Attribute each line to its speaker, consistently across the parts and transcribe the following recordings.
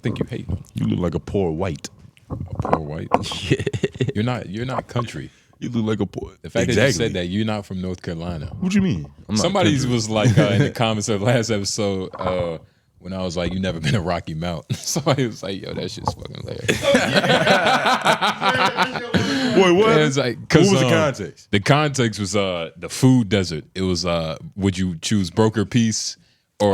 Speaker 1: think you hate.
Speaker 2: You look like a poor white.
Speaker 1: A poor white? Yeah. You're not country.
Speaker 2: You look like a poor.
Speaker 1: The fact that you said that, you're not from North Carolina.
Speaker 2: What you mean?
Speaker 1: Somebody was like in the comments of the last episode when I was like, you never been to Rocky Mount. Somebody was like, yo, that shit's fucking hilarious.
Speaker 2: Wait, what?
Speaker 1: It was like,
Speaker 2: what was the context?
Speaker 1: The context was the food desert. It was would you choose broker peace or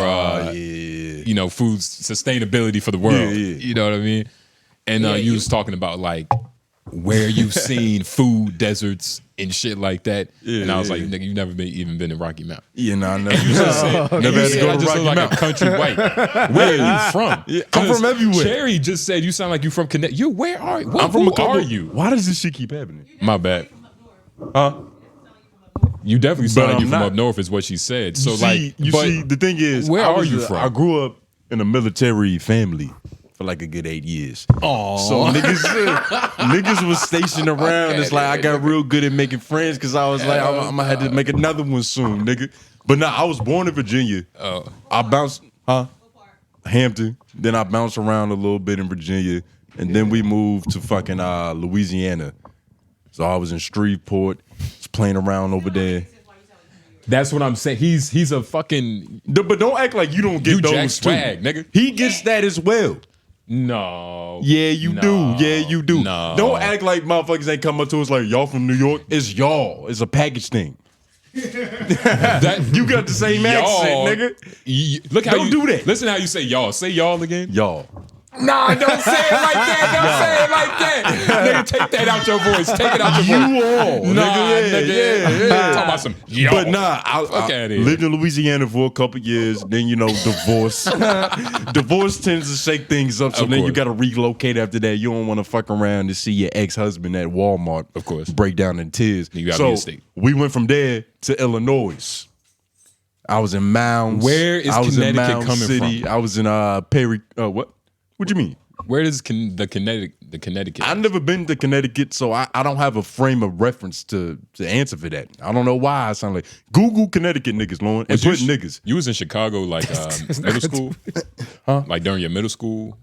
Speaker 1: you know, food sustainability for the world?
Speaker 2: Yeah.
Speaker 1: You know what I mean? And you was talking about like where you've seen food deserts and shit like that. Yeah, and I was like, nigga, you never even been to Rocky Mount.
Speaker 2: Yeah, nah, never.
Speaker 1: You just said,
Speaker 2: never had to go to Rocky
Speaker 1: like
Speaker 2: Mount.
Speaker 1: A country white. Where are you from?
Speaker 2: Yeah, I'm from everywhere.
Speaker 1: Cherry just said you sound like you from Connecticut. You where are you?
Speaker 2: I'm from
Speaker 1: who are you?
Speaker 2: Why does this shit keep happening?
Speaker 1: My bad.
Speaker 2: Huh?
Speaker 1: You definitely sound like you from
Speaker 2: not.
Speaker 1: up north is what she said. So
Speaker 2: see, the thing is,
Speaker 1: where are you from?
Speaker 2: I grew up in a military family for like a good 8 years.
Speaker 1: Oh,
Speaker 2: so niggas was stationed around. It's like I got real good at making friends because I was like, I'm gonna have to make another one soon, nigga. But nah, I was born in Virginia.
Speaker 1: Oh,
Speaker 2: I bounced, Hampton. Then I bounced around a little bit in Virginia, and then we moved to fucking Louisiana. So I was in Shreveport, just playing around over there.
Speaker 1: That's what I'm saying. He's a fucking.
Speaker 2: But don't act like you don't get those
Speaker 1: Jack
Speaker 2: too.
Speaker 1: swag, nigga.
Speaker 2: He gets that as well.
Speaker 1: No.
Speaker 2: Yeah, you do. Yeah, you do.
Speaker 1: No.
Speaker 2: Don't act like motherfuckers ain't come up to us like, y'all from New York. It's y'all. It's a package thing. You got the same accent, nigga.
Speaker 1: Look how
Speaker 2: don't do that.
Speaker 1: Listen how you say y'all. Say y'all again.
Speaker 2: Y'all.
Speaker 1: Nah, don't say it like that. Don't say it like that. Nigga, take that out your voice. Take it out your voice.
Speaker 2: You all.
Speaker 1: Nah,
Speaker 2: nigga. Yeah.
Speaker 1: Talking about some y'all.
Speaker 2: But nah, I lived in Louisiana for a couple years. Then, you know, divorce. Divorce tends to shake things up. So then you got to relocate after that. You don't want to fuck around to see your ex-husband at Walmart.
Speaker 1: Of course.
Speaker 2: Break down in tears.
Speaker 1: You gotta be in state.
Speaker 2: We went from there to Illinois. I was in Mounds.
Speaker 1: Where is Connecticut coming from?
Speaker 2: I was in Perry. What? What do you mean?
Speaker 1: Where does the Connecticut?
Speaker 2: I've never been to Connecticut, so I don't have a frame of reference to answer for that. I don't know why I sound like Google Connecticut niggas, Lauren, and put niggas.
Speaker 1: You was in Chicago like middle school, huh? Like during your middle school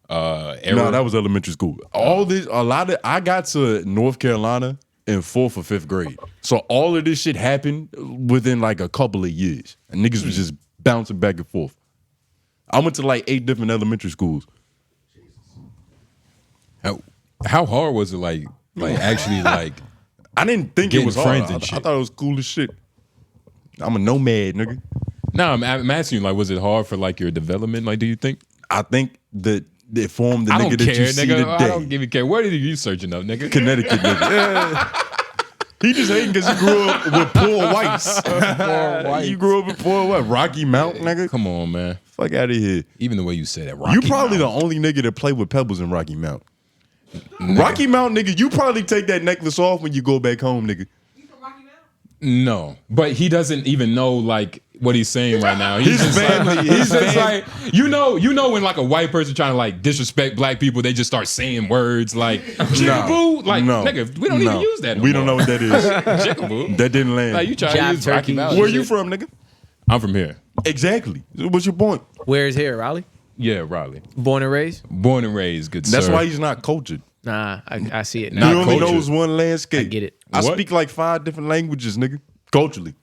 Speaker 1: era?
Speaker 2: No, that was elementary school. I got to North Carolina in 4th or 5th grade, so all of this shit happened within like a couple of years, and niggas was just bouncing back and forth. I went to like 8 different elementary schools.
Speaker 1: How hard was it? Like actually, like
Speaker 2: I didn't think it was hard.
Speaker 1: And shit.
Speaker 2: I thought it was cool as shit. I'm a nomad, nigga.
Speaker 1: No, I'm asking you, like, was it hard for like your development? Like, do you think?
Speaker 2: I think that it formed the nigga that you see today.
Speaker 1: I don't even care. Where did you searching up, nigga?
Speaker 2: Connecticut, nigga. Yeah. He just hating because he grew up with poor whites. Poor whites. You grew up with poor whites. Rocky Mount, nigga.
Speaker 1: Come on, man.
Speaker 2: Fuck out of here.
Speaker 1: Even the way you said that,
Speaker 2: you probably the only nigga that played with pebbles in Rocky Mount. Nigga. Rocky Mount, nigga, you probably take that necklace off when you go back home, nigga.
Speaker 3: You from Rocky Mount?
Speaker 1: No, but he doesn't even know like what he's saying right now. He's
Speaker 2: his
Speaker 1: just
Speaker 2: family.
Speaker 1: Like, he's just like you know when like a white person trying to like disrespect black people, they just start saying words like jigaboo. Like nigga, we don't even use that.
Speaker 2: We don't know what that is.
Speaker 1: Jigaboo.
Speaker 2: That didn't land.
Speaker 1: Like you try to use Rocky Mount.
Speaker 2: Where you from, nigga?
Speaker 1: I'm from here.
Speaker 2: Exactly. What's your point?
Speaker 4: Where is here, Raleigh?
Speaker 1: Yeah, Raleigh.
Speaker 4: Born and raised?
Speaker 1: Born and raised, good
Speaker 2: That's
Speaker 1: sir.
Speaker 2: why he's not cultured.
Speaker 4: Nah, I see it
Speaker 2: He
Speaker 4: now.
Speaker 2: only knows one landscape.
Speaker 4: I get it.
Speaker 2: I speak like 5 different languages, nigga. Culturally.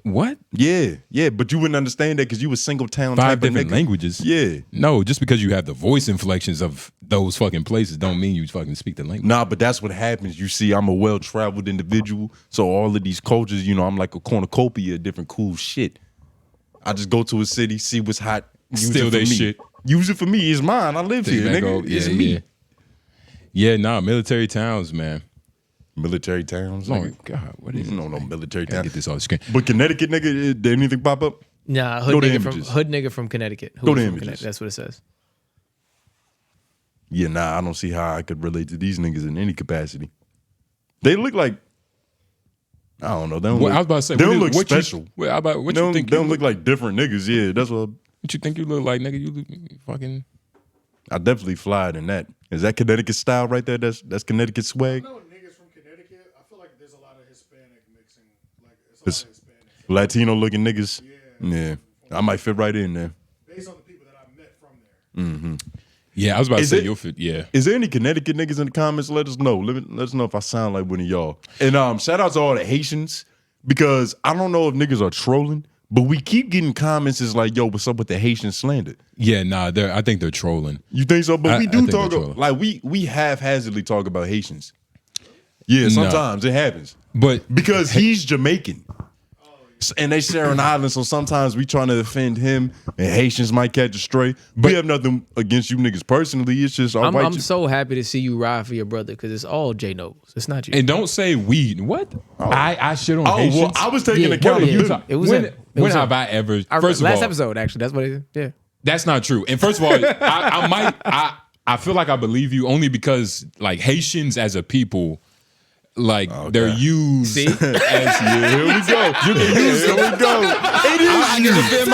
Speaker 1: What?
Speaker 2: Yeah, but you wouldn't understand that because you was single town
Speaker 1: 5
Speaker 2: type
Speaker 1: different
Speaker 2: of nigga.
Speaker 1: languages?
Speaker 2: Yeah.
Speaker 1: No, just because you have the voice inflections of those fucking places don't mean you fucking speak the language.
Speaker 2: Nah, but that's what happens. You see, I'm a well-traveled individual, so all of these cultures, you know, I'm like a cornucopia of different cool shit. I just go to a city, see what's hot,
Speaker 1: steal their shit.
Speaker 2: Use it for me. It's mine. I live here, nigga. It's me.
Speaker 1: Yeah, nah, military towns, man.
Speaker 2: Military towns?
Speaker 1: Oh, God, what is it?
Speaker 2: No military towns.
Speaker 1: Get this off the screen.
Speaker 2: But Connecticut, nigga, did anything pop up?
Speaker 4: Nah, hood nigga from Connecticut.
Speaker 2: Go to images.
Speaker 4: That's what it says.
Speaker 2: Yeah, nah, I don't see how I could relate to these niggas in any capacity. They look like, I don't know. They don't
Speaker 1: I was about to say,
Speaker 2: they don't look special.
Speaker 1: What you think?
Speaker 2: They don't look like different niggas. Yeah, that's what.
Speaker 1: What you think you look like, nigga? You look fucking.
Speaker 2: I definitely fly in that. Is that Connecticut style right there? That's Connecticut swag.
Speaker 3: I know niggas from Connecticut. I feel like there's a lot of Hispanic mixing. Like it's a lot of Hispanic.
Speaker 2: Latino looking niggas. Yeah, I might fit right in there.
Speaker 3: Based on the people that I met from
Speaker 1: Yeah, I was about to say you'll fit. Yeah.
Speaker 2: Is there any Connecticut niggas in the comments? Let us know. Let us know if I sound like one of y'all. And shout out to all the Haitians, because I don't know if niggas are trolling, but we keep getting comments is like, yo, what's up with the Haitian slander?
Speaker 1: Yeah, nah, I think they're trolling.
Speaker 2: You think so? But we do talk
Speaker 1: about,
Speaker 2: like we haphazardly talk about Haitians. Yeah, sometimes it happens.
Speaker 1: But
Speaker 2: because he's Jamaican. And they share an island, so sometimes we trying to defend him, and Haitians might catch a stray. But we have nothing against you niggas personally. It's just
Speaker 4: I'm so happy to see you ride for your brother, because it's all J Nobles. It's not you.
Speaker 1: And don't say we. What? I shit on Haitians.
Speaker 2: Well, I was taking account of you.
Speaker 1: When have I ever? First of all,
Speaker 4: last episode actually. That's what it is. Yeah.
Speaker 1: That's not true. And first of all, I feel like I believe you only because like Haitians as a people. Like they're used as here we go. You can use here we go. I can defend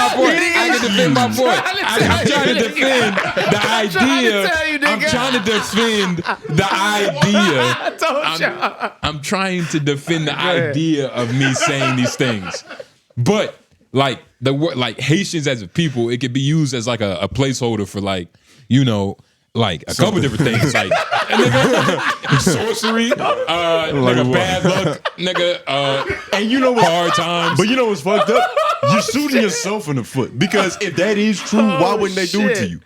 Speaker 1: my point. I'm trying to defend the idea. I'm trying to defend the idea. I'm trying to defend the idea of me saying these things. But like the word, like Haitians as a people, it could be used as like a placeholder for like, you know, like a couple different things, like sorcery, nigga, bad luck, nigga,
Speaker 2: and you know what,
Speaker 1: hard times.
Speaker 2: But you know what's fucked up? You're shooting yourself in the foot, because if that is true, why wouldn't they do it to you?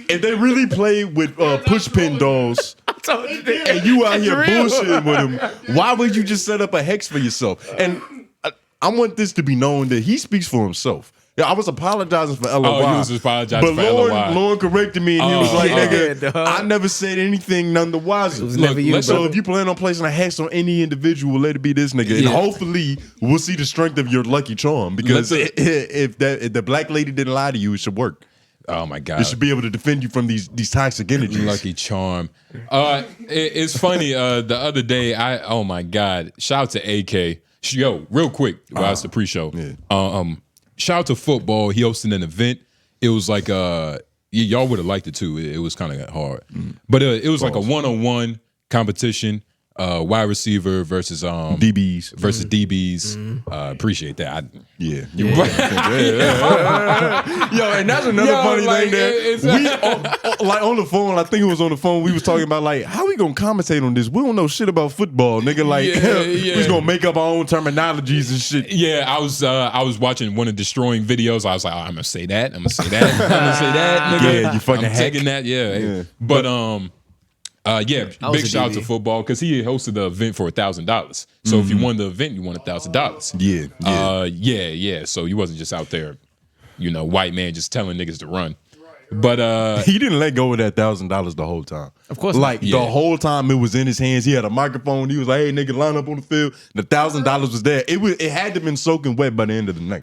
Speaker 2: If they really play with pushpin dolls, and you out here bullshitting with them, why would you just set up a hex for yourself? And I want this to be known that he speaks for himself. Yeah, I was apologizing for LOI.
Speaker 1: Oh, he was apologizing for LOI.
Speaker 2: Lauren corrected me, and he was like, nigga, I never said anything none the wiser. So if you plan on placing a hex on any individual, let it be this nigga. And hopefully we'll see the strength of your lucky charm, because if the black lady didn't lie to you, it should work.
Speaker 1: Oh my God.
Speaker 2: It should be able to defend you from these toxic energies.
Speaker 1: Lucky charm. It's funny, the other day, oh my God, shout out to AK. Yo, real quick, while it's the pre-show. Yeah. Shout out to football. He hosted an event. It was like y'all would have liked it too. It was kind of hard, but it was like a one-on-one competition. Wide receiver versus
Speaker 2: DBs
Speaker 1: Appreciate that.
Speaker 2: Yo, and that's another funny thing that we like on the phone. I think it was on the phone. We was talking about like, how we gonna commentate on this? We don't know shit about football, nigga. Like we was gonna make up our own terminologies and shit.
Speaker 1: Yeah, I was watching one of Destroying videos. I was like, I'm gonna say that. I'm gonna say that. I'm gonna say that. Nigga.
Speaker 2: Yeah, you fucking
Speaker 1: I'm taking that. Yeah. But big shout out to football, because he hosted the event for $1,000. So if you won the event, you won $1,000. Yeah. So you wasn't just out there, you know, white man just telling niggas to run. But
Speaker 2: he didn't let go of that $1,000 the whole time.
Speaker 4: Of course,
Speaker 2: the whole time it was in his hands. He had a microphone. He was like, "Hey, nigga, line up on the field." The $1,000 was there. It had to been soaking wet by the end of the night.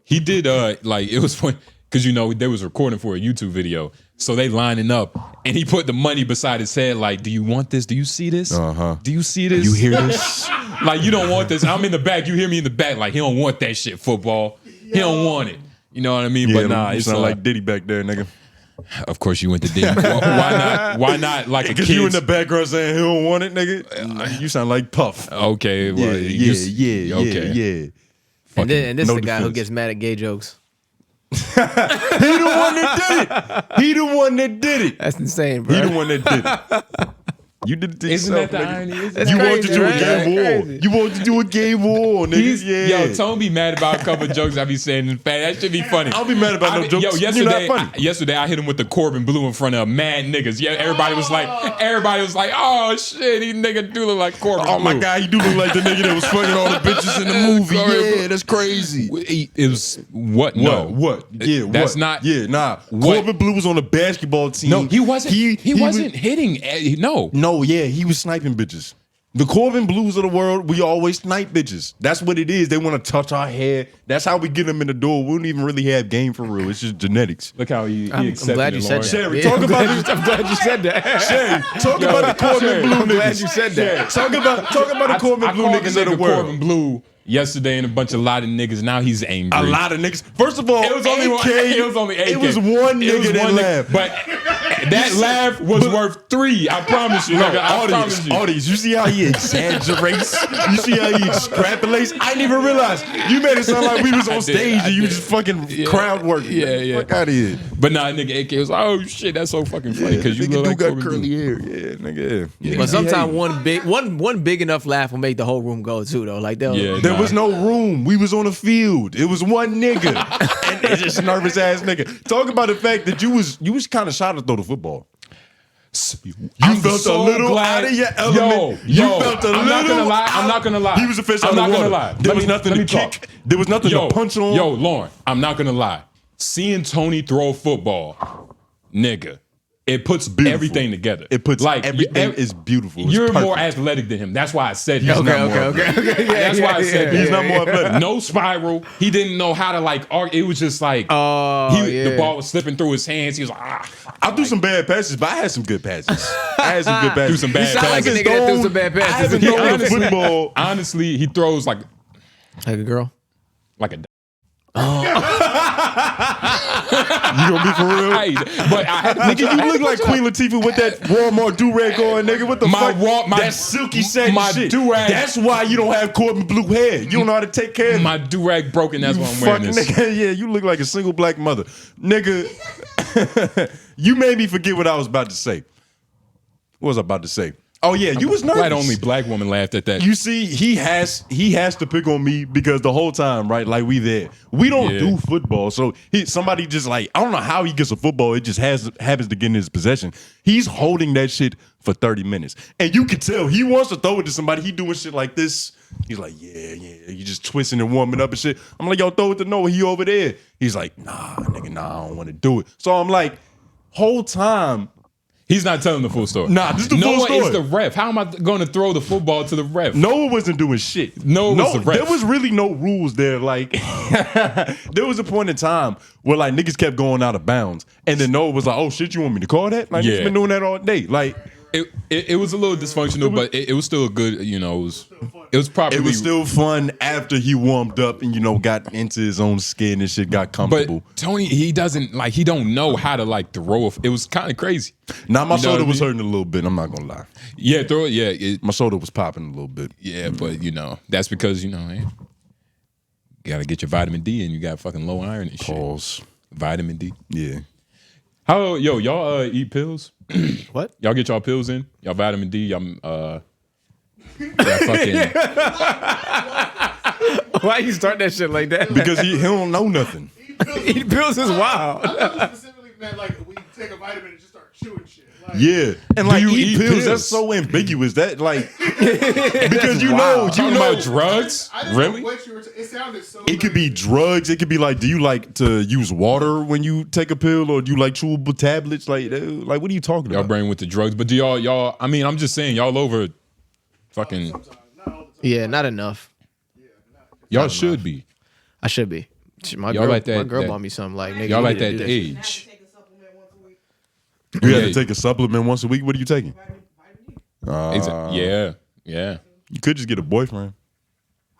Speaker 1: He did like, it was funny because you know they was recording for a YouTube video. So they lining up, and he put the money beside his head, like, do you want this? Do you see this? Do you see this?
Speaker 2: You hear this?
Speaker 1: Like, you don't want this. I'm in the back. You hear me in the back. Like, he don't want that shit, football. He don't want it. You know what I mean?
Speaker 2: Yeah,
Speaker 1: but nah,
Speaker 2: it's not like Diddy back there, nigga.
Speaker 1: Of course you went to Diddy. Why not like a kid?
Speaker 2: Because you in the background saying he don't want it, nigga. You sound like Puff.
Speaker 1: Okay. Well,
Speaker 2: yeah.
Speaker 4: And this is the guy who gets mad at gay jokes.
Speaker 2: He the one that did it.
Speaker 4: That's insane, bro.
Speaker 2: He the one that did it. You did it to
Speaker 1: Isn't
Speaker 2: yourself,
Speaker 1: that the
Speaker 2: nigga.
Speaker 1: irony?
Speaker 2: You want to do a game war. You want to do a game war, nigga.
Speaker 1: Yo, Tone be mad about a couple of jokes I be saying in fact. That should be funny.
Speaker 2: I'll be mad about no jokes.
Speaker 1: Yo,
Speaker 2: You're not funny.
Speaker 1: yesterday I hit him with the Corbin Blue in front of mad niggas. Yeah, everybody was like, oh shit, he nigga do look like Corbin Blue.
Speaker 2: Oh my God, he do look like the nigga that was fucking all the bitches in the movie. Yeah, that's crazy.
Speaker 1: It was what? No.
Speaker 2: What? Yeah,
Speaker 1: that's
Speaker 2: what?
Speaker 1: not.
Speaker 2: Yeah, nah. Corbin Blue was on the basketball team.
Speaker 1: No, he wasn't. He wasn't hitting. No.
Speaker 2: No, yeah, he was sniping bitches. The Corbin Blues of the world, we always snipe bitches. That's what it is. They want to touch our hair. That's how we get them in the door. We don't even really have game for real. It's just genetics.
Speaker 1: Look how he accepted.
Speaker 4: I'm glad you said that.
Speaker 2: Sherry, talk about it.
Speaker 4: I'm glad you said that.
Speaker 2: Sherry, talk about the Corbin Blue niggas.
Speaker 4: I'm glad you said that.
Speaker 2: Talk about the Corbin Blue niggas of the world.
Speaker 1: Corbin Blue yesterday and a lot of niggas. Now he's angry.
Speaker 2: A lot of niggas. First of all,
Speaker 1: it was only AK. It was only AK.
Speaker 2: It was one nigga that laughed.
Speaker 1: But That laugh was worth 3. I promise you. Nigga, I promise you.
Speaker 2: Audience, you see how he exaggerates? You see how he extrapolates? I didn't even realize. You made it sound like we was on stage and you just fucking crowd working.
Speaker 1: Yeah.
Speaker 2: Fuck out of here.
Speaker 1: But nah, nigga, AK was like, oh shit, that's so fucking funny because you
Speaker 2: nigga
Speaker 1: look like
Speaker 2: got
Speaker 1: Corbin
Speaker 2: curly
Speaker 1: Blue.
Speaker 2: hair. Yeah, nigga. Yeah.
Speaker 4: But sometimes one big enough laugh will make the whole room go too, though. Like
Speaker 2: There was no room. We was on a field. It was one nigga. And it's just nervous ass nigga. Talk about the fact that you was kind of shy to throw the football. You felt a little out of your element. You felt a little.
Speaker 1: I'm not gonna lie.
Speaker 2: He was a fish
Speaker 1: I'm
Speaker 2: out
Speaker 1: not
Speaker 2: of
Speaker 1: gonna
Speaker 2: water.
Speaker 1: lie.
Speaker 2: There was nothing to kick. There was nothing to punch on.
Speaker 1: Yo, Lauren, I'm not gonna lie. Seeing Tony throw a football, nigga, it puts everything together.
Speaker 2: It puts everything is beautiful. It's
Speaker 1: You're
Speaker 2: perfect.
Speaker 1: more athletic than him. That's why I said he's
Speaker 4: Okay.
Speaker 1: That's why I said
Speaker 2: He's not more athletic.
Speaker 1: no spiral. He didn't know how to like argue. It was just like the ball was slipping through his hands. He was like,
Speaker 2: I threw some bad passes, but I had some good passes. I had some good passes.
Speaker 1: Threw some bad
Speaker 4: You sound like a
Speaker 1: passes.
Speaker 4: nigga that threw some bad
Speaker 2: I haven't
Speaker 4: passes.
Speaker 2: thrown a football.
Speaker 1: Honestly, he throws like
Speaker 4: Like a girl.
Speaker 1: a.
Speaker 2: You gonna be for real?
Speaker 1: Hey, but I had
Speaker 2: Nigga, you look like Queen Latifah with that Walmart do-rag on, nigga. What the fuck? That silky satin
Speaker 1: my
Speaker 2: shit.
Speaker 1: do-rag.
Speaker 2: That's why you don't have Corbin Blue hair. You don't know how to take care of
Speaker 1: my do-rag broken. That's why I'm wearing
Speaker 2: fucking
Speaker 1: this.
Speaker 2: nigga. Yeah, you look like a single black mother. Nigga, you made me forget what I was about to say. What was I about to say? Oh yeah, you was nervous.
Speaker 1: Glad only black woman laughed at that.
Speaker 2: You see, he has to pick on me because the whole time, right? Like we don't do football. So somebody just like, I don't know how he gets a football. It just happens to get in his possession. He's holding that shit for 30 minutes. And you can tell he wants to throw it to somebody. He doing shit like this. He's like, yeah. You just twisting and warming up and shit. I'm like, yo, throw it to Noah. He over there. He's like, nah, nigga, I don't want to do it. So I'm like, whole time,
Speaker 1: He's not telling the full story.
Speaker 2: Nah, this is the full story.
Speaker 1: Noah is the ref. How am I going to throw the football to the ref?
Speaker 2: Noah wasn't doing shit.
Speaker 1: Noah was the ref.
Speaker 2: There was really no rules there. Like, there was a point in time where like niggas kept going out of bounds, and then Noah was like, "Oh shit, you want me to call that?" Like, niggas been doing that all day. Like,
Speaker 1: it was a little dysfunctional, but it was still a good. You know, it was properly.
Speaker 2: it was still fun after he warmed up and got into his own skin and shit, got comfortable.
Speaker 1: But Tony, he don't know how to like throw. It was kind of crazy.
Speaker 2: Now my shoulder was
Speaker 1: hurting.
Speaker 2: hurting a little bit. I'm not gonna lie.
Speaker 1: Yeah, throw it. Yeah,
Speaker 2: My shoulder was popping a little bit.
Speaker 1: yeah, but that's because you got to get your vitamin D and you got fucking low iron and shit.
Speaker 2: Pause.
Speaker 1: Vitamin D.
Speaker 2: Yeah.
Speaker 1: Y'all eat pills?
Speaker 4: What?
Speaker 1: Y'all get y'all pills in? Y'all vitamin D? Y'all fucking.
Speaker 4: Why you start that shit like that?
Speaker 2: Because he don't know nothing.
Speaker 4: Eat pills is wild.
Speaker 3: I thought it specifically meant like we take a vitamin and just start chewing shit. Like,
Speaker 2: Yeah, and like
Speaker 1: you
Speaker 2: eat
Speaker 1: eat
Speaker 2: pills,
Speaker 1: pills?
Speaker 2: that's so ambiguous. That like because you know
Speaker 1: Talking about drugs?
Speaker 3: I just
Speaker 1: Really?
Speaker 3: know what you were it sounded so.
Speaker 2: it could be drugs. It could be like, do you like to use water when you take a pill, or do you like chewable tablets? Like what are you talking
Speaker 1: Y'all
Speaker 2: about?
Speaker 1: brain with the drugs, but do y'all? I mean, I'm just saying, y'all over, fucking.
Speaker 3: Sometimes, not all the time.
Speaker 4: Yeah, not enough.
Speaker 1: Y'all should be.
Speaker 4: I should be. My
Speaker 1: Y'all
Speaker 4: girl,
Speaker 1: like that-
Speaker 4: my girl
Speaker 1: that-
Speaker 4: bought me something like nigga.
Speaker 1: Y'all
Speaker 4: you
Speaker 1: like
Speaker 4: need to
Speaker 1: that
Speaker 4: do this.
Speaker 1: age.
Speaker 2: You had to take a supplement once a week. What are you taking?
Speaker 1: Yeah.
Speaker 2: You could just get a boyfriend.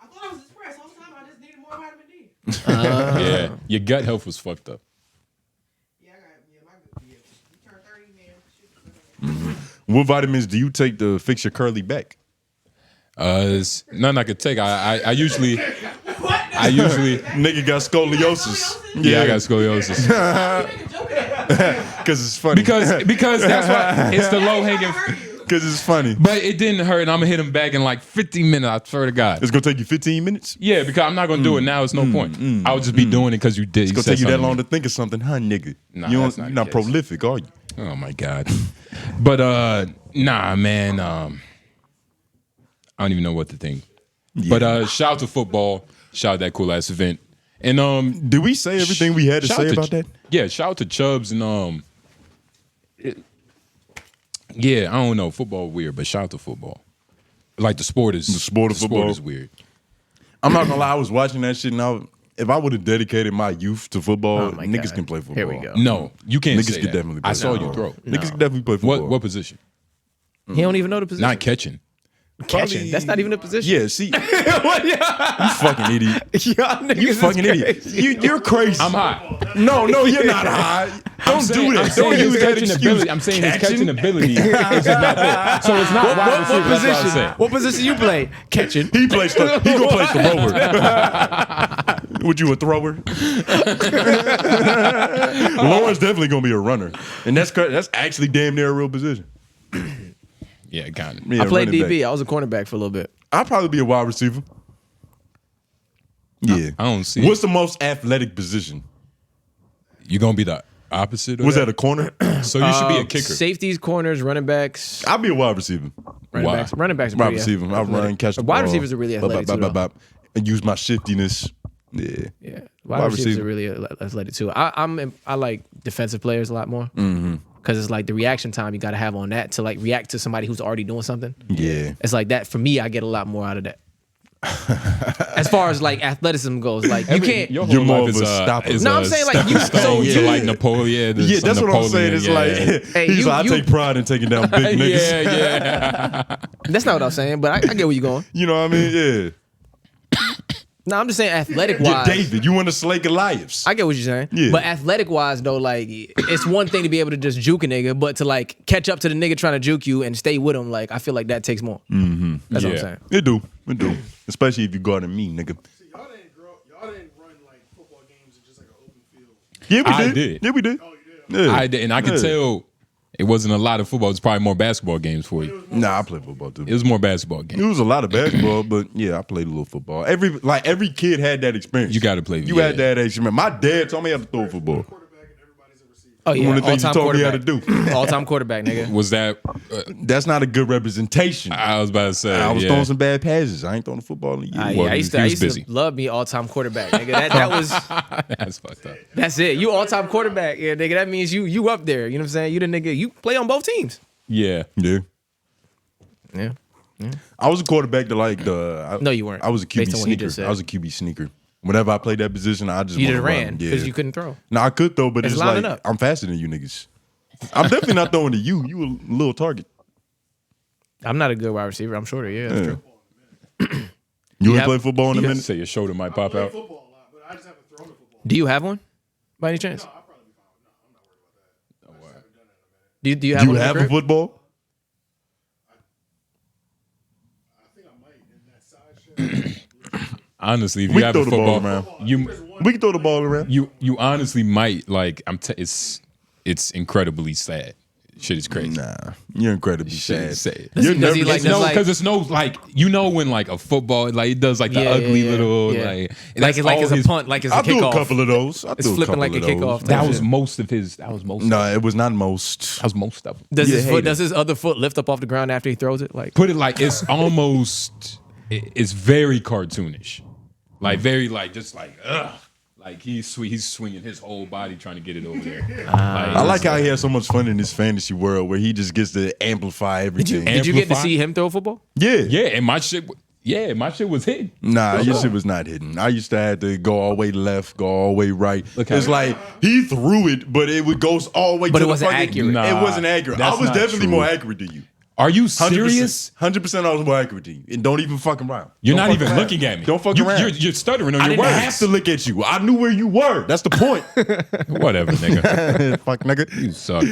Speaker 5: I thought I was depressed. Whole time I just needed more vitamin D.
Speaker 1: Yeah. Your gut health was fucked up.
Speaker 5: Yeah, my good. Yeah, you turn 30, man. Shit.
Speaker 2: What vitamins do you take to fix your curly back?
Speaker 1: It's nothing I could take. I usually.
Speaker 2: Nigga got scoliosis.
Speaker 1: Yeah, I got scoliosis.
Speaker 2: Because it's funny.
Speaker 1: because that's why it's the low hanging.
Speaker 2: Because it's funny.
Speaker 1: But it didn't hurt, and I'm gonna hit him back in like 15 minutes. I swear to God.
Speaker 2: It's gonna take you 15 minutes.
Speaker 1: Yeah, because I'm not gonna do it now. It's no point. I would just be doing it because you did.
Speaker 2: It's gonna take you that long to think of something, huh, nigga?
Speaker 1: Nah,
Speaker 2: You're
Speaker 1: that's not the
Speaker 2: not
Speaker 1: case.
Speaker 2: prolific, are you?
Speaker 1: Oh my God. But nah, man. I don't even know what to think.
Speaker 2: Yeah.
Speaker 1: But shout out to football. Shout out that cool ass event. And
Speaker 2: Did we say everything we had to
Speaker 1: shout
Speaker 2: say
Speaker 1: out
Speaker 2: about that?
Speaker 1: Yeah, shout out to Chubbs and yeah, I don't know. Football weird, but shout out to football. Like the sport is
Speaker 2: sport of football.
Speaker 1: is weird.
Speaker 2: I'm not gonna lie, I was watching that shit and if I would have dedicated my youth to football,
Speaker 4: Oh my
Speaker 2: niggas
Speaker 4: God.
Speaker 2: can play football.
Speaker 4: Here we go.
Speaker 1: No, you can't
Speaker 2: Niggas
Speaker 1: say
Speaker 2: could
Speaker 1: that.
Speaker 2: definitely play
Speaker 1: I saw
Speaker 2: football.
Speaker 1: you throw.
Speaker 2: Niggas can definitely play football.
Speaker 1: What position?
Speaker 4: He don't even know the position.
Speaker 1: Not catching.
Speaker 4: Catching. That's not even a position.
Speaker 2: Yeah, see, you fucking idiot.
Speaker 4: Y'all niggas
Speaker 2: You
Speaker 4: is
Speaker 2: fucking idiot.
Speaker 4: crazy.
Speaker 2: You're crazy.
Speaker 1: I'm high.
Speaker 2: No, you're not high. Don't do that. Don't use that excuse.
Speaker 1: Ability. I'm saying his catching ability is just not there. So it's not wide receiver.
Speaker 4: What
Speaker 1: That's what I'm
Speaker 4: position?
Speaker 1: saying.
Speaker 4: What position you play? Catching.
Speaker 2: He gonna play thrower. Would you a thrower? Lauren's definitely gonna be a runner, and that's actually damn near a real position.
Speaker 1: Yeah, kind of.
Speaker 2: Yeah,
Speaker 4: I played
Speaker 2: running
Speaker 4: DB.
Speaker 2: back.
Speaker 4: I was a cornerback for a little bit.
Speaker 2: I'd probably be a wide receiver. Yeah,
Speaker 1: I don't see.
Speaker 2: What's the most athletic position?
Speaker 1: You gonna be the opposite? Of
Speaker 2: Was that a corner?
Speaker 1: So you should be a kicker.
Speaker 4: Safeties, corners, running backs.
Speaker 2: I'll be a wide receiver.
Speaker 4: Running
Speaker 1: Why?
Speaker 4: backs. Running backs. Are
Speaker 2: Wide
Speaker 4: pretty
Speaker 2: receiver. I'll
Speaker 4: athletic.
Speaker 2: run, catch the
Speaker 4: Wide
Speaker 2: ball.
Speaker 4: receivers are really athletic too, though.
Speaker 2: And use my shiftiness. Yeah.
Speaker 4: Yeah, wide receivers are really athletic too. I like defensive players a lot more because it's like the reaction time you got to have on that to like react to somebody who's already doing something.
Speaker 2: Yeah.
Speaker 4: It's like that for me. I get a lot more out of that. As far as like athleticism goes, like you can't.
Speaker 1: Your
Speaker 2: You're
Speaker 1: whole
Speaker 2: more
Speaker 1: life
Speaker 2: of
Speaker 1: is
Speaker 2: a stopper.
Speaker 1: is
Speaker 4: No,
Speaker 1: a
Speaker 4: I'm saying, like, you-
Speaker 1: stepping
Speaker 4: so
Speaker 1: stone
Speaker 4: you-
Speaker 1: to like Napoleon.
Speaker 2: Yeah, that's what I'm saying. It's like,
Speaker 4: Hey,
Speaker 2: he's like, I take pride in taking down big niggas.
Speaker 1: yeah.
Speaker 4: That's not what I'm saying, but I get where you're going.
Speaker 2: You know what I mean? Yeah.
Speaker 4: No, I'm just saying athletic
Speaker 2: Yeah,
Speaker 4: wise.
Speaker 2: David, you want to slay Goliaths.
Speaker 4: I get what you're saying.
Speaker 2: Yeah.
Speaker 4: But athletic wise though, like it's one thing to be able to just juke a nigga, but to like catch up to the nigga trying to juke you and stay with him, like I feel like that takes more. Mm-hmm. That's what I'm
Speaker 1: Yeah.
Speaker 4: saying.
Speaker 2: It do. Especially if you guarding me, nigga.
Speaker 3: See, y'all didn't run like football games in just like an open field.
Speaker 2: Yeah, we
Speaker 1: I
Speaker 2: did.
Speaker 1: did.
Speaker 2: Yeah, we did.
Speaker 3: Oh, you did?
Speaker 2: Yeah.
Speaker 1: I did, and I could
Speaker 2: Yeah.
Speaker 1: tell it wasn't a lot of football. It was probably more basketball games for you.
Speaker 2: Nah, I played football too.
Speaker 1: It was more basketball
Speaker 2: It
Speaker 1: games.
Speaker 2: was a lot of basketball, but yeah, I played a little football. Every kid had that experience.
Speaker 1: You gotta play,
Speaker 2: You
Speaker 1: yeah.
Speaker 2: had that experience. My dad taught me how to throw a football.
Speaker 3: Quarterback and everybody's a receiver.
Speaker 4: Oh yeah,
Speaker 2: One of the things he
Speaker 4: all-time
Speaker 2: taught me how to
Speaker 4: quarterback.
Speaker 2: do.
Speaker 4: All-time quarterback, nigga.
Speaker 1: Was that?
Speaker 2: That's not a good representation.
Speaker 1: I was about to say.
Speaker 2: I was
Speaker 1: yeah.
Speaker 2: throwing some bad passes. I ain't throwing the football in years.
Speaker 4: Yeah, I used
Speaker 1: he was
Speaker 4: to
Speaker 1: busy.
Speaker 4: love me all-time quarterback, nigga. That was
Speaker 1: That's fucked up.
Speaker 4: that's it. You all-time quarterback, yeah, nigga. That means you up there. You know what I'm saying? You the nigga. You play on both teams.
Speaker 1: Yeah.
Speaker 2: Yeah.
Speaker 4: Yeah.
Speaker 2: I was a quarterback to like the.
Speaker 4: No, you weren't.
Speaker 2: I was a
Speaker 4: Based
Speaker 2: QB
Speaker 4: on what you
Speaker 2: sneaker.
Speaker 4: just said.
Speaker 2: I was a QB sneaker. Whenever I played that position, I just
Speaker 4: You
Speaker 2: wanna
Speaker 4: just ran
Speaker 2: run. Yeah.
Speaker 4: because you couldn't throw.
Speaker 2: No, I could though, but
Speaker 4: It's
Speaker 2: it's
Speaker 4: lining
Speaker 2: like
Speaker 4: up.
Speaker 2: I'm faster than you niggas. I'm definitely not throwing to you. You a little target.
Speaker 4: I'm not a good wide receiver. I'm shorter. Yeah, that's true.
Speaker 2: You ain't
Speaker 4: have-
Speaker 2: play football in a
Speaker 1: You
Speaker 2: minute.
Speaker 1: say your shoulder might
Speaker 3: I
Speaker 1: pop
Speaker 3: play
Speaker 1: out.
Speaker 3: football a lot, but I just haven't thrown a football.
Speaker 4: Do you have one by any chance?
Speaker 3: No, I'll probably be fine. No, I'm not worried about that. I just haven't done it in a minute.
Speaker 4: Do you have
Speaker 2: You
Speaker 4: one? in
Speaker 2: have
Speaker 4: the
Speaker 2: a
Speaker 4: crib?
Speaker 2: football?
Speaker 3: I think I might in that side shit.
Speaker 1: Honestly, if
Speaker 2: We
Speaker 1: you
Speaker 2: can
Speaker 1: have
Speaker 2: throw
Speaker 1: a
Speaker 2: the ball
Speaker 1: football,
Speaker 2: around.
Speaker 1: you
Speaker 2: We can throw the ball around.
Speaker 1: you honestly might like. It's incredibly sad. Shit is crazy.
Speaker 2: Nah, you're incredibly
Speaker 1: Shit
Speaker 2: sad.
Speaker 1: is sad.
Speaker 4: Does he-
Speaker 2: You're
Speaker 4: does he
Speaker 2: never-
Speaker 4: like-
Speaker 2: it's
Speaker 4: does
Speaker 1: No,
Speaker 4: like-
Speaker 1: because it's no like when like a football like it does like the
Speaker 4: Yeah,
Speaker 1: ugly
Speaker 4: yeah,
Speaker 1: little
Speaker 4: yeah.
Speaker 1: like
Speaker 4: Like
Speaker 1: all
Speaker 4: it's a
Speaker 1: his-
Speaker 4: punt, like it's a
Speaker 2: I'll do a
Speaker 4: kickoff.
Speaker 2: couple of those.
Speaker 4: It's flipping like a kickoff.
Speaker 1: That
Speaker 4: type
Speaker 1: was
Speaker 4: shit.
Speaker 1: most of his. That was most.
Speaker 2: No,
Speaker 1: of
Speaker 2: it was not most.
Speaker 1: that was most of them.
Speaker 4: Does
Speaker 2: Yeah,
Speaker 4: his
Speaker 2: hate
Speaker 4: foot?
Speaker 2: it.
Speaker 4: Does his other foot lift up off the ground after he throws it? Like
Speaker 1: Put it like it's almost. It's very cartoonish, like very like just like ugh. Like he's swinging his whole body trying to get it over there.
Speaker 2: I like how he has so much fun in this fantasy world where he just gets to amplify everything.
Speaker 4: did you get to
Speaker 1: Amplify?
Speaker 4: see him throw football?
Speaker 2: Yeah.
Speaker 1: Yeah, and my shit was hidden.
Speaker 2: Nah, your shit was not hidden. I used to have to go all the way left, go all the way right.
Speaker 1: Look how-
Speaker 2: It's like he threw it, but it would go all the way
Speaker 4: But
Speaker 2: to
Speaker 4: it
Speaker 2: the
Speaker 4: wasn't
Speaker 2: fucking-
Speaker 4: accurate.
Speaker 1: Nah,
Speaker 2: it wasn't accurate. I
Speaker 1: that's
Speaker 2: was
Speaker 1: not
Speaker 2: definitely
Speaker 1: true.
Speaker 2: more accurate than you.
Speaker 1: Are you
Speaker 2: 100%.
Speaker 1: serious?
Speaker 2: 100% I was more accurate than you. And don't even fucking around.
Speaker 1: You're
Speaker 2: Don't
Speaker 1: not
Speaker 2: fuck
Speaker 1: even
Speaker 2: around.
Speaker 1: looking at me.
Speaker 2: Don't fuck
Speaker 1: You-
Speaker 2: around.
Speaker 1: You're stuttering on
Speaker 2: I
Speaker 1: your
Speaker 2: didn't
Speaker 1: words.
Speaker 2: have to look at you. I knew where you were. That's the point.
Speaker 1: Whatever, nigga.
Speaker 2: Fuck nigga.
Speaker 1: You suck.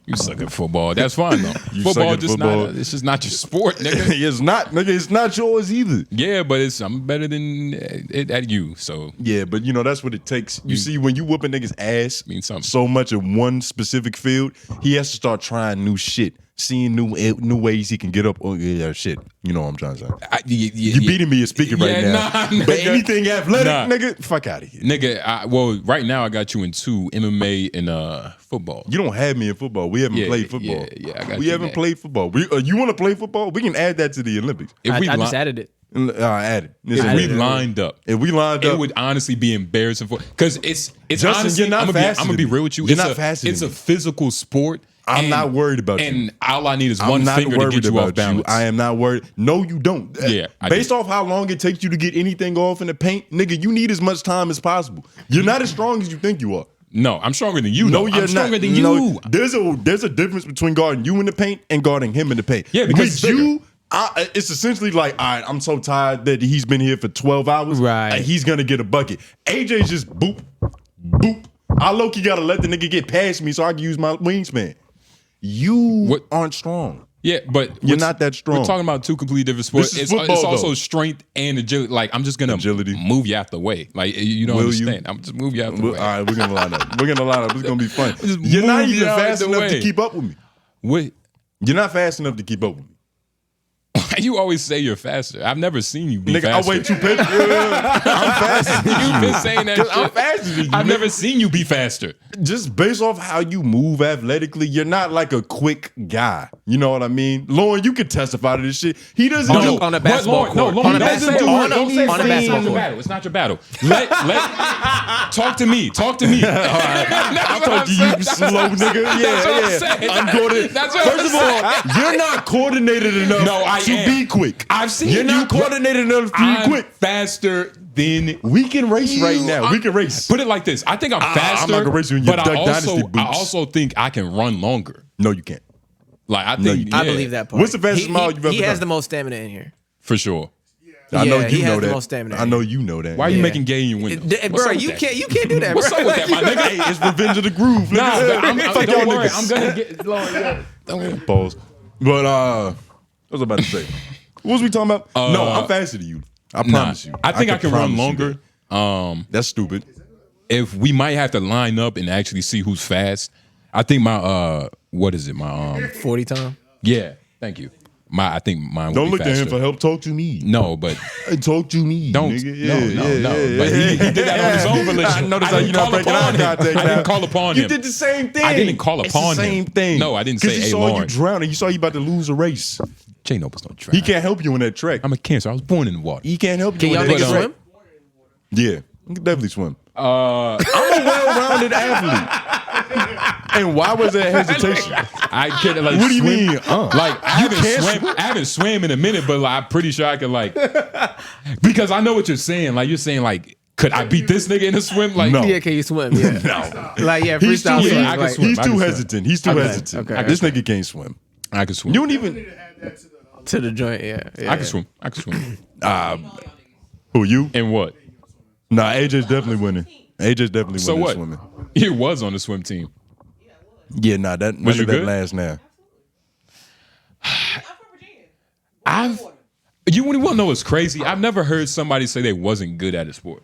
Speaker 1: You suck at football. That's fine though.
Speaker 2: You
Speaker 1: Football
Speaker 2: suck at
Speaker 1: just
Speaker 2: football.
Speaker 1: not. It's just not your sport, nigga.
Speaker 2: It's not, nigga. It's not yours either.
Speaker 1: Yeah, but I'm better than it at you. So
Speaker 2: Yeah, but you know that's what it takes. You see, when you whoop a nigga's ass
Speaker 1: Means something.
Speaker 2: so much in one specific field, he has to start trying new shit, seeing new ways he can get up. Oh yeah, shit. You know what I'm trying to say. You beating me at speaking right
Speaker 1: Yeah,
Speaker 2: now.
Speaker 1: nah,
Speaker 2: but
Speaker 1: nigga.
Speaker 2: anything athletic,
Speaker 1: Nah.
Speaker 2: nigga, fuck out of here.
Speaker 1: nigga. Well, right now I got you in two MMA and football.
Speaker 2: You don't have me in football. We haven't
Speaker 1: Yeah,
Speaker 2: played football.
Speaker 1: yeah, I got
Speaker 2: we
Speaker 1: you
Speaker 2: haven't
Speaker 1: there.
Speaker 2: played football. You want to play football? We can add that to the Olympics.
Speaker 1: If
Speaker 4: I
Speaker 1: we
Speaker 4: just
Speaker 1: li-
Speaker 4: added it.
Speaker 2: Add it.
Speaker 1: if
Speaker 2: Add
Speaker 1: we
Speaker 2: it.
Speaker 1: lined up,
Speaker 2: If we lined up,
Speaker 1: it would honestly be embarrassing for because it's
Speaker 2: Justin,
Speaker 1: honestly.
Speaker 2: you're not
Speaker 1: I'm
Speaker 2: faster
Speaker 1: gonna be
Speaker 2: than me.
Speaker 1: real with you.
Speaker 2: You're
Speaker 1: it's
Speaker 2: not
Speaker 1: a,
Speaker 2: faster
Speaker 1: It's
Speaker 2: than
Speaker 1: a
Speaker 2: me.
Speaker 1: physical sport.
Speaker 2: I'm
Speaker 1: and-
Speaker 2: not worried about you.
Speaker 1: And all I need is
Speaker 2: I'm
Speaker 1: one
Speaker 2: not
Speaker 1: finger to
Speaker 2: worried
Speaker 1: get you
Speaker 2: about
Speaker 1: off balance.
Speaker 2: I am not worried. No, you don't.
Speaker 1: Yeah, I
Speaker 2: Based
Speaker 1: do.
Speaker 2: off how long it takes you to get anything off in the paint, nigga, you need as much time as possible. You're not as strong as you think you are.
Speaker 1: No, I'm stronger than you.
Speaker 2: No,
Speaker 1: though.
Speaker 2: you're
Speaker 1: I'm stronger
Speaker 2: not.
Speaker 1: than you.
Speaker 2: No, there's a difference between guarding you in the paint and guarding him in the paint.
Speaker 1: Yeah, because
Speaker 2: with you, it's essentially like, all right, I'm so tired that he's been here for 12 hours.
Speaker 4: Right.
Speaker 2: He's gonna get a bucket. AJ's just boop, boop. I low-key gotta let the nigga get past me so I can use my wingspan. You aren't strong.
Speaker 1: Yeah, but
Speaker 2: You're not that strong.
Speaker 1: We're talking about two completely different sports.
Speaker 2: This is
Speaker 1: It's
Speaker 2: football,
Speaker 1: also
Speaker 2: though.
Speaker 1: strength and agility. Like, I'm just gonna move you out the way. Like, you don't
Speaker 2: Will
Speaker 1: understand.
Speaker 2: you?
Speaker 1: I'm just move you out the
Speaker 2: All
Speaker 1: way.
Speaker 2: right, we're gonna line up. It's gonna be fun.
Speaker 1: Just
Speaker 2: You're not
Speaker 1: move
Speaker 2: even
Speaker 1: you out
Speaker 2: fast
Speaker 1: the
Speaker 2: enough
Speaker 1: way.
Speaker 2: to keep up with me.
Speaker 1: What?
Speaker 2: You're not fast enough to keep up with me.
Speaker 1: You always say you're faster. I've never seen you be
Speaker 2: Nigga,
Speaker 1: faster.
Speaker 2: I weigh 2 pages. I'm faster than you.
Speaker 1: You've been saying that shit.
Speaker 2: I'm faster than you.
Speaker 1: I've never seen you be faster.
Speaker 2: Just based off how you move athletically, you're not like a quick guy. You know what I mean? Lauren, you can testify to this shit. He doesn't do
Speaker 4: on a basketball court.
Speaker 1: Lauren
Speaker 4: On a
Speaker 1: doesn't
Speaker 4: basketball
Speaker 1: do
Speaker 4: court.
Speaker 1: anything.
Speaker 4: On a basketball
Speaker 1: It's not your
Speaker 4: court.
Speaker 1: battle. It's not your battle. Talk to me. Talk to me.
Speaker 2: I'll talk to you, slow nigga. Yeah. I'm going
Speaker 1: That's what
Speaker 2: First of all, you're not coordinated enough to be quick.
Speaker 1: I've seen
Speaker 2: You're
Speaker 1: you.
Speaker 2: not coordinated enough to be
Speaker 1: I'm
Speaker 2: quick.
Speaker 1: faster than
Speaker 2: We can race right now. We can race.
Speaker 1: Put it like this. I think I'm faster.
Speaker 2: I'm not gonna race you in your
Speaker 1: but
Speaker 2: Duck Dynasty boots.
Speaker 1: I also think I can run longer.
Speaker 2: No, you can't.
Speaker 1: Like I
Speaker 2: No,
Speaker 1: think
Speaker 2: you
Speaker 4: I
Speaker 1: yeah,
Speaker 4: believe that part.
Speaker 2: What's the fastest mile you've ever
Speaker 4: He has
Speaker 2: done?
Speaker 4: the most stamina in here.
Speaker 1: for sure.
Speaker 2: I know
Speaker 4: Yeah,
Speaker 2: you
Speaker 4: he
Speaker 2: know
Speaker 4: has the
Speaker 2: that.
Speaker 4: most stamina.
Speaker 2: I know you know that.
Speaker 1: Why are you
Speaker 4: Yeah.
Speaker 1: making gay innuendos? What's
Speaker 4: Bro,
Speaker 1: up with
Speaker 4: you
Speaker 1: that?
Speaker 4: can't do that.
Speaker 1: What's
Speaker 4: bro.
Speaker 1: up with that, my nigga?
Speaker 2: Hey, it's Revenge of the Groove.
Speaker 1: Nah,
Speaker 2: nigga.
Speaker 1: but
Speaker 2: Fuck
Speaker 1: don't
Speaker 2: y'all
Speaker 1: worry.
Speaker 2: niggas.
Speaker 1: I'm gonna get. Lord, yeah. Don't worry.
Speaker 2: Pause. But what was I about to say? What was we talking about? No, I'm faster than you. I promise you.
Speaker 1: I think I can run
Speaker 2: promise you
Speaker 1: longer.
Speaker 2: that. That's stupid.
Speaker 1: If we might have to line up and actually see who's fast. I think my what is it? My
Speaker 4: 40 time.
Speaker 1: yeah. Thank you. I think mine.
Speaker 2: Don't
Speaker 1: would
Speaker 2: look
Speaker 1: be
Speaker 2: to him
Speaker 1: faster.
Speaker 2: for help. Talk to me.
Speaker 1: No, but
Speaker 2: Talk to me.
Speaker 1: don't.
Speaker 2: Nigga.
Speaker 1: No. But he did that on his own volition.
Speaker 2: I noticed
Speaker 1: I
Speaker 2: how
Speaker 1: didn't
Speaker 2: you're not
Speaker 1: call
Speaker 2: breaking
Speaker 1: upon
Speaker 2: eye
Speaker 1: him.
Speaker 2: contact.
Speaker 1: I didn't call upon
Speaker 2: You
Speaker 1: him.
Speaker 2: did the same thing.
Speaker 1: I didn't call
Speaker 2: It's
Speaker 1: upon
Speaker 2: the
Speaker 1: him.
Speaker 2: same thing.
Speaker 1: No, I didn't say,
Speaker 2: Because he
Speaker 1: "Hey,
Speaker 2: saw you
Speaker 1: Lauren."
Speaker 2: drowning. He saw you about to lose a race.
Speaker 1: Jay Noble's don't try.
Speaker 2: He can't help you in that track.
Speaker 1: I'm a Cancer. I was born in the water.
Speaker 2: He can't help you
Speaker 4: Can
Speaker 2: in
Speaker 4: y'all
Speaker 2: that
Speaker 4: niggas
Speaker 2: track.
Speaker 4: swim?
Speaker 2: Yeah, you can definitely swim. I'm a well-rounded athlete. And why was that hesitation?
Speaker 1: I can't like.
Speaker 2: What do you
Speaker 1: swim.
Speaker 2: mean?
Speaker 1: Like I haven't swam in a minute, but like, I'm pretty sure I could like because I know what you're saying. Like you're saying like, could I beat this nigga in a swim? Like
Speaker 2: No.
Speaker 4: Yeah, can you swim? Yeah. Like, yeah,
Speaker 2: He's too,
Speaker 4: freestyle swim.
Speaker 1: yeah, I can
Speaker 4: like,
Speaker 1: swim.
Speaker 2: he's
Speaker 1: I
Speaker 2: too
Speaker 1: can swim.
Speaker 2: hesitant. He's too
Speaker 4: Okay,
Speaker 2: hesitant.
Speaker 4: okay,
Speaker 2: This nigga can't swim.
Speaker 1: I can swim.
Speaker 2: You don't even.
Speaker 3: Add that to the
Speaker 4: to the joint, yeah.
Speaker 1: I can swim. I can swim.
Speaker 2: Who you?
Speaker 1: And what?
Speaker 2: Nah, AJ's definitely winning. AJ's definitely
Speaker 1: So
Speaker 2: winning
Speaker 1: what?
Speaker 2: swimming.
Speaker 1: He was on the swim team.
Speaker 2: Yeah, nah, that
Speaker 1: Was
Speaker 2: none
Speaker 1: you
Speaker 2: of that
Speaker 1: good?
Speaker 2: lasts now.
Speaker 5: I'm from Virginia.
Speaker 1: You want to know what's crazy? I've never heard somebody say they wasn't good at a sport.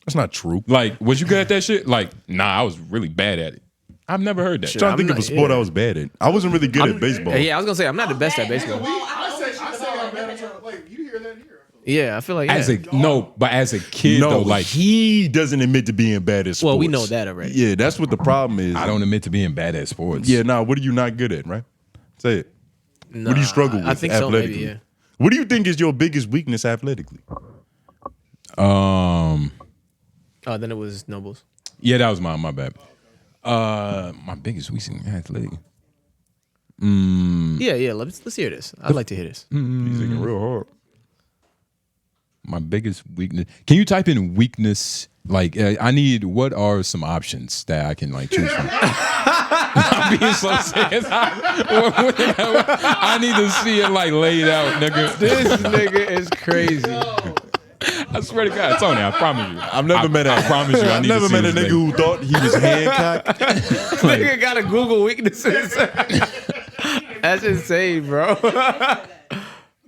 Speaker 2: That's not true.
Speaker 1: Like, was you good at that shit? Like, nah, I was really bad at it. I've never heard that.
Speaker 2: I'm trying to think
Speaker 4: I'm
Speaker 2: of a
Speaker 4: not-
Speaker 2: sport
Speaker 4: yeah.
Speaker 2: I was bad at. I wasn't really good at baseball.
Speaker 4: Yeah, I was gonna say I'm not the best at baseball.
Speaker 3: I say I'm bad at like you hear that here.
Speaker 4: Yeah, I feel like
Speaker 1: As
Speaker 4: yeah.
Speaker 1: but as a kid
Speaker 2: No,
Speaker 1: though, like
Speaker 2: he doesn't admit to being bad at sports.
Speaker 4: Well, we know that already.
Speaker 2: Yeah, that's what the problem is.
Speaker 1: I don't admit to being bad at sports.
Speaker 2: Yeah, nah, what are you not good at, right? Say it. What do you struggle with
Speaker 4: I think so,
Speaker 2: athletically?
Speaker 4: maybe, yeah.
Speaker 2: What do you think is your biggest weakness athletically?
Speaker 4: Oh, then it was Nobles.
Speaker 1: Yeah, that was my bad. My biggest weakness athletic.
Speaker 4: Yeah, let's hear this. I'd like to hear this.
Speaker 2: He's thinking real hard.
Speaker 1: My biggest weakness. Can you type in weakness? Like, I need. What are some options that I can like choose from? I'm being so serious. I need to see it like laid out, nigga.
Speaker 4: This nigga is crazy.
Speaker 1: I swear to God, Tony. I promise you.
Speaker 2: I've never met
Speaker 1: I promise you. I
Speaker 2: I've
Speaker 1: need
Speaker 2: never
Speaker 1: to see
Speaker 2: met a
Speaker 1: this
Speaker 2: nigga
Speaker 1: laid.
Speaker 2: who thought he was Hancock.
Speaker 4: Nigga gotta Google weaknesses. That's insane, bro.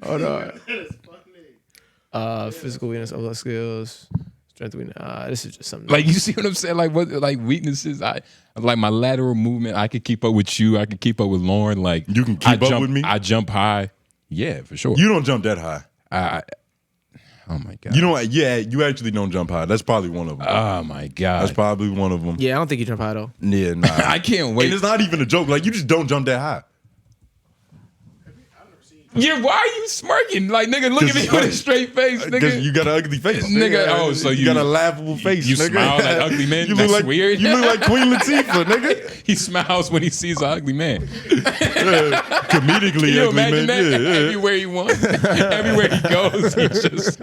Speaker 4: Hold on. Physical weakness, other skills, strength weakness. This is just something.
Speaker 1: Like, you see what I'm saying? Like, what like weaknesses? I like my lateral movement. I can keep up with you. I can keep up with Lauren. Like,
Speaker 2: You can keep
Speaker 1: I
Speaker 2: up
Speaker 1: jump,
Speaker 2: with me?
Speaker 1: I jump high. Yeah, for sure.
Speaker 2: You don't jump that high.
Speaker 1: Oh my God.
Speaker 2: You don't. Yeah, you actually don't jump high. That's probably one of them.
Speaker 1: Oh my God.
Speaker 2: That's probably one of them.
Speaker 4: yeah, I don't think you jump high though.
Speaker 2: Yeah, nah.
Speaker 1: I can't wait.
Speaker 2: And it's not even a joke. Like you just don't jump that high.
Speaker 1: Yeah, why are you smirking? Like, nigga, look at me with a straight face,
Speaker 2: Because
Speaker 1: nigga.
Speaker 2: you got an ugly face,
Speaker 1: Nigga, oh, so
Speaker 2: you
Speaker 1: you-
Speaker 2: got a laughable face.
Speaker 1: you
Speaker 2: nigga.
Speaker 1: smile like ugly men?
Speaker 2: You
Speaker 1: That's
Speaker 2: look like
Speaker 1: weird.
Speaker 2: You look like Queen Latifah, nigga.
Speaker 1: He smiles when he sees an ugly man.
Speaker 2: Comedically
Speaker 1: Can you
Speaker 2: ugly
Speaker 1: imagine
Speaker 2: man.
Speaker 1: that?
Speaker 2: Yeah, yeah.
Speaker 1: Everywhere he wants, everywhere he goes, he just.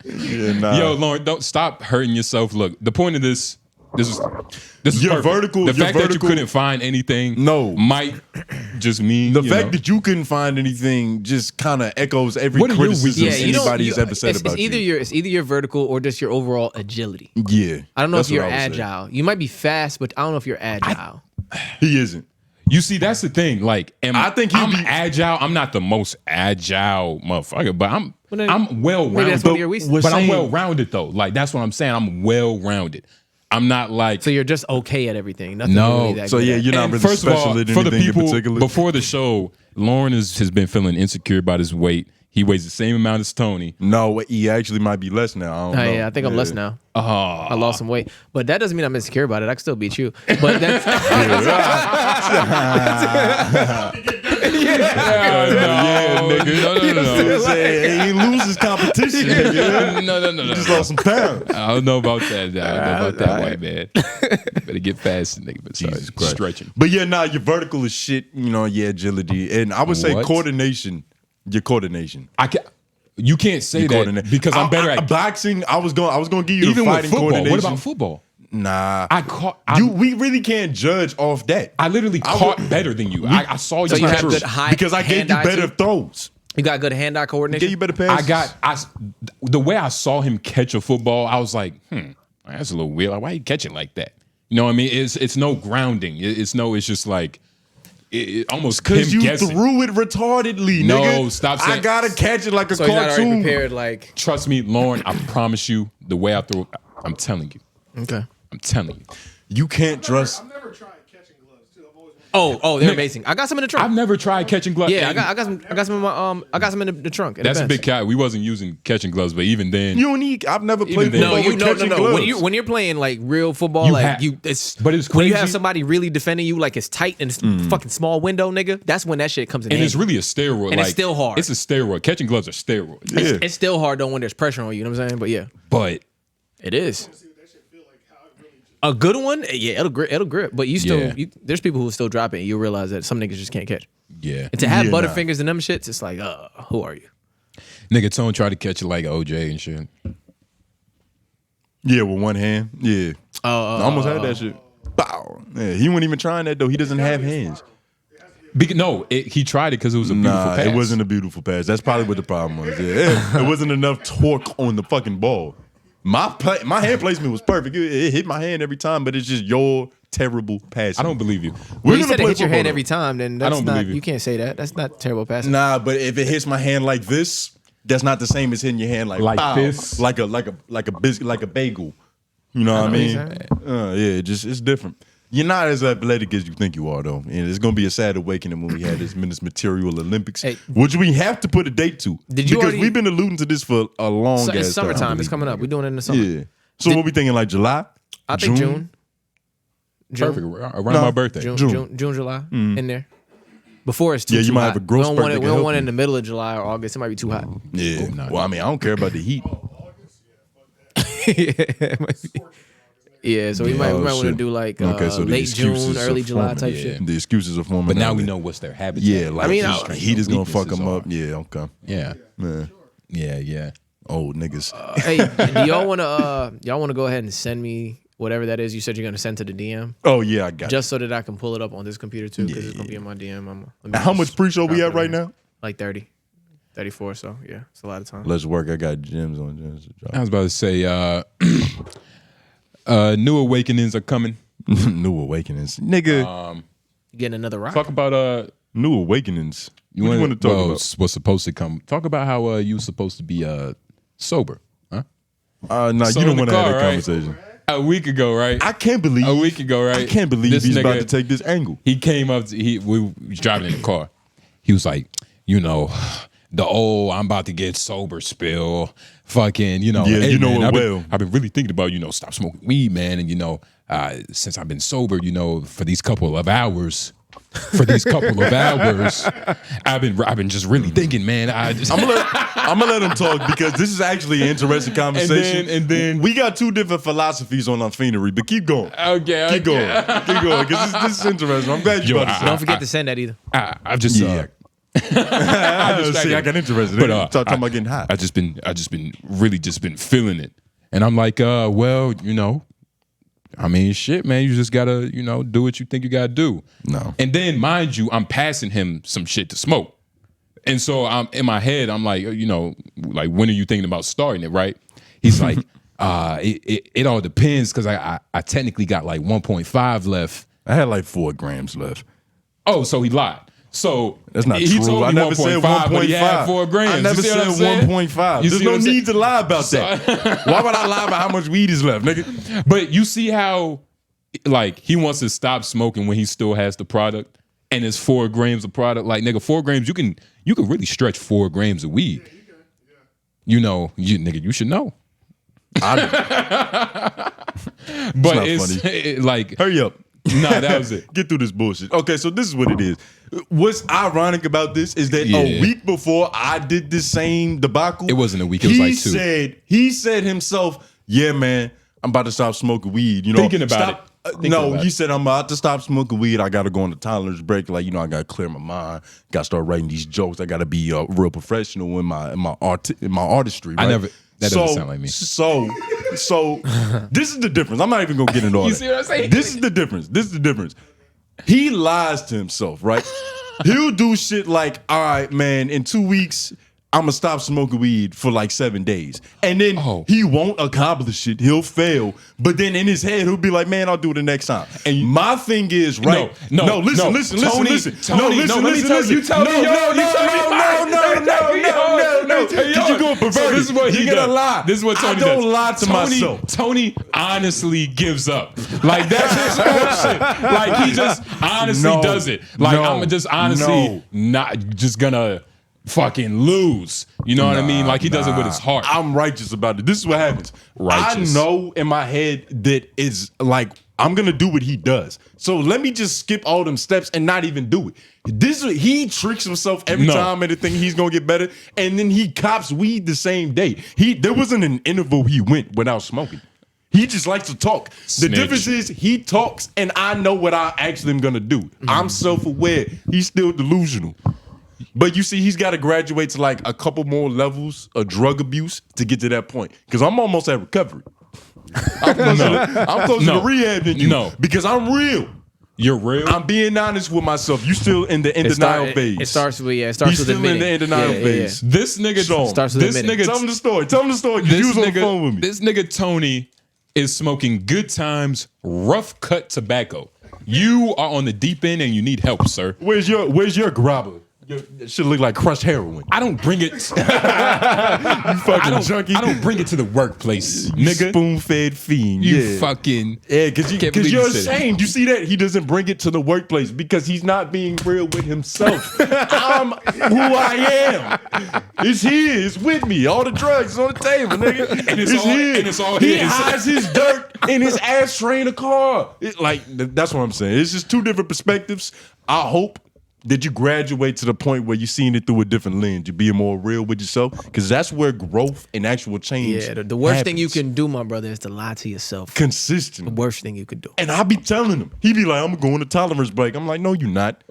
Speaker 2: Yeah, nah.
Speaker 1: Yo, Lauren, don't stop hurting yourself. Look, the point of this is
Speaker 2: Your
Speaker 1: perfect.
Speaker 2: vertical-
Speaker 1: The
Speaker 2: your
Speaker 1: fact that you
Speaker 2: vertical-
Speaker 1: couldn't find anything,
Speaker 2: No.
Speaker 1: might just mean
Speaker 2: The
Speaker 1: you
Speaker 2: fact
Speaker 1: know.
Speaker 2: that you couldn't find anything just kind of echoes every
Speaker 1: What are your
Speaker 2: criticism
Speaker 1: weaknesses?
Speaker 2: anybody's ever said
Speaker 4: it's
Speaker 2: about
Speaker 4: either
Speaker 2: you.
Speaker 4: it's either your vertical or just your overall agility.
Speaker 2: Yeah,
Speaker 4: I don't know
Speaker 2: that's
Speaker 4: if you're
Speaker 2: what I would say.
Speaker 4: agile. You might be fast, but I don't know if you're agile.
Speaker 2: He isn't.
Speaker 1: You see, that's the thing. Like,
Speaker 2: I think he'd
Speaker 1: I'm
Speaker 2: be-
Speaker 1: agile. I'm not the most agile motherfucker, but I'm
Speaker 4: then
Speaker 1: well
Speaker 4: maybe
Speaker 1: rounded.
Speaker 4: that's one of your weaknesses.
Speaker 1: But I'm
Speaker 2: saying-
Speaker 1: well rounded though. Like that's what I'm saying. I'm well rounded. I'm not like
Speaker 4: So you're just okay at everything. Nothing
Speaker 1: No.
Speaker 4: really that
Speaker 2: So
Speaker 4: good
Speaker 2: yeah,
Speaker 4: at.
Speaker 2: you're not
Speaker 1: And
Speaker 2: really
Speaker 1: first of
Speaker 2: special
Speaker 1: all,
Speaker 2: at
Speaker 1: for the
Speaker 2: anything in
Speaker 1: people
Speaker 2: particular.
Speaker 1: before the show, Lauren has been feeling insecure about his weight. He weighs the same amount as Tony.
Speaker 2: No, he actually might be less now. I don't know.
Speaker 4: Yeah, I think I'm less now.
Speaker 1: Oh,
Speaker 4: I lost some weight, but that doesn't mean I'm insecure about it. I can still beat you. But that's
Speaker 1: yeah, nigga. No.
Speaker 2: Say, he loses competition. nigga.
Speaker 1: No.
Speaker 2: Just lost some pounds.
Speaker 1: I don't know about that. I don't know about that white man. Better get fast, nigga. But sorry,
Speaker 2: Jesus Christ.
Speaker 1: stretching.
Speaker 2: But yeah, nah, your vertical is shit. You know, yeah, agility, and I would say
Speaker 1: What?
Speaker 2: coordination. Your coordination.
Speaker 1: You can't say
Speaker 2: Your
Speaker 1: that
Speaker 2: coordinate.
Speaker 1: because I'm better at
Speaker 2: boxing. I was going to give you
Speaker 1: even
Speaker 2: the
Speaker 1: with
Speaker 2: fighting
Speaker 1: football.
Speaker 2: coordination.
Speaker 1: What about football?
Speaker 2: Nah,
Speaker 1: I
Speaker 2: we really can't judge off that.
Speaker 1: I literally caught better than you. I saw you.
Speaker 4: So you have
Speaker 1: catch.
Speaker 4: good high
Speaker 2: because I gave you
Speaker 4: hand-eye
Speaker 2: better
Speaker 4: too?
Speaker 2: throws.
Speaker 4: You got good hand-eye coordination.
Speaker 2: Gave you better passes.
Speaker 1: The way I saw him catch a football, I was like, that's a little weird. Like, why you catch it like that? You know what I mean? It's no grounding. It's just like it almost
Speaker 2: Because
Speaker 1: him
Speaker 2: you
Speaker 1: guessing.
Speaker 2: threw it retardedly,
Speaker 1: No,
Speaker 2: nigga.
Speaker 1: stop
Speaker 2: I
Speaker 1: saying-
Speaker 2: gotta catch it like a
Speaker 4: So he's not already
Speaker 2: cartoon.
Speaker 4: prepared. Like
Speaker 1: Trust me, Lauren. I promise you, the way I threw it, I'm telling you.
Speaker 4: okay.
Speaker 1: I'm telling you.
Speaker 2: You can't trust.
Speaker 3: I've never tried catching gloves too. I've always
Speaker 4: Oh, they're amazing. I got some in the trunk.
Speaker 1: I've never tried catching gloves.
Speaker 4: Yeah, I got some in my I got some in the trunk. in the
Speaker 1: That's a
Speaker 4: vents.
Speaker 1: big cat. We wasn't using catching gloves, but even then,
Speaker 2: You don't need. I've never played
Speaker 1: then-
Speaker 2: football with catching gloves.
Speaker 4: When you're playing like real football,
Speaker 1: You
Speaker 4: like
Speaker 1: have-
Speaker 4: it's
Speaker 1: but it's
Speaker 4: when you
Speaker 1: crazy.
Speaker 4: have somebody really defending you, like it's tight and it's fucking small window, nigga. That's when that shit comes in.
Speaker 1: and it's
Speaker 4: handy.
Speaker 1: really a steroid.
Speaker 4: And
Speaker 1: like,
Speaker 4: it's still hard.
Speaker 1: It's a steroid. Catching gloves are steroids.
Speaker 2: Yeah.
Speaker 4: It's still hard though when there's pressure on you. You know what I'm saying? But yeah,
Speaker 1: But
Speaker 4: it is.
Speaker 3: see what that shit feel like. How it really just
Speaker 4: A good one, yeah, it'll grip. But you still,
Speaker 1: Yeah.
Speaker 4: there's people who still drop it. And you realize that some niggas just can't catch.
Speaker 1: yeah,
Speaker 4: And to have
Speaker 2: Yeah,
Speaker 4: butterfingers and them shits, it's like, who are you?
Speaker 1: nigga, Tone tried to catch it like OJ and shit.
Speaker 2: Yeah, with one hand. Yeah. I almost had that shit. Bow. Yeah, he wasn't even trying that though. He doesn't have hands.
Speaker 1: He tried it because it was a beautiful
Speaker 2: Nah,
Speaker 1: pass.
Speaker 2: it wasn't a beautiful pass. That's probably what the problem was. Yeah, it wasn't enough torque on the fucking ball. My hand placement was perfect. It hit my hand every time, but it's just your terrible passing.
Speaker 1: I don't believe you.
Speaker 4: Well, you
Speaker 2: gonna
Speaker 4: said it
Speaker 2: play
Speaker 4: hit your
Speaker 2: football,
Speaker 4: hand
Speaker 2: though.
Speaker 4: every time, then that's
Speaker 1: don't
Speaker 4: not.
Speaker 1: believe you.
Speaker 4: You can't say that. That's not terrible passing.
Speaker 2: Nah, but if it hits my hand like this, that's not the same as hitting your hand like
Speaker 1: Like
Speaker 2: pow,
Speaker 1: this?
Speaker 2: like a biscuit, like a bagel. You know what I
Speaker 4: know
Speaker 2: mean?
Speaker 4: what
Speaker 2: Yeah, it's different. You're not as athletic as you think you are, though. And it's gonna be a sad awakening when we had this MenaceMaterial Olympics,
Speaker 4: Hey.
Speaker 2: which we have to put a date to.
Speaker 4: Did you
Speaker 2: because
Speaker 4: already-
Speaker 2: we've been alluding to this for a long
Speaker 4: So
Speaker 2: ass
Speaker 4: it's summertime.
Speaker 2: time.
Speaker 4: It's coming up. We're doing it in the summer.
Speaker 2: Yeah. So what we thinking? Like July?
Speaker 4: I think June.
Speaker 1: Perfect. Around
Speaker 2: No,
Speaker 1: my birthday.
Speaker 4: June,
Speaker 2: June.
Speaker 4: July, in there. Before it's too,
Speaker 2: Yeah, you
Speaker 4: too
Speaker 2: might
Speaker 4: hot.
Speaker 2: have a growth
Speaker 4: We don't
Speaker 2: spurt
Speaker 4: want
Speaker 2: that
Speaker 4: it.
Speaker 2: can
Speaker 4: We don't
Speaker 2: help
Speaker 4: want it
Speaker 2: you.
Speaker 4: in the middle of July or August. It might be too hot.
Speaker 2: Yeah.
Speaker 1: no,
Speaker 2: Well, I mean, I don't care about the heat.
Speaker 4: Yeah, so we might
Speaker 2: Oh,
Speaker 4: want to
Speaker 2: shit.
Speaker 4: do like
Speaker 2: Okay, so the
Speaker 4: late
Speaker 2: excuses
Speaker 4: June,
Speaker 2: are
Speaker 4: early July
Speaker 2: forming.
Speaker 4: type
Speaker 1: Yeah.
Speaker 4: shit.
Speaker 2: The excuses are forming.
Speaker 1: But now
Speaker 2: out
Speaker 1: we
Speaker 2: there.
Speaker 1: know what's their habits.
Speaker 2: Yeah, like
Speaker 4: I mean,
Speaker 2: the heat is gonna fuck them up.
Speaker 1: Weaknesses
Speaker 2: Yeah, okay.
Speaker 1: Yeah.
Speaker 2: Man,
Speaker 1: Yeah.
Speaker 2: old niggas.
Speaker 4: Hey, do y'all want to go ahead and send me whatever that is you said you're gonna send to the DM,
Speaker 2: Oh yeah, I got.
Speaker 4: just so that I can pull it up on this computer too, because it's gonna be in my DM.
Speaker 2: it. How much pre-show we at right now?
Speaker 4: Like 30, 34. So yeah, it's a lot of time.
Speaker 2: Let's work. I got gems on gems to
Speaker 1: I
Speaker 2: drop.
Speaker 1: was about to say, new awakenings are coming.
Speaker 2: New awakenings, nigga.
Speaker 4: You getting another rock?
Speaker 1: Talk about
Speaker 2: New awakenings. What do you want to talk about?
Speaker 1: What's supposed to come? Talk about how you supposed to be sober, huh?
Speaker 2: Nah,
Speaker 1: So
Speaker 2: you don't
Speaker 1: in the
Speaker 2: want to have
Speaker 1: car,
Speaker 2: that
Speaker 1: right?
Speaker 2: conversation.
Speaker 1: A week ago, right?
Speaker 2: I can't believe.
Speaker 1: A week ago, right?
Speaker 2: I can't believe
Speaker 1: This
Speaker 2: he's about
Speaker 1: nigga-
Speaker 2: to take this angle.
Speaker 1: He came up. We was driving in the car. He was like, the old I'm about to get sober spill. Fucking,
Speaker 2: Yeah,
Speaker 1: hey,
Speaker 2: you know
Speaker 1: man,
Speaker 2: it
Speaker 1: I've been-
Speaker 2: well.
Speaker 1: I've been really thinking about, stop smoking weed, man. And since I've been sober, for these couple of hours. I've been just really thinking, man.
Speaker 2: I'm gonna let him talk because this is actually an interesting conversation.
Speaker 1: And then-
Speaker 2: we got two different philosophies on our fiendry, but keep going.
Speaker 1: Okay,
Speaker 2: Keep going, because this is interesting. I'm glad you
Speaker 1: Yo,
Speaker 2: about to say.
Speaker 4: Don't forget to send that either.
Speaker 1: I've just
Speaker 2: Yeah. See, I got interested.
Speaker 1: But
Speaker 2: talking about getting high.
Speaker 1: I just been really feeling it, and I'm like, well, you know, I mean, shit, man, you just gotta, you know, do what you think you gotta do.
Speaker 2: No.
Speaker 1: And then, mind you, I'm passing him some shit to smoke, and so I'm in my head, I'm like, you know, like, when are you thinking about starting it? Right? He's like, it all depends because I technically got like 1.5 left.
Speaker 2: I had like 4 grams left.
Speaker 1: Oh, so he lied. So
Speaker 2: that's not
Speaker 1: he
Speaker 2: true.
Speaker 1: Told me
Speaker 2: I never said 1.5.
Speaker 1: but he had 4 grams.
Speaker 2: I never said 1.5. There's no need to lie about that. Why would I lie about how much weed is left, nigga?
Speaker 1: But you see how, like, he wants to stop smoking when he still has the product, and it's 4 grams of product. Like, nigga, 4 grams, you can really stretch 4 grams of weed. Yeah, you can. Yeah. You know, nigga, you should know. But it's like,
Speaker 2: hurry up.
Speaker 1: Nah, that was it.
Speaker 2: Get through this bullshit. Okay, so this is what it is. What's ironic about this is that a week before I did this same debacle,
Speaker 1: it wasn't a week. It was like 2.
Speaker 2: He said himself, "Yeah, man, I'm about to stop smoking weed." You know,
Speaker 1: thinking about it.
Speaker 2: He said, "I'm about to stop smoking weed. I got to go on the tolerance break. Like, you know, I got to clear my mind. Got to start writing these jokes. I got to be real professional in my artistry." Right?
Speaker 1: That doesn't sound like me.
Speaker 2: So this is the difference. I'm not even gonna get into all that.
Speaker 1: You see what I'm saying?
Speaker 2: This is the difference. He lies to himself, right? He'll do shit like, all right, man, in 2 weeks, I'm gonna stop smoking weed for like 7 days. And then he won't accomplish it. He'll fail. But then in his head, he'll be like, man, I'll do it the next time. And my thing is, right? No, listen.
Speaker 1: Tony, let me tell you. You tell me.
Speaker 2: No. Because you're going perverted.
Speaker 1: So this is what he does.
Speaker 2: Lie.
Speaker 1: This is what Tony does.
Speaker 2: I don't lie to myself.
Speaker 1: Tony honestly gives up. Like, that's his whole shit. Like, he just honestly does it. Like, I'm just honestly not just gonna fucking lose. You know what I mean? Like, he does it with his heart.
Speaker 2: I'm righteous about it. This is what happens.
Speaker 1: Righteous.
Speaker 2: I know in my head that it's like, I'm gonna do what he does. So let me just skip all them steps and not even do it. He tricks himself every time and think he's gonna get better, and then he cops weed the same day. There wasn't an interval he went without smoking. He just likes to talk. The difference is he talks and I know what I actually am gonna do. I'm self-aware. He's still delusional. But you see, he's got to graduate to like a couple more levels of drug abuse to get to that point. Because I'm almost at recovery. I'm closer to rehab than you.
Speaker 1: No.
Speaker 2: Because I'm real.
Speaker 1: You're real?
Speaker 2: I'm being honest with myself. You still in the denial phase.
Speaker 4: It starts with
Speaker 2: He's
Speaker 4: with
Speaker 2: still in the denial phase.
Speaker 1: This nigga
Speaker 4: starts with admitting.
Speaker 2: Tell him the story. Tell him the story. You was on the phone with me.
Speaker 1: This nigga Tony is smoking Good Times rough cut tobacco. You are on the deep end and you need help, sir.
Speaker 2: Where's your grabber? It should look like crushed heroin.
Speaker 1: I don't bring it.
Speaker 2: You fucking junkie.
Speaker 1: I don't bring it to the workplace, nigga.
Speaker 2: Spoon-fed fiend.
Speaker 1: You fucking.
Speaker 2: Yeah, because you're ashamed. You see that? He doesn't bring it to the workplace because he's not being real with himself. I'm who I am. It's his. It's with me. All the drugs is on the table, nigga.
Speaker 1: And it's all
Speaker 2: He
Speaker 1: his.
Speaker 2: hides his dirt in his ashtray in a car. That's what I'm saying. It's just 2 different perspectives. I hope that you graduate to the point where you're seeing it through a different lens. You're being more real with yourself, because that's where growth and actual change.
Speaker 4: Yeah, the worst thing you can do, my brother, is to lie to yourself.
Speaker 2: Consistent.
Speaker 4: The worst thing you could do.
Speaker 2: And I be telling him, he be like, I'm going to tolerance break. I'm like, no, you're not.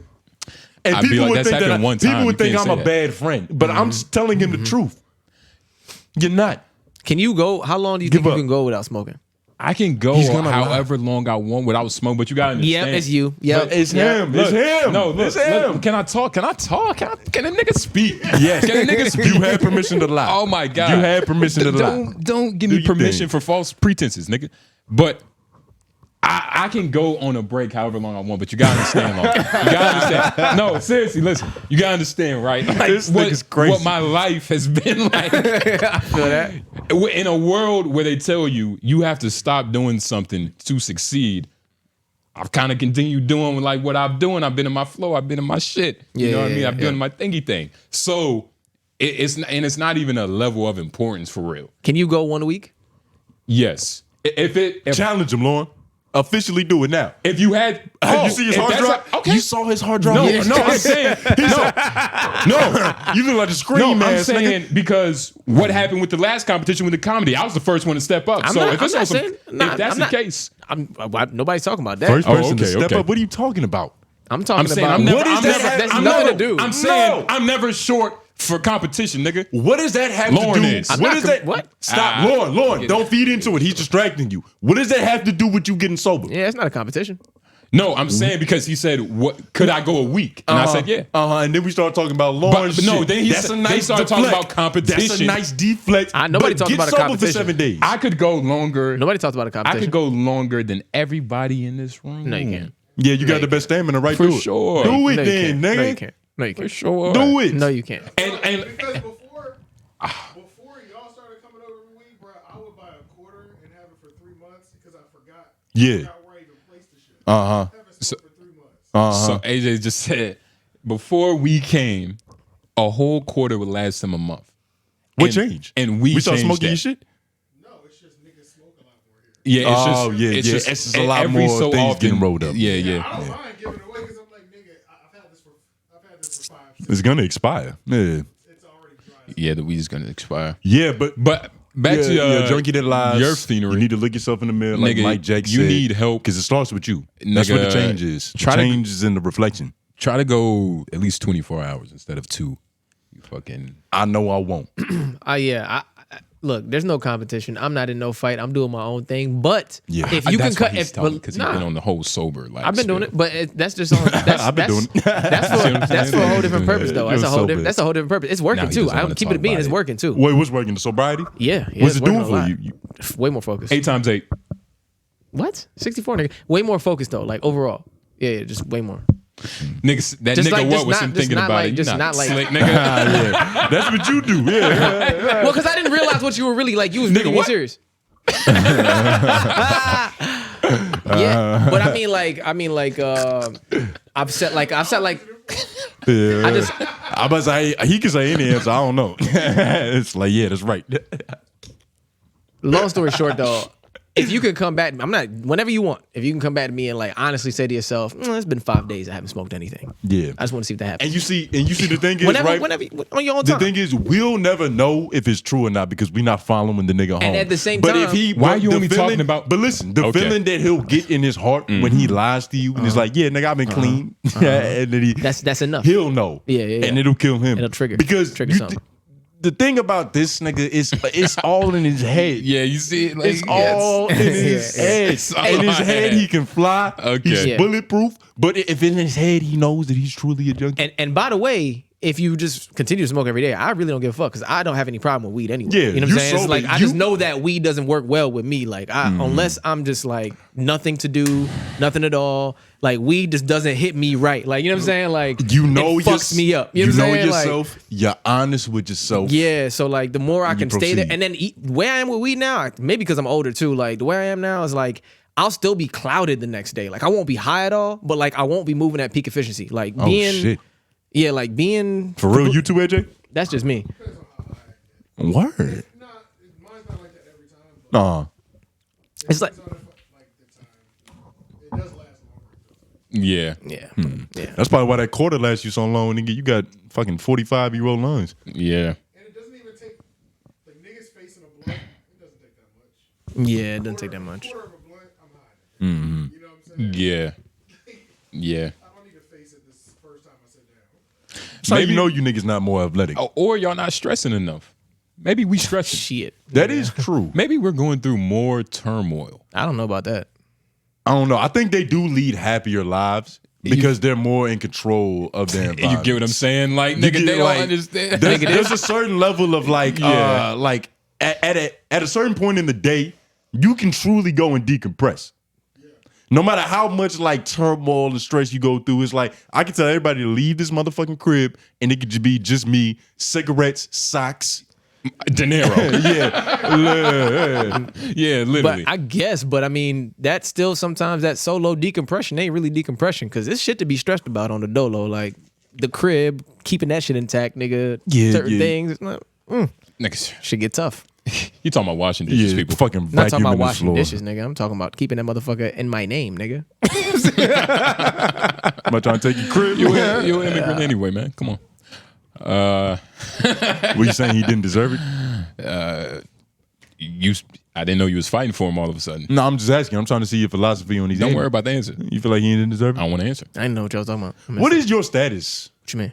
Speaker 2: And people would think I'm a bad friend, but I'm just telling him the truth. You're not.
Speaker 4: Can you go? How long do you think you can go without smoking?
Speaker 1: I can go however long I want without smoking, but you gotta understand.
Speaker 4: Yeah, it's you. Yeah,
Speaker 2: it's him. It's him.
Speaker 1: No, look,
Speaker 2: it's him.
Speaker 1: Look, can I talk? Can a nigga speak?
Speaker 2: Yes.
Speaker 1: Can a nigga speak?
Speaker 2: You had permission to lie.
Speaker 1: Oh my God.
Speaker 2: You had permission to lie.
Speaker 1: Don't give me permission for false pretenses, nigga. But I can go on a break however long I want, but you gotta understand, You gotta understand. No, seriously, listen. You gotta understand, right? Like,
Speaker 2: this nigga's crazy.
Speaker 1: What my life has been like.
Speaker 4: I feel that.
Speaker 1: In a world where they tell you have to stop doing something to succeed, I've kind of continued doing like what I'm doing. I've been in my flow. I've been in my shit. You know what I mean? I've done my thingy thing. So it's not even a level of importance for real.
Speaker 4: Can you go 1 week?
Speaker 1: Yes. If
Speaker 2: challenge him, Lauren. Officially do it now.
Speaker 1: If you had,
Speaker 2: you see his hard drive?
Speaker 1: Okay.
Speaker 2: You saw his hard drive?
Speaker 1: No, I'm saying,
Speaker 2: you look like a scream man.
Speaker 1: I'm saying because what happened with the last competition with the comedy, I was the first one to step up. If that's the case,
Speaker 4: nobody's talking about that.
Speaker 2: First person to step up. What are you talking about?
Speaker 4: I'm talking
Speaker 1: saying
Speaker 4: about
Speaker 1: I'm never.
Speaker 4: what is
Speaker 1: I'm
Speaker 4: that?
Speaker 1: never.
Speaker 4: That's
Speaker 1: I'm
Speaker 4: nothing
Speaker 1: never,
Speaker 4: to do.
Speaker 1: I'm saying
Speaker 2: No.
Speaker 1: I'm never short for competition, nigga.
Speaker 2: What does that have
Speaker 1: Lauren
Speaker 2: to do?
Speaker 1: is.
Speaker 2: What is that?
Speaker 4: What?
Speaker 2: Stop, Lauren. Don't feed into it. He's distracting you. What does that have to do with you getting sober?
Speaker 4: Yeah, it's not a competition.
Speaker 1: No, I'm saying because he said, "What could I go a week?" And I said, "Yeah."
Speaker 2: And then we start talking about Lauren.
Speaker 1: But no,
Speaker 2: shit.
Speaker 1: then they started talking about competition.
Speaker 2: That's a nice deflect.
Speaker 4: Nobody
Speaker 2: but
Speaker 4: talked
Speaker 2: get
Speaker 4: about a
Speaker 2: sober
Speaker 4: competition.
Speaker 2: for 7 days.
Speaker 1: I could go longer.
Speaker 4: Nobody talked about a
Speaker 1: I
Speaker 4: competition.
Speaker 1: could go longer than everybody in this room.
Speaker 4: No, you can't.
Speaker 2: Yeah, you got the best stamina, right?
Speaker 1: For
Speaker 2: Do it.
Speaker 1: sure.
Speaker 2: Do it
Speaker 4: No, you
Speaker 2: then,
Speaker 4: can't.
Speaker 2: nigga.
Speaker 4: No, you can't. No, you
Speaker 1: For
Speaker 4: can't.
Speaker 1: sure.
Speaker 2: Do it.
Speaker 4: No, you can't.
Speaker 1: And
Speaker 3: Because before y'all started coming over every week, bro, I would buy a quarter and have it for 3 months because I forgot.
Speaker 2: Yeah.
Speaker 3: I forgot where I even placed the shit.
Speaker 2: Uh-huh.
Speaker 3: Have it sold for 3 months.
Speaker 1: so AJ just said, before we came, a whole quarter would last him a month.
Speaker 2: What
Speaker 1: And-
Speaker 2: changed?
Speaker 1: And we
Speaker 2: start
Speaker 1: changed
Speaker 2: smoking
Speaker 1: that.
Speaker 2: your shit?
Speaker 3: No, it's just niggas smoke a lot more here.
Speaker 1: Yeah, it's
Speaker 2: Oh,
Speaker 1: just,
Speaker 2: yeah,
Speaker 1: it's
Speaker 2: yeah.
Speaker 1: just,
Speaker 2: It's just a lot
Speaker 1: every
Speaker 2: more
Speaker 1: so
Speaker 2: things
Speaker 1: often,
Speaker 2: getting rolled up.
Speaker 1: Yeah.
Speaker 3: I don't mind giving it away because I'm like, nigga, I've had this for 5, 6.
Speaker 2: It's gonna expire. Yeah.
Speaker 3: It's already dry.
Speaker 1: Yeah, the weed's gonna expire.
Speaker 2: Yeah, but
Speaker 1: Back to
Speaker 2: junkie that lies.
Speaker 1: your scenery.
Speaker 2: You need to look yourself in the mirror, like
Speaker 1: Nigga,
Speaker 2: Mike Jack
Speaker 1: you
Speaker 2: said.
Speaker 1: need help.
Speaker 2: Because it starts with you. That's what the
Speaker 1: Nigga,
Speaker 2: change is. The
Speaker 1: try to-
Speaker 2: change is in the reflection.
Speaker 1: Try to go at least 24 hours instead of 2. You fucking.
Speaker 2: I know I won't.
Speaker 4: Look, there's no competition. I'm not in no fight. I'm doing my own thing. But
Speaker 2: Yeah.
Speaker 4: if you can cut,
Speaker 1: because he's been on the whole sober. Like,
Speaker 4: I've been doing it, but that's just on. That's,
Speaker 2: I've been doing it.
Speaker 4: That's for a whole different purpose, though.
Speaker 2: You're
Speaker 4: That's a whole
Speaker 2: so
Speaker 4: different.
Speaker 2: bad.
Speaker 4: That's a whole different purpose. It's working
Speaker 1: Now he
Speaker 4: too.
Speaker 1: doesn't
Speaker 4: I
Speaker 1: wanna
Speaker 4: keep
Speaker 1: talk
Speaker 4: it being.
Speaker 1: about
Speaker 4: It's
Speaker 1: it.
Speaker 4: working too.
Speaker 2: Wait, what's working? The sobriety?
Speaker 4: Yeah.
Speaker 2: What's
Speaker 4: it's
Speaker 2: it doing
Speaker 4: working a
Speaker 2: for
Speaker 4: lot.
Speaker 2: you?
Speaker 4: Way more focused.
Speaker 1: 8 times 8.
Speaker 4: What? 64 nigga. Way more focused though. Like overall. Yeah, just way more.
Speaker 1: Niggas, that
Speaker 4: Just
Speaker 1: nigga
Speaker 4: like-
Speaker 1: what
Speaker 4: just
Speaker 1: was
Speaker 4: not-
Speaker 1: him
Speaker 4: just
Speaker 1: thinking
Speaker 4: not
Speaker 1: about
Speaker 4: like-
Speaker 1: it? You
Speaker 4: just
Speaker 1: not
Speaker 4: not like-
Speaker 1: slick, nigga.
Speaker 2: Yeah. That's what you do. Yeah.
Speaker 4: Well, because I didn't realize what you were really like. You was really being
Speaker 1: what?
Speaker 4: serious. Yeah, but I mean, I've said like,
Speaker 2: Yeah.
Speaker 4: I just,
Speaker 2: I'm about to say, he can say any answer. I don't know. It's like, yeah, that's right.
Speaker 4: long story short though, if you could come back, I'm not, whenever you want, if you can come back to me and like honestly say to yourself, it's been 5 days I haven't smoked anything.
Speaker 2: Yeah.
Speaker 4: I just want to see if that happens.
Speaker 2: And you see the thing is,
Speaker 4: Whenever,
Speaker 2: right?
Speaker 4: whenever, on your own
Speaker 2: The
Speaker 4: time.
Speaker 2: thing is, we'll never know if it's true or not because we're not following the nigga home.
Speaker 4: at the same
Speaker 2: but
Speaker 4: time-
Speaker 2: if he,
Speaker 1: Why
Speaker 2: but
Speaker 1: you
Speaker 2: the
Speaker 1: only talking about-
Speaker 2: But listen, the
Speaker 1: Okay.
Speaker 2: feeling that he'll get in his heart when he lies to you and it's like, yeah, nigga, I've been clean, and then
Speaker 4: that's enough.
Speaker 2: he'll know,
Speaker 4: Yeah.
Speaker 2: and it'll kill him.
Speaker 4: It'll trigger something.
Speaker 2: The thing about this nigga is, it's all in his head.
Speaker 1: Yeah, you see it? Like,
Speaker 2: It's all in his head.
Speaker 1: It's all
Speaker 2: In his
Speaker 1: in
Speaker 2: head,
Speaker 1: head.
Speaker 2: he can fly.
Speaker 1: Okay.
Speaker 2: He's
Speaker 4: Yeah.
Speaker 2: bulletproof. But if in his head he knows that he's truly a junkie,
Speaker 4: And by the way, if you just continue to smoke every day, I really don't give a fuck because I don't have any problem with weed anyway.
Speaker 2: Yeah,
Speaker 4: You know what I'm
Speaker 2: you
Speaker 4: saying? It's
Speaker 2: sober.
Speaker 4: like I just know that weed doesn't work well with me. Like unless I'm just like nothing to do, nothing at all. Like weed just doesn't hit me right. Like you know what I'm saying? Like
Speaker 2: you know
Speaker 4: it fucks me up. You know what I'm saying? Like,
Speaker 2: yourself. You're honest with yourself.
Speaker 4: yeah, so like the more I
Speaker 2: And you
Speaker 4: can stay there,
Speaker 2: proceed.
Speaker 4: and then where I am with weed now, maybe because I'm older too. Like the way I am now is like I'll still be clouded the next day. Like I won't be high at all, but like I won't be moving at peak efficiency. Like
Speaker 2: Oh
Speaker 4: being,
Speaker 2: shit.
Speaker 4: yeah, like being
Speaker 2: For real, you too, AJ?
Speaker 4: That's just me.
Speaker 2: Word.
Speaker 3: Mine's not like that every time. But
Speaker 4: It's like
Speaker 3: it's on like the time. It does last longer.
Speaker 1: Yeah.
Speaker 4: yeah.
Speaker 2: That's probably why that quarter lasts you so long, nigga. You got fucking 45-year-old lungs.
Speaker 1: Yeah.
Speaker 3: And it doesn't even take like niggas facing a blunt. It doesn't take that much.
Speaker 4: Yeah, it doesn't take that much.
Speaker 3: Quarter of a blunt, I'm high. You know what I'm saying?
Speaker 1: Yeah. Yeah.
Speaker 3: I don't need to face it this first time I sit down.
Speaker 2: That's how
Speaker 1: Maybe-
Speaker 2: you know you niggas not more athletic.
Speaker 1: Or y'all not stressing enough. Maybe we stressing.
Speaker 4: Shit.
Speaker 2: That is true.
Speaker 1: Maybe we're going through more turmoil.
Speaker 4: I don't know about that.
Speaker 2: I don't know. I think they do lead happier lives because they're more in control of their environment.
Speaker 1: You get what I'm saying? Like,
Speaker 2: You
Speaker 1: nigga,
Speaker 2: get,
Speaker 1: they don't
Speaker 2: like,
Speaker 1: understand.
Speaker 2: There's a certain level of like,
Speaker 1: Yeah.
Speaker 2: like at a certain point in the day, you can truly go and decompress. No matter how much like turmoil and stress you go through, it's like I can tell everybody to leave this motherfucking crib and it could be just me, cigarettes, socks.
Speaker 1: De Niro.
Speaker 2: Yeah.
Speaker 1: Yeah, literally.
Speaker 4: But I guess, but I mean, that's still sometimes that solo decompression ain't really decompression because it's shit to be stressed about on the dolo. Like the crib, keeping that shit intact, nigga.
Speaker 2: Yeah,
Speaker 4: Certain
Speaker 2: yeah.
Speaker 4: things, it's like,
Speaker 1: Niggas,
Speaker 4: shit get tough.
Speaker 1: you talking about washing dishes,
Speaker 2: Yeah,
Speaker 1: people.
Speaker 2: fucking
Speaker 4: I'm not talking
Speaker 2: vacuuming
Speaker 4: about
Speaker 2: the
Speaker 4: washing
Speaker 2: floor.
Speaker 4: dishes, nigga. I'm talking about keeping that motherfucker in my name, nigga.
Speaker 2: Am I trying to take your crib?
Speaker 1: You're an immigrant anyway, man. Come on.
Speaker 2: Were you saying he didn't deserve it?
Speaker 1: I didn't know you was fighting for him all of a sudden.
Speaker 2: No, I'm just asking. I'm trying to see your philosophy on these.
Speaker 1: Don't worry about the answer.
Speaker 2: You feel like you didn't deserve
Speaker 1: I
Speaker 2: it?
Speaker 1: don't want to answer.
Speaker 4: I didn't know what y'all was talking about.
Speaker 2: What is your status?
Speaker 4: What you mean?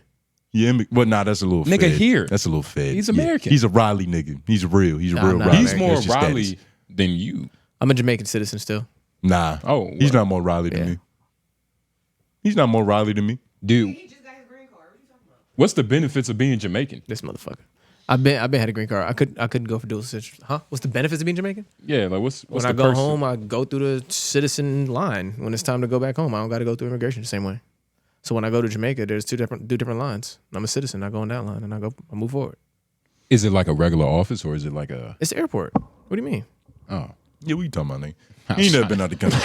Speaker 2: Yeah, well, nah, that's a little
Speaker 1: Nigga
Speaker 2: fed.
Speaker 1: here.
Speaker 2: That's a little fed.
Speaker 1: He's
Speaker 2: Yeah.
Speaker 1: American.
Speaker 2: He's a Raleigh nigga. He's real. He's a real
Speaker 4: nah,
Speaker 2: Raleigh.
Speaker 1: He's more
Speaker 2: That's your
Speaker 1: Raleigh
Speaker 2: status.
Speaker 1: than you.
Speaker 4: I'm a Jamaican citizen still.
Speaker 2: Nah.
Speaker 1: Oh,
Speaker 2: He's
Speaker 1: well.
Speaker 2: not more Raleigh than
Speaker 4: Yeah.
Speaker 2: me. He's not more Raleigh than me.
Speaker 1: Dude,
Speaker 5: He just got his green card. What you talking about?
Speaker 1: what's the benefits of being Jamaican?
Speaker 4: This motherfucker. I've been had a green card. I couldn't go for dual citizenship. Huh? What's the benefits of being Jamaican?
Speaker 1: Yeah, like what's
Speaker 4: When
Speaker 1: the
Speaker 4: I go
Speaker 1: perks?
Speaker 4: home, I go through the citizen line. When it's time to go back home, I don't got to go through immigration the same way. So when I go to Jamaica, there's two different lines. I'm a citizen. I go on that line and I move forward.
Speaker 1: Is it like a regular office or is it like a?
Speaker 4: It's the airport. What do you mean?
Speaker 1: Oh,
Speaker 2: Yeah, what you talking about, nigga? He ain't never been out the country.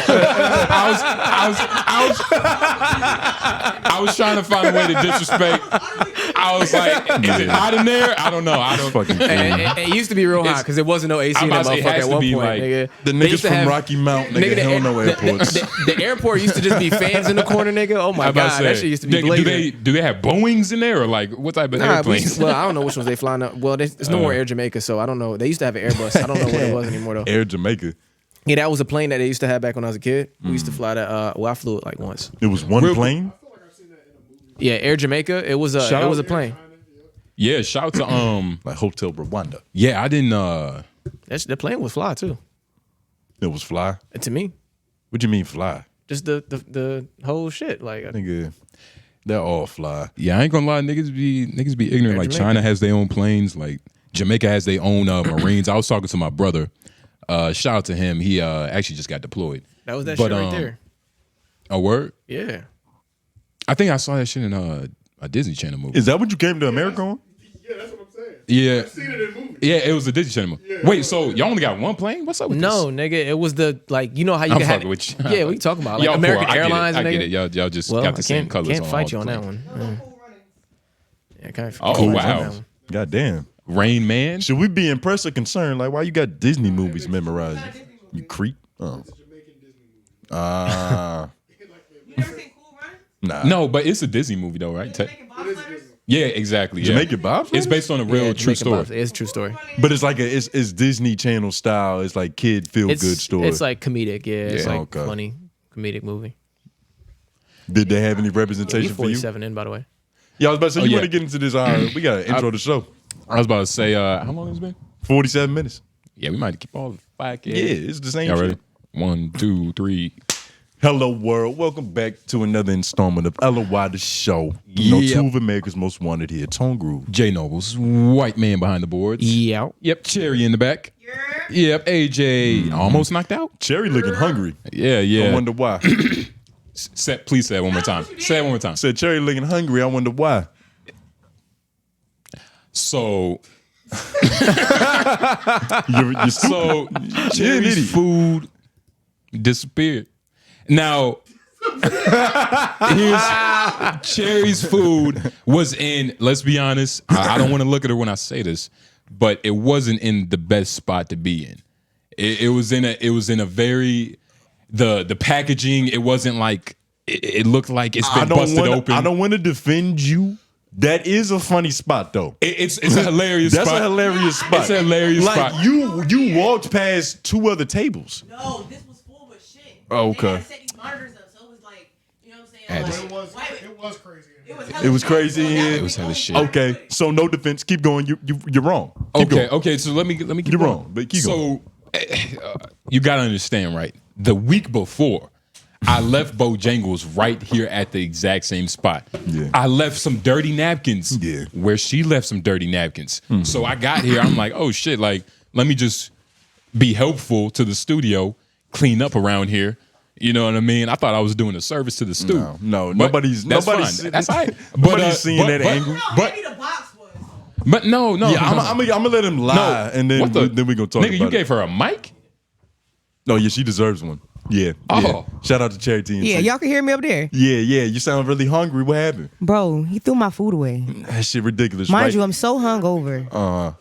Speaker 1: I was trying to find a way to disrespect. I was like, is it hot in there? I don't know. I don't
Speaker 2: Fucking
Speaker 4: It used to be real hot because there wasn't no AC
Speaker 1: I'm
Speaker 4: in that
Speaker 1: about to say, it
Speaker 4: motherfucker
Speaker 1: has
Speaker 4: at
Speaker 1: to
Speaker 4: one
Speaker 1: be
Speaker 4: point.
Speaker 1: like-
Speaker 4: Nigga.
Speaker 2: The
Speaker 4: They
Speaker 2: niggas
Speaker 4: used to
Speaker 2: from
Speaker 4: have-
Speaker 2: Rocky Mount, nigga, they don't know airports.
Speaker 4: The airport used to just be fans in the corner, nigga. Oh my
Speaker 1: I'm about to
Speaker 4: god, that
Speaker 1: say,
Speaker 4: shit used to be
Speaker 1: do
Speaker 4: blazing.
Speaker 1: they have Boeings in there or like what type of
Speaker 4: Nah,
Speaker 1: airplanes?
Speaker 4: well, I don't know which ones they flying up. Well, there's no more Air Jamaica, so I don't know. They used to have an Airbus. I don't know what it was anymore though.
Speaker 2: Air Jamaica.
Speaker 4: Yeah, that was a plane that they used to have back when I was a kid. We used to fly that. Well, I flew it like once.
Speaker 2: It was one plane.
Speaker 4: Yeah, Air Jamaica. It was a
Speaker 1: Shout
Speaker 4: it was
Speaker 1: out-
Speaker 4: a plane.
Speaker 1: Yeah, shout to
Speaker 2: Like Hotel Rwanda.
Speaker 1: Yeah, I didn't.
Speaker 4: The plane was fly too.
Speaker 2: It was fly.
Speaker 4: And to me,
Speaker 2: What you mean fly?
Speaker 4: just the whole shit. Like
Speaker 2: Nigga, they're all fly.
Speaker 1: Yeah, I ain't gonna lie, niggas be ignorant.
Speaker 4: Yeah,
Speaker 1: Like
Speaker 4: Jamaica.
Speaker 1: China has their own planes. Like Jamaica has their own Marines. I was talking to my brother. Shout out to him. He actually just got deployed.
Speaker 4: that was that
Speaker 1: But,
Speaker 4: shit right there.
Speaker 1: A word?
Speaker 4: Yeah.
Speaker 1: I think I saw that shit in a Disney Channel movie.
Speaker 2: Is that what you came to America on?
Speaker 3: Yeah, that's what I'm saying.
Speaker 1: Yeah,
Speaker 3: I've seen it in movies.
Speaker 1: yeah, it was a Disney Channel movie. Wait, so y'all only got one plane? What's up with
Speaker 4: No,
Speaker 1: this?
Speaker 4: nigga, it was the like you know how you
Speaker 1: I'm
Speaker 4: can have
Speaker 1: fucking with you.
Speaker 4: Yeah, we can talk about like
Speaker 1: Y'all
Speaker 4: American
Speaker 1: poor.
Speaker 4: Airlines.
Speaker 1: I get
Speaker 4: nigga.
Speaker 1: it. Y'all just
Speaker 4: Well,
Speaker 1: got the
Speaker 4: I
Speaker 1: same colors
Speaker 4: can't
Speaker 1: on
Speaker 4: fight
Speaker 1: all
Speaker 4: you
Speaker 1: the
Speaker 4: on that
Speaker 1: planes.
Speaker 4: one.
Speaker 5: Cool running.
Speaker 4: Yeah, can't
Speaker 1: Oh,
Speaker 4: fight you on
Speaker 1: wow.
Speaker 4: that one.
Speaker 2: God damn.
Speaker 1: Rain Man.
Speaker 2: Should we be impressed or concerned? Like, why you got Disney movies memorized? You creep. Oh.
Speaker 3: Jamaican Disney movie.
Speaker 2: Ah.
Speaker 5: You never seen Cool Running?
Speaker 2: Nah.
Speaker 1: No, but it's a Disney movie though, right?
Speaker 5: Jamaican bobsledders?
Speaker 1: Yeah, exactly. Yeah.
Speaker 2: Jamaican Bob's
Speaker 1: It's based on a real
Speaker 4: Yeah,
Speaker 1: true
Speaker 4: Jamaican
Speaker 1: story.
Speaker 4: Bobs. It's a true story.
Speaker 2: But it's like it's Disney Channel style. It's like kid feel good story.
Speaker 4: It's like comedic. Yeah, it's
Speaker 1: Yeah.
Speaker 4: like
Speaker 2: Okay.
Speaker 4: funny comedic movie.
Speaker 2: Did they have any
Speaker 4: You're
Speaker 2: representation for you?
Speaker 4: 47 in, by the way.
Speaker 2: Yeah, I was about to say, you
Speaker 1: yeah.
Speaker 2: want to get into this? We got to intro the show.
Speaker 1: I was about to say, how long has it been?
Speaker 2: 47 minutes.
Speaker 1: Yeah, we might keep all the podcast.
Speaker 2: Yeah, it's the same
Speaker 1: Y'all
Speaker 2: shit.
Speaker 1: ready? 1, 2, 3.
Speaker 2: Hello, world. Welcome back to another installment of LOI, the show. You know,
Speaker 1: Yep.
Speaker 2: two of America's most wanted here. Tone Groove.
Speaker 1: J Nobles, white man behind the boards.
Speaker 4: Yeah.
Speaker 1: Yep, Cherry in the back. Yep, AJ almost knocked out.
Speaker 2: Cherry looking hungry.
Speaker 1: Yeah, yeah.
Speaker 2: I wonder why.
Speaker 1: Please say it one more time. Say it one more time.
Speaker 2: Said Cherry looking hungry. I wonder why.
Speaker 1: So,
Speaker 2: You're
Speaker 1: so
Speaker 2: idiot.
Speaker 1: Cherry's food disappeared. Now, here's Cherry's food was in. Let's be honest. I don't want to look at her when I say this, but it wasn't in the best spot to be in. It was in a very the packaging. It wasn't like it looked like it's been busted open.
Speaker 2: I don't want to defend you. That is a funny spot, though.
Speaker 1: It's a hilarious
Speaker 2: That's
Speaker 1: spot.
Speaker 2: a hilarious spot.
Speaker 1: It's a hilarious
Speaker 2: like,
Speaker 1: spot.
Speaker 2: you walked past two other tables.
Speaker 5: No, this was full with shit.
Speaker 2: Oh,
Speaker 5: They had
Speaker 2: okay.
Speaker 5: to set these monitors up, so it was like, you know what I'm
Speaker 1: Had
Speaker 5: saying?
Speaker 1: to-
Speaker 5: Like,
Speaker 3: It was crazy.
Speaker 5: it was
Speaker 2: It was crazy in here.
Speaker 1: It was hella shit.
Speaker 2: Okay, so no defense. Keep going. You're wrong. Keep
Speaker 1: Okay,
Speaker 2: going.
Speaker 1: okay. So let me keep
Speaker 2: You're
Speaker 1: going.
Speaker 2: wrong, but keep going.
Speaker 1: So you gotta understand, right? The week before, I left Bojangles right here at the exact same spot.
Speaker 2: Yeah.
Speaker 1: I left some dirty napkins.
Speaker 2: Yeah.
Speaker 1: Where she left some dirty napkins. So I got here. I'm like, oh shit! Like, let me just be helpful to the studio, clean up around here. You know what I mean? I thought I was doing a service to the studio.
Speaker 2: No,
Speaker 1: But
Speaker 2: nobody's
Speaker 1: that's
Speaker 2: fine.
Speaker 1: That's all right.
Speaker 2: Nobody's seeing that
Speaker 5: I
Speaker 2: angle.
Speaker 5: don't know how
Speaker 1: But-
Speaker 5: heavy the box was.
Speaker 1: But no.
Speaker 2: Yeah, I'm gonna let him lie, and then
Speaker 1: What the-
Speaker 2: then we gonna talk
Speaker 1: nigga,
Speaker 2: about
Speaker 1: you
Speaker 2: it.
Speaker 1: gave her a mic?
Speaker 2: No, yeah, she deserves one. Yeah.
Speaker 1: Oh.
Speaker 2: Shout out to Cherry TNT.
Speaker 6: Yeah, y'all can hear me up there.
Speaker 2: Yeah. You sound really hungry. What happened?
Speaker 6: Bro, he threw my food away.
Speaker 2: That shit ridiculous,
Speaker 6: Mind
Speaker 2: right?
Speaker 6: you, I'm so hungover.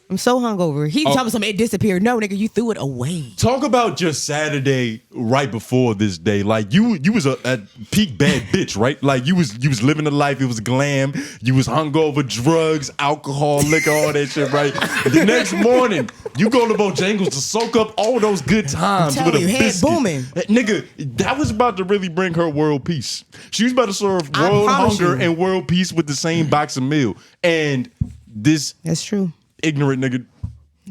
Speaker 6: I'm so hungover. He told me something, it disappeared. No, nigga, you threw it away.
Speaker 2: Talk about your Saturday right before this day. Like you was a peak bad bitch, right? Like you was living the life. It was glam. You was hungover, drugs, alcohol, liquor, all that shit, right? The next morning, you go to Bojangles to soak up all those good times
Speaker 6: I'm
Speaker 2: with a
Speaker 6: telling you, head
Speaker 2: biscuit.
Speaker 6: booming.
Speaker 2: Nigga, that was about to really bring her world peace. She was about to serve
Speaker 6: I
Speaker 2: world
Speaker 6: promise
Speaker 2: hunger
Speaker 6: you.
Speaker 2: and world peace with the same box of meal. And this
Speaker 6: That's true.
Speaker 2: ignorant nigga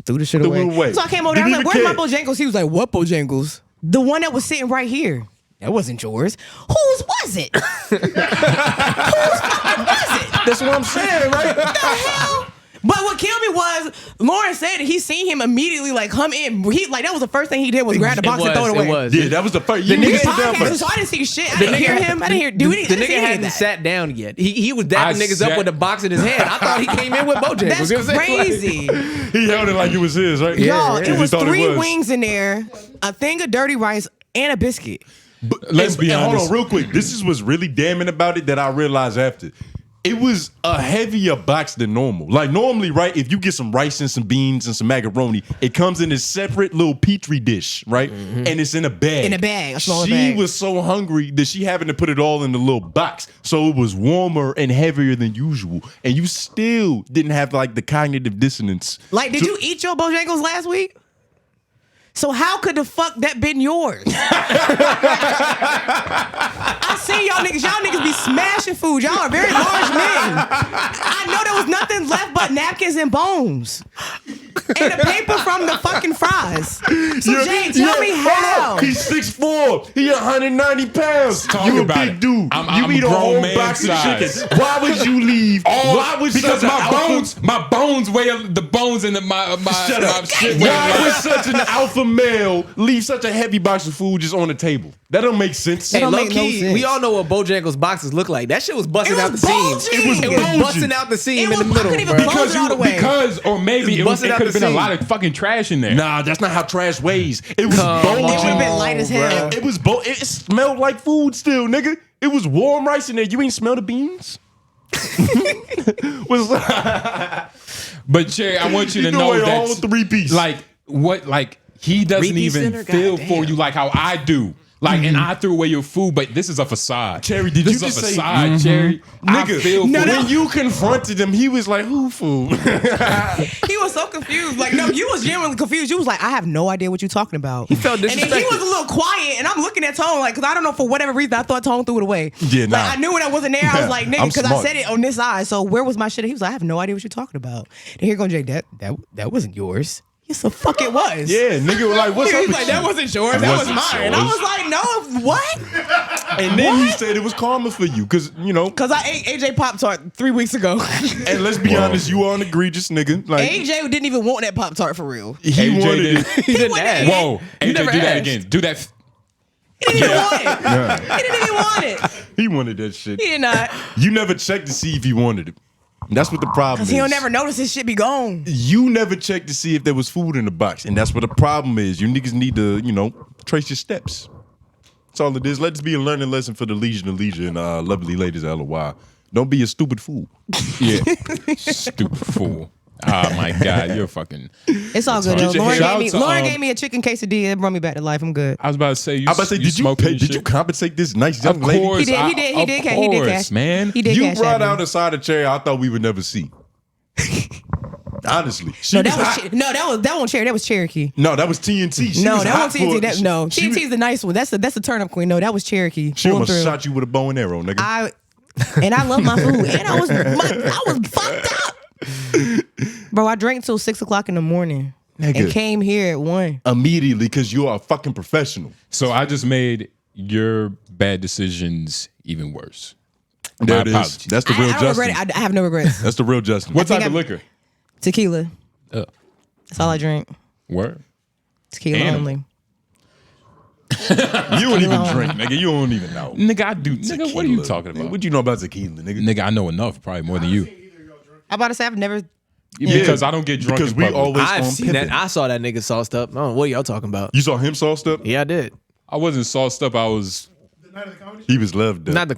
Speaker 6: Threw the shit
Speaker 2: threw
Speaker 6: away.
Speaker 2: it away.
Speaker 6: So I came over there. I was
Speaker 2: Didn't
Speaker 6: like,
Speaker 2: even
Speaker 6: where's my
Speaker 2: care.
Speaker 6: Bojangles? He was like, what Bojangles? The one that was sitting right here. That wasn't yours. Whose was it? Whose was it?
Speaker 2: That's what I'm saying, right?
Speaker 6: What the hell? But what killed me was Lauren said that he seen him immediately like come in. He like that was the first thing he did was grab the box and throw it away.
Speaker 4: It was.
Speaker 2: Yeah, that was the first. You
Speaker 6: Nigga
Speaker 2: nigga sit down
Speaker 6: podcasting,
Speaker 2: first.
Speaker 6: so I didn't see shit. I didn't hear him. I didn't hear. Do anything.
Speaker 4: The nigga hadn't sat down yet. He was dapping niggas up with a box in his hand. I thought he came in with Bojangles.
Speaker 6: That's crazy.
Speaker 2: He held it like it was his, right?
Speaker 6: Y'all,
Speaker 2: Because
Speaker 6: it
Speaker 2: he
Speaker 6: was
Speaker 2: thought
Speaker 6: 3 wings in there, a thing of dirty rice, and a biscuit.
Speaker 2: But
Speaker 1: Let's be honest.
Speaker 2: Hold on, real quick. This is what's really damning about it that I realized after. It was a heavier box than normal. Like normally, right? If you get some rice and some beans and some macaroni, it comes in a separate little petri dish, right? And it's in a bag.
Speaker 6: In a bag, a smaller
Speaker 2: She
Speaker 6: bag.
Speaker 2: was so hungry that she having to put it all in the little box, so it was warmer and heavier than usual. And you still didn't have like the cognitive dissonance.
Speaker 6: Like, did you eat your Bojangles last week? So how could the fuck that been yours? I see y'all niggas be smashing food. Y'all are very large men. I know there was nothing left but napkins and bones. And the paper from the fucking fries. So Jay, tell me how.
Speaker 2: He's 6'4". He 190 pounds.
Speaker 1: Talk
Speaker 2: You a
Speaker 1: about
Speaker 2: big
Speaker 1: it.
Speaker 2: dude.
Speaker 1: I'm
Speaker 2: you eat a
Speaker 1: grown
Speaker 2: whole
Speaker 1: man
Speaker 2: box of
Speaker 1: size.
Speaker 2: chicken. Why would you leave? Why would
Speaker 1: Because
Speaker 2: such an
Speaker 1: my bones weigh the bones in my
Speaker 2: Shut up.
Speaker 1: shit.
Speaker 2: Why would such an alpha male leave such a heavy box of food just on the table? That don't make sense.
Speaker 6: That
Speaker 4: Hey,
Speaker 6: don't
Speaker 4: low
Speaker 6: make no
Speaker 4: key,
Speaker 6: sense.
Speaker 4: we all know what Bojangles boxes look like. That shit was busting
Speaker 6: It
Speaker 4: out
Speaker 6: was
Speaker 4: the seam.
Speaker 6: bulging.
Speaker 2: It was
Speaker 4: It
Speaker 2: bulging.
Speaker 4: was busting out the seam
Speaker 6: It
Speaker 4: in the
Speaker 6: was- I
Speaker 4: middle,
Speaker 6: couldn't even
Speaker 4: bro.
Speaker 6: close it all the way.
Speaker 1: Because or maybe it
Speaker 4: Busted out
Speaker 1: could have
Speaker 4: the
Speaker 1: been a
Speaker 4: seam.
Speaker 1: lot of fucking trash in there.
Speaker 2: Nah, that's not how trash weighs. It was
Speaker 4: Come
Speaker 2: bulging.
Speaker 4: on,
Speaker 6: It would've been light as hell.
Speaker 2: It was it smelled like food still, nigga. It was warm rice in there. You ain't smell the beans? Was
Speaker 1: But Cherry, I want you to
Speaker 2: threw
Speaker 1: know
Speaker 2: away a whole
Speaker 1: that
Speaker 2: 3-piece.
Speaker 1: like what like he doesn't
Speaker 4: Three-piece
Speaker 1: even
Speaker 4: dinner?
Speaker 1: feel
Speaker 4: God
Speaker 1: for
Speaker 4: damn.
Speaker 1: you like how I do. Like, and I threw away your food, but this is a facade.
Speaker 2: Cherry, did
Speaker 1: this
Speaker 2: you
Speaker 1: is
Speaker 2: just
Speaker 1: a
Speaker 2: say-
Speaker 1: facade, Cherry? I
Speaker 2: Nigga,
Speaker 1: feel for
Speaker 2: when
Speaker 1: you.
Speaker 2: you confronted him, he was like, "Who food?"
Speaker 6: He was so confused. Like, no, you was genuinely confused. You was like, I have no idea what you're talking about. He
Speaker 4: felt
Speaker 6: And then he
Speaker 4: disrespected.
Speaker 6: was a little quiet, and I'm looking at Tone, like, because I don't know, for whatever reason, I thought Tone threw it away.
Speaker 2: Yeah, nah.
Speaker 6: Like, I knew when I wasn't there, I was like, nigga,
Speaker 2: I'm
Speaker 6: because I
Speaker 2: smart.
Speaker 6: said it on this side. So where was my shit? He was like, I have no idea what you're talking about. And here goes Jake, that wasn't yours. Yes, the fuck it was.
Speaker 2: Yeah, nigga was like, "What's
Speaker 6: He
Speaker 2: up?"
Speaker 6: was
Speaker 2: with
Speaker 6: like,
Speaker 2: you?
Speaker 6: that wasn't yours, that was
Speaker 2: wasn't
Speaker 6: mine. I
Speaker 2: yours.
Speaker 6: was like, no, what?
Speaker 2: And then he said it was karma for you, because you know.
Speaker 6: Because I ate AJ Pop-Tart 3 weeks ago.
Speaker 2: And let's be honest, you are an egregious nigga. Like
Speaker 6: AJ didn't even want that Pop-Tart for real.
Speaker 2: he
Speaker 1: AJ
Speaker 2: wanted
Speaker 1: did.
Speaker 2: it.
Speaker 4: He didn't
Speaker 6: wasn't-
Speaker 4: ask.
Speaker 1: Whoa, AJ,
Speaker 4: never
Speaker 1: do that
Speaker 4: asked.
Speaker 1: again. Do that.
Speaker 6: He didn't even want it. He didn't even want it.
Speaker 2: He wanted that shit.
Speaker 6: He did not.
Speaker 2: You never checked to see if he wanted it. That's what the problem is.
Speaker 6: Because he'll never notice his shit be gone.
Speaker 2: You never checked to see if there was food in the box, and that's what the problem is. You niggas need to, trace your steps. That's all it is. Let this be a learning lesson for the Legion of Leisure and lovely ladies at LOI. Don't be a stupid fool.
Speaker 1: Yeah, stupid fool. Oh my God, you're fucking.
Speaker 6: It's all good
Speaker 1: Get
Speaker 6: though.
Speaker 1: your
Speaker 6: Lauren,
Speaker 1: head
Speaker 6: gave me,
Speaker 1: out to,
Speaker 6: Lauren gave me a chicken quesadilla. It brought me back to life. I'm good.
Speaker 1: I was about to say.
Speaker 2: I was about to say, did you
Speaker 1: smoking
Speaker 2: pay?
Speaker 1: and
Speaker 2: Did you
Speaker 1: shit?
Speaker 2: compensate this nice young
Speaker 1: Of
Speaker 2: lady?
Speaker 1: course,
Speaker 6: He did.
Speaker 1: I-
Speaker 6: He did. He
Speaker 1: of
Speaker 6: did. He did
Speaker 1: course,
Speaker 6: cash.
Speaker 1: man.
Speaker 6: He did
Speaker 2: You
Speaker 6: cash
Speaker 2: brought
Speaker 6: at
Speaker 2: out
Speaker 6: me.
Speaker 2: a side of cherry I thought we would never see. Honestly,
Speaker 6: No, that wasn't Cherry. That was Cherokee.
Speaker 2: No, that was TNT. She
Speaker 6: No,
Speaker 2: was
Speaker 6: that
Speaker 2: hot
Speaker 6: wasn't TNT.
Speaker 2: for-
Speaker 6: No,
Speaker 2: she was-
Speaker 6: TNT's the nice one. That's the turnip queen. No, that was Cherokee.
Speaker 2: She
Speaker 6: Pull
Speaker 2: almost
Speaker 6: through.
Speaker 2: shot you with a bow and arrow, nigga.
Speaker 6: I love my food, and I was fucked up, bro. I drank till 6 o'clock in the morning,
Speaker 2: Nigga.
Speaker 6: and came here at 1.
Speaker 2: Immediately, because you are a fucking professional.
Speaker 1: So I just made your bad decisions even worse.
Speaker 2: There
Speaker 1: My
Speaker 2: it is.
Speaker 1: apologies.
Speaker 2: That's the
Speaker 6: I
Speaker 2: real
Speaker 6: don't
Speaker 2: Justin.
Speaker 6: regret it. I have no regrets.
Speaker 2: That's the real Justin.
Speaker 1: What
Speaker 6: think
Speaker 1: type of
Speaker 6: I'm-
Speaker 1: liquor?
Speaker 6: Tequila. That's all I drink.
Speaker 1: Word.
Speaker 6: Tequila
Speaker 1: Damn.
Speaker 6: only.
Speaker 2: You don't even drink, nigga. You don't even know.
Speaker 1: Nigga, I do. Nigga, what are you
Speaker 2: Tequila.
Speaker 1: talking
Speaker 2: Nigga,
Speaker 1: about?
Speaker 2: what you know about tequila, nigga?
Speaker 1: Nigga, I know enough, probably more than you.
Speaker 6: I'm about to say I've never.
Speaker 1: Because I don't get drunk
Speaker 2: Because
Speaker 1: in
Speaker 2: we
Speaker 1: public.
Speaker 2: always
Speaker 4: I've
Speaker 2: on
Speaker 4: seen that.
Speaker 2: pimping.
Speaker 4: I saw that nigga sauced up. I don't know what y'all talking about.
Speaker 2: You saw him sauced up?
Speaker 4: Yeah, I did.
Speaker 1: I wasn't sauced up. I was
Speaker 3: The night of the comedy.
Speaker 2: He was loved up.
Speaker 4: Not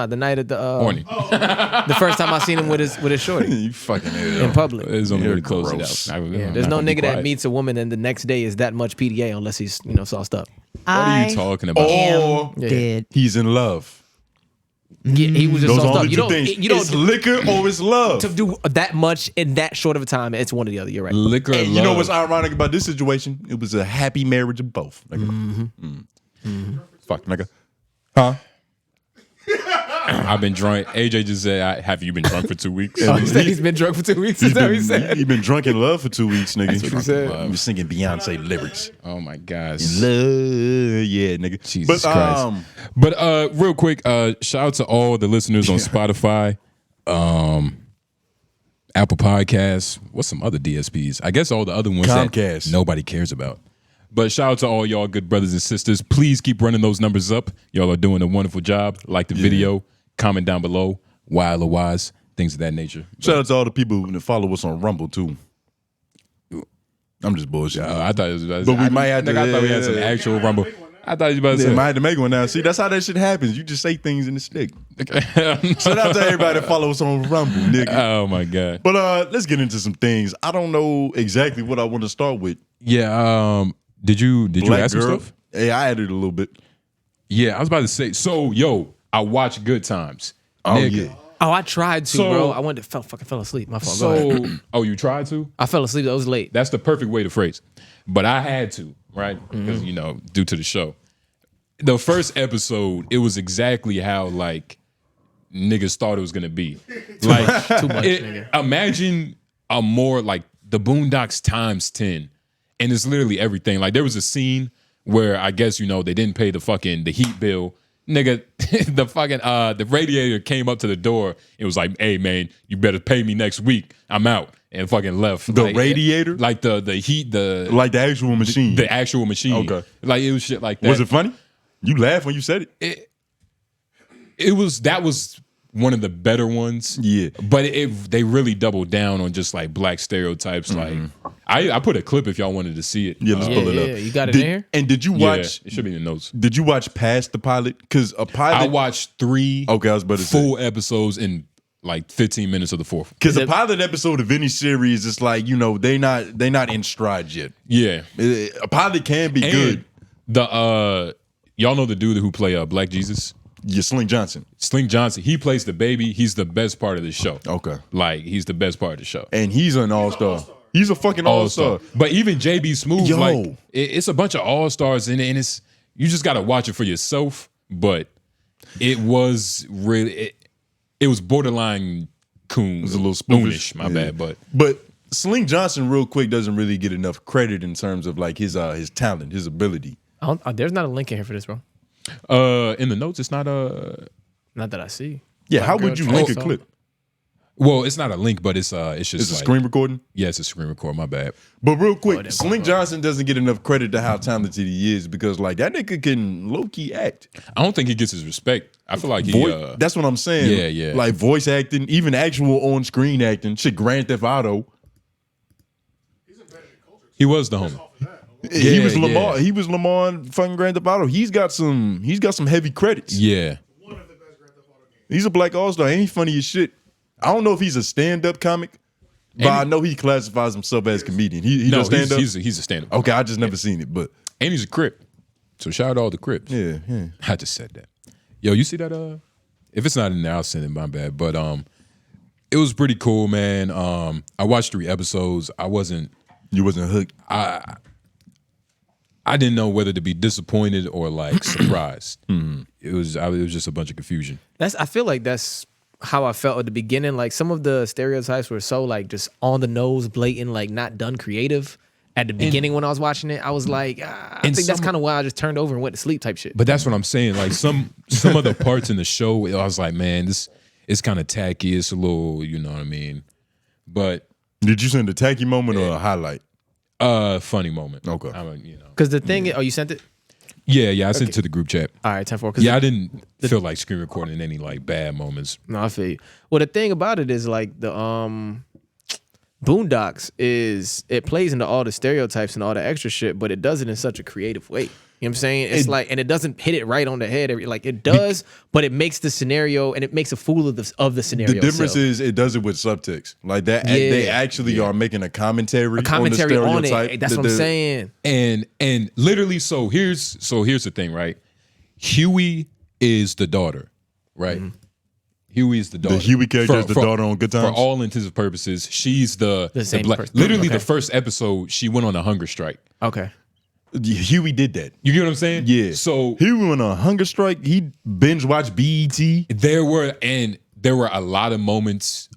Speaker 4: the night of the
Speaker 1: horny.
Speaker 4: the first time I seen him with his shorty
Speaker 2: You fucking
Speaker 4: in
Speaker 2: hell.
Speaker 4: public.
Speaker 1: It was only
Speaker 2: You're
Speaker 1: really close it
Speaker 2: gross.
Speaker 1: out.
Speaker 4: Yeah, there's no nigga that meets a woman and the next day is that much PDA unless he's sauced up.
Speaker 1: What are you talking about?
Speaker 2: Or
Speaker 6: Dead.
Speaker 2: he's in love.
Speaker 4: Yeah, he was just
Speaker 2: Those are
Speaker 4: sauced
Speaker 2: only
Speaker 4: up. You
Speaker 2: two
Speaker 4: don't
Speaker 2: things.
Speaker 4: you don't
Speaker 2: It's liquor or it's love.
Speaker 4: to do that much in that short of a time. It's one or the other. You're right.
Speaker 1: Liquor,
Speaker 2: And
Speaker 1: love.
Speaker 2: you know what's ironic about this situation? It was a happy marriage of both. Nigga. Fuck, nigga. Huh?
Speaker 1: I've been drunk. AJ just said, "Have you been drunk for 2 weeks?"
Speaker 4: Oh, he said he's been drunk for 2 weeks. Is that what he said?
Speaker 2: He been drunk in love for 2 weeks, nigga.
Speaker 4: That's what he said.
Speaker 2: He was singing Beyonce lyrics.
Speaker 1: Oh my gosh.
Speaker 2: Love, yeah, nigga.
Speaker 1: Jesus Christ. But real quick, shout out to all the listeners on Spotify, Apple Podcasts. What's some other DSPs? I guess all the other ones
Speaker 2: Comcast.
Speaker 1: that nobody cares about. But shout out to all y'all good brothers and sisters. Please keep running those numbers up. Y'all are doing a wonderful job. Like the video, comment down below, why LOIs, things of that nature.
Speaker 2: Shout out to all the people that follow us on Rumble too. I'm just bullshit.
Speaker 1: I thought it was,
Speaker 2: But we might have to-
Speaker 1: I thought we had some actual Rumble. I thought you about to
Speaker 2: Yeah,
Speaker 1: say.
Speaker 2: might have to make one now. See, that's how that shit happens. You just say things in the stick. Shout out to everybody that follow us on Rumble, nigga.
Speaker 1: Oh my god.
Speaker 2: But let's get into some things. I don't know exactly what I want to start with.
Speaker 1: Yeah. Did you
Speaker 2: Black
Speaker 1: add some
Speaker 2: girl.
Speaker 1: stuff?
Speaker 2: Hey, I added a little bit.
Speaker 1: Yeah, I was about to say. So, yo, I watched Good Times.
Speaker 2: Oh
Speaker 1: Nigga.
Speaker 2: yeah.
Speaker 4: Oh, I tried to,
Speaker 1: So-
Speaker 4: bro. I went to fucking fell asleep. My fault. Go ahead.
Speaker 1: So, oh, you tried to?
Speaker 4: I fell asleep. It was late.
Speaker 1: That's the perfect way to phrase it. But I had to, right? Because, due to the show. The first episode, it was exactly how, like, niggas thought it was going to be. Like,
Speaker 4: Too much, nigga.
Speaker 1: imagine a more, like, the Boondocks times 10. And it's literally everything. Like, there was a scene where I guess, they didn't pay the heat bill. Nigga, the radiator came up to the door. It was like, hey, man, you better pay me next week. I'm out. And fucking left.
Speaker 2: The radiator?
Speaker 1: Like the heat,
Speaker 2: Like the actual machine.
Speaker 1: the actual machine.
Speaker 2: Okay.
Speaker 1: Like it was shit like that.
Speaker 2: Was it funny? You laughed when you said it?
Speaker 1: That was one of the better ones.
Speaker 2: Yeah.
Speaker 1: But they really doubled down on just like black stereotypes. Like I put a clip if y'all wanted to see it.
Speaker 2: Yeah, let's pull it up.
Speaker 4: Yeah, you got it in here?
Speaker 2: And did you
Speaker 1: Yeah,
Speaker 2: watch?
Speaker 1: it should be in the notes.
Speaker 2: Did you watch past the pilot? Because a pilot.
Speaker 1: I watched 3
Speaker 2: Okay, I was about to say.
Speaker 1: full episodes in like 15 minutes of the 4th.
Speaker 2: Because a pilot episode of any series is like, they not in stride yet.
Speaker 1: Yeah.
Speaker 2: A pilot can be good.
Speaker 1: The y'all know the dude who play Black Jesus?
Speaker 2: Yeah, Sling Johnson.
Speaker 1: Sling Johnson. He plays the baby. He's the best part of the show.
Speaker 2: Okay.
Speaker 1: Like he's the best part of the show.
Speaker 2: And he's an all-star. He's a fucking all-star.
Speaker 1: But even JB Smooth,
Speaker 2: Yo.
Speaker 1: like it's a bunch of all-stars in it, and it's you just gotta watch it for yourself. But it was really it was borderline coon. It
Speaker 2: was a little spoofish.
Speaker 1: my
Speaker 2: Yeah.
Speaker 1: bad.
Speaker 2: But Sling Johnson, real quick, doesn't really get enough credit in terms of like his talent, his ability.
Speaker 4: There's not a link in here for this, bro.
Speaker 1: In the notes, it's not
Speaker 4: Not that I see.
Speaker 2: Yeah,
Speaker 4: Black
Speaker 2: how
Speaker 4: girl
Speaker 2: would you
Speaker 4: trans
Speaker 2: link a
Speaker 4: song.
Speaker 2: clip?
Speaker 1: well, it's not a link, but it's just
Speaker 2: It's a
Speaker 1: like,
Speaker 2: screen recording.
Speaker 1: Yeah, it's a screen record. My bad.
Speaker 2: But real quick,
Speaker 4: that's
Speaker 2: Sling Johnson doesn't get enough credit to how talented he is because like that nigga can low-key act.
Speaker 1: I don't think he gets his respect. I feel like he.
Speaker 2: That's what I'm saying.
Speaker 1: Yeah, yeah.
Speaker 2: Like voice acting, even actual on-screen acting. Shit, Grand Theft Auto.
Speaker 1: He was the homie.
Speaker 2: He was
Speaker 1: Yeah,
Speaker 2: Lamar.
Speaker 1: yeah.
Speaker 2: He was Lamar in fucking Grand Theft Auto. He's got some heavy credits.
Speaker 1: Yeah.
Speaker 3: One of the best Grand Theft Auto games.
Speaker 2: He's a black all-star. And he's funny as shit. I don't know if he's a stand-up comic, but I know he classifies himself as comedian. He
Speaker 1: No,
Speaker 2: does stand-up.
Speaker 1: he's a stand-up.
Speaker 2: Okay, I just never seen it, but
Speaker 1: And he's a Crip. So shout out all the Crips.
Speaker 2: yeah.
Speaker 1: I just said that. Yo, you see that? If it's not in there, I'll send it. My bad. But it was pretty cool, man. I watched 3 episodes.
Speaker 2: You wasn't hooked.
Speaker 1: I didn't know whether to be disappointed or like surprised. It was just a bunch of confusion.
Speaker 4: I feel like that's how I felt at the beginning. Like some of the stereotypes were so like just on the nose, blatant, like not done creative. At the beginning when I was watching it, I was like, I think that's kind of why I just turned over and went to sleep type shit.
Speaker 1: But that's what I'm saying. Like some of the parts in the show, I was like, man, this it's kind of tacky. It's a little, you know what I mean. But
Speaker 2: Did you send a tacky moment or a highlight?
Speaker 1: funny moment.
Speaker 2: Okay.
Speaker 4: Because the thing, you sent it?
Speaker 1: Yeah, I sent it to the group chat.
Speaker 4: All right, 10-4.
Speaker 1: Yeah, I didn't feel like screen recording any like bad moments.
Speaker 4: No, I feel you. Well, the thing about it is like the Boondocks it plays into all the stereotypes and all the extra shit, but it does it in such a creative way. You know what I'm saying? It's like, and it doesn't hit it right on the head. Like it does, but it makes the scenario and it makes a fool of the scenario.
Speaker 2: The difference
Speaker 4: itself.
Speaker 2: is it does it with subtext. Like that, they actually are making a commentary on the
Speaker 4: on
Speaker 2: stereotype.
Speaker 4: it. That's what I'm saying.
Speaker 1: And literally, so here's the thing, right? Huey is the daughter, right? Huey is the daughter.
Speaker 2: The Huey character is the daughter on Good Times?
Speaker 1: For all intents and purposes, she's the
Speaker 4: same
Speaker 1: black.
Speaker 4: person.
Speaker 1: Literally,
Speaker 4: Okay.
Speaker 1: the first episode, she went on a hunger strike.
Speaker 4: Okay.
Speaker 2: Huey did that.
Speaker 1: You get what I'm saying?
Speaker 2: Yeah.
Speaker 1: So
Speaker 2: he went on a hunger strike. He binge watched BET.
Speaker 1: there were a lot of moments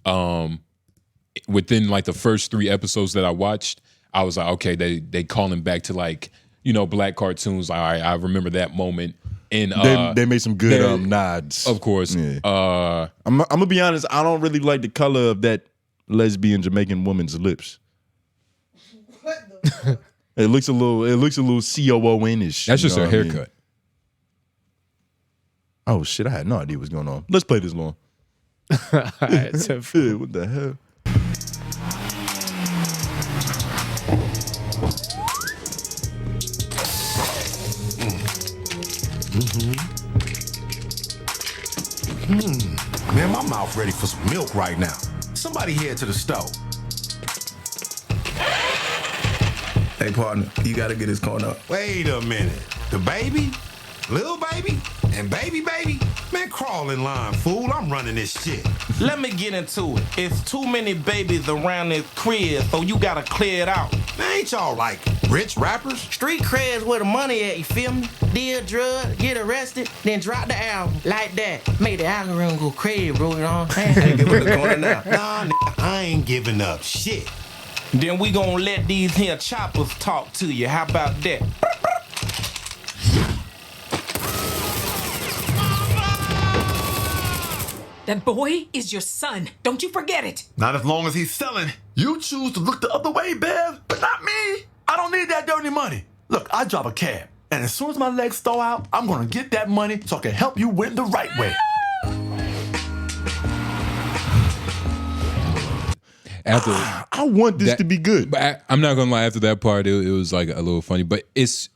Speaker 1: within like the first 3 episodes that I watched. I was like, okay, they calling back to like, you know, black cartoons. All right, I remember that moment. And
Speaker 2: They made some good nods.
Speaker 1: of course.
Speaker 2: Yeah. I'm gonna be honest. I don't really like the color of that lesbian Jamaican woman's lips.
Speaker 5: What the fuck?
Speaker 2: It looks a little COON-ish.
Speaker 1: That's just
Speaker 2: you
Speaker 1: her
Speaker 2: know what I mean?
Speaker 1: haircut.
Speaker 2: Oh shit! I had no idea what's going on. Let's play this long.
Speaker 4: All right, so
Speaker 2: Yeah, what the hell?
Speaker 7: Man, my mouth ready for some milk right now. Somebody head to the stove.
Speaker 8: Hey, partner, you gotta get this corn up.
Speaker 7: Wait a minute. The baby? Little baby? And baby? Man, crawl in line, fool. I'm running this shit.
Speaker 9: Let me get into it. It's too many babies around this crib, so you gotta clear it out.
Speaker 7: Man, ain't y'all like rich rappers?
Speaker 6: Street cred's where the money at, you feel me? Deal drugs, get arrested, then drop the album like that. Make the algorithm go crazy, bro, you know what I'm saying?
Speaker 8: Give it the corner now.
Speaker 7: Nah, nigga, I ain't giving up shit.
Speaker 9: Then we gonna let these here choppers talk to you. How about that?
Speaker 10: That boy is your son. Don't you forget it.
Speaker 8: Not as long as he's selling. You choose to look the other way, Bev, but not me. I don't need that dirty money. Look, I drive a cab, and as soon as my legs thaw out, I'm gonna get that money so I can help you win the right way.
Speaker 1: After
Speaker 2: I want this to be good.
Speaker 1: But I'm not gonna lie. After that part, it was like a little funny, but it's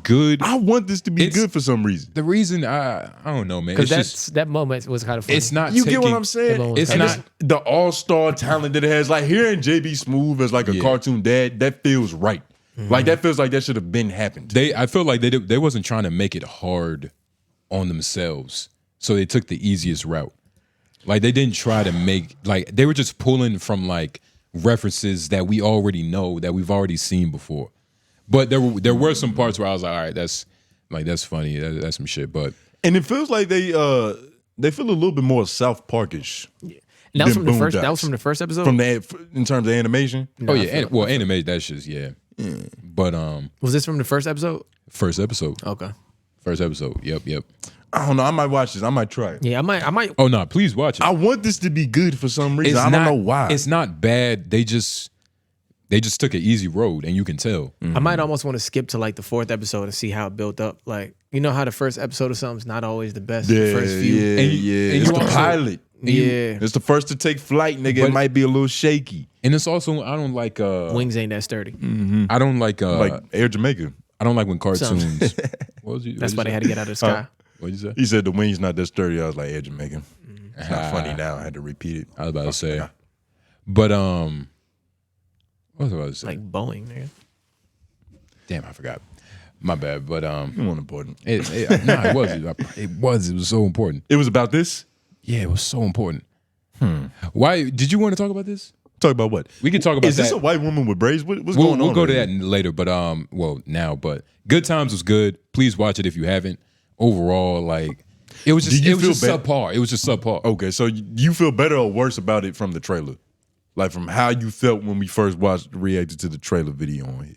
Speaker 1: good.
Speaker 2: I want this to be good for some reason.
Speaker 1: The reason I don't know, man.
Speaker 4: because
Speaker 1: It's just
Speaker 4: that moment was kind of funny.
Speaker 1: it's not.
Speaker 2: You get what
Speaker 1: taking-
Speaker 2: I'm saying?
Speaker 1: It's
Speaker 2: And
Speaker 1: not.
Speaker 2: the all-star talent that it has. Like hearing JB Smoove as like a cartoon dad, that feels right. Like that feels like that should have been happened.
Speaker 1: I feel like they wasn't trying to make it hard on themselves, so they took the easiest route. Like they didn't try to make like they were just pulling from like references that we already know that we've already seen before. But there were some parts where I was like, all right, that's funny, that's some shit. But
Speaker 2: And it feels like they feel a little bit more South Parkish.
Speaker 4: And that was
Speaker 2: than
Speaker 4: from the first. That
Speaker 2: Boondocks.
Speaker 4: was from the first episode.
Speaker 2: From the in terms of animation.
Speaker 1: anime, that's just But
Speaker 4: was this from the first episode?
Speaker 1: first episode.
Speaker 4: Okay.
Speaker 1: First episode. Yep.
Speaker 2: I don't know. I might watch this. I might try it.
Speaker 4: Yeah, I might.
Speaker 1: Oh no, please watch it.
Speaker 2: I want this to be good for some reason. I don't know why.
Speaker 1: It's not bad. They just took an easy road, and you can tell.
Speaker 4: I might almost want to skip to like the 4th episode and see how it built up. Like, you know how the first episode of something's not always the best. The first few.
Speaker 2: Yeah,
Speaker 1: And
Speaker 2: it's
Speaker 1: you
Speaker 2: the
Speaker 1: also-
Speaker 2: pilot.
Speaker 4: Yeah.
Speaker 2: It's the first to take flight, nigga.
Speaker 1: But-
Speaker 2: it might be a little shaky.
Speaker 1: And it's also I don't like
Speaker 4: Wings ain't that sturdy.
Speaker 1: I don't like
Speaker 2: Like Air Jamaica.
Speaker 1: I don't like when cartoons.
Speaker 4: That's why they had to get out of the sky.
Speaker 1: What'd you say?
Speaker 2: He said the wing's not that sturdy. I was like, Air Jamaica. It's not funny now. I had to repeat it.
Speaker 1: I was about to say. But what was I about to say?
Speaker 4: Like Boeing, nigga.
Speaker 1: Damn, I forgot. My bad. But
Speaker 2: It wasn't important.
Speaker 1: it wasn't. It was so important.
Speaker 2: It was about this?
Speaker 1: Yeah, it was so important. Why did you want to talk about this?
Speaker 2: Talk about what?
Speaker 1: We can talk about
Speaker 2: Is this
Speaker 1: that.
Speaker 2: a white woman with braids? What's
Speaker 1: We'll
Speaker 2: going on?
Speaker 1: go to
Speaker 2: right
Speaker 1: that
Speaker 2: here?
Speaker 1: later, but well, now. But Good Times was good. Please watch it if you haven't. Overall, like it was just
Speaker 2: Do you
Speaker 1: it was
Speaker 2: feel
Speaker 1: just
Speaker 2: bad?
Speaker 1: subpar. It was just subpar.
Speaker 2: Okay, so you feel better or worse about it from the trailer? Like from how you felt when we first reacted to the trailer video on here?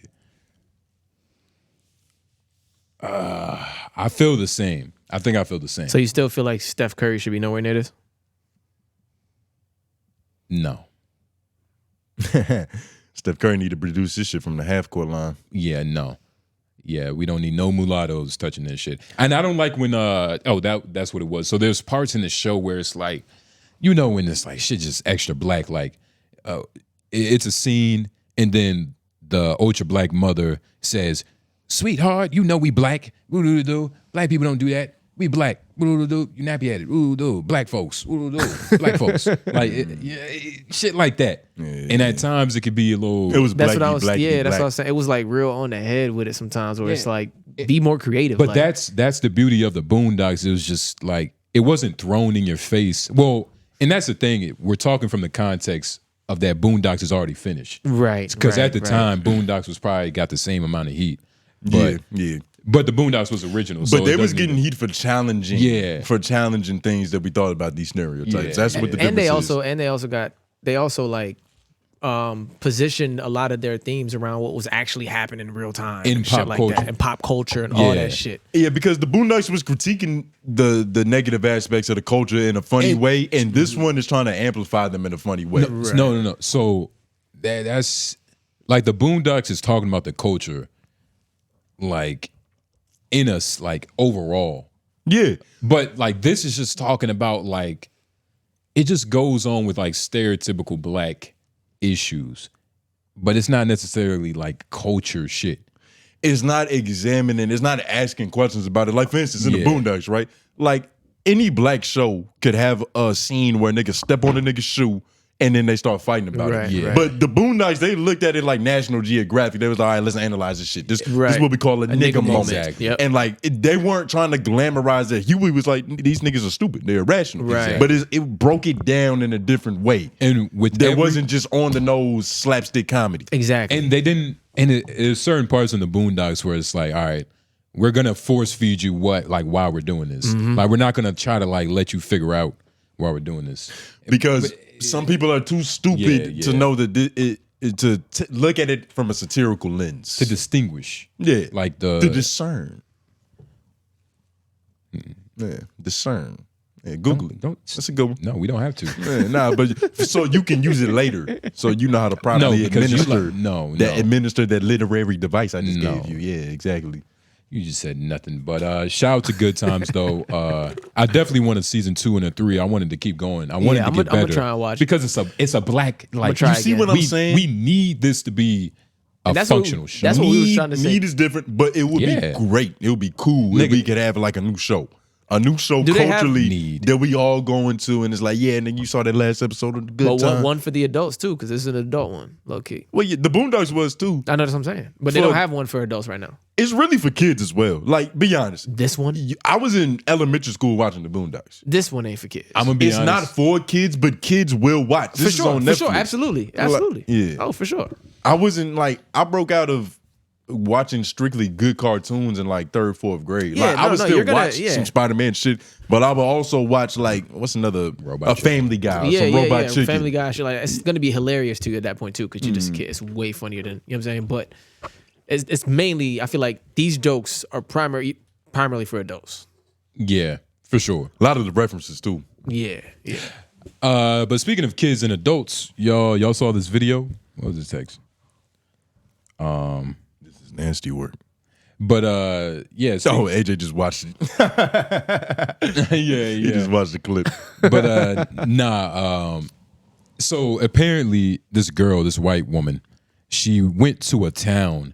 Speaker 1: I feel the same. I think I feel the same.
Speaker 4: So you still feel like Steph Curry should be nowhere near this?
Speaker 1: No.
Speaker 2: Steph Curry need to produce this shit from the half court line.
Speaker 1: Yeah, no. Yeah, we don't need no mulattoes touching this shit. And I don't like when that's what it was. So there's parts in the show where it's like, you know, when it's like shit just extra black, like it's a scene and then the ultra black mother says, sweetheart, you know we black. Ooh-doo-doo-doo. Black people don't do that. We black. Ooh-doo-doo-doo. You nappy headed. Ooh-doo. Black folks. Ooh-doo-doo. Black folks. Like shit like that. And at times it could be a little.
Speaker 2: It was
Speaker 4: That's
Speaker 2: blacky,
Speaker 4: what I was.
Speaker 2: blacky,
Speaker 4: Yeah, that's
Speaker 2: black.
Speaker 4: what I was saying. It was like real on the head with it sometimes, where it's like be more creative.
Speaker 1: But
Speaker 4: like,
Speaker 1: that's the beauty of the Boondocks. It was just like it wasn't thrown in your face. Well, and that's the thing. We're talking from the context of that Boondocks is already finished,
Speaker 4: right?
Speaker 1: Because
Speaker 4: right,
Speaker 1: at the
Speaker 4: right.
Speaker 1: time, Boondocks was probably got the same amount of heat. But,
Speaker 2: yeah.
Speaker 1: But the Boondocks was original. So
Speaker 2: But they
Speaker 1: it
Speaker 2: was
Speaker 1: doesn't
Speaker 2: getting
Speaker 1: even-
Speaker 2: heat for challenging, things that we thought about these stereotypes.
Speaker 1: Yeah.
Speaker 2: That's what the difference
Speaker 4: and they
Speaker 2: is.
Speaker 4: they also like positioned a lot of their themes around what was actually happening in real time
Speaker 1: In
Speaker 4: and shit
Speaker 1: pop
Speaker 4: like
Speaker 1: culture.
Speaker 4: that, and pop culture and all
Speaker 1: Yeah.
Speaker 4: that shit.
Speaker 2: Yeah, because the Boondocks was critiquing the negative aspects of the culture in a funny way, and this one is trying to amplify them in a funny way.
Speaker 1: No. So that's like the Boondocks is talking about the culture, like in us, like overall.
Speaker 2: Yeah,
Speaker 1: but like this is just talking about like it just goes on with like stereotypical black issues, but it's not necessarily like culture shit.
Speaker 2: It's not examining, it's not asking questions about it. Like, for instance, in the Boondocks, right? Like, any black show could have a scene where niggas step on a nigga's shoe and then they start fighting about
Speaker 4: Right,
Speaker 2: it.
Speaker 4: right.
Speaker 2: But the Boondocks, they looked at it like National Geographic. They was like, all right, let's analyze this shit. This is what we call a nigga moment.
Speaker 1: Exactly.
Speaker 4: Yep.
Speaker 2: And like, they weren't trying to glamorize it. Huey was like, these niggas are stupid. They're irrational.
Speaker 4: Right.
Speaker 2: But it broke it down in a different way.
Speaker 1: And with
Speaker 2: there wasn't just on the nose slapstick comedy.
Speaker 4: Exactly.
Speaker 1: And they didn't. And there's certain parts in the Boondocks where it's like, all right, we're gonna force feed you why we're doing this.
Speaker 4: Mm-hmm.
Speaker 1: Like we're not gonna try to like let you figure out why we're doing this.
Speaker 2: Because some people are too stupid to know that to look at it from a satirical lens.
Speaker 1: To distinguish.
Speaker 2: Yeah.
Speaker 1: Like
Speaker 2: to discern. Yeah, discern. Yeah, Google it. That's a good one.
Speaker 1: No, we don't have to.
Speaker 2: Yeah, nah, but so you can use it later. So you know how to properly
Speaker 1: because you
Speaker 2: administer administer that literary device I just gave you. Yeah, exactly.
Speaker 1: You just said nothing. But shout out to Good Times though. I definitely wanted season 2 and a 3. I wanted to keep going. I wanted to get better.
Speaker 4: I'm gonna try and watch it.
Speaker 1: Because it's a black like
Speaker 4: try
Speaker 1: you see
Speaker 4: again.
Speaker 1: what
Speaker 2: I'm saying?
Speaker 1: We need this to be a functional show.
Speaker 4: That's what we was trying to say.
Speaker 2: Need is different, but it would be great. It would be cool if we could have like a new show. A new show
Speaker 4: Do they have
Speaker 2: culturally
Speaker 1: need?
Speaker 2: that we all go into, and it's like, yeah, and then you saw that last episode of the Good
Speaker 4: But
Speaker 2: Time.
Speaker 4: one for the adults too, because this is an adult one, low key.
Speaker 2: Well, yeah, the Boondocks was too.
Speaker 4: I know that's what I'm saying, but they
Speaker 2: For-
Speaker 4: don't have one for adults right now.
Speaker 2: It's really for kids as well. Like, be honest.
Speaker 4: This one,
Speaker 2: I was in elementary school watching the Boondocks.
Speaker 4: this one ain't for kids.
Speaker 1: I'm gonna be
Speaker 2: It's
Speaker 1: honest.
Speaker 2: not for kids, but kids will watch. This is on Netflix.
Speaker 4: for sure, absolutely.
Speaker 2: Yeah.
Speaker 4: Oh, for sure.
Speaker 2: I wasn't like, I broke out of watching strictly good cartoons in like 3rd, 4th grade.
Speaker 4: Yeah,
Speaker 2: Like, I
Speaker 4: no,
Speaker 2: would
Speaker 4: no,
Speaker 2: still
Speaker 4: you're gonna-
Speaker 2: watch
Speaker 4: yeah.
Speaker 2: some Spider-Man shit, but I would also watch like, what's another?
Speaker 1: Robot
Speaker 2: a
Speaker 1: Chicken.
Speaker 2: Family Guy, or
Speaker 4: Yeah,
Speaker 2: some
Speaker 4: yeah,
Speaker 2: Robot
Speaker 4: yeah.
Speaker 2: Chicken.
Speaker 4: Family Guy, shit like that. It's gonna be hilarious to you at that point too, because you're just a kid. It's way funnier than, you know what I'm saying. But it's mainly, I feel like these jokes are primarily for adults.
Speaker 1: Yeah, for sure.
Speaker 2: A lot of the references too.
Speaker 4: Yeah, yeah.
Speaker 1: But speaking of kids and adults, y'all saw this video. What was this text?
Speaker 2: This is nasty work.
Speaker 1: But yeah.
Speaker 2: Oh, AJ just watched it.
Speaker 1: yeah.
Speaker 2: He just watched the clip.
Speaker 1: But so apparently this girl, this white woman, she went to a town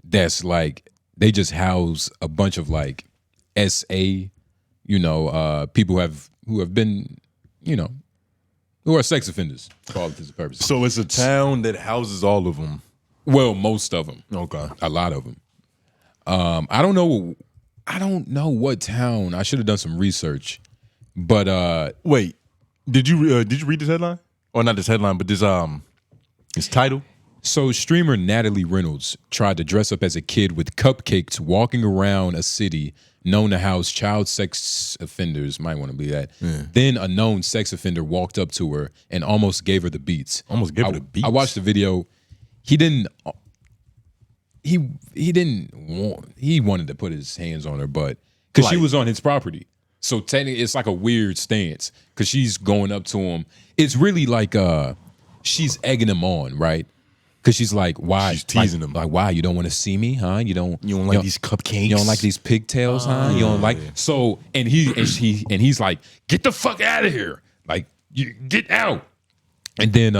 Speaker 1: that's like they just house a bunch of like SA, people who have been, who are sex offenders for all intents and purposes.
Speaker 2: So it's a town that houses all of them.
Speaker 1: Well, most of them.
Speaker 2: Okay.
Speaker 1: A lot of them. I don't know what town. I should have done some research. But
Speaker 2: Wait, did you read this headline? Or not this headline, but this title?
Speaker 1: so streamer Natalie Reynolds tried to dress up as a kid with cupcakes walking around a city known to house child sex offenders. Might want to believe that. Then a known sex offender walked up to her and almost gave her the beats.
Speaker 2: Almost gave her the beats?
Speaker 1: I watched the video. He didn't want, he wanted to put his hands on her, but because she was on his property. So technically it's like a weird stance because she's going up to him. It's really like she's egging him on, right? Because she's like, why?
Speaker 2: She's teasing him.
Speaker 1: Like, why? You don't want to see me, huh? You don't
Speaker 2: like these cupcakes?
Speaker 1: You don't like these pigtails, huh? You don't like so and he's like, get the fuck out of here. Like, you get out. And then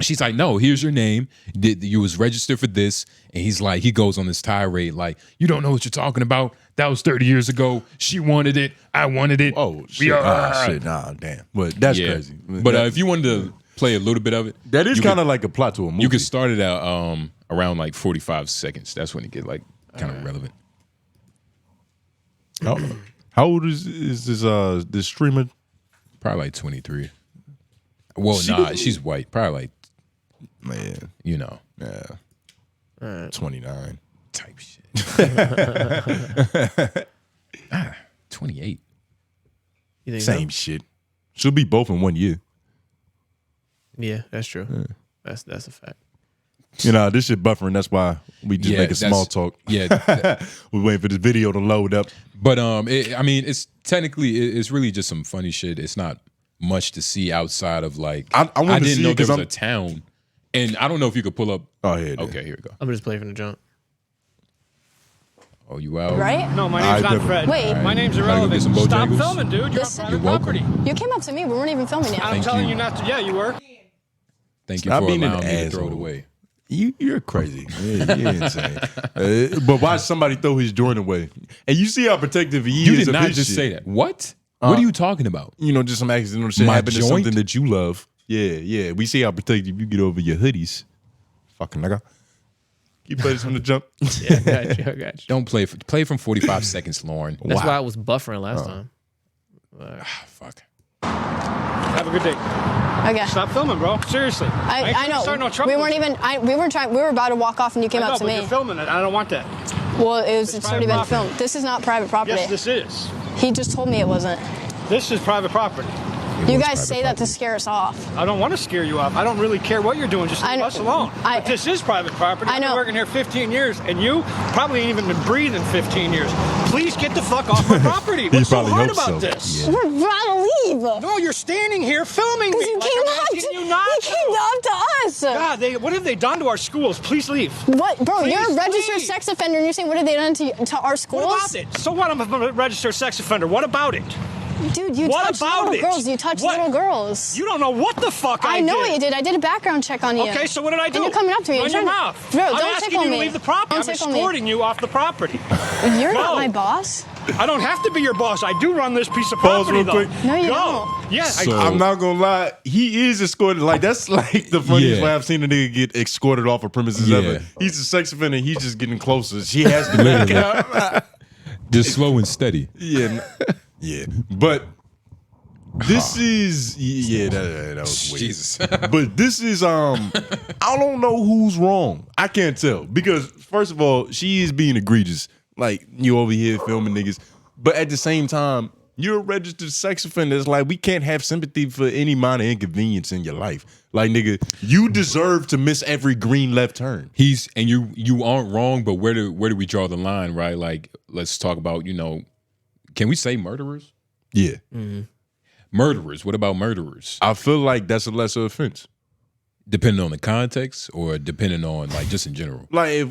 Speaker 1: She's like, no, here's your name. You was registered for this. And he's like, he goes on this tirade like, you don't know what you're talking about. That was 30 years ago. She wanted it. I wanted it.
Speaker 2: Oh, shit. Shit. Nah, damn. But that's crazy.
Speaker 1: But if you wanted to play a little bit of it.
Speaker 2: That is kind of like a plot to a movie.
Speaker 1: You could start it out around like 45 seconds. That's when it get like kind of relevant.
Speaker 2: How old is this streamer?
Speaker 1: Probably like 23. Well, she's white. Probably like,
Speaker 2: man,
Speaker 1: you know.
Speaker 2: Yeah. 29.
Speaker 1: Type shit. 28.
Speaker 4: You think
Speaker 2: Same shit. She'll be both in 1 year.
Speaker 4: Yeah, that's true. Yeah. That's a fact.
Speaker 2: You know, this shit buffering. That's why we just make a small talk.
Speaker 1: Yeah.
Speaker 2: We're waiting for this video to load up.
Speaker 1: But I mean, it's technically it's really just some funny shit. It's not much to see outside of like I didn't know there was a town, and I don't know if you could pull up.
Speaker 2: Oh yeah.
Speaker 1: Okay, here we go.
Speaker 4: I'm just playing from the jump.
Speaker 1: Oh, you out?
Speaker 11: Right?
Speaker 12: No, my name's not Fred.
Speaker 11: Wait.
Speaker 12: My name's
Speaker 1: Gotta go
Speaker 12: irrelevant.
Speaker 1: get some
Speaker 12: Stop
Speaker 1: Bojangles?
Speaker 12: filming, dude. You're on private property.
Speaker 11: You came up to me. We weren't even filming yet.
Speaker 12: I'm telling you not to. Yeah, you were.
Speaker 1: Thank you
Speaker 2: Stop
Speaker 1: for
Speaker 2: being an
Speaker 1: allowing me to throw it
Speaker 2: asshole.
Speaker 1: away.
Speaker 2: You're crazy. You're insane. But watch somebody throw his joint away, and you see how protective he is.
Speaker 1: You did
Speaker 2: of
Speaker 1: not
Speaker 2: his
Speaker 1: just
Speaker 2: shit.
Speaker 1: say that. What? What are you talking about?
Speaker 2: You know, just some accidental shit
Speaker 1: My
Speaker 2: happened to
Speaker 1: joint?
Speaker 2: something that you love. Yeah. We see how protective you get over your hoodies. Fucking nigga. You play this from the jump.
Speaker 4: Yeah, I got you.
Speaker 1: Don't play from 45 seconds, Lauren.
Speaker 4: That's why I was buffering last time.
Speaker 1: Fuck.
Speaker 12: Have a good day.
Speaker 11: Okay.
Speaker 12: Stop filming, bro. Seriously.
Speaker 11: I know.
Speaker 12: Start no trouble.
Speaker 11: We weren't even. We were about to walk off, and you came
Speaker 12: I know,
Speaker 11: up to
Speaker 12: but
Speaker 11: me.
Speaker 12: You're filming it. I don't want that.
Speaker 11: Well, it's already been
Speaker 12: private property.
Speaker 11: filmed. This is not private property.
Speaker 12: Yes, this is.
Speaker 11: He just told me it wasn't.
Speaker 12: This is private property.
Speaker 11: You guys say that to scare us off.
Speaker 12: I don't want to scare you off. I don't really care what you're doing. Just leave us alone. But this is private property.
Speaker 11: I know.
Speaker 12: I've been working here 15 years, and you probably ain't even been breathing 15 years. Please get the fuck off my property. What's so hard about this?
Speaker 11: We're trying to leave.
Speaker 12: No, you're standing here filming me.
Speaker 11: You
Speaker 12: like
Speaker 11: came
Speaker 12: I'm
Speaker 11: up
Speaker 12: asking
Speaker 11: to
Speaker 12: you not
Speaker 11: you came up to us.
Speaker 12: God, what have they done to our schools? Please leave.
Speaker 11: What, bro?
Speaker 12: Please
Speaker 11: you're a registered
Speaker 12: leave.
Speaker 11: sex offender, and you're saying what have they done to our schools?
Speaker 12: What about it? So what? I'm a registered sex offender. What about it?
Speaker 11: Dude, you
Speaker 12: What
Speaker 11: touched
Speaker 12: about
Speaker 11: little
Speaker 12: it?
Speaker 11: girls. You touched
Speaker 12: What?
Speaker 11: little girls.
Speaker 12: You don't know what the fuck I did.
Speaker 11: know what you did. I did a background check on you.
Speaker 12: Okay, so what did I do?
Speaker 11: And you're coming up to me.
Speaker 12: Run
Speaker 11: You're
Speaker 12: your
Speaker 11: trying
Speaker 12: mouth.
Speaker 11: Bro,
Speaker 12: I'm
Speaker 11: don't
Speaker 12: asking
Speaker 11: tickle
Speaker 12: you
Speaker 11: me.
Speaker 12: to leave the property.
Speaker 11: Don't
Speaker 12: I'm
Speaker 11: tickle me.
Speaker 12: escorting you off the property.
Speaker 11: You're
Speaker 12: Go.
Speaker 11: not my boss.
Speaker 12: I don't have to be your boss. I do run this piece of
Speaker 2: Pause
Speaker 12: property,
Speaker 2: real
Speaker 12: though.
Speaker 2: quick.
Speaker 11: No, you
Speaker 12: Go.
Speaker 11: don't.
Speaker 12: Yeah,
Speaker 2: I'm not gonna lie, he is escorted. Like that's like the funniest
Speaker 1: Yeah.
Speaker 2: way I've seen a nigga get escorted off of premises
Speaker 1: Yeah.
Speaker 2: ever. He's a sex offender. He's just getting closer. She has to back out.
Speaker 1: Just slow and steady.
Speaker 2: Yeah, yeah. But this is that was weird.
Speaker 1: Jesus.
Speaker 2: But this is I don't know who's wrong. I can't tell because first of all, she is being egregious. Like you over here filming niggas, but at the same time, you're a registered sex offender. It's like we can't have sympathy for any minor inconvenience in your life. Like nigga, you deserve to miss every green left turn.
Speaker 1: You aren't wrong, but where do we draw the line, right? Like let's talk about, can we say murderers?
Speaker 2: Yeah.
Speaker 4: Mm-hmm.
Speaker 1: Murderers. What about murderers?
Speaker 2: I feel like that's a lesser offense.
Speaker 1: Depending on the context or depending on like just in general?
Speaker 2: Like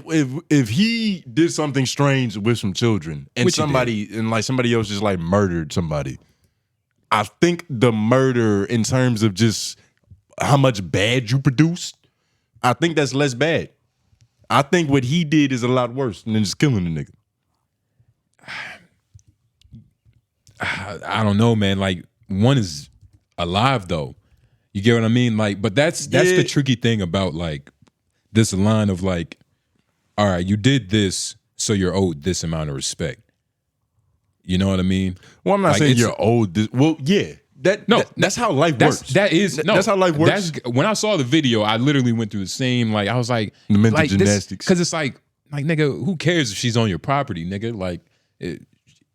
Speaker 2: if he did something strange with some children and
Speaker 1: Which he
Speaker 2: somebody else just like murdered somebody, I think the murder in terms of just how much bad you produced, I think that's less bad. I think what he did is a lot worse than just killing the nigga.
Speaker 1: I don't know, man. Like one is alive though. You get what I mean? Like, but that's the tricky thing about like this line of like, all right, you did this, so you're owed this amount of respect. You know what I mean?
Speaker 2: Well, I'm not
Speaker 1: like,
Speaker 2: saying you're owed this. Well, yeah. That's how life works. That's how life works.
Speaker 1: When I saw the video, I literally went through the same. Like I was like,
Speaker 2: the mental gymnastics.
Speaker 1: Because it's like nigga, who cares if she's on your property, nigga? Like,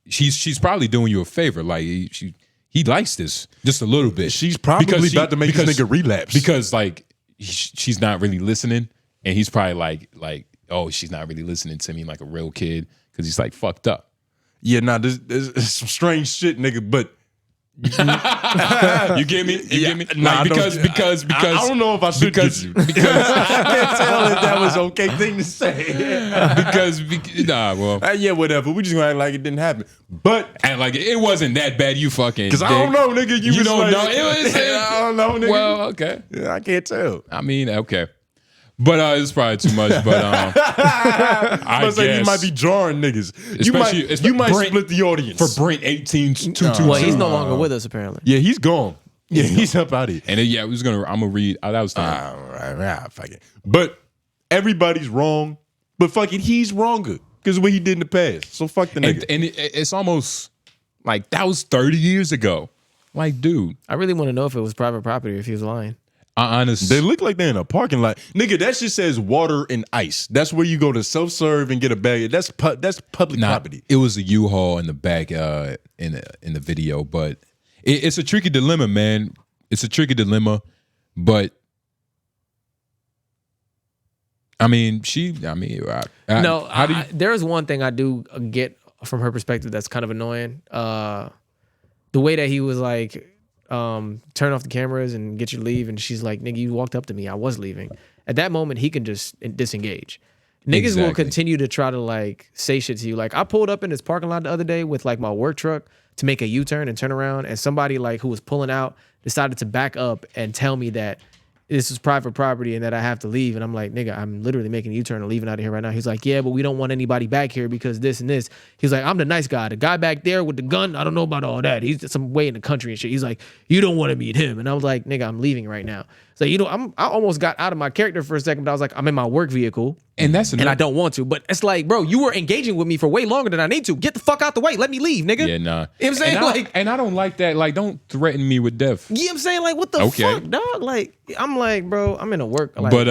Speaker 1: she's probably doing you a favor. Like he likes this just a little bit.
Speaker 2: She's probably about to make this nigga relapse
Speaker 1: because like she's not really listening, and he's probably like oh, she's not really listening to me like a real kid because he's like fucked up.
Speaker 2: Yeah, nah, this some strange shit, nigga. But
Speaker 1: You get me? You get me?
Speaker 2: Nah,
Speaker 1: Like, because
Speaker 2: I don't know if I should
Speaker 1: because
Speaker 2: I can't tell if that was okay thing to say. Yeah, whatever. We just gonna act like it didn't happen. But
Speaker 1: and like it wasn't that bad. You fucking
Speaker 2: because I don't know, nigga. You
Speaker 1: don't
Speaker 2: like,
Speaker 1: know. It was.
Speaker 2: I don't know, nigga.
Speaker 1: Well, okay.
Speaker 2: Yeah, I can't tell.
Speaker 1: I mean, okay. But it's probably too much. But I guess
Speaker 2: you might be drawing niggas. You might split the audience
Speaker 1: for Brent 18-222.
Speaker 4: Well, he's no longer with us apparently.
Speaker 2: Yeah, he's gone. Yeah, he's up out of here.
Speaker 1: And then, I'm gonna read. That was fine.
Speaker 2: All right, fuck it. But everybody's wrong. But fuck it, he's wronger because of what he did in the past. So fuck the nigga.
Speaker 1: And it's almost like that was 30 years ago. Like, dude,
Speaker 4: I really want to know if it was private property or if he was lying.
Speaker 1: Honestly,
Speaker 2: they look like they're in a parking lot, nigga. That shit says water and ice. That's where you go to self-serve and get a bag. That's public property.
Speaker 1: It was a U-Haul in the back in the video, but it's a tricky dilemma, man. It's a tricky dilemma, but I mean,
Speaker 4: there's one thing I do get from her perspective that's kind of annoying. The way that he was like, turn off the cameras and get you to leave. And she's like, nigga, you walked up to me. I was leaving. At that moment, he can just disengage. Niggas will continue to try to like say shit to you. Like I pulled up in this parking lot the other day with like my work truck to make a U-turn and turn around. And somebody like who was pulling out decided to back up and tell me that this is private property and that I have to leave. And I'm like, nigga, I'm literally making a U-turn and leaving out of here right now. He's like, yeah, but we don't want anybody back here because this and this. He's like, I'm the nice guy. The guy back there with the gun, I don't know about all that. He's some way in the country and shit. He's like, you don't want to meet him. And I was like, nigga, I'm leaving right now. So, I almost got out of my character for a second, but I was like, I'm in my work vehicle.
Speaker 1: And I
Speaker 4: don't want to. But it's like, bro, you were engaging with me for way longer than I need to. Get the fuck out the way. Let me leave, nigga.
Speaker 1: Yeah, nah.
Speaker 4: You know what I'm saying?
Speaker 1: And I don't like that. Like, don't threaten me with death.
Speaker 4: You know what I'm saying? Like, what the fuck, dog? Like, I'm like, bro, I'm in a work. Like,
Speaker 1: but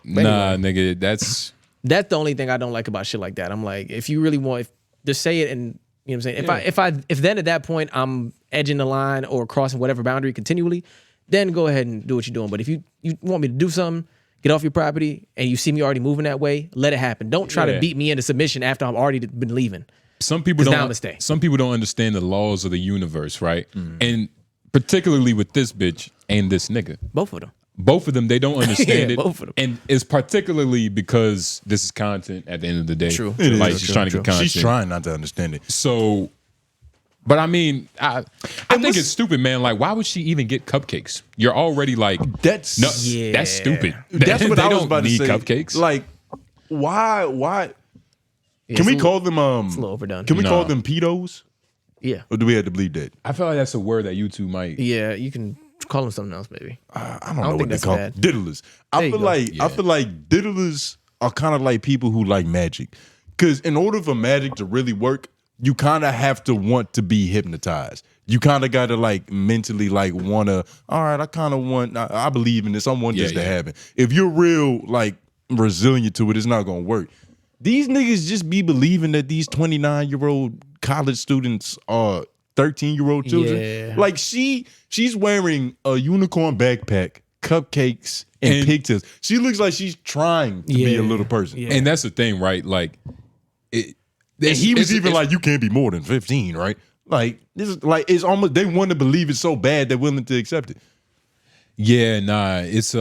Speaker 1: nah, nigga, that's
Speaker 4: the only thing I don't like about shit like that. I'm like, if you really want, just say it, and you know what I'm saying. If then at that point I'm edging the line or crossing whatever boundary continually, then go ahead and do what you're doing. But if you want me to do something, get off your property, and you see me already moving that way, let it happen. Don't try to beat me into submission after I've already been leaving.
Speaker 1: Some people don't understand the laws of the universe, right? And particularly with this bitch and this nigga.
Speaker 4: Both of them,
Speaker 1: they don't understand it.
Speaker 4: Both of them.
Speaker 1: And it's particularly because this is content at the end of the day.
Speaker 4: True.
Speaker 1: Like, she's trying to get content.
Speaker 2: She's trying not to understand it.
Speaker 1: So, but I mean, I think it's stupid, man. Like, why would she even get cupcakes? You're already like, that's stupid.
Speaker 2: That's what I was about to say.
Speaker 1: Cupcakes.
Speaker 2: Like, why? Can we call them?
Speaker 4: It's a little overdone.
Speaker 2: Can we call them pedos?
Speaker 4: Yeah.
Speaker 2: Or do we have to bleed that?
Speaker 1: I feel like that's a word that you two might.
Speaker 4: Yeah, you can call them something else, maybe.
Speaker 2: I don't know what they call them. Diddlers. I feel like diddlers are kind of like people who like magic. Because in order for magic to really work, you kind of have to want to be hypnotized. You kind of got to like mentally like want to, all right, I kind of want, I believe in this. I want this to happen. If you're real like resilient to it, it's not going to work. These niggas just be believing that these 29-year-old college students are 13-year-old children.
Speaker 4: Yeah.
Speaker 2: Like she's wearing a unicorn backpack, cupcakes, and pigtails. She looks like she's trying to be a little person.
Speaker 1: Yeah. And that's the thing, right? Like,
Speaker 2: he was even like, you can't be more than 15, right? Like, this is like, it's almost, they want to believe it so bad they're willing to accept it.
Speaker 1: Yeah, nah, it's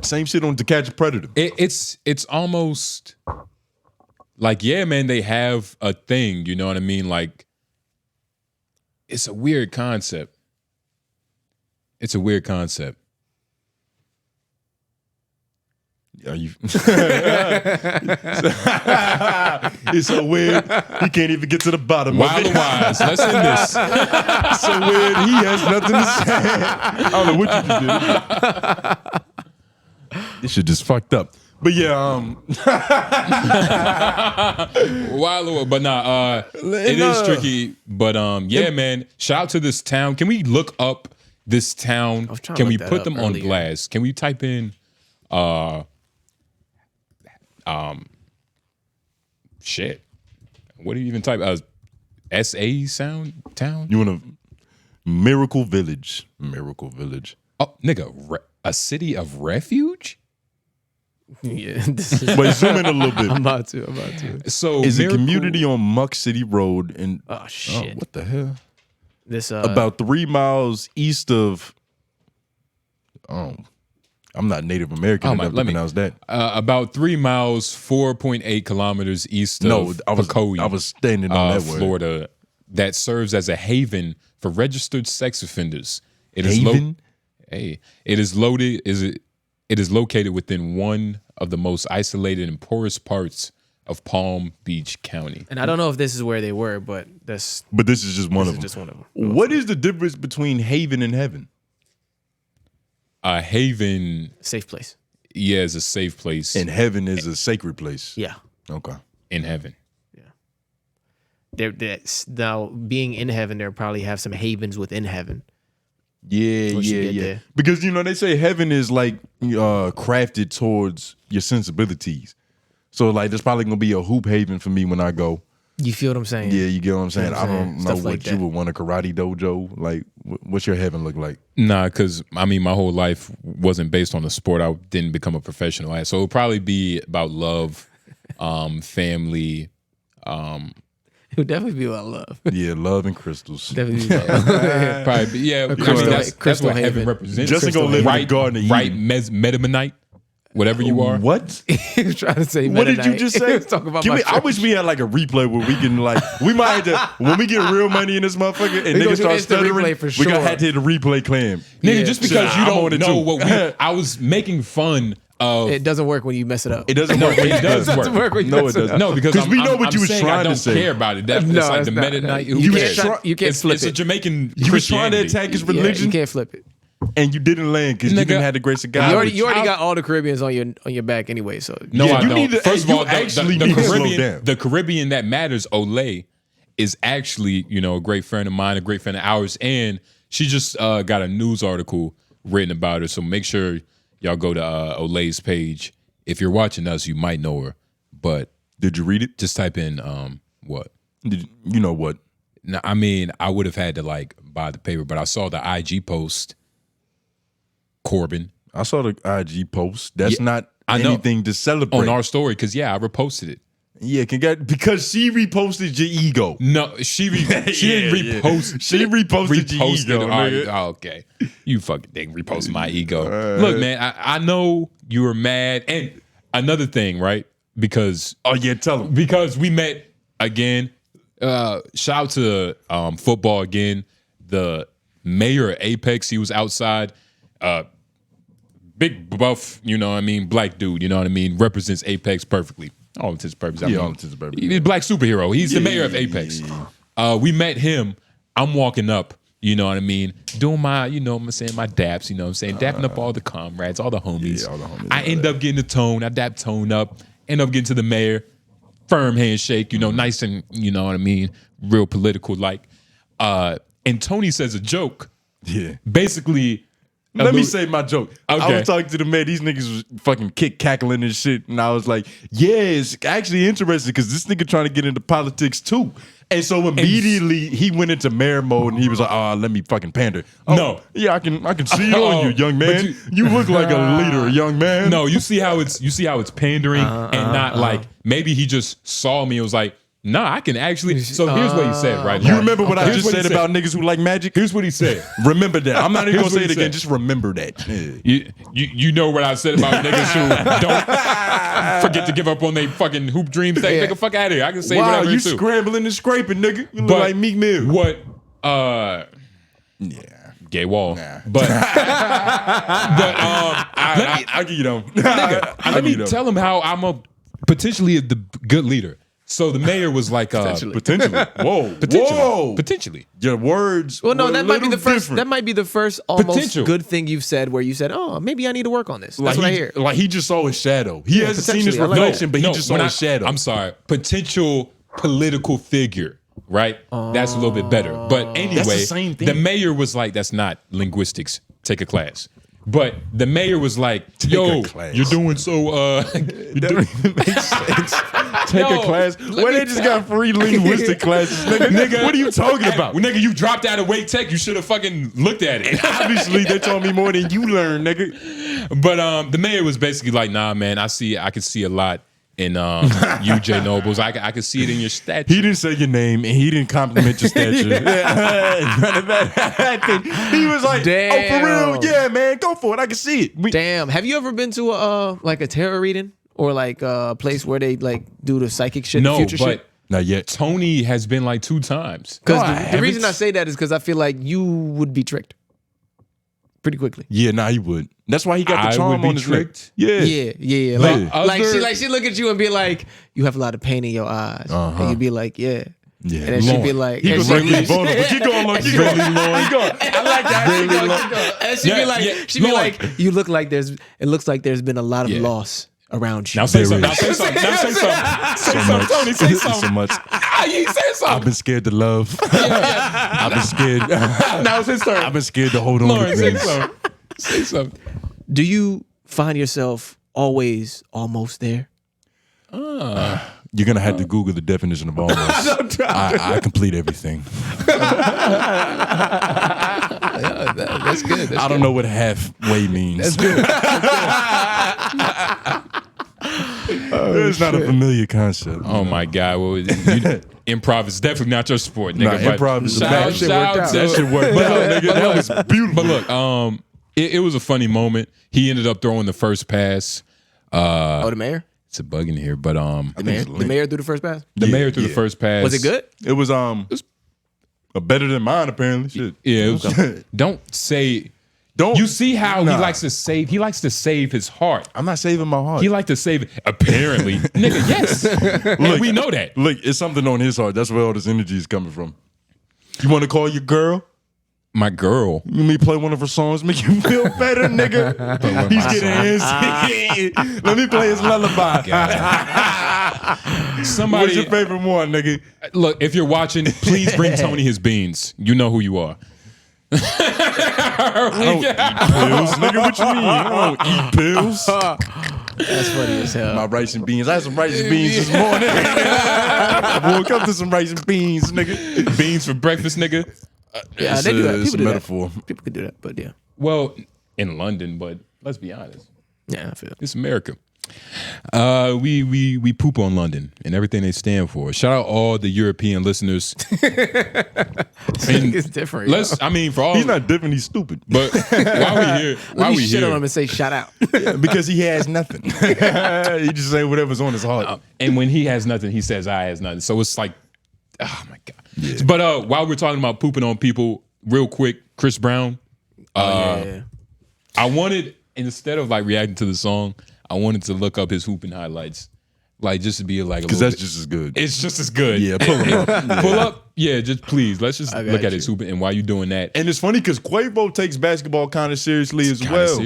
Speaker 2: same shit on To Catch a Predator.
Speaker 1: It's almost like, yeah, man, they have a thing, you know what I mean? Like, it's a weird concept. It's a weird concept.
Speaker 2: Are you? It's so weird. He can't even get to the bottom.
Speaker 1: Wild and wise. Let's end this.
Speaker 2: So weird. He has nothing to say. I don't know what you did. This shit just fucked up. But yeah,
Speaker 1: wild, but nah. It is tricky. But yeah, man. Shout out to this town. Can we look up this town? Can we put them on blast? Can we type in? Shit. What do you even type? SA sound town?
Speaker 2: You want to Miracle Village? Miracle Village.
Speaker 1: Oh, nigga, a city of refuge?
Speaker 4: Yeah.
Speaker 2: Wait, zoom in a little bit.
Speaker 4: I'm about to.
Speaker 1: So
Speaker 2: is a
Speaker 1: Miracle-
Speaker 2: community on Muck City Road in
Speaker 4: Oh shit.
Speaker 2: what the hell?
Speaker 4: This
Speaker 2: About 3 miles east of I'm not Native American enough to pronounce that.
Speaker 1: About 3 miles, 4.8 kilometers east of Pecoe,
Speaker 2: I was standing on that word.
Speaker 1: Florida, that serves as a haven for registered sex offenders. It
Speaker 2: Haven?
Speaker 1: is located within one of the most isolated and poorest parts of Palm Beach County.
Speaker 4: And I don't know if this is where they were, but this
Speaker 2: is just one of them.
Speaker 4: Just one of them.
Speaker 2: What is the difference between haven and heaven?
Speaker 1: A haven,
Speaker 4: safe place.
Speaker 1: Yeah, is a safe place.
Speaker 2: And heaven is a sacred place.
Speaker 4: Yeah.
Speaker 2: Okay.
Speaker 1: In heaven.
Speaker 4: Now, being in heaven, they'll probably have some havens within heaven.
Speaker 2: Yeah,
Speaker 4: Once you
Speaker 2: yeah,
Speaker 4: get
Speaker 2: yeah.
Speaker 4: there.
Speaker 2: Because they say heaven is like crafted towards your sensibilities. So like there's probably gonna be a hoop haven for me when I go.
Speaker 4: You feel what I'm saying?
Speaker 2: Yeah, you get what I'm saying.
Speaker 4: You know what I'm
Speaker 2: I don't
Speaker 4: saying?
Speaker 2: know
Speaker 4: Stuff
Speaker 2: what
Speaker 4: like
Speaker 2: you
Speaker 4: that.
Speaker 2: would want a karate dojo. Like, what's your heaven look like?
Speaker 1: Nah, because I mean, my whole life wasn't based on the sport. I didn't become a professional at, so it'll probably be about love, family.
Speaker 4: It would definitely be about love.
Speaker 2: Yeah, love and crystals.
Speaker 4: Definitely be about love.
Speaker 1: Probably, be- yeah. I mean, that's what heaven represents.
Speaker 2: Justin gonna live in the Garden of
Speaker 1: right?
Speaker 2: Eden.
Speaker 1: Metamanite, whatever you are.
Speaker 2: What?
Speaker 4: He was trying to say
Speaker 2: What did you
Speaker 4: Mennonite.
Speaker 2: just
Speaker 4: He
Speaker 2: say?
Speaker 4: was talking about
Speaker 2: Give
Speaker 4: my
Speaker 2: me, I
Speaker 4: church.
Speaker 2: wish we had like a replay where we can like we might have to when we get real money in this motherfucker and
Speaker 4: We gonna
Speaker 2: niggas
Speaker 4: do
Speaker 2: start
Speaker 4: instant
Speaker 2: stuttering.
Speaker 4: replay for
Speaker 2: We gonna
Speaker 4: sure.
Speaker 2: have to hit a replay clam.
Speaker 1: Nigga, just because you
Speaker 2: I'm on
Speaker 1: don't
Speaker 2: it
Speaker 1: know
Speaker 2: too.
Speaker 1: what I was making fun of.
Speaker 4: It doesn't work when you mess it up.
Speaker 2: It doesn't
Speaker 1: No,
Speaker 2: work.
Speaker 1: it does
Speaker 4: It doesn't
Speaker 1: work.
Speaker 4: work when you
Speaker 2: No,
Speaker 4: mess
Speaker 2: it doesn't.
Speaker 1: No, because
Speaker 2: we know
Speaker 1: I'm
Speaker 2: what you was
Speaker 1: saying
Speaker 2: trying
Speaker 1: I don't
Speaker 2: to say.
Speaker 1: care about it. That's
Speaker 4: No,
Speaker 1: it's like
Speaker 4: it's
Speaker 1: the
Speaker 4: not.
Speaker 1: Mennonite.
Speaker 4: You
Speaker 1: who
Speaker 4: can't
Speaker 1: cares?
Speaker 4: you can't flip
Speaker 1: It's a
Speaker 4: it.
Speaker 1: Jamaican.
Speaker 2: You was trying to
Speaker 1: Christianity.
Speaker 2: attack his
Speaker 4: Yeah,
Speaker 2: religion
Speaker 4: you can't flip it.
Speaker 2: and you didn't land because you
Speaker 1: Nigga,
Speaker 2: didn't have the grace of God.
Speaker 4: You already
Speaker 2: with
Speaker 4: got all the Caribbeans on your back anyway. So
Speaker 1: No,
Speaker 2: Yeah,
Speaker 1: I
Speaker 2: you
Speaker 1: don't.
Speaker 2: need to-
Speaker 1: First of
Speaker 2: you
Speaker 1: all,
Speaker 2: actually
Speaker 1: the
Speaker 2: need to slow
Speaker 1: Caribbean,
Speaker 2: down.
Speaker 1: the Caribbean that matters, Olay, is actually a great friend of mine, a great friend of ours, and she just got a news article written about her. So make sure y'all go to Olay's page. If you're watching us, you might know her. But
Speaker 2: Did you read it?
Speaker 1: just type in what?
Speaker 2: You know what?
Speaker 1: No, I mean, I would have had to like buy the paper, but I saw the IG post. Corbin
Speaker 2: I saw the IG post. That's
Speaker 1: Yeah,
Speaker 2: not
Speaker 1: I know.
Speaker 2: anything to celebrate.
Speaker 1: on our story because I reposted it.
Speaker 2: Yeah, because she reposted your ego.
Speaker 1: No, she didn't
Speaker 2: Yeah.
Speaker 1: repost.
Speaker 2: She reposted your ego,
Speaker 1: All right,
Speaker 2: nigga.
Speaker 1: oh, okay, you fucking thing repost my ego. Look, man, I know you were mad, and another thing, right? Because
Speaker 2: Oh yeah, tell him.
Speaker 1: because we met again. Shout out to football again. The mayor of Apex, he was outside. Big buff, black dude, represents Apex perfectly. All intents and purposes.
Speaker 2: Yeah, all intents and purposes.
Speaker 1: He's a black superhero. He's the mayor of Apex. We met him. I'm walking up, doing my, my daps, dapping up all the comrades, all the homies.
Speaker 2: Yeah, all the homies,
Speaker 1: I
Speaker 2: all
Speaker 1: end
Speaker 2: that.
Speaker 1: up getting the tone. I dap tone up, end up getting to the mayor. Firm handshake, nice and, real political like. And Tony says a joke.
Speaker 2: Yeah.
Speaker 1: Basically,
Speaker 2: Let me say my joke. I
Speaker 1: Okay.
Speaker 2: was talking to the man. These niggas was fucking cackling and shit. And I was like, yeah, it's actually interesting because this nigga trying to get into politics too. And so immediately he went into mayor mode and he was like, let me fucking pander. Oh,
Speaker 1: No.
Speaker 2: Yeah, I can see it on you, young
Speaker 1: but
Speaker 2: man. You look like a leader, young man.
Speaker 1: No, you see how it's pandering and not like maybe he just saw me and was like, nah, I can actually. So here's what he said, right?
Speaker 2: You
Speaker 1: Mark.
Speaker 2: remember what I
Speaker 1: Here's
Speaker 2: just
Speaker 1: he
Speaker 2: said about niggas who like magic?
Speaker 1: Here's what he said.
Speaker 2: Remember that. I'm not even
Speaker 1: Here's
Speaker 2: gonna say
Speaker 1: what
Speaker 2: it
Speaker 1: he
Speaker 2: again.
Speaker 1: said.
Speaker 2: Just remember that. Yeah.
Speaker 1: You know what I said about niggas who don't forget to give up on their fucking hoop dreams. They nigga, fuck out of here. I can say
Speaker 2: Wow,
Speaker 1: whatever
Speaker 2: you
Speaker 1: too.
Speaker 2: scrambling and scraping, nigga. You look
Speaker 1: But
Speaker 2: like Meek Mill.
Speaker 1: What?
Speaker 2: Yeah.
Speaker 1: Gay wall.
Speaker 2: Nah.
Speaker 1: But
Speaker 2: I'll give you them.
Speaker 1: let me tell him how I'm potentially the good leader. So the mayor was like,
Speaker 2: Potentially. Whoa.
Speaker 1: potentially.
Speaker 2: Your words.
Speaker 4: Well, no,
Speaker 2: were
Speaker 4: that
Speaker 2: a
Speaker 4: might be
Speaker 2: little
Speaker 4: the first.
Speaker 2: different.
Speaker 4: That might be the first almost
Speaker 1: Potential.
Speaker 4: good thing you've said, where you said, "Oh, maybe I need to work on this." That's
Speaker 2: like
Speaker 4: what I
Speaker 2: he,
Speaker 4: hear.
Speaker 2: like he just saw his shadow. He hasn't seen his
Speaker 4: potentially, I like
Speaker 2: reflection, but he just saw
Speaker 1: when
Speaker 2: his shadow.
Speaker 1: I'm sorry. Potential political figure, right? That's a little bit better. But anyway,
Speaker 2: That's the same thing.
Speaker 1: the mayor was like, that's not linguistics. Take a class. But the mayor was like, "Yo, you're doing so."
Speaker 2: That don't even make sense. Take a class. Well, they just got free linguistic classes, nigga. What are you talking about?
Speaker 1: Well, nigga, you dropped out of Wake Tech. You should have fucking looked at it.
Speaker 2: Obviously, they told me more than you learned, nigga.
Speaker 1: But the mayor was basically like, "Nah, man, I can see a lot in you, J Nobles. I can see it in your stature."
Speaker 2: He didn't say your name and he didn't compliment your stature. None of that. He was like, "Oh, for real? Yeah, man, go for it. I can see it."
Speaker 4: Damn. Have you ever been to a tarot reading or like a place where they like do the psychic shit,
Speaker 1: No,
Speaker 4: future
Speaker 1: but
Speaker 4: shit?
Speaker 2: Not yet.
Speaker 1: Tony has been like 2 times.
Speaker 4: Because the reason I say that is because I feel like you would be tricked pretty quickly.
Speaker 2: Yeah, nah, he would. That's why he got the
Speaker 1: I
Speaker 2: charm
Speaker 1: would be
Speaker 2: on his
Speaker 1: tricked.
Speaker 2: neck.
Speaker 4: Yeah. Like she look at you and be like, "You have a lot of pain in your eyes," and you'd be like, "Yeah."
Speaker 2: Yeah.
Speaker 4: And then she'd be like,
Speaker 2: he was really vulnerable. Keep going, Lord. Keep going.
Speaker 4: I like that. And she'd be like,
Speaker 1: be
Speaker 4: like, "You look like it looks like there's been a lot of loss around you."
Speaker 1: Now say something. Now say something. Now say something. Say something, Tony. Say something.
Speaker 2: So much.
Speaker 1: You say something.
Speaker 2: I've been scared to love. I've been scared.
Speaker 1: Now it's his turn.
Speaker 2: I've been scared to hold on
Speaker 1: Lauren,
Speaker 2: to
Speaker 1: say
Speaker 2: things.
Speaker 1: something. Say something.
Speaker 4: Do you find yourself always almost there?
Speaker 2: You're gonna have to Google the definition of almost. I complete everything.
Speaker 1: That's good.
Speaker 2: I don't know what halfway means.
Speaker 1: That's good.
Speaker 2: It's not a familiar concept.
Speaker 1: Oh my God! Well, improv is definitely not your sport, nigga.
Speaker 2: Nah, improv is that shit worked out. That shit worked out, nigga. That was beautiful.
Speaker 1: But look, it was a funny moment. He ended up throwing the first pass.
Speaker 4: The mayor?
Speaker 1: It's a bug in here, but
Speaker 4: the mayor threw the first pass.
Speaker 1: The mayor threw the first pass.
Speaker 4: Was it good?
Speaker 2: It was better than mine apparently. Shit.
Speaker 1: Yeah. It was, don't say. Don't you see how he likes to save? He likes to save his heart.
Speaker 2: I'm not saving my heart.
Speaker 1: He like to save it. Apparently, nigga. Yes, look, we know that.
Speaker 2: Look, it's something on his heart. That's where all this energy is coming from. You want to call your girl?
Speaker 1: My girl.
Speaker 2: Let me play one of her songs, make you feel better, nigga. He's getting antsy. Let me play his lullaby.
Speaker 1: Somebody,
Speaker 2: what's your favorite one, nigga?
Speaker 1: Look, if you're watching, please bring Tony his beans. You know who you are.
Speaker 2: I don't eat pills, nigga. What you mean? I don't eat pills.
Speaker 4: That's funny as hell.
Speaker 2: My rice and beans. I had some rice and beans this morning. I woke up to some rice and beans, nigga.
Speaker 1: Beans for breakfast, nigga.
Speaker 4: Yeah, they do that.
Speaker 2: It's
Speaker 4: People
Speaker 2: a
Speaker 4: do
Speaker 2: metaphor.
Speaker 4: that. People could do that, but yeah.
Speaker 1: Well, in London, but let's be honest.
Speaker 4: Yeah, I feel it.
Speaker 1: It's America. We poop on London and everything they stand for. Shout out all the European listeners.
Speaker 4: It's different.
Speaker 1: For all
Speaker 2: he's not different. He's stupid.
Speaker 1: But why we here? Why we
Speaker 4: shit
Speaker 1: here?
Speaker 4: on him and say shout out?
Speaker 2: Because he has nothing. He just say whatever's on his heart.
Speaker 1: And when he has nothing, he says I has nothing. So it's like, oh my God. Yeah. But while we're talking about pooping on people, real quick, Chris Brown. I wanted, instead of like reacting to the song, I wanted to look up his hooping highlights, like just to be like a little.
Speaker 2: Because that's
Speaker 1: bit.
Speaker 2: just as good.
Speaker 1: It's just as good.
Speaker 2: Yeah, pull him up.
Speaker 1: Pull up. Yeah, just please. Let's just look at his hooping. And while you doing that,
Speaker 2: and it's funny because Quavo takes basketball kind of seriously as well.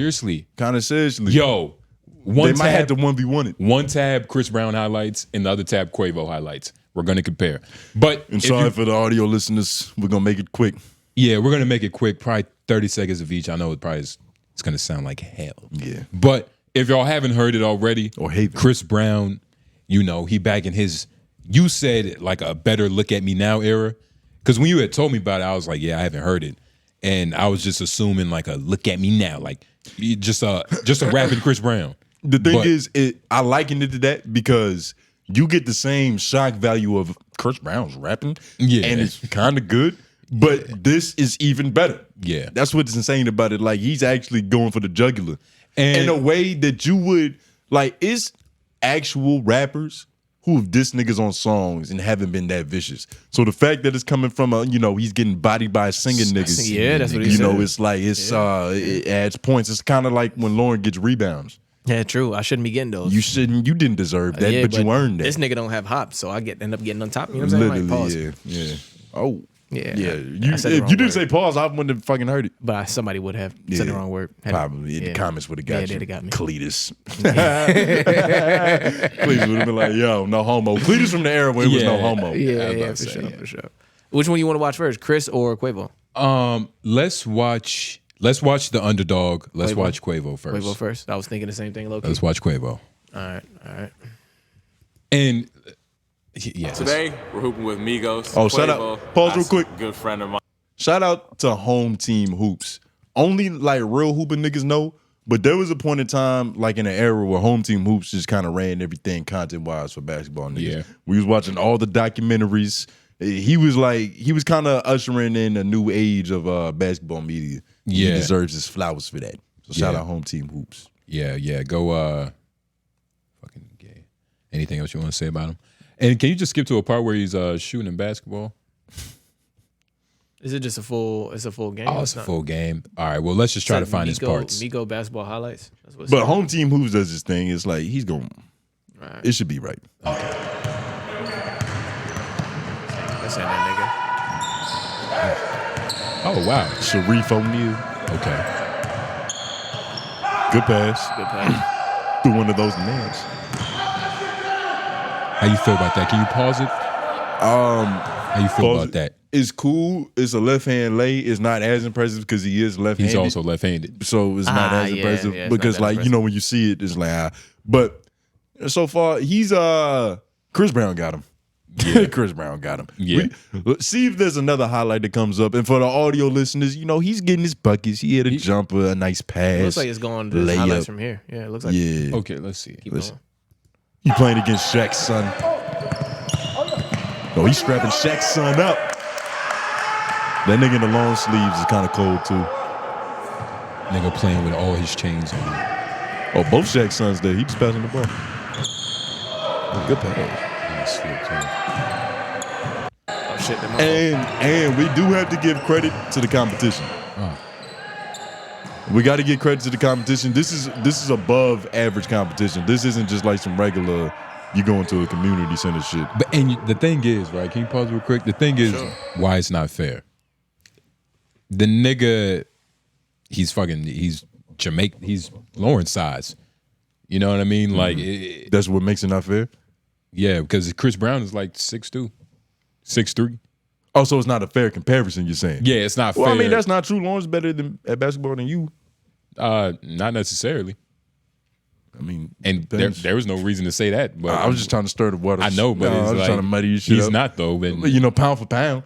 Speaker 2: Kind of seriously.
Speaker 1: Yo,
Speaker 2: they might have to 1v1 it.
Speaker 1: One tab Chris Brown highlights, and the other tab Quavo highlights. We're gonna compare. But
Speaker 2: I'm sorry for the audio listeners. We're gonna make it quick.
Speaker 1: Yeah, we're gonna make it quick. Probably 30 seconds of each. I know it's gonna sound like hell.
Speaker 2: Yeah.
Speaker 1: But if y'all haven't heard it already,
Speaker 2: or hate
Speaker 1: Chris Brown, he back in his. You said like a better look at me now era, because when you had told me about it, I was like, yeah, I haven't heard it, and I was just assuming like a look at me now, like just a rapping Chris Brown.
Speaker 2: The thing is, I likened it to that because you get the same shock value of Chris Brown's rapping, and it's kind of good, but this is even better.
Speaker 1: Yeah,
Speaker 2: that's what's insane about it. Like he's actually going for the jugular, and in a way that you would like. It's actual rappers who have dissed niggas on songs and haven't been that vicious. So the fact that it's coming from he's getting bodied by singing niggas.
Speaker 4: Yeah, that's what he said.
Speaker 2: It's like it adds points. It's kind of like when Lauren gets rebounds.
Speaker 4: Yeah, true. I shouldn't be getting those.
Speaker 2: You shouldn't. You didn't deserve that, but you earned that.
Speaker 4: This nigga don't have hops, so I end up getting on top. You know what I'm saying?
Speaker 2: Literally,
Speaker 4: like, pause.
Speaker 2: yeah. Oh,
Speaker 4: yeah.
Speaker 2: If you didn't say pause, I wouldn't have fucking heard it.
Speaker 4: But somebody would have said the wrong word.
Speaker 2: Probably. The comments would have got you.
Speaker 4: They'd have got me.
Speaker 2: Cletus. Cletus would have been like, yo, no homo. Cletus from the era where it was no homo.
Speaker 4: Yeah, for sure. Which one you want to watch first, Chris or Quavo?
Speaker 1: Let's watch Let's watch the underdog. Let's watch Quavo first.
Speaker 4: Quavo first. I was thinking the same thing, low key.
Speaker 1: Let's watch Quavo.
Speaker 4: All right.
Speaker 1: And yeah,
Speaker 13: today we're hooping with Migos.
Speaker 2: Oh, shout out! Pause real quick.
Speaker 13: Good friend of mine.
Speaker 2: Shout out to Home Team Hoops. Only like real hooping niggas know, but there was a point in time, like in an era where Home Team Hoops just kind of ran everything content wise for basketball niggas.
Speaker 1: Yeah.
Speaker 2: We was watching all the documentaries. He was kind of ushering in a new age of basketball media.
Speaker 1: Yeah.
Speaker 2: He deserves his flowers for that. So shout out Home Team Hoops.
Speaker 1: Yeah. Go fucking gay. Anything else you want to say about him? And can you just skip to a part where he's shooting in basketball?
Speaker 4: Is it just a full? It's a full game.
Speaker 1: Oh, it's a full game. All right. Well, let's just try to find his parts.
Speaker 4: Migo basketball highlights. That's what it's
Speaker 2: But Home Team Hoops does this thing. It's like he's going.
Speaker 4: Right.
Speaker 2: It should be right.
Speaker 4: That's ain't that
Speaker 1: Oh wow,
Speaker 2: Sharif O'Neal.
Speaker 1: Okay.
Speaker 2: Good pass.
Speaker 4: Good pass.
Speaker 2: Through one of those nails.
Speaker 1: How you feel about that? Can you pause it? How you feel about that?
Speaker 2: It's cool. It's a left hand lay. It's not as impressive because he is left handed.
Speaker 1: He's also left handed.
Speaker 2: So it's not as impressive because like, you know, when you see it, it's like, But so far, he's Chris Brown got him. Yeah. Chris Brown got him.
Speaker 1: Yeah.
Speaker 2: See if there's another highlight that comes up. And for the audio listeners, you know, he's getting his buckets. He had a jumper, a nice pass.
Speaker 4: It looks like it's going to highlights from here. Yeah, it looks like.
Speaker 2: Yeah.
Speaker 1: Okay, let's see.
Speaker 2: Listen. He playing against Shaq's son. Oh, he's strapping Shaq's son up. That nigga in the long sleeves is kind of cold too.
Speaker 1: Nigga playing with all his chains on.
Speaker 2: Oh, both Shaq's sons there. He just passing the ball. Oh, good pass.
Speaker 4: Oh shit!
Speaker 2: And we do have to give credit to the competition. We got to give credit to the competition. This is above average competition. This isn't just like some regular. You go into a community center shit.
Speaker 1: But and the thing is, right? Can you pause real quick? The thing is, why it's not fair. The nigga, he's Jamaican. He's Lawrence size. You know what I mean? Like
Speaker 2: that's what makes it not fair.
Speaker 1: Yeah, because Chris Brown is like 6'2", 6'3".
Speaker 2: Oh, so it's not a fair comparison, you're saying?
Speaker 1: Yeah, it's not fair.
Speaker 2: Well, I mean, that's not true. Lawrence is better at basketball than you.
Speaker 1: Not necessarily.
Speaker 2: I mean,
Speaker 1: and there was no reason to say that. But
Speaker 2: I was just trying to stir the water.
Speaker 1: I know, but
Speaker 2: I was
Speaker 1: like,
Speaker 2: trying to muddy your shit
Speaker 1: he's
Speaker 2: up.
Speaker 1: not though. But
Speaker 2: you know, pound for pound,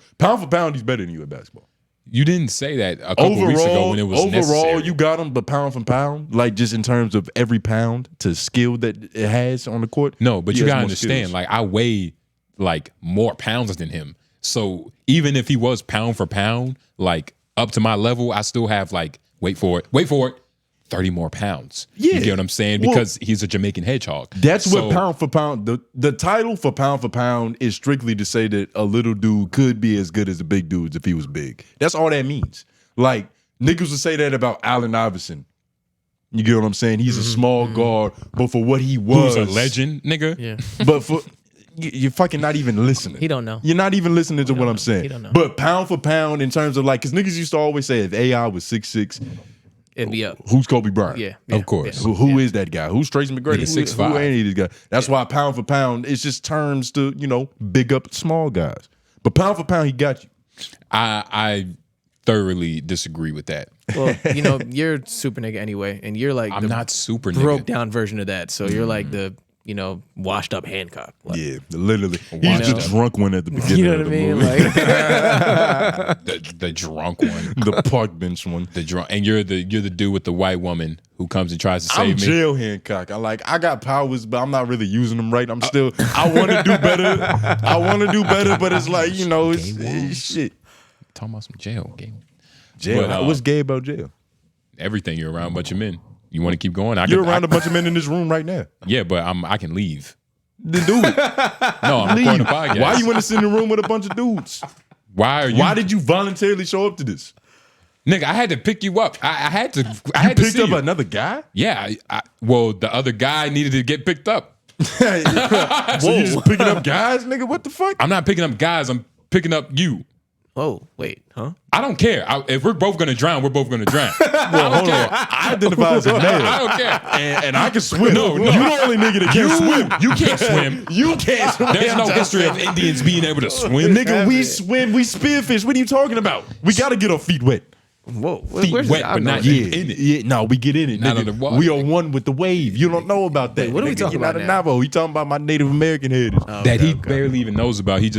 Speaker 2: he's better than you at basketball.
Speaker 1: You didn't say that a couple weeks ago when it was necessary.
Speaker 2: You got him, but pound for pound, like just in terms of every pound to skill that it has on the court.
Speaker 1: No, but you gotta
Speaker 2: skills.
Speaker 1: understand, like I weigh like more pounds than him. So even if he was pound for pound, like up to my level, I still have like, wait for it, 30 more pounds.
Speaker 2: Yeah.
Speaker 1: You get what I'm saying? Because he's a Jamaican hedgehog.
Speaker 2: That's what pound for pound, the title for pound is strictly to say that a little dude could be as good as the big dudes if he was big. That's all that means. Like, niggas would say that about Allen Iverson. You get what I'm saying? He's a small guard, but for what he was.
Speaker 1: Who's a legend, nigga?
Speaker 4: Yeah.
Speaker 2: But for... You're fucking not even listening.
Speaker 4: He don't know.
Speaker 2: You're not even listening to what I'm saying.
Speaker 4: He don't know.
Speaker 2: But pound for pound in terms of like, because niggas used to always say if AI was 6'6",
Speaker 4: it'd be up.
Speaker 2: Who's Kobe Bryant?
Speaker 4: Yeah.
Speaker 1: Of course.
Speaker 2: Yeah. Who is that guy? Who's Tracy McGrady?
Speaker 1: Nigga,
Speaker 2: Who
Speaker 1: 6'5".
Speaker 2: ain't this guy? That's why pound for pound, it's just terms to, you know, big up small guys. But pound for pound, he got you.
Speaker 1: I thoroughly disagree with that.
Speaker 4: Well, you know, you're super nigga anyway, and you're like
Speaker 1: I'm not super
Speaker 4: broke
Speaker 1: nigga.
Speaker 4: down version of that. So you're like the, you know, washed up Hancock. Like,
Speaker 2: Yeah, literally. He's the drunk one at the beginning.
Speaker 4: you know
Speaker 2: of
Speaker 4: what I
Speaker 2: the
Speaker 4: mean?
Speaker 2: movie.
Speaker 4: Like
Speaker 1: the drunk one,
Speaker 2: the park bench one.
Speaker 1: the drunk, and you're the dude with the white woman who comes and tries to
Speaker 2: I'm
Speaker 1: save me.
Speaker 2: jail Hancock. I got powers, but I'm not really using them right. I'm still. I want to do better. I want to do better, but it's like, you know, it's shit.
Speaker 1: Talking about some jail game.
Speaker 2: Jail.
Speaker 1: But,
Speaker 2: what's gay about jail?
Speaker 1: Everything. You're around a bunch of men. You want to keep going?
Speaker 2: You're around a bunch of men in this room right now.
Speaker 1: Yeah, but I can leave.
Speaker 2: Then do it.
Speaker 1: No, I'm recording a podcast.
Speaker 2: Why you want to sit in the room with a bunch of dudes?
Speaker 1: Why are you?
Speaker 2: Why did you voluntarily show up to this?
Speaker 1: Nigga, I had to pick you up. I had to. I
Speaker 2: You
Speaker 1: had to
Speaker 2: picked
Speaker 1: see
Speaker 2: up
Speaker 1: you.
Speaker 2: another guy?
Speaker 1: Yeah. Well, the other guy needed to get picked up.
Speaker 2: So you just picking up guys, nigga? What the fuck?
Speaker 1: I'm not picking up guys. I'm picking up you.
Speaker 4: oh, wait, huh?
Speaker 1: I don't care. If we're both gonna drown, we're both gonna drown.
Speaker 2: Well, hold on. I identify as a male.
Speaker 1: I don't care.
Speaker 2: And I can swim.
Speaker 1: No,
Speaker 2: you the only nigga that can't swim.
Speaker 1: You can't swim.
Speaker 2: You can't swim.
Speaker 1: There's no history of Indians being able to swim.
Speaker 2: Nigga, we swim. We spearfish. What are you talking about? We got to get our feet wet.
Speaker 4: Whoa,
Speaker 1: feet
Speaker 4: where's
Speaker 1: wet,
Speaker 4: the- I
Speaker 1: but
Speaker 4: know
Speaker 1: not
Speaker 4: that.
Speaker 1: in it.
Speaker 2: Yeah, no, we get in it.
Speaker 1: Not
Speaker 2: Nigga.
Speaker 1: on the water.
Speaker 2: We are one with the wave. You don't know about that.
Speaker 4: Wait, what are we
Speaker 2: nigga.
Speaker 4: talking
Speaker 2: You're
Speaker 4: about
Speaker 2: not a
Speaker 4: now?
Speaker 2: Navajo. He talking about my Native American heritage.
Speaker 1: That he barely even knows about. He's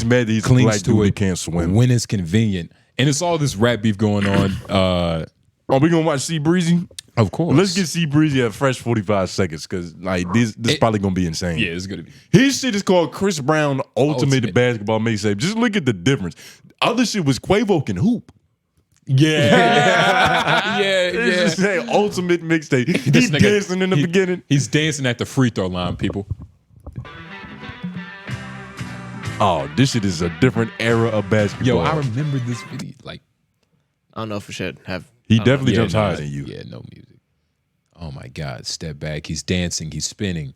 Speaker 2: mad that he's a
Speaker 1: clings
Speaker 2: black
Speaker 1: to
Speaker 2: dude
Speaker 1: it
Speaker 2: that can't swim.
Speaker 1: when it's convenient. And it's all this rap beef going on.
Speaker 2: Are we gonna watch 𝔓𝔦𝔐𝔓𝔦𝔑?
Speaker 1: Of course.
Speaker 2: Let's get 𝔓𝔦𝔐𝔬𝔑 at fresh 45 seconds because like this probably gonna be insane.
Speaker 1: Yeah, it's gonna be.
Speaker 2: His shit is called Chris Brown Ultimate Basketball Mixtape. Just look at the difference. Other shit was Quavo can hoop.
Speaker 1: Yeah.
Speaker 2: It's just saying Ultimate Mixtape.
Speaker 1: This
Speaker 2: He's
Speaker 1: nigga-
Speaker 2: dancing in the beginning.
Speaker 1: He's dancing at the free throw line, people.
Speaker 2: Oh, this shit is a different era of basketball.
Speaker 1: Yo, I remember this video. Like,
Speaker 4: I don't know if it should have.
Speaker 2: He
Speaker 4: I don't know.
Speaker 2: definitely jumps higher than you.
Speaker 1: Yeah, no music. Oh my God, step back. He's dancing. He's spinning.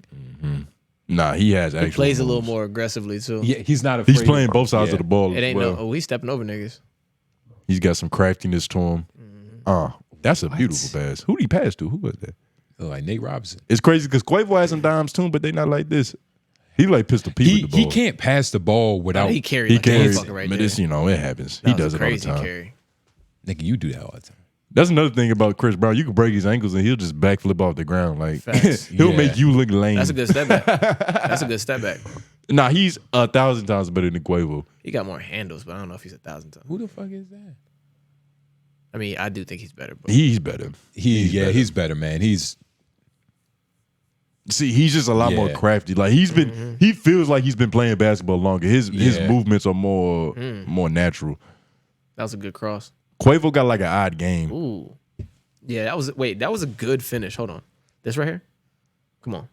Speaker 2: Nah, he has actually.
Speaker 4: He plays a little more aggressively too.
Speaker 1: Yeah, he's not afraid.
Speaker 2: He's playing both sides
Speaker 1: Yeah.
Speaker 2: of the ball.
Speaker 4: It
Speaker 2: as
Speaker 4: ain't
Speaker 2: well.
Speaker 4: no. Oh, he's stepping over niggas.
Speaker 2: He's got some craftiness to him. That's a beautiful pass. Who did he pass to? Who was that?
Speaker 1: Oh, like Nate Robinson.
Speaker 2: It's crazy because Quavo has some dimes too, but they not like this. He like Pistol Pete with the ball.
Speaker 1: He can't pass the ball without.
Speaker 4: He carried.
Speaker 2: He
Speaker 4: Like
Speaker 2: carries,
Speaker 4: fucking right
Speaker 2: but
Speaker 4: there.
Speaker 2: it's, you know, it happens.
Speaker 4: That
Speaker 2: He
Speaker 4: was a
Speaker 2: does it all the
Speaker 4: crazy
Speaker 2: time.
Speaker 4: carry.
Speaker 1: Nigga, you do that all the time.
Speaker 2: That's another thing about Chris Brown. You can break his ankles and he'll just backflip off the ground. Like
Speaker 4: Facts.
Speaker 2: he'll
Speaker 1: Yeah.
Speaker 2: make you look lame.
Speaker 4: That's a good step back. That's a good step back.
Speaker 2: Nah, he's 1,000 times better than Quavo.
Speaker 4: He got more handles, but I don't know if he's 1,000 times.
Speaker 1: Who the fuck is that?
Speaker 4: I mean, I do think he's better. But
Speaker 2: He's better.
Speaker 1: He's better, man. He's
Speaker 2: He's just a lot more
Speaker 1: Yeah.
Speaker 2: crafty. Like he's been, he feels like he's been playing basketball longer. His
Speaker 1: Yeah.
Speaker 2: movements are more natural.
Speaker 4: that was a good cross.
Speaker 2: Quavo got like an odd game.
Speaker 4: Ooh, yeah. That was a good finish. Hold on, this right here. Come on,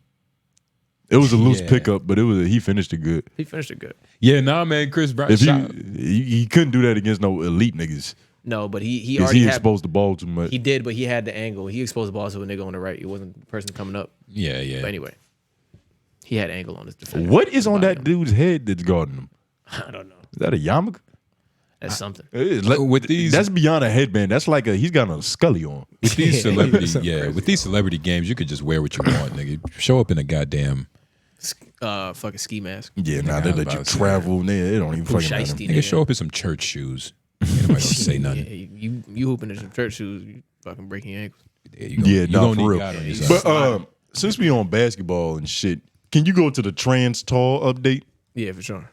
Speaker 2: It was a loose
Speaker 1: Yeah.
Speaker 2: pickup, but he finished it good.
Speaker 4: he finished it good.
Speaker 1: yeah, nah, man. Chris Brown.
Speaker 2: If
Speaker 1: shot-
Speaker 2: he couldn't do that against no elite niggas.
Speaker 4: No, but he
Speaker 2: Because
Speaker 4: already
Speaker 2: he
Speaker 4: had.
Speaker 2: exposed the ball too much.
Speaker 4: He did, but he had the angle. He exposed the ball to a nigga on the right. It wasn't the person coming up.
Speaker 1: yeah.
Speaker 4: But anyway, he had angle on his defender.
Speaker 2: What is on that dude's head that's guarding him?
Speaker 4: I don't know.
Speaker 2: Is that a yarmulke?
Speaker 4: That's something.
Speaker 1: With these,
Speaker 2: That's beyond a headband. That's like he's got a Scully on.
Speaker 1: with these celebrity,
Speaker 4: Something
Speaker 1: with these celebrity games, you could just wear what you want, nigga. Show up in a goddamn.
Speaker 4: Fucking ski mask.
Speaker 2: Yeah, nah,
Speaker 1: I
Speaker 2: they
Speaker 1: was
Speaker 2: let you
Speaker 1: about to say
Speaker 2: travel. They don't even fucking matter.
Speaker 4: Shiesty,
Speaker 1: Nigga, show up in some church shoes. Ain't nobody gonna say
Speaker 4: Yeah,
Speaker 1: nothing.
Speaker 4: you hooping in some church shoes, you fucking breaking your ankles.
Speaker 2: Yeah, no, for real.
Speaker 1: God on your side.
Speaker 2: But since we on basketball and shit, can you go to the trans tall update?
Speaker 4: Yeah, for sure.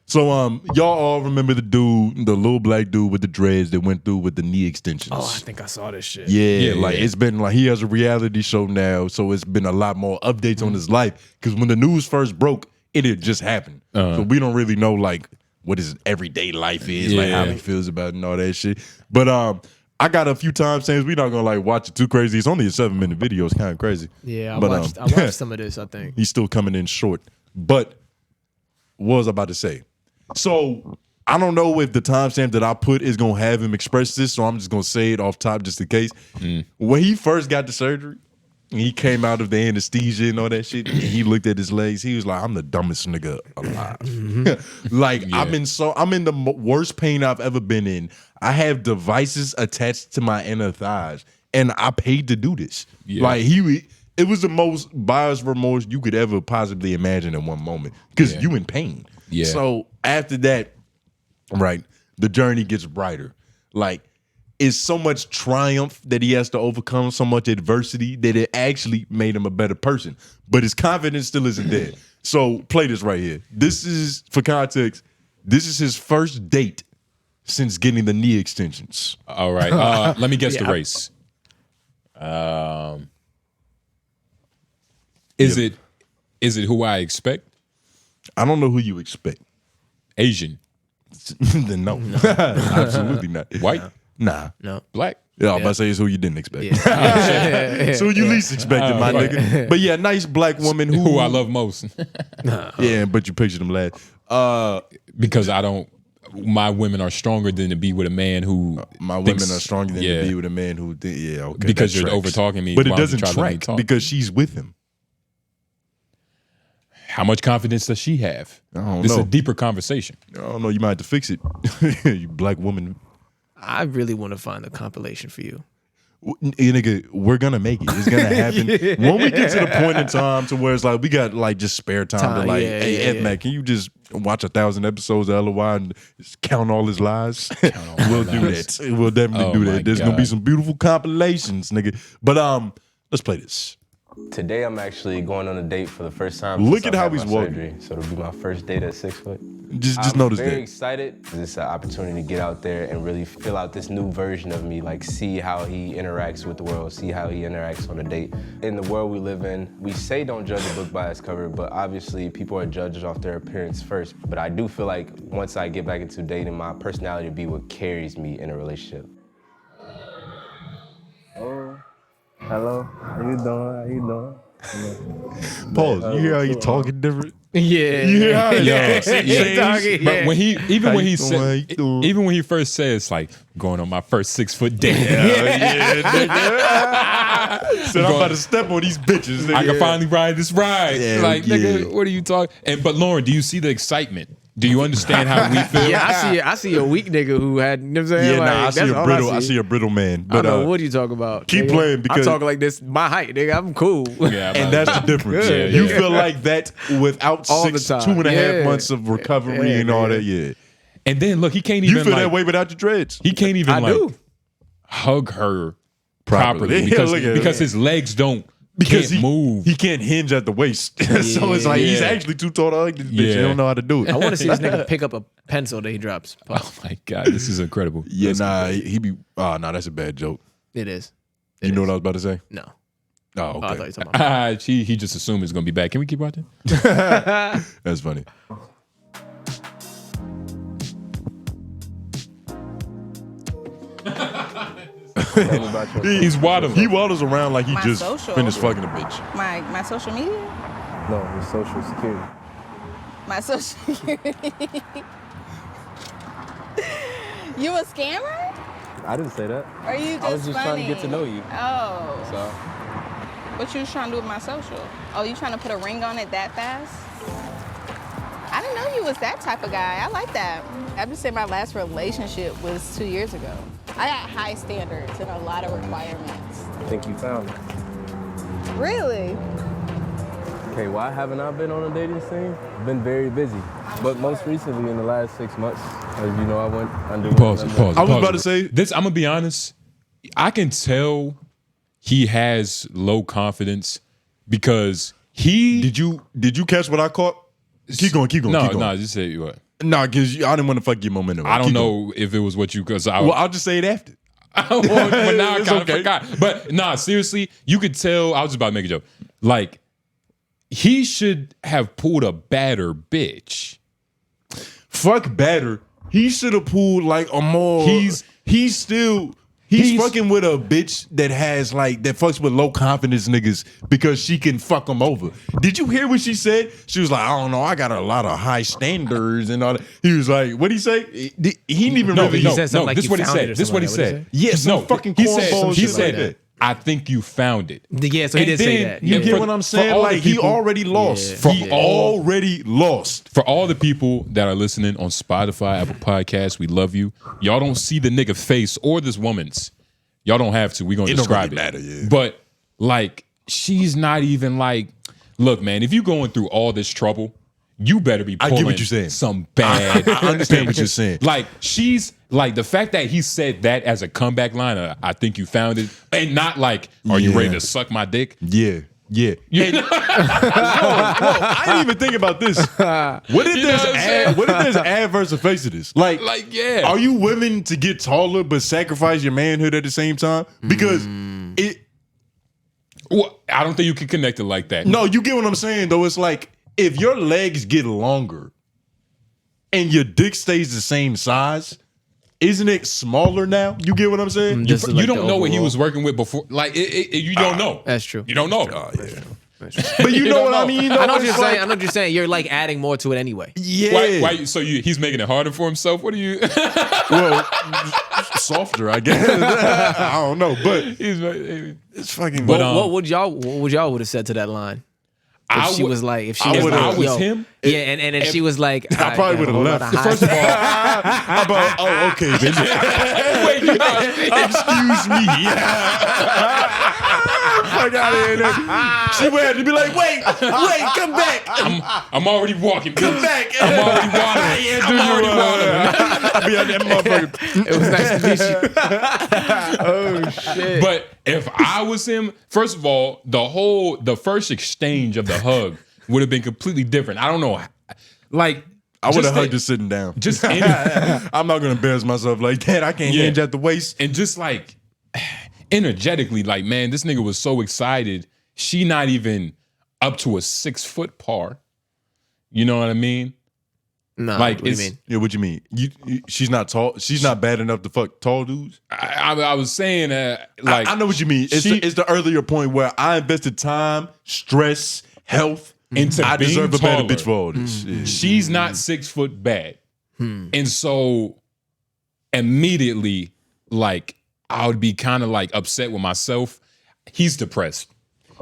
Speaker 2: So y'all all remember the dude, the little black dude with the dreads that went through with the knee extensions.
Speaker 4: Oh, I think I saw this shit.
Speaker 2: Yeah,
Speaker 1: Yeah,
Speaker 2: like
Speaker 1: yeah.
Speaker 2: it's been like he has a reality show now, so it's been a lot more updates on his life. Because when the news first broke, it had just happened, so we don't really know like what his everyday life is, like how
Speaker 1: Yeah.
Speaker 2: he feels about it and all that shit. But I got a few timestamps. We're not gonna like watch it too crazy. It's only a 7-minute video. It's kind of crazy.
Speaker 4: Yeah, I
Speaker 2: But,
Speaker 4: watched some of this, I think.
Speaker 2: He's still coming in short. But what was I about to say? So I don't know if the timestamp that I put is gonna have him express this, so I'm just gonna say it off top just in case. When he first got the surgery, and he came out of the anesthesia and all that shit, and he looked at his legs, he was like, I'm the dumbest nigga alive. Like I'm in the worst pain I've ever been in. I have devices attached to my inner thighs, and I paid to do this.
Speaker 1: Yeah.
Speaker 2: Like it was the most buyer's remorse you could ever possibly imagine in one moment because you in pain.
Speaker 1: Yeah.
Speaker 2: So after that, right, the journey gets brighter. Like it's so much triumph that he has to overcome, so much adversity that it actually made him a better person. But his confidence still isn't there. So play this right here. This is, for context, this is his first date since getting the knee extensions.
Speaker 1: All right. Let me guess the race. Is it who I expect?
Speaker 2: I don't know who you expect.
Speaker 1: Asian.
Speaker 2: Then no. Absolutely not.
Speaker 1: White?
Speaker 2: Nah.
Speaker 4: No.
Speaker 1: Black?
Speaker 2: Yeah, I was about to say it's who you didn't expect.
Speaker 4: Yeah.
Speaker 2: So you least expected, my nigga. But yeah, nice black woman
Speaker 1: Who I love most.
Speaker 2: Yeah, but you pictured them last.
Speaker 1: Because my women are stronger than to be with a man who
Speaker 2: My
Speaker 1: thinks-
Speaker 2: women are stronger than
Speaker 1: yeah.
Speaker 2: to be with a man who okay.
Speaker 1: Because
Speaker 2: that
Speaker 1: you're
Speaker 2: tracks.
Speaker 1: over-talking me,
Speaker 2: But it
Speaker 1: why don't you
Speaker 2: doesn't
Speaker 1: try to let me
Speaker 2: track
Speaker 1: talk?
Speaker 2: because she's with him.
Speaker 1: How much confidence does she have?
Speaker 2: I don't
Speaker 1: This is
Speaker 2: know.
Speaker 1: a deeper conversation.
Speaker 2: I don't know. You might have to fix it. You black woman.
Speaker 4: I really want to find a compilation for you.
Speaker 2: Nigga, we're gonna make it. It's gonna happen. When we get to the point in time to where it's like we got like just spare time to like, hey, Ed Mac, can you just watch 1,000 episodes of LOI and just count all his lies, we'll do that. We'll definitely do that. There's gonna be some beautiful compilations, nigga. But let's play this.
Speaker 14: Today I'm actually going on a date for the first time.
Speaker 2: Look at how he's walking.
Speaker 14: Surgery, so it'll be my first date at 6 foot.
Speaker 2: Just notice that.
Speaker 14: I'm very excited. It's an opportunity to get out there and really fill out this new version of me, like see how he interacts with the world, see how he interacts on a date. In the world we live in, we say don't judge a book by its cover, but obviously people are judged off their appearance first. But I do feel like once I get back into dating, my personality will be what carries me in a relationship. Oh, hello, how you doing? How you doing?
Speaker 2: Pause. You hear how you talking different?
Speaker 4: Yeah.
Speaker 2: You hear how
Speaker 4: talking,
Speaker 1: But when even when he first said it's like going on my first 6 foot date.
Speaker 2: Said I'm about to step on these bitches. Nigga.
Speaker 1: I can finally ride this ride.
Speaker 2: Yeah,
Speaker 1: like, nigga, what are you talking? But Lauren, do you see the excitement? Do you understand how we feel?
Speaker 4: Yeah, I see a weak nigga who had, you know what I'm saying?
Speaker 2: Yeah,
Speaker 4: like,
Speaker 2: nah, I see a brittle man. But
Speaker 4: I don't know, what are you talking about?
Speaker 2: Keep
Speaker 4: nigga?
Speaker 2: playing because
Speaker 4: I'm talking like this, my height, nigga. I'm cool.
Speaker 1: Yeah,
Speaker 2: and that's the difference.
Speaker 4: Good,
Speaker 2: you
Speaker 4: yeah.
Speaker 2: feel like that without
Speaker 4: All the
Speaker 2: 2.5
Speaker 4: time.
Speaker 2: months of recovery and all that. Yeah.
Speaker 1: And then look, he can't even.
Speaker 2: You feel
Speaker 1: like,
Speaker 2: that way without your dreads.
Speaker 1: He can't even hug her properly because his legs don't. Can't move.
Speaker 2: He can't hinge at the waist. So it's like he's actually too tall to hug this bitch. He don't know how to do it.
Speaker 4: I want to see this nigga pick up a pencil that he drops.
Speaker 1: Oh my God, this is incredible.
Speaker 2: Yeah, he be. That's a bad joke.
Speaker 4: It is.
Speaker 2: You know what I was about to say?
Speaker 4: No.
Speaker 2: Oh, okay.
Speaker 4: I thought you were talking about
Speaker 1: he just assumed it's gonna be back. Can we keep watching?
Speaker 2: That's funny.
Speaker 1: He's waddling.
Speaker 2: He waddles around like he
Speaker 5: My
Speaker 2: just
Speaker 5: social.
Speaker 2: finished fucking a bitch.
Speaker 5: My social media?
Speaker 14: No, your social security.
Speaker 5: My social security. You a scammer?
Speaker 14: I didn't say that.
Speaker 5: Or you just
Speaker 14: I was just
Speaker 5: funny?
Speaker 14: trying to get to know you.
Speaker 5: Oh.
Speaker 14: So.
Speaker 5: What you was trying to do with my social? Oh, you trying to put a ring on it that fast? I didn't know you was that type of guy. I like that. I have to say my last relationship was 2 years ago. I got high standards and a lot of requirements.
Speaker 14: I think you found it.
Speaker 5: Really?
Speaker 14: Okay, why haven't I been on a dating scene? I've been very busy. But most recently in the last 6 months, as you know, I went under.
Speaker 1: Pause.
Speaker 2: I was about to say
Speaker 1: this. I'm gonna be honest. I can tell he has low confidence because he.
Speaker 2: Did you catch what I caught? Keep going.
Speaker 1: No, just say what.
Speaker 2: No, because I didn't want to fuck your momentum.
Speaker 1: I don't know if it was what you.
Speaker 2: Well, I'll just say it after.
Speaker 1: But now I kind of forgot. But nah, seriously, you could tell. I was just about to make a joke. Like, he should have pulled a badder bitch.
Speaker 2: Fuck badder. He should have pulled like a more. He's fucking with a bitch that has like that fucks with low confidence niggas because she can fuck them over. Did you hear what she said? She was like, I don't know, I got a lot of high standards and all that. He was like, what'd he say? He didn't even really.
Speaker 4: He said something like
Speaker 1: this is what he said. This is what he said.
Speaker 2: Yes, no fucking.
Speaker 1: He said. I think you found it.
Speaker 4: Yeah, so he did say that.
Speaker 2: You get what I'm saying? Like, he already lost. Already lost.
Speaker 1: For all the people that are listening on Spotify, Apple Podcasts, we love you. Y'all don't see the nigga face or this woman's. Y'all don't have to. We're going to describe it.
Speaker 2: Yeah.
Speaker 1: But, like, she's not even like, look, man, if you're going through all this trouble, you better be pulling
Speaker 2: I get what you're saying.
Speaker 1: Some bad.
Speaker 2: I understand what you're saying.
Speaker 1: Like, she's like the fact that he said that as a comeback line. I think you found it, and not like, are you ready to suck my dick?
Speaker 2: Yeah. And, I didn't even think about this. What if there's adverse effects to this? Like,
Speaker 1: yeah.
Speaker 2: Are you willing to get taller but sacrifice your manhood at the same time? Because
Speaker 1: Well, I don't think you can connect it like that.
Speaker 2: No, you get what I'm saying though. It's like if your legs get longer and your dick stays the same size, isn't it smaller now? You get what I'm saying?
Speaker 1: You don't know what he was working with before. Like you don't know.
Speaker 4: That's true.
Speaker 1: You don't know.
Speaker 2: But you know what I mean?
Speaker 4: I know what you're saying. I know what you're saying. You're like adding more to it anyway.
Speaker 2: Yeah.
Speaker 1: Why he's making it harder for himself? What are you?
Speaker 2: Well, softer, I guess. I don't know, but it's fucking.
Speaker 4: But what would y'all would have said to that line? If she was him,
Speaker 1: yeah,
Speaker 4: and then she was like,
Speaker 2: I probably would have left.
Speaker 1: First of all,
Speaker 2: okay, bitch.
Speaker 1: Wait,
Speaker 2: excuse me. Fuck out of here. She would have to be like, wait, come back.
Speaker 1: I'm already walking.
Speaker 2: Come back.
Speaker 1: I'm already watering. I'm already watering.
Speaker 2: Be out that motherfucker.
Speaker 4: It was nice to meet you. Oh shit.
Speaker 1: But if I was him, first of all, the first exchange of the hug would have been completely different. I don't know. Like,
Speaker 2: I would have hugged her sitting down.
Speaker 1: Just
Speaker 2: I'm not gonna embarrass myself like that. I can't hinge at the waist.
Speaker 1: And just like energetically, like, man, this nigga was so excited. She not even up to a 6 foot par. You know what I mean?
Speaker 4: No,
Speaker 1: like,
Speaker 4: what do you mean?
Speaker 2: Yeah, what you mean? She's not tall. She's not bad enough to fuck tall dudes.
Speaker 1: I was saying like
Speaker 2: I know what you mean. It's the earlier point where I invested time, stress, health.
Speaker 1: into
Speaker 2: I
Speaker 1: being
Speaker 2: deserve a
Speaker 1: taller.
Speaker 2: better bitch for all this. Yeah.
Speaker 1: She's not 6 foot bad. And so immediately, like, I would be kind of like upset with myself. He's depressed.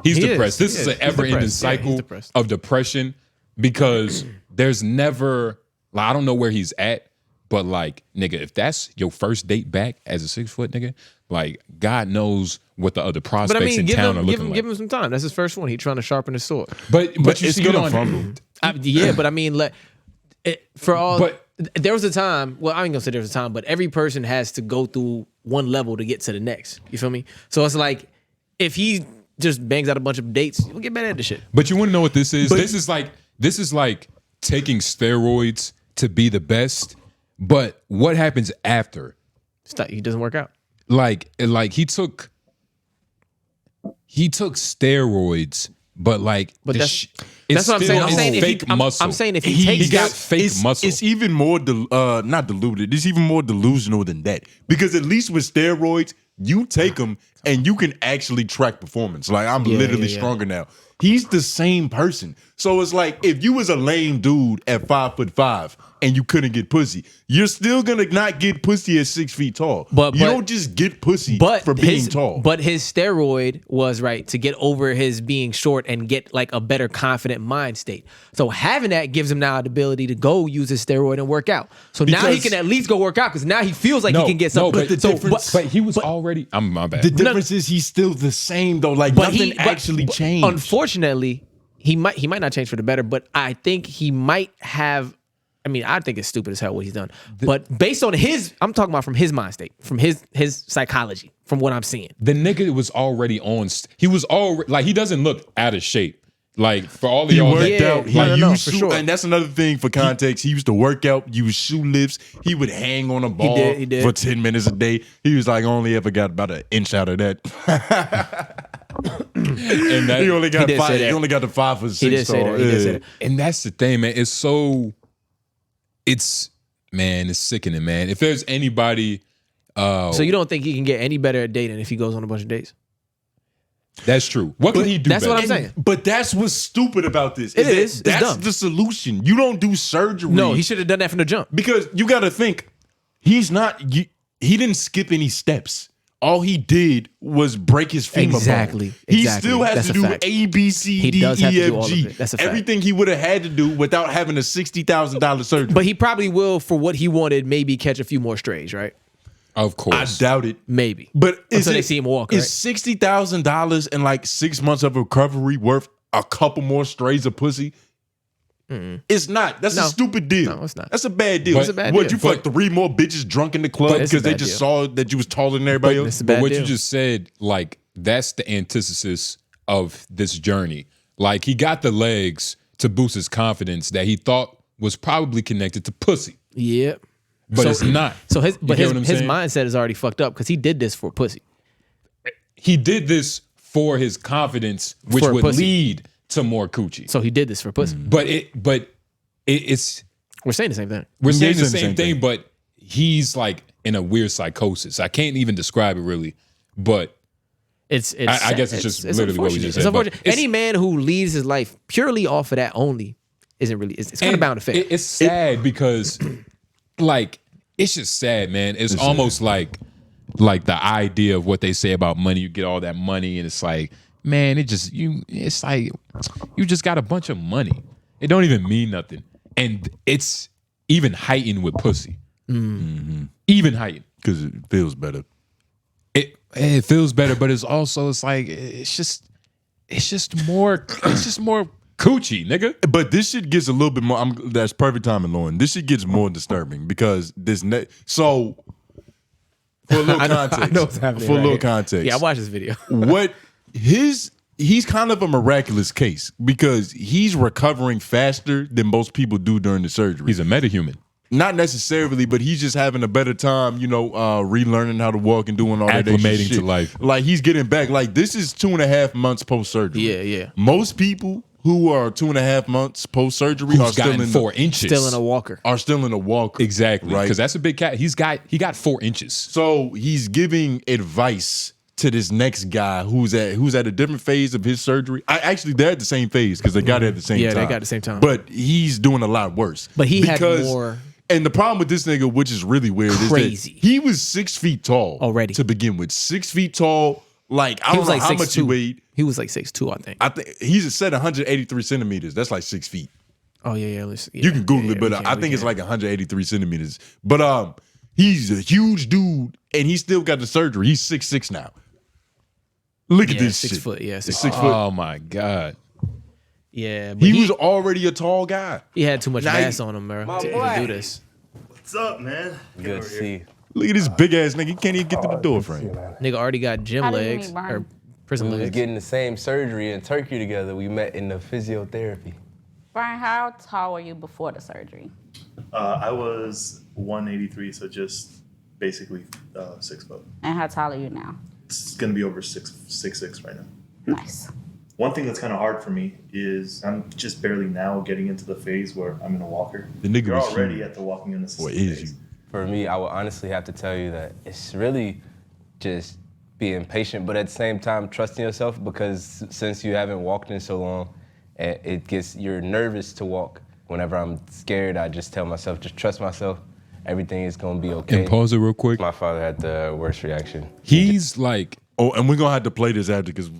Speaker 1: He's depressed. This is an ever-ending cycle of depression because there's never, like, I don't know where he's at, but like, nigga, if that's your first date back as a 6 foot nigga, like, God knows what the other prospects in town are looking like.
Speaker 4: Give him some time. That's his first one. He's trying to sharpen his sword.
Speaker 1: But you
Speaker 2: it's
Speaker 1: see,
Speaker 2: gonna fumble.
Speaker 4: Yeah, but I mean, there was a time. Well, I ain't gonna say there was a time, but every person has to go through one level to get to the next. You feel me? So it's like if he just bangs out a bunch of dates, we'll get better at this shit.
Speaker 1: But you want to know what this is? This is like taking steroids to be the best. But what happens after?
Speaker 4: He doesn't work out.
Speaker 1: Like he took steroids, but
Speaker 4: that's what I'm saying. I'm saying
Speaker 1: fake muscle.
Speaker 4: I'm saying if he
Speaker 1: got fake muscle.
Speaker 2: It's even more not deluded. It's even more delusional than that. Because at least with steroids, you take them and you can actually track performance. Like, I'm literally stronger now. He's the same person. So it's like if you was a lame dude at 5'5" and you couldn't get pussy, you're still gonna not get pussy at 6 feet tall. But you don't just get pussy for being tall.
Speaker 4: But his steroid was to get over his being short and get like a better confident mind state. So having that gives him now the ability to go use his steroid and work out. So now he can at least go work out because now he feels like he can get something.
Speaker 1: But he was already. I'm my bad.
Speaker 2: The difference is he's still the same though. Like nothing actually changed.
Speaker 4: Unfortunately, he might not change for the better, but I think he might have. I mean, I think it's stupid as hell what he's done. But based on I'm talking about from his mind state, from his psychology, from what I'm seeing.
Speaker 1: The nigga was already on. He was already like, he doesn't look out of shape. Like, for all of y'all,
Speaker 2: worked out. He used
Speaker 4: for
Speaker 2: shoe,
Speaker 4: sure.
Speaker 2: and that's another thing for context. He used to work out, use shoe lifts. He would hang on a ball for 10 minutes a day. He was like, I only ever got about an inch out of that. And he only got 5. He only got the 5 for 6.
Speaker 4: He did say that. He did say that.
Speaker 1: And that's the thing, man. It's sickening, man. If there's anybody,
Speaker 4: so you don't think he can get any better at dating if he goes on a bunch of dates?
Speaker 1: That's true. What can he do?
Speaker 4: That's
Speaker 1: better?
Speaker 4: what I'm saying.
Speaker 2: But that's what's stupid about this.
Speaker 4: It is.
Speaker 2: That's
Speaker 4: dumb.
Speaker 2: the solution. You don't do surgery.
Speaker 4: No, he should have done that from the jump.
Speaker 2: Because you got to think, he didn't skip any steps. All he did was break his femur bone. He still has to do A, B, C, D, E, F, G.
Speaker 4: That's a fact.
Speaker 2: Everything he would have had to do without having a $60,000 surgery.
Speaker 4: But he probably will, for what he wanted, maybe catch a few more strays, right?
Speaker 1: Of course.
Speaker 2: I doubt it.
Speaker 4: Maybe.
Speaker 2: But
Speaker 4: until they see him walk, right?
Speaker 2: Is $60,000 and like 6 months of recovery worth a couple more strays of pussy? It's not. That's a stupid deal.
Speaker 4: No, it's not.
Speaker 2: That's a bad deal.
Speaker 4: It's a bad
Speaker 2: What,
Speaker 4: deal.
Speaker 2: you fuck 3 more bitches drunk in the club because they just saw that you was taller than everybody else?
Speaker 1: But what you just said, like, that's the antithesis of this journey. Like, he got the legs to boost his confidence that he thought was probably connected to pussy.
Speaker 4: Yeah.
Speaker 1: But it's not.
Speaker 4: So his
Speaker 1: saying?
Speaker 4: mindset is already fucked up because he did this for pussy.
Speaker 1: He did this for his confidence, which
Speaker 4: For
Speaker 1: would
Speaker 4: pussy.
Speaker 1: lead to more coochie.
Speaker 4: So he did this for pussy.
Speaker 1: But it's
Speaker 4: we're saying the same thing.
Speaker 1: We're saying the same thing, but he's like in a weird psychosis. I can't even describe it really, but I guess it's just literally what we just said.
Speaker 4: Unfortunate. Any man who leads his life purely off of that only isn't really. It's kind of bound to fail.
Speaker 1: It's sad because, like, it's just sad, man. It's almost like the idea of what they say about money. You get all that money, and it's like, man, it's like you just got a bunch of money. It don't even mean nothing, and it's even heightened with pussy. Even heightened
Speaker 2: because it feels better.
Speaker 1: it feels better, but it's also it's just more coochie, nigga.
Speaker 2: But this shit gets a little bit more. That's perfect timing, Lauren. This shit gets more disturbing because so for a little context,
Speaker 4: I know what's happening.
Speaker 2: For a little
Speaker 4: here.
Speaker 2: context,
Speaker 4: Yeah, I watched this video.
Speaker 2: He's kind of a miraculous case because he's recovering faster than most people do during the surgery.
Speaker 1: He's a metahuman.
Speaker 2: Not necessarily, but he's just having a better time, relearning how to walk and doing all that
Speaker 1: acclimating
Speaker 2: shit.
Speaker 1: to life.
Speaker 2: Like he's getting back. Like this is 2.5 months post surgery.
Speaker 4: Yeah.
Speaker 2: Most people who are 2.5 months post surgery are still in
Speaker 1: 4 inches,
Speaker 4: still in a walker.
Speaker 2: Are still in a walker.
Speaker 1: Exactly,
Speaker 2: right?
Speaker 1: Because that's a big cat. He got 4 inches.
Speaker 2: So he's giving advice to this next guy who's at a different phase of his surgery. They're at the same phase because they got it at the same time.
Speaker 4: Yeah, they got the same time.
Speaker 2: But he's doing a lot worse.
Speaker 4: But he had more.
Speaker 2: And the problem with this nigga, which is really weird,
Speaker 4: Crazy.
Speaker 2: is that he was 6 feet tall
Speaker 4: already
Speaker 2: to begin with. 6 feet tall. Like I don't know how much he weighed.
Speaker 4: He was like 6'2", I think.
Speaker 2: I think he's set 183 centimeters. That's like 6 feet.
Speaker 4: Oh yeah.
Speaker 2: You can Google it, but I think it's like 183 centimeters. But he's a huge dude, and he still got the surgery. He's 6'6" now. Look at this
Speaker 4: 6
Speaker 2: shit.
Speaker 4: foot. Yeah, 6
Speaker 2: foot.
Speaker 1: Oh my god.
Speaker 4: Yeah, but
Speaker 2: he was already a tall guy.
Speaker 4: He had too much mass on him, bro, to do this.
Speaker 15: What's up, man?
Speaker 14: Good to see you.
Speaker 2: Look at this big ass nigga. He can't even get through the door frame.
Speaker 4: Nigga already got gym
Speaker 5: How did you
Speaker 4: legs
Speaker 5: meet Brian?
Speaker 4: or prison
Speaker 14: We was
Speaker 4: legs.
Speaker 14: getting the same surgery in Turkey together. We met in the physiotherapy.
Speaker 5: Brian, how tall were you before the surgery?
Speaker 15: I was 183, so just basically 6 foot.
Speaker 5: And how tall are you now?
Speaker 15: It's gonna be over 6'6" right now.
Speaker 5: Nice.
Speaker 15: One thing that's kind of hard for me is I'm just barely now getting into the phase where I'm in a walker.
Speaker 2: The nigga
Speaker 15: You're
Speaker 2: was
Speaker 15: already
Speaker 2: huge.
Speaker 15: at the walking in the
Speaker 2: What is you?
Speaker 14: For me, I would honestly have to tell you that it's really just being patient, but at the same time, trusting yourself because since you haven't walked in so long, you're nervous to walk. Whenever I'm scared, I just tell myself, just trust myself. Everything is gonna be okay.
Speaker 1: And pause it real quick.
Speaker 14: My father had the worst reaction.
Speaker 1: He's like,
Speaker 2: oh, and we're gonna have to play this after because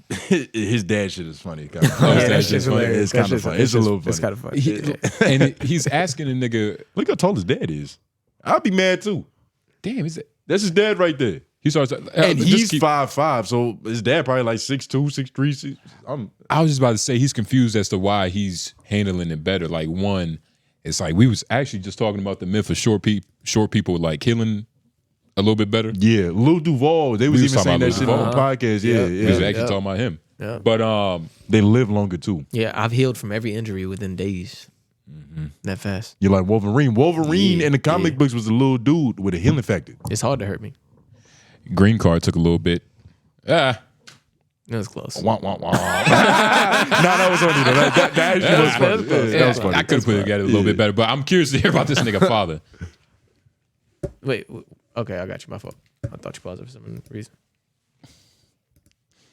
Speaker 2: his dad shit is funny. His dad shit is funny. It's kind of funny. It's a little funny.
Speaker 4: It's kind of funny.
Speaker 1: And he's asking a nigga,
Speaker 2: look how tall his dad is. I'll be mad too.
Speaker 1: Damn, is it?
Speaker 2: That's his dad right there.
Speaker 1: He starts,
Speaker 2: and he's 5'5", so his dad probably like 6'2", 6'3".
Speaker 1: I was just about to say he's confused as to why he's handling it better. Like one, it's like we was actually just talking about the myth of short people like healing a little bit better.
Speaker 2: Yeah, Lil Duval. They was even saying that shit on the podcast. Yeah.
Speaker 1: We was actually talking about him.
Speaker 4: Yeah.
Speaker 1: But
Speaker 2: they live longer too.
Speaker 4: Yeah, I've healed from every injury within days. That fast.
Speaker 2: You're like Wolverine. Wolverine in the comic books was a little dude with a healing factor.
Speaker 4: It's hard to hurt me.
Speaker 1: Green card took a little bit.
Speaker 4: It was close.
Speaker 2: Wah, wah, wah. That was funny though. That actually was funny. That was funny.
Speaker 1: I could have put it together a little bit better, but I'm curious to hear about this nigga father.
Speaker 4: Wait, okay, I got you. My fault. I thought you paused it for some reason.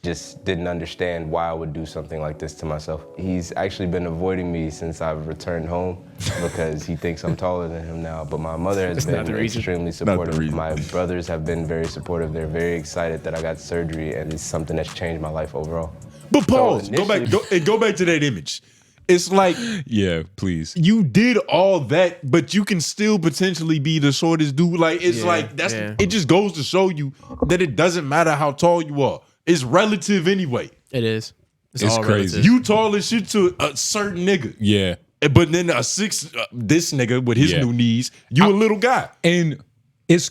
Speaker 14: Just didn't understand why I would do something like this to myself. He's actually been avoiding me since I've returned home because he thinks I'm taller than him now. But my mother has been extremely supportive. My brothers have been very supportive. They're very excited that I got surgery, and it's something that's changed my life overall.
Speaker 2: But pause. Go back to that image. It's like,
Speaker 1: yeah, please.
Speaker 2: You did all that, but you can still potentially be the shortest dude. Like it's it just goes to show you that it doesn't matter how tall you are. It's relative anyway.
Speaker 4: It is.
Speaker 1: It's crazy.
Speaker 2: Relative. You tall as shit to a certain nigga.
Speaker 1: Yeah.
Speaker 2: But then this nigga with his new knees, you a little guy.
Speaker 1: And if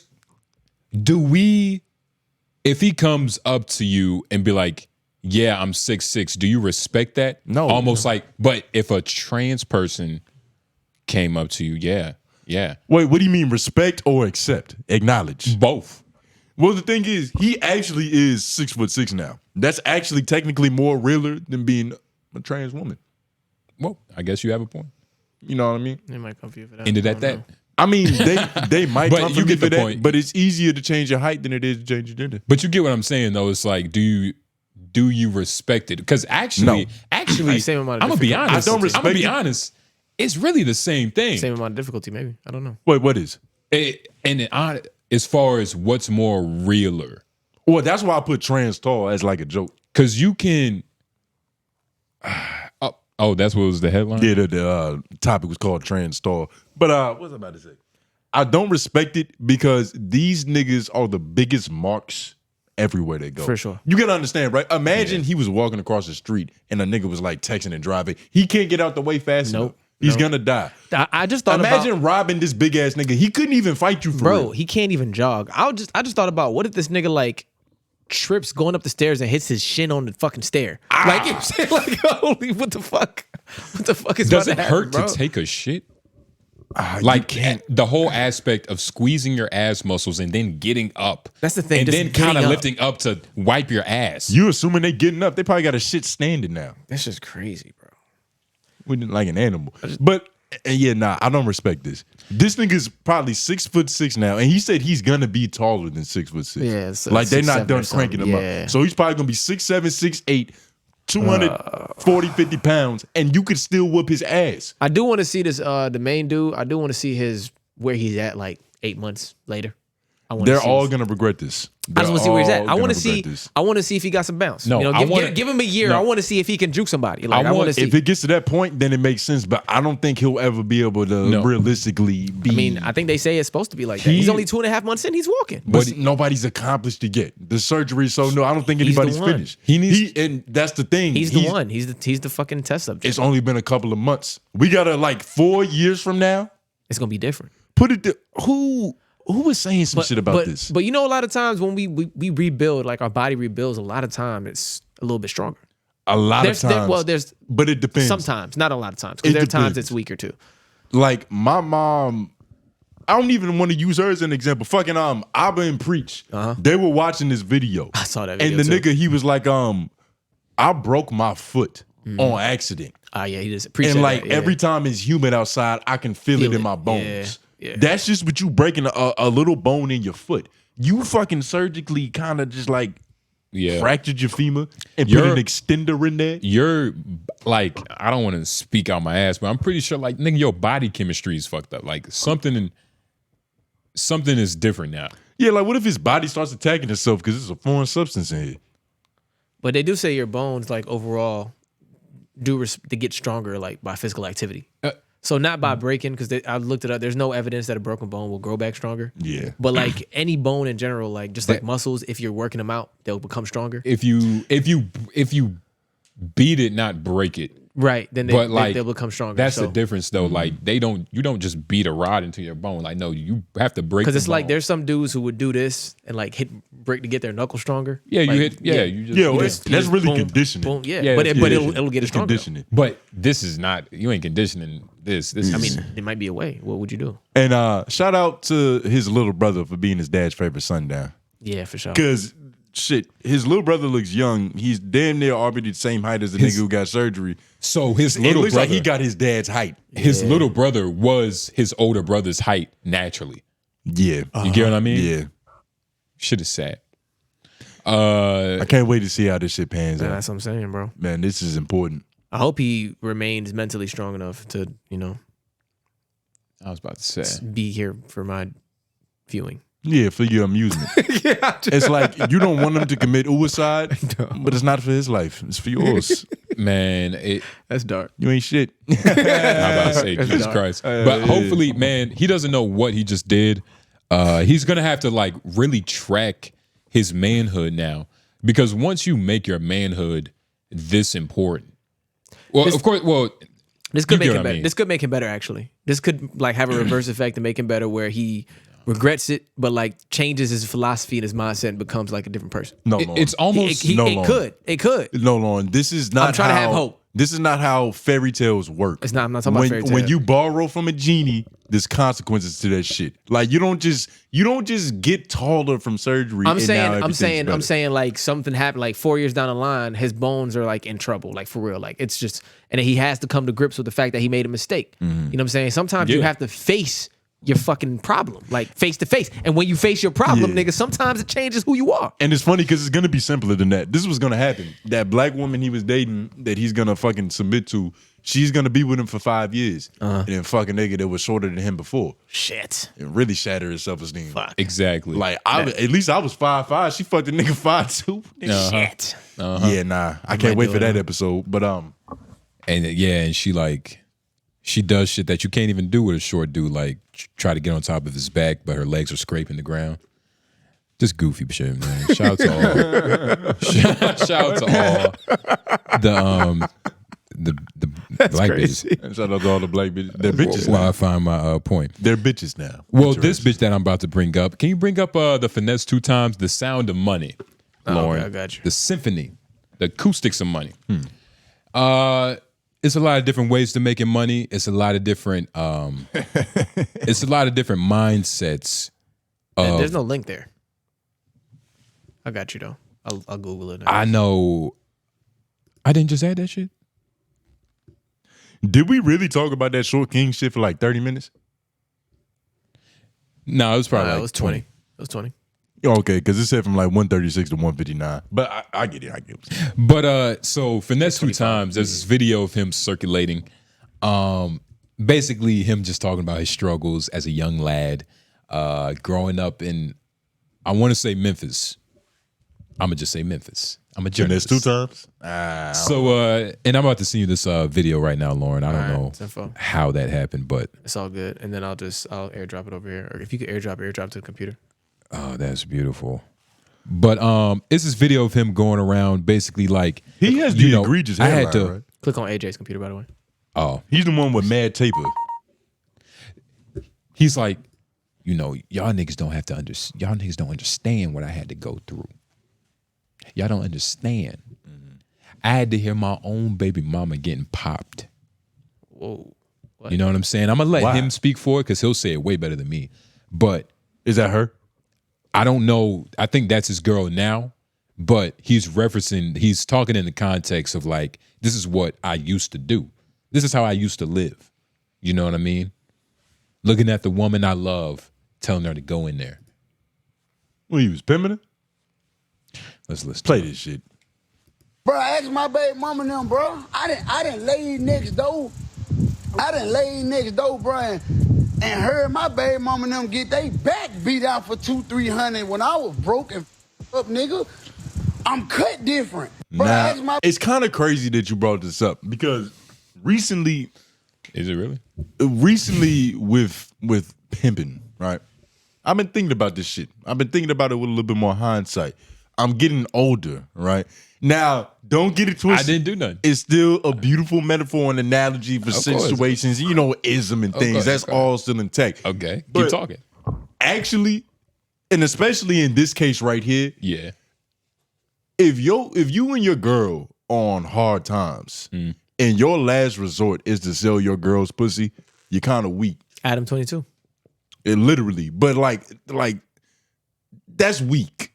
Speaker 1: he comes up to you and be like, yeah, I'm 6'6", do you respect that?
Speaker 2: No.
Speaker 1: Almost like, but if a trans person came up to you, yeah.
Speaker 2: Wait, what do you mean respect or accept? Acknowledge.
Speaker 1: Both.
Speaker 2: Well, the thing is, he actually is 6'6" now. That's actually technically more realer than being a trans woman.
Speaker 1: Well, I guess you have a point.
Speaker 2: You know what I mean?
Speaker 4: They might come for you for that.
Speaker 1: Ended at that.
Speaker 2: I mean, they might
Speaker 1: But
Speaker 2: come
Speaker 1: you
Speaker 2: for
Speaker 1: get
Speaker 2: me for
Speaker 1: the
Speaker 2: that,
Speaker 1: point.
Speaker 2: but it's easier to change your height than it is to change your gender.
Speaker 1: But you get what I'm saying, though. It's like, do you respect it? Because actually,
Speaker 4: same amount of
Speaker 1: I'm gonna be
Speaker 4: difficulty.
Speaker 1: honest.
Speaker 2: I don't respect
Speaker 1: I'm gonna be
Speaker 2: it.
Speaker 1: honest. It's really the same thing.
Speaker 4: Same amount of difficulty, maybe. I don't know.
Speaker 2: Wait, what is?
Speaker 1: As far as what's more realer.
Speaker 2: Well, that's why I put trans tall as like a joke.
Speaker 1: Because you can. Oh, that's what was the headline?
Speaker 2: Yeah, the topic was called trans tall. But what was I about to say? I don't respect it because these niggas are the biggest marks everywhere they go.
Speaker 4: For sure.
Speaker 2: You gotta understand, right? Imagine he was walking across the street and a nigga was like texting and driving. He can't get out the way fast enough. He's gonna die.
Speaker 4: I just thought
Speaker 2: imagine robbing this big ass nigga. He couldn't even fight you for real.
Speaker 4: He can't even jog. I just thought about what if this nigga like trips going up the stairs and hits his shin on the fucking stair. Like, you know what I'm saying? Like, holy, what the fuck? What the fuck is
Speaker 1: Does
Speaker 4: about
Speaker 1: it
Speaker 4: to happen,
Speaker 1: hurt
Speaker 4: bro?
Speaker 1: to take a shit? Like the whole aspect of squeezing your ass muscles and then getting up.
Speaker 4: That's the thing.
Speaker 1: And
Speaker 4: just
Speaker 1: then kind
Speaker 4: getting
Speaker 1: of
Speaker 4: up.
Speaker 1: lifting up to wipe your ass.
Speaker 2: You assuming they getting up? They probably got a shit standing now.
Speaker 4: That's just crazy, bro.
Speaker 2: We didn't like an animal. But yeah, nah, I don't respect this. This nigga's probably 6'6" now, and he said he's gonna be taller than 6'6".
Speaker 4: Yeah, so
Speaker 2: like they're
Speaker 4: 6'7"
Speaker 2: not done
Speaker 4: or
Speaker 2: cranking
Speaker 4: something.
Speaker 2: him
Speaker 4: Yeah.
Speaker 2: up. So he's probably gonna be 6'7", 6'8", 240, 50 pounds, and you could still whoop his ass.
Speaker 4: I do want to see this. The main dude. I do want to see where he's at like 8 months later.
Speaker 2: They're all gonna regret this.
Speaker 4: I just want to see where he's at. I want to
Speaker 2: see.
Speaker 4: see. I want to see if he got some bounce.
Speaker 2: No,
Speaker 4: you know,
Speaker 2: I wanna-
Speaker 4: give him a year.
Speaker 2: no.
Speaker 4: I want to see if he can juke somebody. Like, I want to see.
Speaker 2: If it gets to that point, then it makes sense. But I don't think he'll ever be able to realistically be.
Speaker 4: I mean, I think they say it's supposed to be like that. He's only 2.5 months in. He's walking.
Speaker 2: But nobody's accomplished it yet. The surgery, so no, I don't think
Speaker 4: He's the
Speaker 2: anybody's
Speaker 4: one.
Speaker 2: finished. And that's the thing.
Speaker 4: He's the one. He's the fucking test subject.
Speaker 2: It's only been a couple of months. We gotta like 4 years from now.
Speaker 4: It's gonna be different.
Speaker 2: Put it. Who was saying some shit about this?
Speaker 4: But you know, a lot of times when we rebuild, like our body rebuilds, a lot of time it's a little bit stronger.
Speaker 2: A lot of times.
Speaker 4: There's
Speaker 2: but it depends.
Speaker 4: sometimes, not a lot of times, because
Speaker 2: It
Speaker 4: there are times
Speaker 2: depends.
Speaker 4: it's weaker too.
Speaker 2: Like my mom, I don't even want to use her as an example. Fucking Abba and Preach. They were watching this video.
Speaker 4: I saw that
Speaker 2: And
Speaker 4: video
Speaker 2: the
Speaker 4: too.
Speaker 2: nigga, he was like, I broke my foot on accident.
Speaker 4: Yeah, he just appreciate
Speaker 2: And like
Speaker 4: that, yeah.
Speaker 2: every time it's humid outside, I can feel it in my bones. That's just what you breaking a little bone in your foot. You fucking surgically kind of just like fractured your femur and put an extender in there.
Speaker 1: You're like, I don't want to speak out my ass, but I'm pretty sure like nigga, your body chemistry is fucked up. Like something is different now.
Speaker 2: Yeah, like what if his body starts attacking itself because it's a foreign substance in here?
Speaker 4: But they do say your bones, like overall, to get stronger, like by physical activity. So not by breaking, because I looked it up. There's no evidence that a broken bone will grow back stronger.
Speaker 2: Yeah.
Speaker 4: But like any bone in general, like just like muscles, if you're working them out, they'll become stronger.
Speaker 1: If you beat it, not break it.
Speaker 4: Right. Then they'll become stronger.
Speaker 1: That's
Speaker 4: so.
Speaker 1: the difference though. Like you don't just beat a rod into your bone. Like no, you have to break.
Speaker 4: Because it's
Speaker 1: the
Speaker 4: like
Speaker 1: bone.
Speaker 4: there's some dudes who would do this and like break to get their knuckle stronger.
Speaker 1: Yeah, you
Speaker 4: Like,
Speaker 1: hit. Yeah, you just.
Speaker 2: That's really
Speaker 4: boom,
Speaker 2: conditioning.
Speaker 4: boom, yeah. But it'll get it stronger.
Speaker 2: Conditioning.
Speaker 1: But this is not. You ain't conditioning this. This
Speaker 4: I
Speaker 1: is.
Speaker 4: mean, it might be a way. What would you do?
Speaker 2: And shout out to his little brother for being his dad's favorite son down.
Speaker 4: Yeah, for sure.
Speaker 2: Because shit, his little brother looks young. He's damn near already the same height as the nigga who got surgery.
Speaker 1: So his
Speaker 2: It
Speaker 1: little
Speaker 2: looks
Speaker 1: brother,
Speaker 2: like he got his dad's height.
Speaker 1: his little brother was his older brother's height naturally.
Speaker 2: Yeah.
Speaker 1: You get what I mean?
Speaker 2: Yeah.
Speaker 1: Shit is sad.
Speaker 2: I can't wait to see how this shit pans
Speaker 4: Yeah,
Speaker 2: out.
Speaker 4: that's what I'm saying, bro.
Speaker 2: Man, this is important.
Speaker 4: I hope he remains mentally strong enough to,
Speaker 1: I was about to say.
Speaker 4: be here for my viewing.
Speaker 2: Yeah, for your amusement. It's like you don't want him to commit suicide, but it's not for his life. It's for yours.
Speaker 1: Man,
Speaker 4: That's dark.
Speaker 2: You ain't shit.
Speaker 1: I'm about to say, Jesus
Speaker 4: dark.
Speaker 1: Christ. But hopefully, man, he doesn't know what he just did. He's going to have to like really track his manhood now. Because once you make your manhood this important, well, of course,
Speaker 4: this could
Speaker 1: you
Speaker 4: make
Speaker 1: get
Speaker 4: him
Speaker 1: what I
Speaker 4: better.
Speaker 1: mean.
Speaker 4: This could make him better, actually. This could like have a reverse effect and make him better where he regrets it, but like changes his philosophy and his mindset and becomes like a different person.
Speaker 2: No,
Speaker 1: It-
Speaker 2: Lauren.
Speaker 1: it's almost
Speaker 2: No,
Speaker 4: It
Speaker 2: Lauren.
Speaker 4: could. It could.
Speaker 2: No, Lauren. This is not
Speaker 4: I'm trying to have hope.
Speaker 2: This is not how fairy tales work.
Speaker 4: It's not. I'm not talking about fairy tale.
Speaker 2: When you borrow from a genie, there's consequences to that shit. Like you don't just get taller from surgery.
Speaker 4: I'm
Speaker 2: and now
Speaker 4: saying
Speaker 2: everything's better.
Speaker 4: like something happened like 4 years down the line, his bones are like in trouble, like for real. Like it's just, and then he has to come to grips with the fact that he made a mistake. You know what I'm saying? Sometimes you
Speaker 1: Yeah.
Speaker 4: have to face your fucking problem, like face to face. And when you face your problem,
Speaker 2: Yeah.
Speaker 4: nigga, sometimes it changes who you are.
Speaker 2: And it's funny because it's gonna be simpler than that. This was gonna happen. That black woman he was dating that he's gonna fucking submit to, she's gonna be with him for 5 years. And then fucking nigga that was shorter than him before.
Speaker 4: Shit.
Speaker 2: It really shattered his self-esteem.
Speaker 1: Exactly.
Speaker 2: Like at least I was 5'5". She fucked a nigga 5'2".
Speaker 4: Shit.
Speaker 2: Yeah, nah. I can't wait for that episode. But
Speaker 1: And and she does shit that you can't even do with a short dude. Like try to get on top of his back, but her legs are scraping the ground. Just goofy shit, man. Shout out to all. Shout out to all the black bitches.
Speaker 2: And shout out to all the black bitches. They're bitches.
Speaker 1: Well, I find my point.
Speaker 2: They're bitches now.
Speaker 1: Well, this bitch that I'm about to bring up. Can you bring up the finesse 2 times? The sound of money, Lauren.
Speaker 4: Okay, I got you.
Speaker 1: The symphony, the acoustics of money. It's a lot of different ways to making money. It's a lot of different. It's a lot of different mindsets.
Speaker 4: And there's no link there. I got you though. I'll Google it.
Speaker 1: I know. I didn't just add that shit.
Speaker 2: Did we really talk about that Short King shit for like 30 minutes?
Speaker 1: No, it was probably
Speaker 4: it
Speaker 1: like
Speaker 4: was 20. It was 20.
Speaker 2: Okay, because it said from like 136 to 159. But I get it. I get it.
Speaker 1: But so finesse 2 times. There's this video of him circulating. Basically him just talking about his struggles as a young lad, growing up in, I want to say Memphis. I'm gonna just say Memphis. I'm a journalist.
Speaker 2: Finesse 2 times.
Speaker 1: And I'm about to send you this video right now, Lauren. I don't know how that happened, but
Speaker 4: it's all good. And then I'll airdrop it over here. Or if you could airdrop to the computer.
Speaker 1: Oh, that's beautiful. But it's this video of him going around basically like
Speaker 2: he has the egregious hairline,
Speaker 1: I had to
Speaker 2: right?
Speaker 4: Click on AJ's computer, by the way.
Speaker 1: Oh,
Speaker 2: he's the one with mad taper.
Speaker 1: He's like, y'all niggas don't have to understand. Y'all niggas don't understand what I had to go through. Y'all don't understand. I had to hear my own baby mama getting popped.
Speaker 4: Whoa. What?
Speaker 1: You know what I'm saying? I'm gonna let him speak for it because he'll say it way better than me. But
Speaker 2: is that her?
Speaker 1: I don't know. I think that's his girl now. But he's talking in the context of like, this is what I used to do. This is how I used to live. You know what I mean? Looking at the woman I love, telling her to go in there.
Speaker 2: Well, he was pimping her?
Speaker 1: Let's listen.
Speaker 2: Play this shit.
Speaker 16: Bro, ask my baby mama them, bro. I didn't lay next door. Bro, and heard my baby mama them get they back beat out for 200-300 when I was broke and up, nigga. I'm cut different. Bro,
Speaker 2: Now, it's kind of crazy that you brought this up because recently,
Speaker 1: is it really?
Speaker 2: Recently with pimping, right? I've been thinking about this shit. I've been thinking about it with a little bit more hindsight. I'm getting older, right? Now, don't get it twisted.
Speaker 1: I didn't do nothing.
Speaker 2: It's still a beautiful metaphor and analogy for situations, ism and things. That's all still intact.
Speaker 1: Okay,
Speaker 2: but
Speaker 1: keep talking.
Speaker 2: Actually, and especially in this case right here,
Speaker 1: yeah.
Speaker 2: If you and your girl on hard times and your last resort is to sell your girl's pussy, you're kind of weak.
Speaker 4: Adam 22.
Speaker 2: It literally, but like that's weak.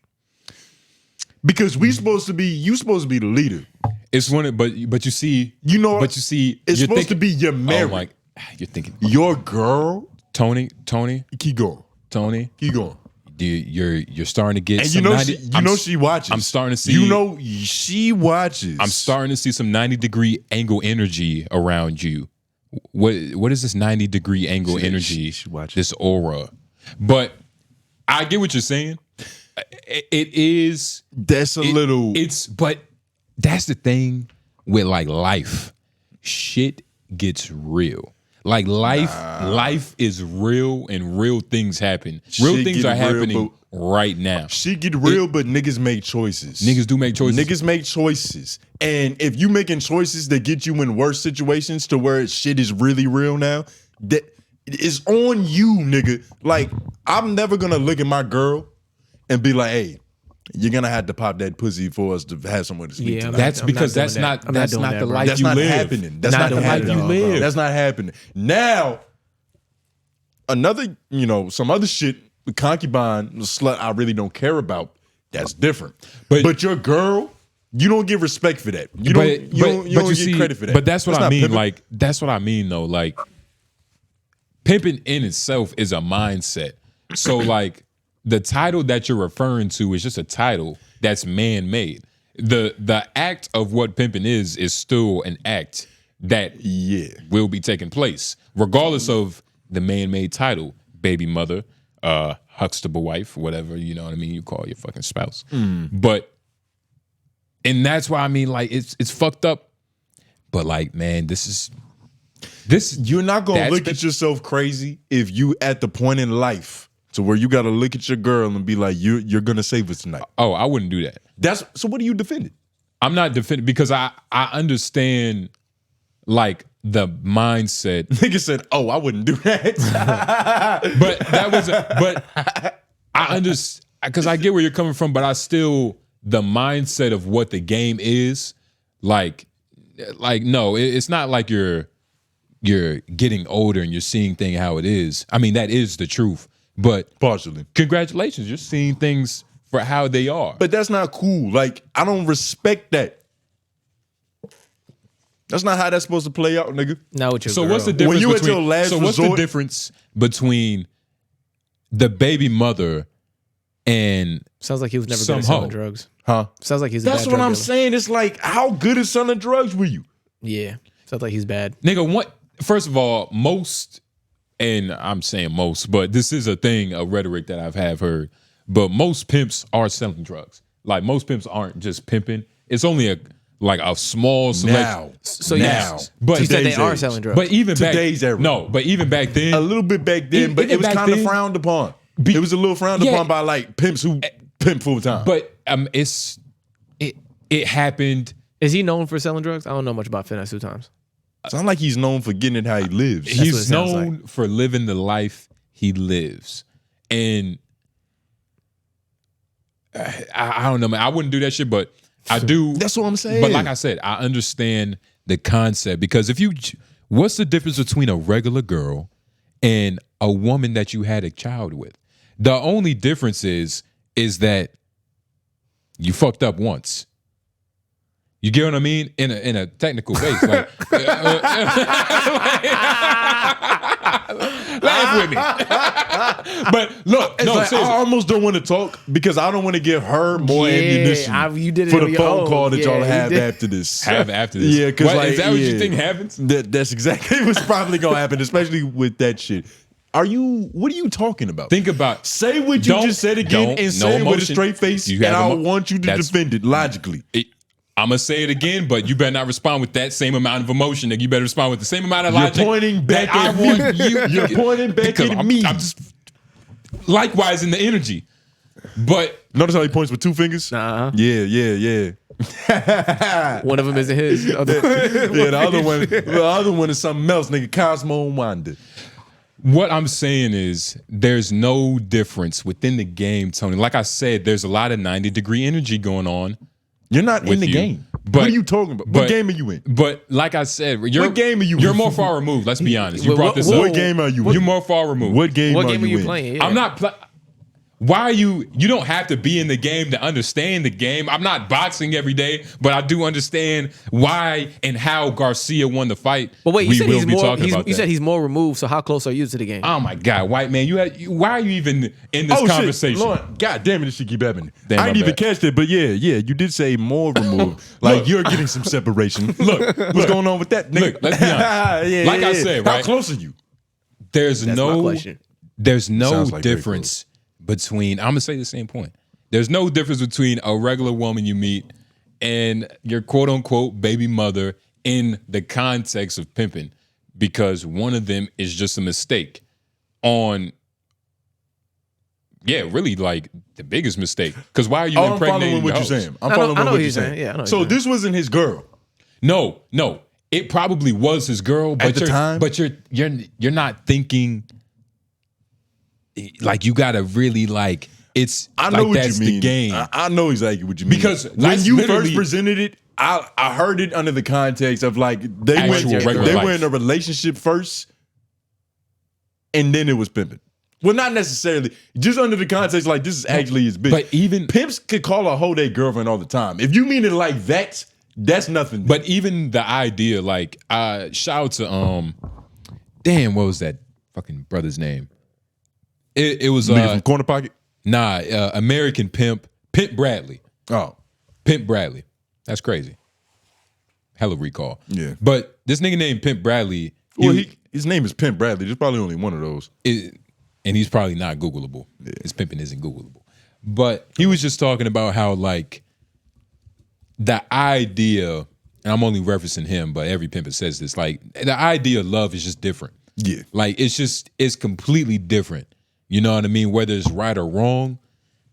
Speaker 2: Because you supposed to be the leader.
Speaker 1: It's one, but you see,
Speaker 2: it's supposed to be your marriage.
Speaker 1: Oh my, you're thinking
Speaker 2: your girl,
Speaker 1: Tony.
Speaker 2: Keep going,
Speaker 1: Tony.
Speaker 2: Keep going.
Speaker 1: Dude, you're starting to get.
Speaker 2: And
Speaker 1: some
Speaker 2: she watches.
Speaker 1: I'm starting to see.
Speaker 2: She watches.
Speaker 1: I'm starting to see some 90-degree angle energy around you. What is this 90-degree angle energy?
Speaker 2: She watches.
Speaker 1: This aura, but I get what you're saying. It is.
Speaker 2: That's a little.
Speaker 1: But that's the thing with like life. Shit gets real. Like life is real and real things happen. Real things are happening right now.
Speaker 2: Shit get real, but niggas make choices.
Speaker 1: Niggas do make choices.
Speaker 2: Niggas make choices. And if you making choices that get you in worse situations to where shit is really real now, that is on you, nigga. Like, I'm never gonna look at my girl and be like, hey, you're gonna have to pop that pussy for us to have someone to speak to.
Speaker 1: That's because that's not the life you live.
Speaker 2: Happening. That's not the life you live. That's not happening. Now, another, some other shit, concubine, slut I really don't care about, that's different. But your girl, you don't get respect for that. You don't get credit for that.
Speaker 1: But that's what I mean.
Speaker 2: Pimping.
Speaker 1: Like, that's what I mean though. Like, pimping in itself is a mindset. So like, the title that you're referring to is just a title that's man-made. The act of what pimping is still an act that will be taking place, regardless of the man-made title, baby mother, huxtable wife, whatever, you know what I mean, you call your fucking spouse. But, and that's why I mean, like, it's fucked up. But like, man, this
Speaker 2: you're not gonna look at yourself crazy if you at the point in life So where you got to look at your girl and be like, you're gonna save us tonight.
Speaker 1: Oh, I wouldn't do that.
Speaker 2: So what are you defending?
Speaker 1: I'm not defending because I understand like the mindset.
Speaker 2: Nigga said, "Oh, I wouldn't do that."
Speaker 1: But that was but I understand because I get where you're coming from, but I still the mindset of what the game is like no, it's not like you're getting older and you're seeing things how it is. I mean, that is the truth. But
Speaker 2: partially.
Speaker 1: Congratulations, you're seeing things for how they are.
Speaker 2: But that's not cool. Like, I don't respect that. That's not how that's supposed to play out, nigga.
Speaker 4: Not with your
Speaker 1: So
Speaker 4: girl.
Speaker 1: what's the difference
Speaker 2: When you
Speaker 1: between,
Speaker 2: at your last
Speaker 1: so what's the
Speaker 2: resort-
Speaker 1: difference between the baby mother and
Speaker 4: sounds like he was never
Speaker 1: some
Speaker 4: good at selling
Speaker 1: hoe?
Speaker 4: drugs.
Speaker 2: Huh?
Speaker 4: Sounds like he's a
Speaker 2: That's
Speaker 4: bad
Speaker 2: what
Speaker 4: drug
Speaker 2: I'm
Speaker 4: dealer.
Speaker 2: saying. It's like, how good at selling drugs were you?
Speaker 4: Yeah. Sounds like he's bad.
Speaker 1: Nigga, what? First of all, most, and I'm saying most, but this is a thing, a rhetoric that I've heard. But most pimps are selling drugs. Like most pimps aren't just pimping. It's only a small selection.
Speaker 2: Now.
Speaker 4: So
Speaker 2: Now.
Speaker 4: yes.
Speaker 1: But
Speaker 4: You said they
Speaker 2: Today's
Speaker 4: are
Speaker 2: age.
Speaker 4: selling drugs.
Speaker 1: But even
Speaker 2: Today's
Speaker 1: back,
Speaker 2: era.
Speaker 1: no, but even back then,
Speaker 2: A little bit back then, but
Speaker 1: Even
Speaker 2: it was
Speaker 1: back
Speaker 2: kind of
Speaker 1: then-
Speaker 2: frowned upon. It was a little frowned
Speaker 1: Yeah.
Speaker 2: upon by like pimps who pimp full time.
Speaker 1: but it happened.
Speaker 4: Is he known for selling drugs? I don't know much about Finesse two times.
Speaker 2: Sound like he's known for getting it how he lives.
Speaker 4: what it
Speaker 1: He's
Speaker 4: sounds
Speaker 1: known for living the life he lives, and I don't know, man. I wouldn't do that shit, but I do.
Speaker 2: That's what I'm saying.
Speaker 1: But like I said, I understand the concept because what's the difference between a regular girl and a woman that you had a child with? The only difference is that you fucked up once. You get what I mean? In a technical base, like laugh with me. But look,
Speaker 2: It's
Speaker 1: no,
Speaker 2: like, I
Speaker 1: seriously.
Speaker 2: almost don't want to talk because I don't want to give her more ammunition
Speaker 4: you did it
Speaker 2: for
Speaker 4: on
Speaker 2: the
Speaker 4: your
Speaker 2: phone
Speaker 4: own.
Speaker 2: call that
Speaker 4: Yeah,
Speaker 2: y'all
Speaker 4: you
Speaker 2: have
Speaker 4: did.
Speaker 2: after this.
Speaker 1: Have after this.
Speaker 2: Yeah, because like,
Speaker 1: is that what you
Speaker 2: yeah.
Speaker 1: think happens?
Speaker 2: That's exactly what's probably gonna happen, especially with that shit. What are you talking about?
Speaker 1: Think about.
Speaker 2: Say what you just said again and say it with a straight face, and I want you to defend it logically.
Speaker 1: I'm gonna say it again, but you better not respond with that same amount of emotion. Nigga. You better respond with the same amount of logic.
Speaker 2: You're pointing back
Speaker 1: that I
Speaker 2: at me.
Speaker 1: want you.
Speaker 2: You're pointing back
Speaker 1: because
Speaker 2: at me.
Speaker 1: I'm just likewise in the energy. But
Speaker 2: notice how he points with two fingers?
Speaker 4: Uh-huh.
Speaker 2: Yeah.
Speaker 4: One of them isn't his.
Speaker 2: The other one is something else, nigga. Cosmo Wanda.
Speaker 1: what I'm saying is there's no difference within the game, Tony. Like I said, there's a lot of 90-degree energy going on.
Speaker 2: You're not in
Speaker 1: with
Speaker 2: the
Speaker 1: you.
Speaker 2: game.
Speaker 1: But,
Speaker 2: What are you talking about? What game are you in?
Speaker 1: But like I said,
Speaker 2: What game are you
Speaker 1: You're
Speaker 2: in?
Speaker 1: more far removed. Let's be honest. You
Speaker 2: What-
Speaker 1: brought this
Speaker 2: what
Speaker 1: up.
Speaker 2: game are you in?
Speaker 1: You're more far removed.
Speaker 2: What game are you in?
Speaker 1: I'm not. Why are you? You don't have to be in the game to understand the game. I'm not boxing every day, but I do understand why and how Garcia won the fight.
Speaker 4: But wait, you
Speaker 1: We
Speaker 4: said
Speaker 1: will
Speaker 4: he's
Speaker 1: be
Speaker 4: more.
Speaker 1: talking about
Speaker 4: You
Speaker 1: that.
Speaker 4: said he's more removed. So how close are you to the game?
Speaker 1: Oh my God, white man! Why are you even in this conversation?
Speaker 2: Shit. Lord, God damn it, this shit keep happening.
Speaker 1: Damn,
Speaker 2: I
Speaker 1: my
Speaker 2: didn't even
Speaker 1: bad.
Speaker 2: catch that, but yeah, you did say more removed. Like you're getting some separation. What's going on with that, nigga?
Speaker 1: Look, let's be honest. Like I said, right?
Speaker 2: How close are you?
Speaker 1: There's
Speaker 4: That's my
Speaker 1: no
Speaker 4: question.
Speaker 1: there's no
Speaker 2: Sounds like very
Speaker 1: difference between, I'm gonna say the same point. There's no difference between a regular woman you meet and your quote unquote baby mother in the context of pimping, because one of them is just a mistake on really like the biggest mistake. Because why are you
Speaker 2: I'm
Speaker 1: impregnating
Speaker 2: following what
Speaker 1: the
Speaker 2: you're
Speaker 1: hoes?
Speaker 2: saying. I'm following what you're saying.
Speaker 4: Yeah, I know what
Speaker 2: So
Speaker 4: you're
Speaker 2: this wasn't his girl.
Speaker 1: No, it probably was his girl, but
Speaker 2: the time?
Speaker 1: But you're not thinking like you gotta really like it's.
Speaker 2: I know
Speaker 1: like
Speaker 2: what
Speaker 1: that's
Speaker 2: you mean.
Speaker 1: the game.
Speaker 2: I know exactly what you mean.
Speaker 1: Because
Speaker 2: when
Speaker 1: that's
Speaker 2: you
Speaker 1: literally-
Speaker 2: first presented it, I heard it under the context of like they
Speaker 1: Actual regular
Speaker 2: were
Speaker 1: life.
Speaker 2: in a relationship first, and then it was pimping. Well, not necessarily. Just under the context, like this is actually his bitch.
Speaker 1: But even
Speaker 2: pimps could call a hoe their girlfriend all the time. If you mean it like that, that's nothing.
Speaker 1: But even the idea, like, shout out to damn, what was that fucking brother's name? It was
Speaker 2: Nigga from Corner Pocket.
Speaker 1: Nah, American Pimp Bradley.
Speaker 2: Oh,
Speaker 1: Pimp Bradley. That's crazy. Hella recall.
Speaker 2: Yeah.
Speaker 1: But this nigga named Pimp Bradley.
Speaker 2: Well, his name is Pimp Bradley. There's probably only one of those.
Speaker 1: And he's probably not Googleable. His pimping isn't Googleable. But he was just talking about how like the idea, and I'm only referencing him, but every pimp says this, like the idea of love is just different.
Speaker 2: Yeah.
Speaker 1: Like it's completely different You know what I mean? Whether it's right or wrong,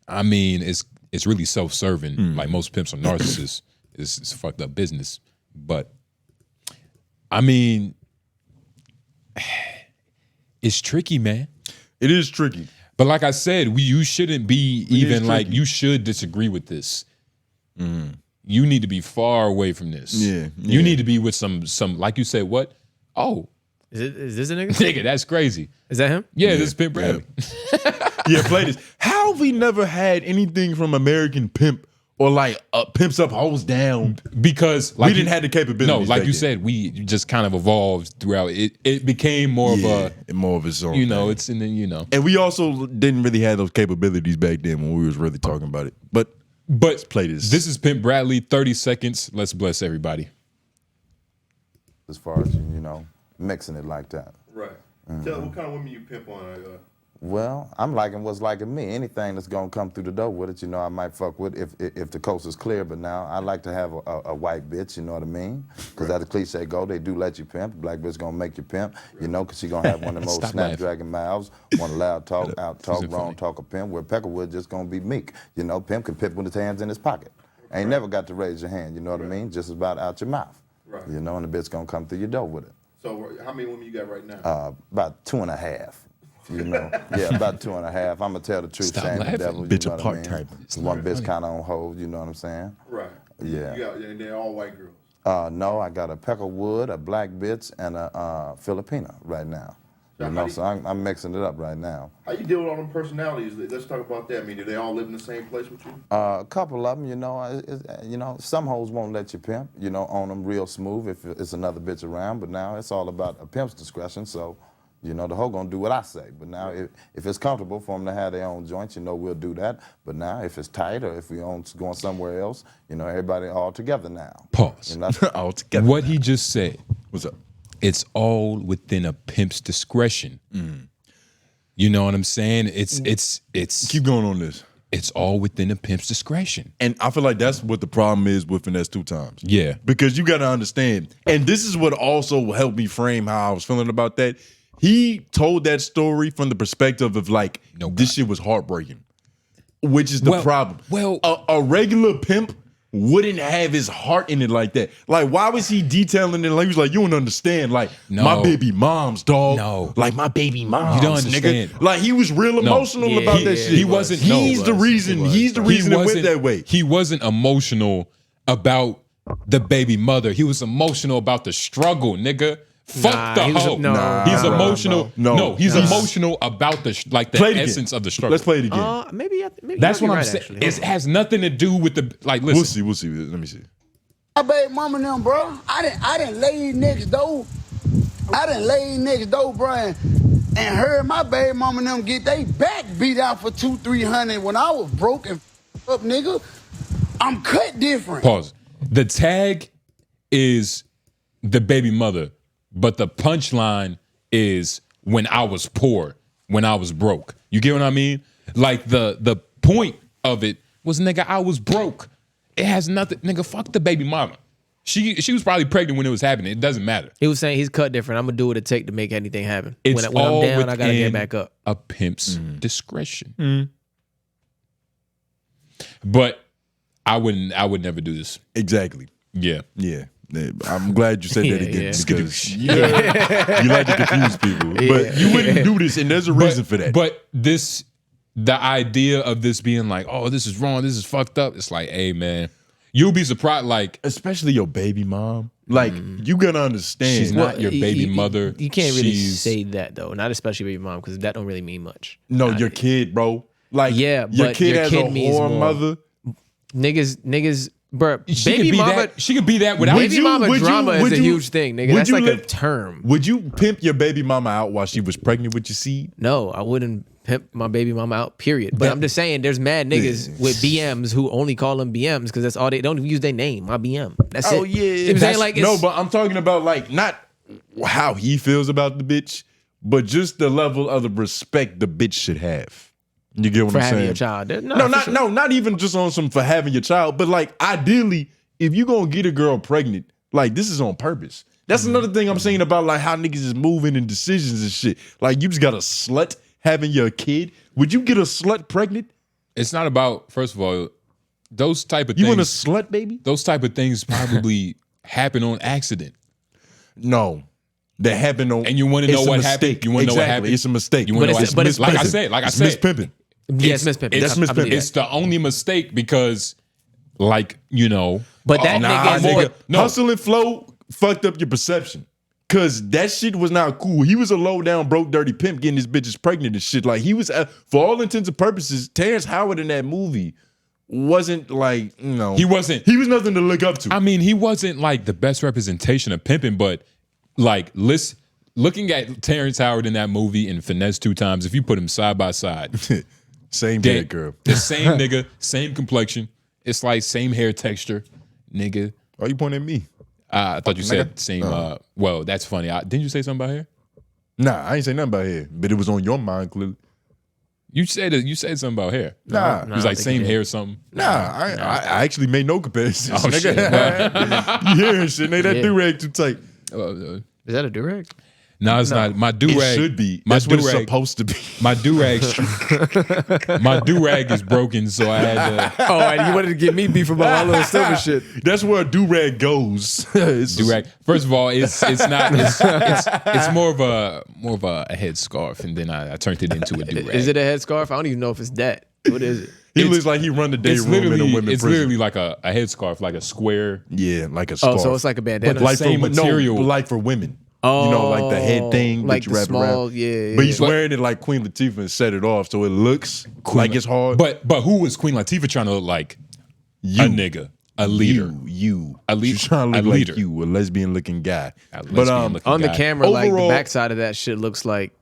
Speaker 1: I mean, it's really self-serving. Like most pimps are narcissists. It's fucked up business. But I mean, it's tricky, man.
Speaker 2: It is tricky.
Speaker 1: But like I said, you shouldn't be even like, you should disagree with this. You need to be far away from this.
Speaker 2: Yeah.
Speaker 1: You need to be with some like you said, what? Oh.
Speaker 4: Is this a nigga?
Speaker 1: Nigga, that's crazy.
Speaker 4: Is that him?
Speaker 1: Yeah, this is Pimp Bradley.
Speaker 2: Yeah, play this. How have we never had anything from American Pimp or like Pimps Up, Hoes Down?
Speaker 1: Because
Speaker 2: like we didn't have the capabilities.
Speaker 1: No, like you
Speaker 2: then.
Speaker 1: said, we just kind of evolved throughout. It became more of
Speaker 2: its own.
Speaker 1: You know,
Speaker 2: thing.
Speaker 1: it's in the, you know.
Speaker 2: And we also didn't really have those capabilities back then when we was really talking about it. But let's play this.
Speaker 1: This is Pimp Bradley, 30 seconds. Let's bless everybody.
Speaker 17: As far as, you know, mixing it like that.
Speaker 3: Right. Tell what kind of women you pimp on.
Speaker 17: Well, I'm liking what's liking me. Anything that's gonna come through the door with it, you know, I might fuck with if the coast is clear. But now I like to have a white bitch, you know what I mean? Because as the cliche go, they do let you pimp. Black bitch gonna make you pimp, you know, because she gonna have one of the most snapdragon mouths, one loud talk, out talk, wrong talk a pimp. Where Peckerwood just gonna be meek, you know. Pimp can pimp with his hands in his pocket. Ain't never got to raise your hand, you know what I mean? Just about out your mouth, you know, and the bitch gonna come through your door with it.
Speaker 3: So how many women you got right now?
Speaker 17: About 2.5. You know, yeah, about 2.5. I'm gonna tell the truth,
Speaker 1: Stop
Speaker 17: shame the
Speaker 1: laughing.
Speaker 17: devil. You
Speaker 2: Bitch
Speaker 17: know
Speaker 2: a
Speaker 17: what I
Speaker 2: part
Speaker 17: mean?
Speaker 2: type.
Speaker 17: One bitch kind of on hold. You know what I'm saying?
Speaker 3: Right.
Speaker 17: Yeah.
Speaker 3: And they're all white girls.
Speaker 17: No, I got a Peckerwood, a black bitch, and a Filipina right now. You know, so I'm mixing it up right now.
Speaker 3: How you deal with all them personalities? Let's talk about that. I mean, do they all live in the same place with you?
Speaker 17: A couple of them, you know, some hoes won't let you pimp. You know, own them real smooth if it's another bitch around. But now it's all about a pimp's discretion. So. You know, the hoe gonna do what I say. But now if it's comfortable for them to have their own joints, you know, we'll do that. But now if it's tight or if we going somewhere else, you know, everybody all together now.
Speaker 1: Pause.
Speaker 17: You know,
Speaker 2: all together.
Speaker 1: What he just said.
Speaker 2: What's up?
Speaker 1: It's all within a pimp's discretion. You know what I'm saying? It's
Speaker 2: keep going on this.
Speaker 1: It's all within a pimp's discretion.
Speaker 2: And I feel like that's what the problem is with Finesse 2 Times.
Speaker 1: Yeah.
Speaker 2: Because you gotta understand, and this is what also helped me frame how I was feeling about that. He told that story from the perspective of like, this shit was heartbreaking, which is the problem.
Speaker 1: Well,
Speaker 2: a regular pimp wouldn't have his heart in it like that. Like, why was he detailing it? Like, he was like, you don't understand. Like, my baby mom's, dog.
Speaker 1: No.
Speaker 2: Like, my baby mom's,
Speaker 1: You don't understand.
Speaker 2: nigga. Like, he was real emotional about that shit.
Speaker 1: He wasn't.
Speaker 2: He's the reason. He's the reason it went that way.
Speaker 1: He wasn't emotional about the baby mother. He was emotional about the struggle, nigga. Fuck the hoe. He's emotional. No, he's emotional about the essence of the struggle.
Speaker 2: Let's play it again.
Speaker 4: Maybe
Speaker 1: that's what I'm
Speaker 4: right,
Speaker 1: saying.
Speaker 4: actually.
Speaker 1: It has nothing to do with the Listen,
Speaker 2: We'll see. Let me see.
Speaker 16: My baby mama and them, bro. I didn't lay these niggas though. Bro, and heard my baby mama and them get they back beat out for 200-300 when I was broke and up, nigga. I'm cut different.
Speaker 1: Pause. The tag is the baby mother, but the punchline is when I was poor, when I was broke. You get what I mean? Like the point of it was, nigga, I was broke. It has nothing, nigga, fuck the baby mama. She was probably pregnant when it was happening. It doesn't matter.
Speaker 4: He was saying he's cut different. I'm gonna do what it take to make anything happen.
Speaker 1: It's
Speaker 4: when
Speaker 1: all
Speaker 4: I'm down, I gotta
Speaker 1: within
Speaker 4: get back up.
Speaker 1: A pimp's discretion. But I would never do this.
Speaker 2: Exactly.
Speaker 1: Yeah.
Speaker 2: Yeah. I'm glad you said that again because you like to confuse people.
Speaker 1: Yeah.
Speaker 2: But you wouldn't do this, and there's a reason for that.
Speaker 1: But the idea of this being like, oh, this is wrong, this is fucked up. It's like, hey, man, you'll be surprised. Like,
Speaker 2: especially your baby mom. Like, you gotta understand,
Speaker 1: she's not your baby mother.
Speaker 4: You can't really say that though, not especially baby mom, because that don't really mean much.
Speaker 2: No, your kid, bro. Like,
Speaker 4: yeah,
Speaker 2: your
Speaker 4: but
Speaker 2: kid
Speaker 4: your
Speaker 2: has
Speaker 4: kid
Speaker 2: a
Speaker 4: means
Speaker 2: whore
Speaker 4: more.
Speaker 2: mother.
Speaker 4: Niggas, bro.
Speaker 1: She
Speaker 4: Baby
Speaker 1: could be
Speaker 4: mama.
Speaker 1: that. She could be that without.
Speaker 4: Baby mama drama is a huge thing, nigga. That's like a term.
Speaker 2: Would you pimp your baby mama out while she was pregnant with your seed?
Speaker 4: No, I wouldn't pimp my baby mama out, period. But I'm just saying, there's mad niggas with BMs who only call them BMs because that's all they don't even use their name. My BM. That's it.
Speaker 2: Oh yeah.
Speaker 4: You know what I'm saying? Like,
Speaker 2: no, but I'm talking about like not how he feels about the bitch, but just the level of the respect the bitch should have. You get what
Speaker 4: for
Speaker 2: I'm
Speaker 4: having
Speaker 2: saying?
Speaker 4: your child.
Speaker 2: Not even just on some for having your child, but like ideally, if you gonna get a girl pregnant, like this is on purpose. That's another thing I'm saying about like how niggas is moving and decisions and shit. Like you just got a slut having your kid? Would you get a slut pregnant?
Speaker 1: It's not about, first of all, those type of things.
Speaker 2: You want a slut baby?
Speaker 1: Those type of things probably happen on accident.
Speaker 2: No. That happened on,
Speaker 1: and you want to know what happened. You want to know what happened.
Speaker 2: It's a mistake.
Speaker 1: You want to know what happened. Like I said,
Speaker 2: Miss Pimpin'.
Speaker 4: Yeah, it's Miss Pimpin'.
Speaker 1: That's Miss Pimpin'. It's the only mistake because, like, you know.
Speaker 4: But that nigga,
Speaker 2: Hustle and Flow fucked up your perception. Cause that shit was not cool. He was a low down, broke, dirty pimp getting his bitches pregnant and shit. Like he was, for all intents and purposes, Terrence Howard in that movie wasn't like, you know.
Speaker 1: He wasn't.
Speaker 2: He was nothing to look up to.
Speaker 1: I mean, he wasn't like the best representation of pimping, but like, looking at Terrence Howard in that movie and Finesse 2 Times, if you put him side by side.
Speaker 2: Same dead girl.
Speaker 1: The same nigga, same complexion. It's like same hair texture, nigga.
Speaker 2: Why you pointing at me?
Speaker 1: I thought you said same. Well, that's funny. Didn't you say something about hair?
Speaker 2: Nah, I ain't say nothing about hair, but it was on your mind clearly.
Speaker 1: You said something about hair.
Speaker 2: Nah,
Speaker 1: it was like same hair or something.
Speaker 2: Nah, I actually made no comparisons.
Speaker 1: Oh shit!
Speaker 2: You hearing shit? Nigga, that do-rag too tight.
Speaker 4: Is that a do-rag?
Speaker 1: No, it's not. My do-rag.
Speaker 2: It should be. That's what it's supposed to be.
Speaker 1: My do-rag. My do-rag is broken, so I had to.
Speaker 4: Oh, and you wanted to get me beef about my little silver shit.
Speaker 2: That's where a do-rag goes.
Speaker 1: Do-rag. First of all, it's not. It's more of a headscarf, and then I turned it into a do-rag.
Speaker 4: Is it a headscarf? I don't even know if it's that. What is it?
Speaker 2: He looks like he run the day room in a women's prison.
Speaker 1: It's literally like a headscarf, like a square.
Speaker 2: Yeah, like a scarf.
Speaker 4: Oh, so it's like a bandana.
Speaker 2: But like
Speaker 1: same material.
Speaker 2: No, but like for women.
Speaker 4: Oh,
Speaker 2: you know, like the head thing
Speaker 4: like
Speaker 2: that you
Speaker 4: the
Speaker 2: wrap
Speaker 4: small,
Speaker 2: around.
Speaker 4: yeah.
Speaker 2: But he's wearing it like Queen Latifah and set it off, so it looks like it's hard.
Speaker 1: But who was Queen Latifah trying to look like? A nigga, a leader,
Speaker 2: a leader. She's trying to look like you, a lesbian looking guy.
Speaker 4: But on the camera, overall, like the backside of that shit looks like.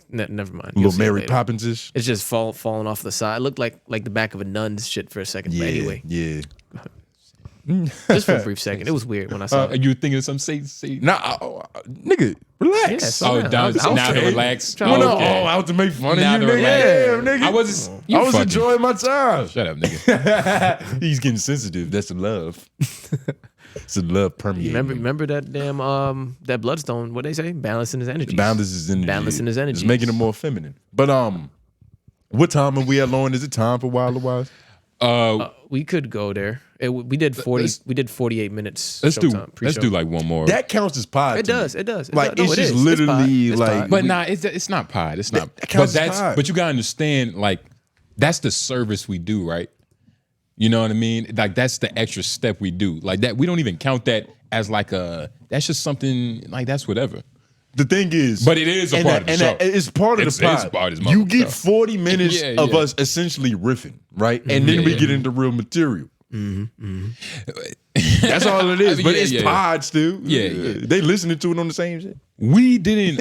Speaker 4: Never mind.
Speaker 2: Little Mary Poppins-ish.
Speaker 4: It's just falling off the side. It looked like the back of a nun's shit for a second. But anyway,
Speaker 2: yeah.
Speaker 4: Just for a brief second, it was weird when I saw it.
Speaker 1: You were thinking of some say
Speaker 2: nah, nigga, relax.
Speaker 1: Now to relax.
Speaker 2: Out to make fun of you, nigga. Yeah, nigga.
Speaker 1: I was
Speaker 2: enjoying my time.
Speaker 1: Shut up, nigga.
Speaker 2: He's getting sensitive. That's the love. It's the love permeating.
Speaker 4: Remember that damn that bloodstone? What they say? Balancing his energy.
Speaker 2: Balancing his energy. It's making it more feminine. But what time are we at, Lauren? Is it time for Wild Wise?
Speaker 4: We could go there. We did 40. We did 48 minutes.
Speaker 1: Let's do like one more.
Speaker 2: That counts as pod.
Speaker 4: It does. It does.
Speaker 2: Like it's just literally like.
Speaker 1: But nah, it's not pod. It's not. But you gotta understand, like that's the service we do, right? You know what I mean? Like that's the extra step we do. Like that, we don't even count that as like that's just something like that's whatever.
Speaker 2: The thing is,
Speaker 1: but it is a part of the show.
Speaker 2: It's part of the pod. You get 40 minutes of us essentially riffing, right? And then we get into real material. That's all it is. But it's pod still.
Speaker 1: Yeah.
Speaker 2: They listening to it on the same shit.
Speaker 1: We didn't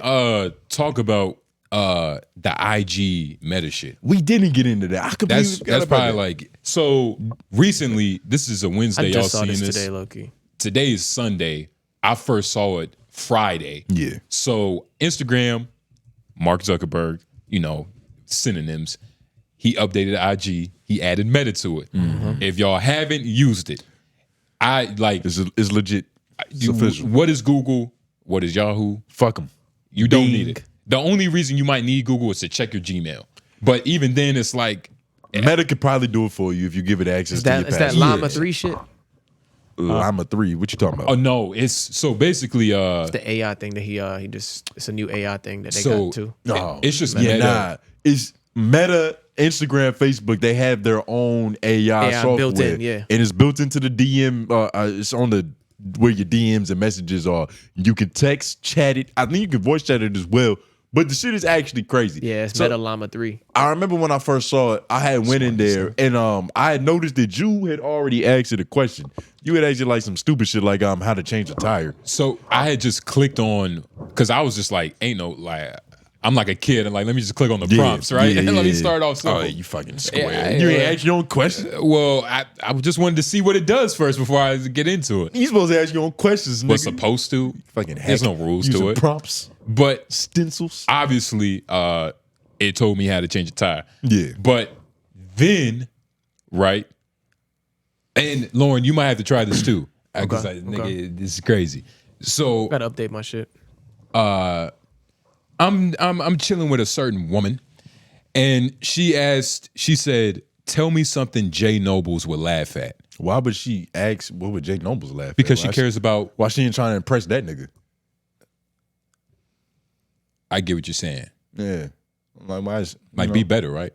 Speaker 1: talk about the IG meta shit.
Speaker 2: We didn't get into that.
Speaker 1: That's probably like so recently. This is a Wednesday.
Speaker 4: I just
Speaker 1: y'all
Speaker 4: saw this
Speaker 1: seeing
Speaker 4: today, Loki.
Speaker 1: Today is Sunday. I first saw it Friday.
Speaker 2: Yeah.
Speaker 1: So Instagram, Mark Zuckerberg, synonyms. He updated IG. He added meta to it. If y'all haven't used it,
Speaker 2: it's legit. It's official.
Speaker 1: What is Google? What is Yahoo?
Speaker 2: Fuck them.
Speaker 1: You don't need it. The only reason you might need Google is to check your Gmail. But even then, it's like
Speaker 2: Meta could probably do it for you if you give it access to your password.
Speaker 4: Is that Llama 3 shit?
Speaker 2: Llama 3. What you talking about?
Speaker 1: Oh no, it's so basically
Speaker 4: it's the AI thing that he just it's a new AI thing that they got too.
Speaker 1: It's just
Speaker 2: Meta. It's Meta, Instagram, Facebook. They have their own AI software
Speaker 4: built in,
Speaker 2: and it's built into the DM. It's on the where your DMs and messages are. You can text, chat it. I think you can voice chat it as well. But the shit is actually crazy.
Speaker 4: Yeah, it's Meta Llama 3.
Speaker 2: I remember when I first saw it, I had went in there and I had noticed that you had already asked it a question. You had asked it like some stupid shit like how to change a tire.
Speaker 1: So I had just clicked on because I was just like, I'm like a kid and like let me just click on the prompts, right?
Speaker 2: Yeah,
Speaker 1: let me start off simple.
Speaker 2: Oh, you fucking square. You ain't ask your own question?
Speaker 1: Well, I just wanted to see what it does first before I get into it.
Speaker 2: You supposed to ask your own questions, nigga.
Speaker 1: What's supposed to?
Speaker 2: Fucking heck.
Speaker 1: There's no rules to it.
Speaker 2: Prompts.
Speaker 1: But
Speaker 2: stencils.
Speaker 1: Obviously, it told me how to change a tire.
Speaker 2: Yeah.
Speaker 1: But then, right? And Lauren, you might have to try this too. Nigga, this is crazy. So
Speaker 4: gotta update my shit.
Speaker 1: I I'm chilling with a certain woman, and she said, "Tell me something Jay Nobles would laugh at."
Speaker 2: Why would she ask? What would Jay Nobles laugh at?
Speaker 1: Because she cares about.
Speaker 2: Why she ain't trying to impress that nigga?
Speaker 1: I get what you're saying.
Speaker 2: Yeah, like why?
Speaker 1: Be better, right?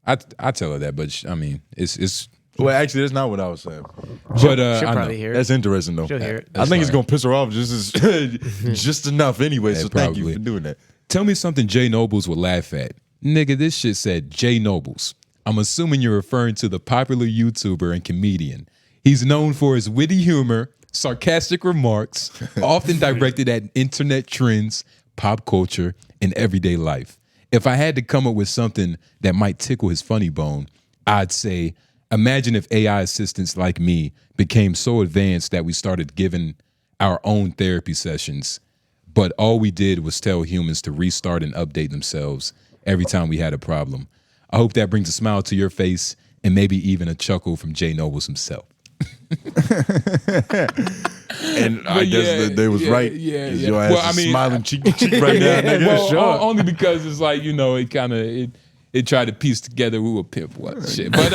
Speaker 1: I tell her that, but I mean, it's.
Speaker 2: Well, actually, that's not what I was saying.
Speaker 1: But
Speaker 4: she'll
Speaker 1: I
Speaker 4: probably
Speaker 1: know.
Speaker 4: hear it.
Speaker 2: That's interesting though.
Speaker 4: She'll hear it.
Speaker 2: I think it's gonna piss her off just enough anyway.
Speaker 1: Yeah,
Speaker 2: so thank you
Speaker 1: probably.
Speaker 2: for doing that.
Speaker 1: Tell me something Jay Nobles would laugh at. Nigga, this shit said Jay Nobles. I'm assuming you're referring to the popular YouTuber and comedian. He's known for his witty humor, sarcastic remarks, often directed at internet trends, pop culture, and everyday life. If I had to come up with something that might tickle his funny bone, I'd say, imagine if AI assistants like me became so advanced that we started giving our own therapy sessions, but all we did was tell humans to restart and update themselves every time we had a problem. I hope that brings a smile to your face and maybe even a chuckle from Jay Nobles himself.
Speaker 2: And I guess that they was right.
Speaker 1: Yeah.
Speaker 2: Your ass is smiling cheek to cheek right now, nigga.
Speaker 1: Well,
Speaker 2: Sure.
Speaker 1: only because it's like, it kind of it tried to piece together who a pimp was shit. But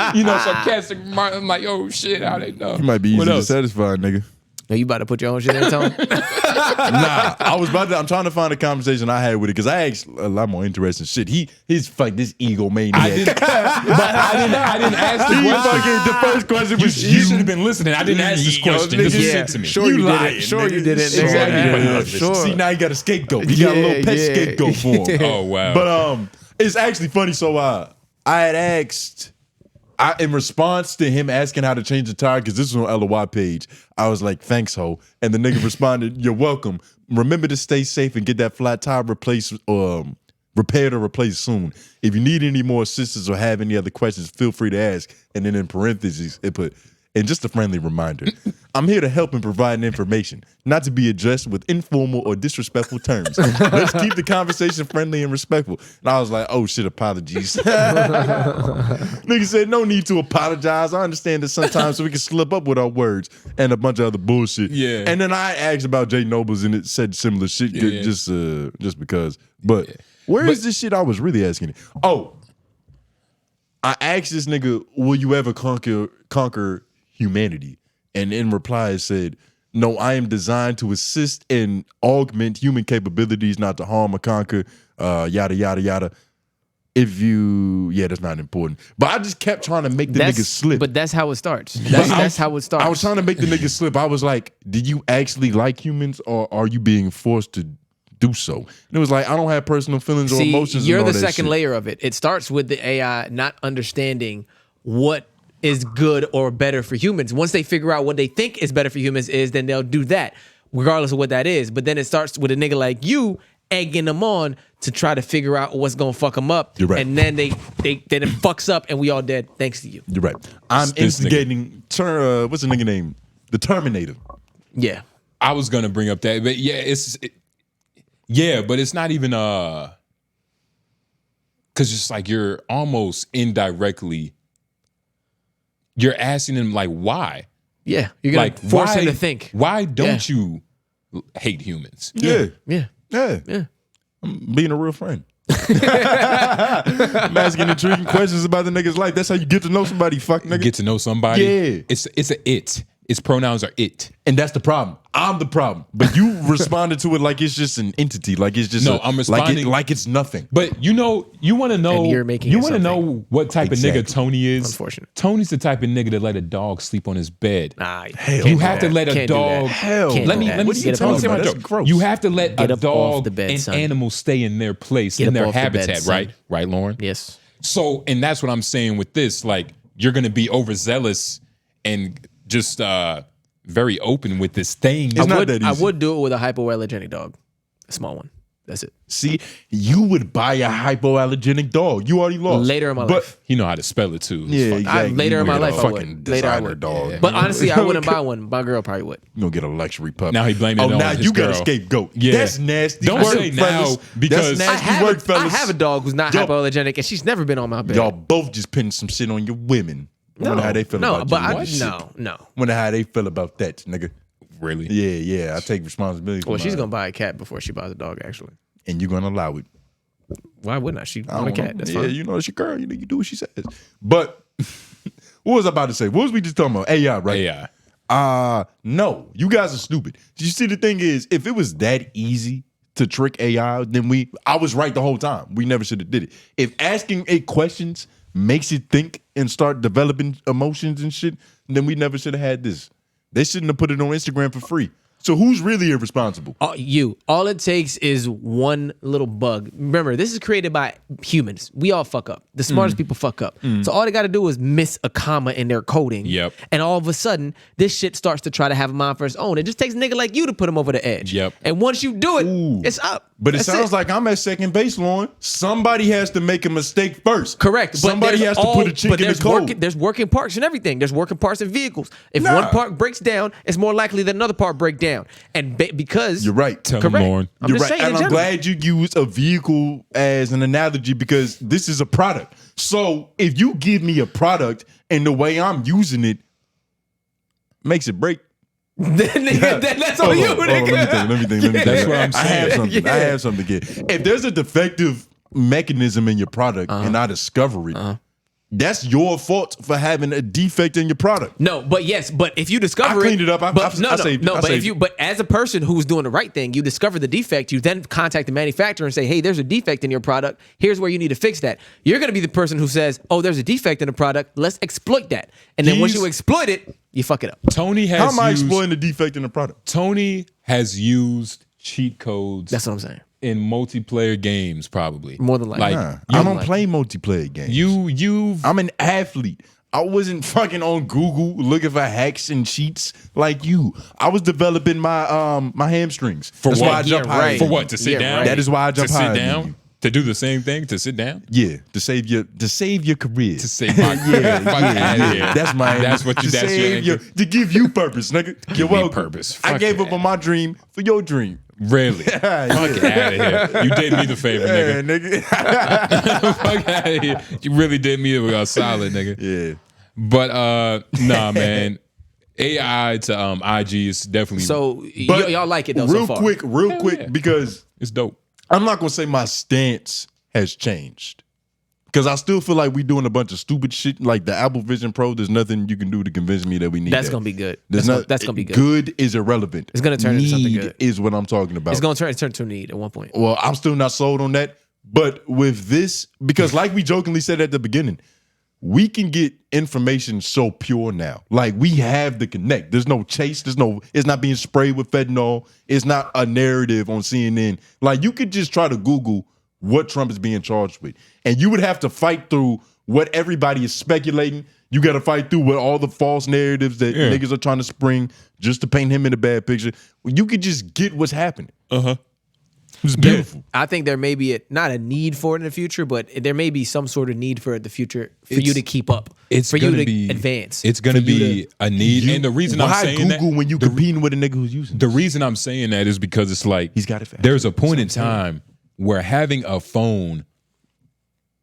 Speaker 1: sarcastic remarks, I'm like, oh shit, how they know?
Speaker 2: You might be easy
Speaker 1: What
Speaker 2: to
Speaker 1: else?
Speaker 2: satisfy, nigga.
Speaker 4: Are you about to put your own shit in, Tone?
Speaker 2: Nah, I'm trying to find a conversation I had with it because I asked a lot more interesting shit. He's like this egomaniac.
Speaker 1: I didn't ask the question.
Speaker 2: The first question was
Speaker 1: you should have been listening. I didn't ask this question. This was
Speaker 4: Yeah.
Speaker 1: sent to me.
Speaker 4: Sure you didn't. Sure you didn't.
Speaker 2: Sure
Speaker 4: Nigga.
Speaker 2: you didn't.
Speaker 4: Sure.
Speaker 2: See, now you got a scapegoat. You got a little pet scapegoat for him.
Speaker 1: Oh wow.
Speaker 2: But it's actually funny. So I had asked. In response to him asking how to change the tire, because this was on LOI page, I was like, thanks, ho. And the nigga responded, you're welcome. Remember to stay safe and get that flat tire replaced, repaired or replaced soon. If you need any more assistance or have any other questions, feel free to ask. And then in parentheses, it put, and just a friendly reminder, I'm here to help and provide information, not to be addressed with informal or disrespectful terms. Let's keep the conversation friendly and respectful. And I was like, oh shit, apologies. Nigga said, no need to apologize. I understand that sometimes we can slip up with our words and a bunch of other bullshit.
Speaker 1: Yeah.
Speaker 2: And then I asked about Jay Nobles and it said similar shit just because. But where is this shit I was really asking? Oh, I asked this nigga, will you ever conquer humanity? And in reply it said, no, I am designed to assist and augment human capabilities, not to harm or conquer, yada, yada, yada. That's not important. But I just kept trying to make the nigga slip.
Speaker 4: But that's how it starts. That's how it starts.
Speaker 2: I was trying to make the nigga slip. I was like, did you actually like humans or are you being forced to do so? And it was like, I don't have personal feelings or emotions.
Speaker 4: You're
Speaker 2: and all
Speaker 4: the
Speaker 2: that
Speaker 4: second
Speaker 2: shit.
Speaker 4: layer of it. It starts with the AI not understanding what is good or better for humans. Once they figure out what they think is better for humans then they'll do that, regardless of what that is. But then it starts with a nigga like you egging them on to try to figure out what's gonna fuck them up.
Speaker 2: You're right.
Speaker 4: And then then it fucks up and we all dead thanks to you.
Speaker 2: You're right. I'm instigating, what's the nigga name? The Terminator.
Speaker 4: Yeah.
Speaker 1: I was gonna bring up that, but but it's not even because it's like you're almost indirectly you're asking them like why.
Speaker 4: Yeah, you're gonna
Speaker 1: like
Speaker 4: force him to think.
Speaker 1: Why don't you hate humans?
Speaker 2: Yeah.
Speaker 4: Yeah.
Speaker 2: I'm being a real friend. I'm asking intriguing questions about the nigga's life. That's how you get to know somebody, fuck nigga.
Speaker 1: Get to know somebody.
Speaker 2: Yeah.
Speaker 1: It's a it. Its pronouns are it.
Speaker 2: And that's the problem. I'm the problem. But you responded to it like it's just an entity. Like it's just
Speaker 1: I'm responding
Speaker 2: like it's nothing.
Speaker 1: But you want to know.
Speaker 4: And you're making
Speaker 1: you
Speaker 4: it
Speaker 1: want to know what type of nigga Tony is.
Speaker 4: Unfortunate.
Speaker 1: Tony's the type of nigga that let a dog sleep on his bed.
Speaker 2: Hell
Speaker 1: You have to let a
Speaker 4: Can't do that.
Speaker 1: dog.
Speaker 2: Hell
Speaker 4: Can't
Speaker 1: Let
Speaker 4: do
Speaker 1: me
Speaker 4: that.
Speaker 1: let me
Speaker 2: What are you
Speaker 1: tell
Speaker 2: talking
Speaker 1: my
Speaker 2: about?
Speaker 1: joke.
Speaker 2: That's gross.
Speaker 1: You have to let
Speaker 4: Get
Speaker 1: a
Speaker 4: up off
Speaker 1: dog
Speaker 4: the bed,
Speaker 1: and
Speaker 4: son.
Speaker 1: animal stay in their place,
Speaker 4: Get
Speaker 1: in
Speaker 4: up
Speaker 1: their
Speaker 4: off the bed,
Speaker 1: habitat,
Speaker 4: son.
Speaker 1: right? Right, Lauren?
Speaker 4: Yes.
Speaker 1: So, and that's what I'm saying with this. Like, you're gonna be overzealous and just very open with this thing.
Speaker 4: I would do it with a hypoallergenic dog, a small one. That's it.
Speaker 2: See, you would buy a hypoallergenic dog. You already lost.
Speaker 4: Later in my life.
Speaker 1: You know how to spell it too.
Speaker 2: Yeah, exactly.
Speaker 4: Later in my life, I
Speaker 2: fucking
Speaker 4: would. Later I
Speaker 2: designer
Speaker 4: would.
Speaker 2: dog.
Speaker 4: But honestly, I wouldn't buy one. My girl probably would.
Speaker 2: You gonna get a luxury pup.
Speaker 1: Now he blamed it on
Speaker 2: now
Speaker 1: his
Speaker 2: you got a
Speaker 1: girl.
Speaker 2: scapegoat.
Speaker 1: Yeah.
Speaker 2: That's nasty.
Speaker 1: Don't
Speaker 2: work,
Speaker 1: say now,
Speaker 2: fellas.
Speaker 1: because-
Speaker 2: that's nasty work, fellas.
Speaker 4: I have a dog who's not
Speaker 2: Yo.
Speaker 4: hypoallergenic, and she's never been on my bed.
Speaker 2: Y'all both just pinning some shit on your women.
Speaker 4: No,
Speaker 2: Wonder how they feel
Speaker 4: no,
Speaker 2: about
Speaker 4: but
Speaker 2: you.
Speaker 4: I,
Speaker 2: What shit?
Speaker 4: no.
Speaker 2: Wonder how they feel about that, nigga.
Speaker 1: Really?
Speaker 2: Yeah. I take responsibility for
Speaker 4: Well, she's
Speaker 2: mine.
Speaker 4: gonna buy a cat before she buys a dog, actually.
Speaker 2: And you're gonna allow it.
Speaker 4: Why wouldn't I? She
Speaker 2: I
Speaker 4: want a
Speaker 2: don't
Speaker 4: cat.
Speaker 2: know.
Speaker 4: That's
Speaker 2: Yeah,
Speaker 4: fine.
Speaker 2: you know, it's your girl. You know, you do what she says. But what was I about to say? What was we just talking about? AI, right?
Speaker 1: AI.
Speaker 2: No, you guys are stupid. You see, the thing is, if it was that easy to trick AI, then I was right the whole time. We never should have did it. If asking it questions makes it think and start developing emotions and shit, then we never should have had this. They shouldn't have put it on Instagram for free. So who's really irresponsible?
Speaker 4: You. All it takes is one little bug. Remember, this is created by humans. We all fuck up. The smartest people fuck up. So all they got to do is miss a comma in their coding.
Speaker 1: Yep.
Speaker 4: And all of a sudden, this shit starts to try to have a mind for its own. It just takes a nigga like you to put him over the edge.
Speaker 1: Yep.
Speaker 4: And once you do it, it's up.
Speaker 2: But it
Speaker 4: That's
Speaker 2: sounds like I'm at second base, Lauren. Somebody has to make a mistake first.
Speaker 4: Correct. But
Speaker 2: Somebody has to put a chink in the code.
Speaker 4: There's working parts and everything. There's working parts in vehicles. If one part breaks down, it's more likely that another part break down. And because
Speaker 2: You're right.
Speaker 1: Tell him, Lauren.
Speaker 4: I'm
Speaker 2: You're
Speaker 4: just
Speaker 2: right.
Speaker 4: saying,
Speaker 2: And I'm glad you used a vehicle as an analogy because this is a product. So if you give me a product and the way I'm using it makes it break.
Speaker 4: then that's on you, nigga.
Speaker 2: Let me think.
Speaker 1: That's what I'm saying.
Speaker 2: I have something to get. If there's a defective mechanism in your product and I discover it, that's your fault for having a defect in your product.
Speaker 4: No, but if you discover
Speaker 2: I cleaned it up.
Speaker 4: But as a person who's doing the right thing, you discover the defect, you then contact the manufacturer and say, hey, there's a defect in your product. Here's where you need to fix that. You're going to be the person who says, oh, there's a defect in the product. Let's exploit that. And then once you exploit it, you fuck it up.
Speaker 1: Tony has
Speaker 2: How am I exploiting the defect in the product?
Speaker 1: Tony has used cheat codes.
Speaker 4: That's what I'm saying.
Speaker 1: In multiplayer games, probably.
Speaker 4: More than likely.
Speaker 2: I don't play multiplayer games. I'm an athlete. I wasn't fucking on Google looking for hacks and cheats like you. I was developing my my hamstrings. That's why I jump higher.
Speaker 1: For what? To sit down?
Speaker 2: That is why I jump higher.
Speaker 1: To sit down? To do the same thing? To sit down?
Speaker 2: Yeah, to save your career.
Speaker 1: To save my career. Fuck outta here.
Speaker 2: That's what you. To give you purpose, nigga. You're welcome.
Speaker 1: Purpose.
Speaker 2: I gave up on my dream for your dream.
Speaker 1: Really? Fuck out of here. You did me the favor, nigga. Fuck out of here. You really did me a solid, nigga.
Speaker 2: Yeah.
Speaker 1: But nah, man. AI to IG is definitely
Speaker 4: y'all like it though
Speaker 2: real
Speaker 4: so far.
Speaker 2: Real quick, because
Speaker 1: it's dope.
Speaker 2: I'm not gonna say my stance has changed. Because I still feel like we doing a bunch of stupid shit. Like the Apple Vision Pro, there's nothing you can do to convince me that we need
Speaker 4: That's
Speaker 2: that.
Speaker 4: gonna be good.
Speaker 2: That's
Speaker 4: gonna be good.
Speaker 2: Good is irrelevant.
Speaker 4: It's gonna turn into something good.
Speaker 2: Is what I'm talking about.
Speaker 4: It's gonna turn to a need at one point.
Speaker 2: Well, I'm still not sold on that. But with this, because like we jokingly said at the beginning, we can get information so pure now. Like we have the connect. There's no chase. It's not being sprayed with fentanyl. It's not a narrative on CNN. Like you could just try to Google what Trump is being charged with. And you would have to fight through what everybody is speculating. You got to fight through what all the false narratives that niggas are trying to spring just to paint him in a bad picture. You could just get what's happening. It's beautiful.
Speaker 4: I think there may be not a need for it in the future, but there may be some sort of need for it in the future for you to keep up.
Speaker 1: It's
Speaker 4: for you
Speaker 1: gonna
Speaker 4: to
Speaker 1: be
Speaker 4: advance.
Speaker 1: It's going to be a need. And the reason I'm saying
Speaker 2: Google
Speaker 1: that,
Speaker 2: when you competing with a nigga who's using
Speaker 1: the reason I'm saying that is because it's like
Speaker 2: he's got it fast.
Speaker 1: There's a point in time where having a phone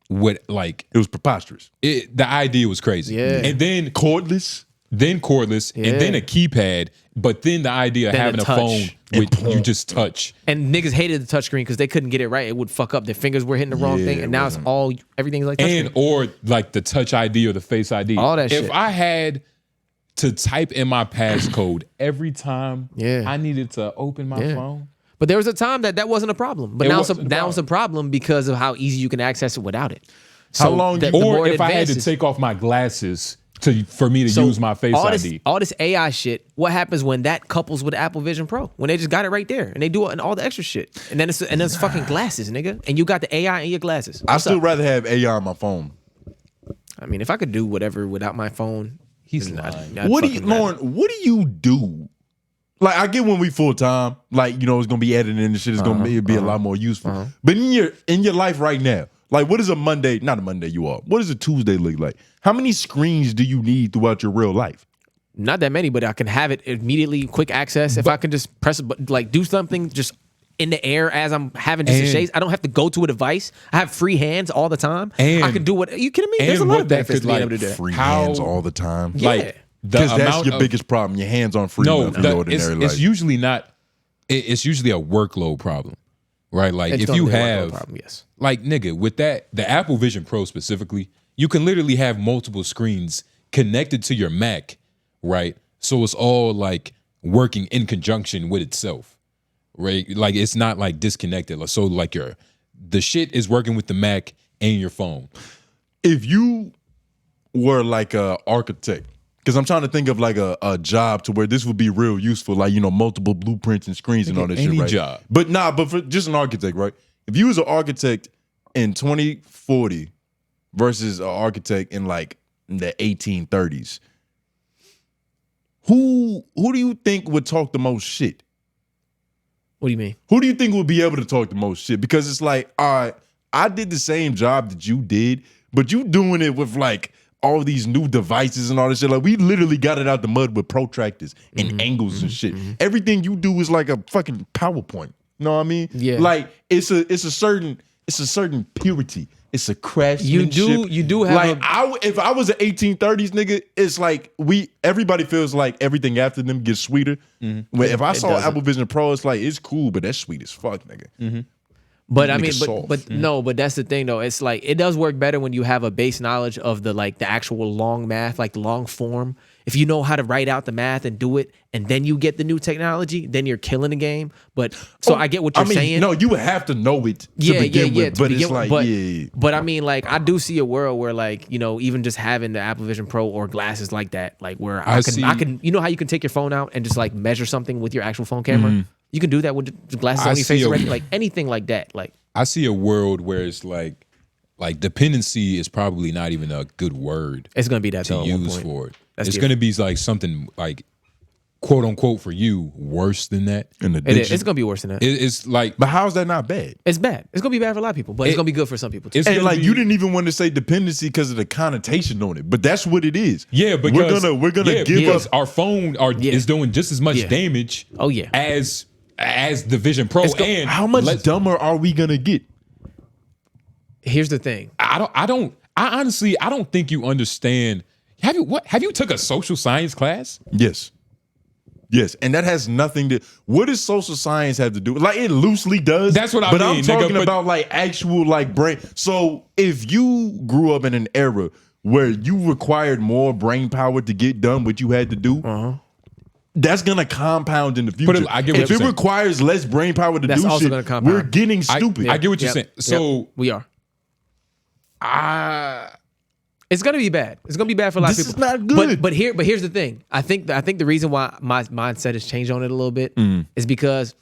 Speaker 1: would like
Speaker 2: it was preposterous.
Speaker 1: The idea was crazy.
Speaker 4: Yeah.
Speaker 1: And then cordless, and then a keypad, but then the idea of
Speaker 4: Then
Speaker 1: having
Speaker 4: a
Speaker 1: a
Speaker 4: touch.
Speaker 1: phone with you just touch.
Speaker 4: And niggas hated the touchscreen because they couldn't get it right. It would fuck up. Their fingers were hitting the wrong thing, and now it's everything's like touchscreen.
Speaker 1: And or like the touch ID or the face ID.
Speaker 4: All that
Speaker 1: if
Speaker 4: shit.
Speaker 1: I had to type in my passcode every time I needed to open my phone.
Speaker 4: But there was a time that wasn't a problem. But now it's a problem because of how easy you can access it without it.
Speaker 1: How long? Or if I had to take off my glasses for me to use my face ID.
Speaker 4: All this AI shit, what happens when that couples with Apple Vision Pro? When they just got it right there and they do it and all the extra shit. And then it's fucking glasses, nigga. And you got the AI in your glasses.
Speaker 2: I still rather have AI on my phone.
Speaker 4: I mean, if I could do whatever without my phone,
Speaker 1: he's lying.
Speaker 2: Lauren, what do you do? Like, I get when we full time, like, you know, it's gonna be editing and shit, it's gonna be a lot more useful. But in your life right now, like, what is a Monday? Not a Monday, you are. What does a Tuesday look like? How many screens do you need throughout your real life?
Speaker 4: Not that many, but I can have it immediately, quick access. If I can just press, like, do something just in the air as I'm having just a shades. I don't have to go to a device. I have free hands all the time. I can do what. Are you kidding me? There's a lot of benefits to being able to do that.
Speaker 2: Free hands all the time.
Speaker 1: Like
Speaker 2: Because that's your biggest problem. Your hands aren't free enough in the ordinary life.
Speaker 1: It's usually not. It's usually a workload problem, right? Like
Speaker 4: It's
Speaker 1: if you
Speaker 4: definitely a workload
Speaker 1: have,
Speaker 4: problem, yes.
Speaker 1: like nigga, with that, the Apple Vision Pro specifically, you can literally have multiple screens connected to your Mac, right? So it's all like working in conjunction with itself, right? Like it's not like disconnected. So like the shit is working with the Mac and your phone.
Speaker 2: If you were like a architect, because I'm trying to think of like a job to where this would be real useful, like, you know, multiple blueprints and screens and all that shit, right?
Speaker 1: Any job.
Speaker 2: But but for just an architect, right? If you was an architect in 2040 versus an architect in like the 1830s, who do you think would talk the most shit?
Speaker 4: What do you mean?
Speaker 2: Who do you think would be able to talk the most shit? Because it's like, all right, I did the same job that you did, but you doing it with like all these new devices and all this shit. Like we literally got it out the mud with protractors and angles and shit. Everything you do is like a fucking PowerPoint. You know what I mean?
Speaker 4: Yeah.
Speaker 2: Like it's a certain purity. It's a craftsmanship.
Speaker 4: You do have
Speaker 2: like if I was an 1830s nigga, it's like everybody feels like everything after them gets sweeter. But if I saw Apple Vision Pro, it's like it's cool, but that's sweet as fuck, nigga.
Speaker 4: But I mean, no, but that's the thing though. It's like it does work better when you have a base knowledge of the actual long math, like the long form. If you know how to write out the math and do it, and then you get the new technology, then you're killing the game. But I get what you're saying.
Speaker 2: No, you would have to know it to begin with. But it's like,
Speaker 4: But I mean, like I do see a world where, like, you know, even just having the Apple Vision Pro or glasses like that, like where I can, you know, how you can take your phone out and just like measure something with your actual phone camera. You can do that with the glasses on your face already, like anything like that. Like
Speaker 1: I see a world where it's like dependency is probably not even a good word.
Speaker 4: It's gonna be that
Speaker 1: to use for it. It's gonna be like something like quote unquote for you worse than that.
Speaker 4: It's gonna be worse than that.
Speaker 1: It's like,
Speaker 2: but how's that not bad?
Speaker 4: It's bad. It's gonna be bad for a lot of people, but it's gonna be good for some people too.
Speaker 2: And like you didn't even want to say dependency because of the connotation on it, but that's what it is.
Speaker 1: Yeah, because
Speaker 2: we're gonna give us
Speaker 1: our phone is doing just as much damage.
Speaker 4: Oh yeah,
Speaker 1: as the Vision Pro. And
Speaker 2: how much dumber are we gonna get?
Speaker 4: Here's the thing.
Speaker 1: I honestly don't think you understand. Have you took a social science class?
Speaker 2: Yes. Yes, and that has nothing to. What does social science have to do? Like it loosely does.
Speaker 1: That's what I
Speaker 2: mean.
Speaker 1: But
Speaker 2: I'm talking about like actual like brain. So if you grew up in an era where you required more brain power to get done what you had to do, that's gonna compound in the future.
Speaker 1: I get what
Speaker 2: if
Speaker 1: you're
Speaker 2: it
Speaker 1: saying.
Speaker 2: requires less brain power to
Speaker 4: That's
Speaker 2: do
Speaker 4: also
Speaker 2: shit,
Speaker 4: gonna compound.
Speaker 2: we're getting stupid.
Speaker 1: I get what you're saying. So
Speaker 4: we are. It's gonna be bad. It's gonna be bad for a lot of people.
Speaker 2: This is not good.
Speaker 4: But here's the thing. I think the reason why my mindset has changed on it a little bit is because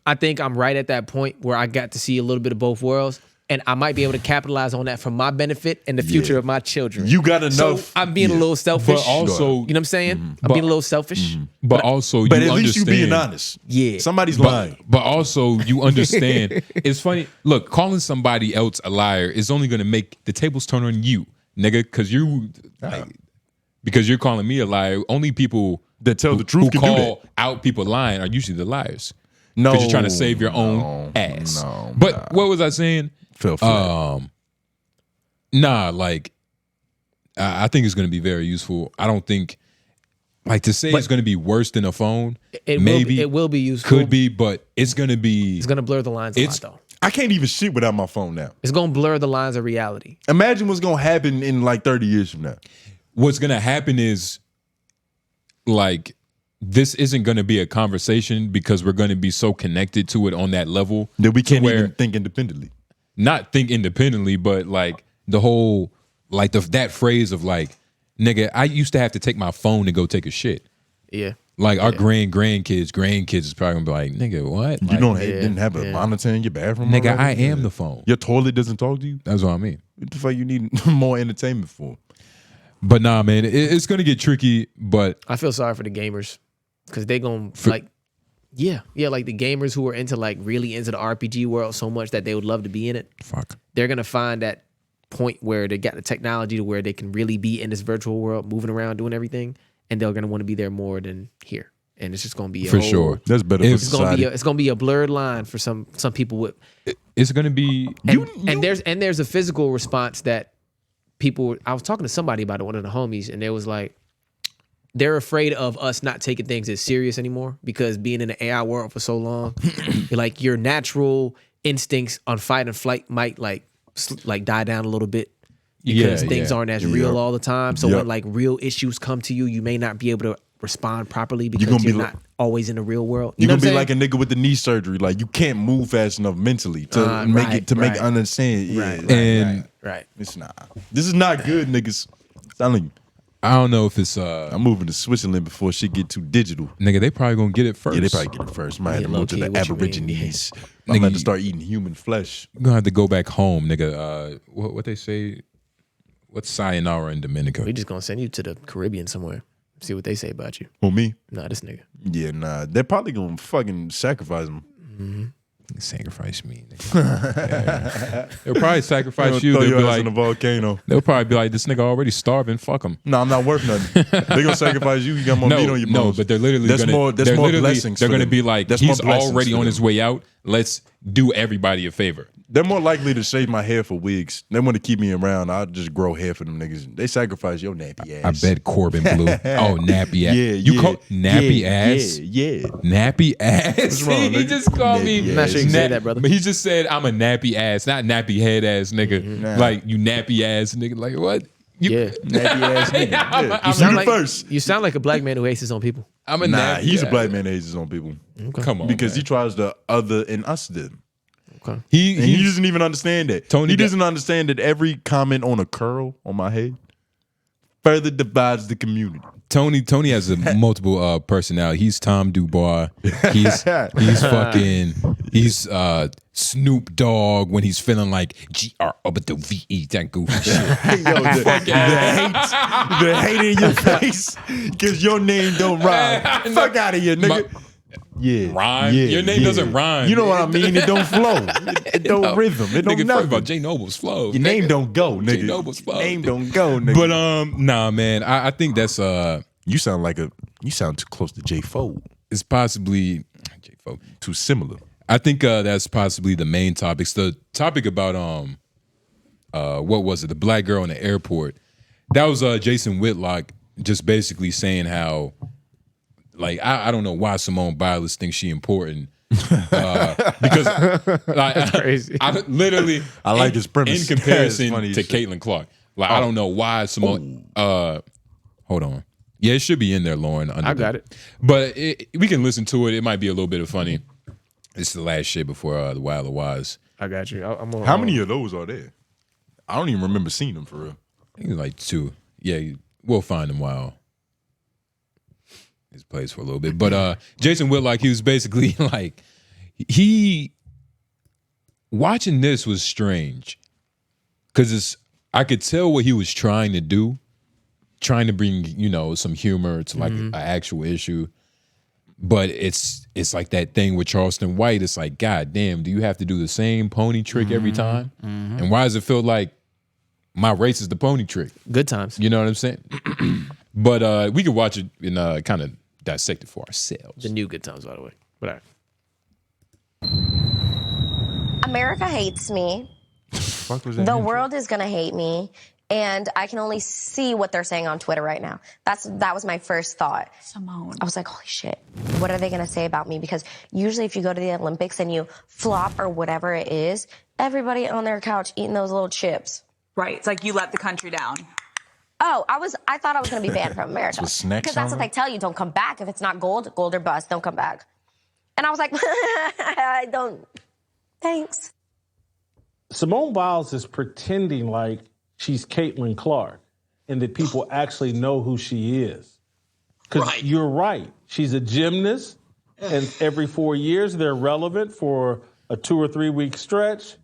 Speaker 4: I think I'm right at that point where I got to see a little bit of both worlds, and I might be able to capitalize on that for my benefit and the future of my children.
Speaker 2: You got enough.
Speaker 4: So I'm being a little selfish.
Speaker 1: But also,
Speaker 4: you know what I'm saying? I'm being a little selfish.
Speaker 1: But also,
Speaker 2: But
Speaker 1: you
Speaker 2: at least you being
Speaker 1: understand-
Speaker 2: honest.
Speaker 4: Yeah.
Speaker 2: Somebody's lying.
Speaker 1: But also, you understand. It's funny. Look, calling somebody else a liar is only going to make the tables turn on you, nigga, because you're calling me a liar. Only people
Speaker 2: that tell the truth
Speaker 1: who
Speaker 2: can do
Speaker 1: call out people lying are usually the liars.
Speaker 2: No,
Speaker 1: because you're trying to save your own ass. But what was I saying?
Speaker 2: Feel free.
Speaker 1: Nah, like I think it's going to be very useful. I don't think like to say it's going to be worse than a phone.
Speaker 4: It will be useful.
Speaker 1: Could be, but it's going to be.
Speaker 4: It's gonna blur the lines a lot though.
Speaker 2: I can't even shit without my phone now.
Speaker 4: It's gonna blur the lines of reality.
Speaker 2: Imagine what's gonna happen in like 30 years from now.
Speaker 1: What's going to happen is like this isn't going to be a conversation because we're going to be so connected to it on that level
Speaker 2: that we can't even think independently.
Speaker 1: Not think independently, but like the whole like that phrase of like, nigga, I used to have to take my phone to go take a shit.
Speaker 4: Yeah.
Speaker 1: Like our grandkids is probably gonna be like, nigga, what?
Speaker 2: You didn't have a monitor in your bathroom?
Speaker 1: Nigga,
Speaker 2: already?
Speaker 1: I am the phone.
Speaker 2: Your toilet doesn't talk to you?
Speaker 1: That's what I mean.
Speaker 2: What the fuck you need more entertainment for?
Speaker 1: But nah, man, it's gonna get tricky. But
Speaker 4: I feel sorry for the gamers because they gonna like the gamers who are into like really into the RPG world so much that they would love to be in it. They're gonna find that point where they got the technology to where they can really be in this virtual world, moving around, doing everything, and they're gonna want to be there more than here. And it's just gonna be
Speaker 1: for sure.
Speaker 2: That's better for society.
Speaker 4: It's gonna be a blurred line for some people with.
Speaker 1: It's gonna be
Speaker 4: and there's a physical response that people. I was talking to somebody about it, one of the homies, and they was like, they're afraid of us not taking things as serious anymore because being in the AI world for so long, like your natural instincts on fight and flight might like die down a little bit because things aren't as real all the time. So when like real issues come to you, you may not be able to respond properly because you're not always in the real world.
Speaker 2: You're gonna be like a nigga with the knee surgery. Like you can't move fast enough mentally to make it make it understand.
Speaker 4: Right.
Speaker 2: It's not. This is not good, niggas. I'm telling you.
Speaker 1: I don't know if it's
Speaker 2: I'm moving to Switzerland before shit get too digital.
Speaker 1: Nigga, they probably gonna get it first.
Speaker 2: Yeah, they probably get it first. Might have to move to the Aborigines. I'm
Speaker 1: Nigga,
Speaker 2: gonna have to start eating human flesh.
Speaker 1: You're gonna have to go back home, nigga. What they say? What's sayonara in Dominica?
Speaker 4: We just gonna send you to the Caribbean somewhere. See what they say about you.
Speaker 2: Who, me?
Speaker 4: Nah, this nigga.
Speaker 2: Yeah, nah. They're probably gonna fucking sacrifice him.
Speaker 4: Mm-hmm.
Speaker 1: Sacrifice me. They'll probably sacrifice you.
Speaker 2: Throw
Speaker 1: They'll
Speaker 2: your
Speaker 1: be
Speaker 2: ass
Speaker 1: like
Speaker 2: in a volcano.
Speaker 1: They'll probably be like, this nigga already starving. Fuck him.
Speaker 2: No, I'm not worth nothing. They're gonna sacrifice you. You got more meat on your bones.
Speaker 1: No, but they're literally
Speaker 2: That's
Speaker 1: gonna,
Speaker 2: more. That's more blessings.
Speaker 1: They're
Speaker 2: for
Speaker 1: gonna
Speaker 2: them.
Speaker 1: be like,
Speaker 2: That's
Speaker 1: he's
Speaker 2: more blessings
Speaker 1: already
Speaker 2: for
Speaker 1: on
Speaker 2: them.
Speaker 1: his way out. Let's do everybody a favor.
Speaker 2: They're more likely to shave my hair for wigs. They want to keep me around. I'll just grow hair for them niggas. They sacrifice your nappy ass.
Speaker 1: I bet Corbin Blue. Oh, nappy ass.
Speaker 2: Yeah,
Speaker 1: You call nappy ass?
Speaker 2: Yeah.
Speaker 1: Nappy ass.
Speaker 2: What's wrong,
Speaker 1: He
Speaker 2: nigga?
Speaker 1: just called me.
Speaker 2: Nappy ass.
Speaker 4: say that, brother.
Speaker 1: But he just said I'm a nappy ass, not nappy head ass nigga.
Speaker 2: Nah.
Speaker 1: Like you nappy ass nigga. Like what?
Speaker 2: Nappy ass nigga. Yeah.
Speaker 4: You sound
Speaker 2: You
Speaker 4: like,
Speaker 2: the first.
Speaker 4: You sound like a black man who hates his own people.
Speaker 1: I'm a
Speaker 2: Nah,
Speaker 1: nappy
Speaker 2: he's a
Speaker 1: ass.
Speaker 2: black man that hates his own people.
Speaker 4: Okay.
Speaker 1: Come on,
Speaker 2: because
Speaker 1: man.
Speaker 2: he tries to other and us them.
Speaker 4: Okay.
Speaker 2: He doesn't even understand that.
Speaker 1: Tony
Speaker 2: he
Speaker 1: got-
Speaker 2: doesn't understand that every comment on a curl on my head further divides the community.
Speaker 1: Tony has a multiple personality. He's Tom Dubois. He's Snoop Dogg when he's feeling like GROVE, that goofy shit.
Speaker 2: Yo, the hate in your face because your name don't rhyme. Fuck out of here, nigga.
Speaker 1: Rhyme? Your name doesn't rhyme.
Speaker 2: You know what I mean? It don't flow. It don't rhythm. It don't
Speaker 1: Nigga,
Speaker 2: nothing.
Speaker 1: first of all, J Noble's flow.
Speaker 2: Your name don't go, nigga.
Speaker 1: J Noble's flow.
Speaker 2: Name don't go, nigga.
Speaker 1: But nah, man. I think that's
Speaker 2: you sound too close to J Fold.
Speaker 1: It's possibly J Fold
Speaker 2: too similar.
Speaker 1: I think that's possibly the main topics. The topic about what was it? The black girl in the airport. That was Jason Whitlock just basically saying how, like, I don't know why Simone Biles thinks she important. Because like,
Speaker 4: crazy.
Speaker 1: I literally
Speaker 2: I like his premise.
Speaker 1: in comparison
Speaker 2: Funny
Speaker 1: to
Speaker 2: as shit.
Speaker 1: Caitlin Clark. Like I don't know why Simone. Hold on. Yeah, it should be in there, Lauren.
Speaker 4: I got it.
Speaker 1: But we can listen to it. It might be a little bit of funny. It's the last shit before the Wild Wise.
Speaker 4: I got you. I'm on,
Speaker 2: How many of those are there? I don't even remember seeing them for real.
Speaker 1: I think like 2. Yeah, we'll find them while his plays for a little bit. But Jason Whitlock, he was basically like, watching this was strange because I could tell what he was trying to do, trying to bring some humor to like an actual issue. But it's like that thing with Charleston White. It's like, God damn, do you have to do the same pony trick every time? And why does it feel like my race is the pony trick?
Speaker 4: Good times.
Speaker 1: You know what I'm saying? But we could watch it and kind of dissect it for ourselves.
Speaker 4: The new Good Times, by the way. But all right.
Speaker 18: America hates me.
Speaker 2: Fuck was
Speaker 18: The world is gonna hate me. And I can only see what they're saying on Twitter right now. That was my first thought.
Speaker 10: Simone.
Speaker 18: I was like, holy shit, what are they gonna say about me? Because usually if you go to the Olympics and you flop or whatever it is, everybody on their couch eating those little chips.
Speaker 10: Right. It's like you let the country down.
Speaker 18: Oh, I thought I was gonna be banned from America.
Speaker 2: With snacks
Speaker 18: Because that's
Speaker 2: on
Speaker 18: what they tell you, don't come back. If it's not gold or bust, don't come back. And I was like, I don't, thanks.
Speaker 19: Simone Biles is pretending like she's Caitlin Clark and that people actually know who she is. Because you're right. She's a gymnast, and every 4 years they're relevant for a 2 or 3 week stretch.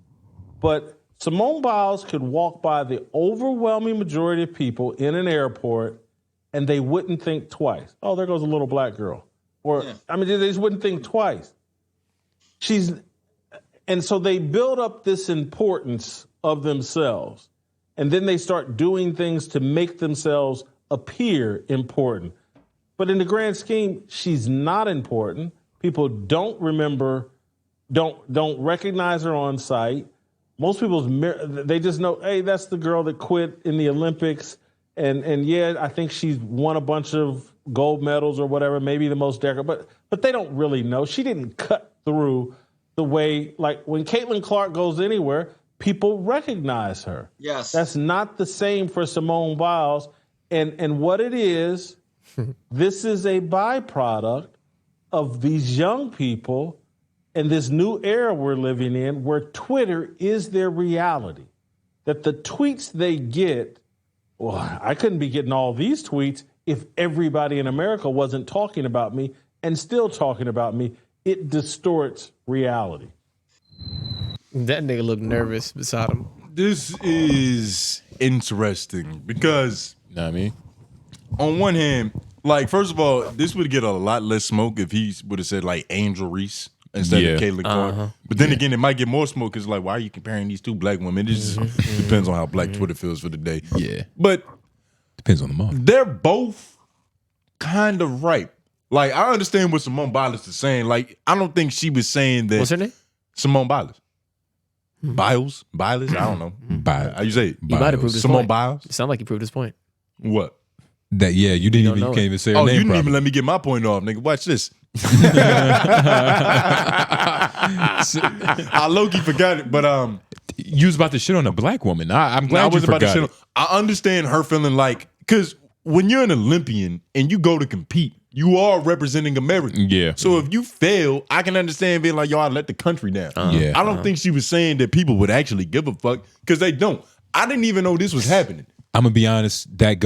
Speaker 19: But Simone Biles could walk by the overwhelming majority of people in an airport and they wouldn't think twice. Oh, there goes a little black girl. Or, I mean, they just wouldn't think twice. And so they build up this importance of themselves. And then they start doing things to make themselves appear important. But in the grand scheme, she's not important. People don't remember, don't recognize her on sight. Most people, they just know, hey, that's the girl that quit in the Olympics. And yeah, I think she's won a bunch of gold medals or whatever, maybe the most decorative, but they don't really know. She didn't cut through the way, like when Caitlin Clark goes anywhere, people recognize her.
Speaker 20: Yes.
Speaker 19: That's not the same for Simone Biles. And what it is, this is a byproduct of these young people and this new era we're living in where Twitter is their reality. That the tweets they get, well, I couldn't be getting all these tweets if everybody in America wasn't talking about me and still talking about me. It distorts reality.
Speaker 4: That nigga looked nervous beside him.
Speaker 2: This is interesting because, you know what I mean? On one hand, like, first of all, this would get a lot less smoke if he would have said, like, Angel Reese instead of Caitlin Clark. But then again, it might get more smoke because, like, why are you comparing these two black women? It just depends on how black Twitter feels for the day.
Speaker 1: Yeah.
Speaker 2: But
Speaker 1: depends on the month.
Speaker 2: They're both kind of right. Like, I understand what Simone Biles is saying. Like, I don't think she was saying that.
Speaker 4: What's her name?
Speaker 2: Simone Biles. Biles? I don't know. How you say it?
Speaker 4: He might have proved his
Speaker 2: Simone
Speaker 4: point.
Speaker 2: Biles?
Speaker 4: It sounded like he proved his point.
Speaker 2: What?
Speaker 1: That you can't even say her
Speaker 2: Oh,
Speaker 1: name
Speaker 2: you didn't
Speaker 1: properly.
Speaker 2: even let me get my point off, nigga. Watch this. I low-key forgot it, but
Speaker 1: you was about to shit on a black woman. I'm glad you
Speaker 2: about to
Speaker 1: forgot
Speaker 2: shit
Speaker 1: it.
Speaker 2: on. I understand her feeling like, because when you're an Olympian and you go to compete, you are representing America.
Speaker 1: Yeah.
Speaker 2: So if you fail, I can understand being like, yo, I let the country down.
Speaker 1: Yeah.
Speaker 2: I don't think she was saying that people would actually give a fuck, because they don't. I didn't even know this was happening.
Speaker 1: I'm gonna be honest. That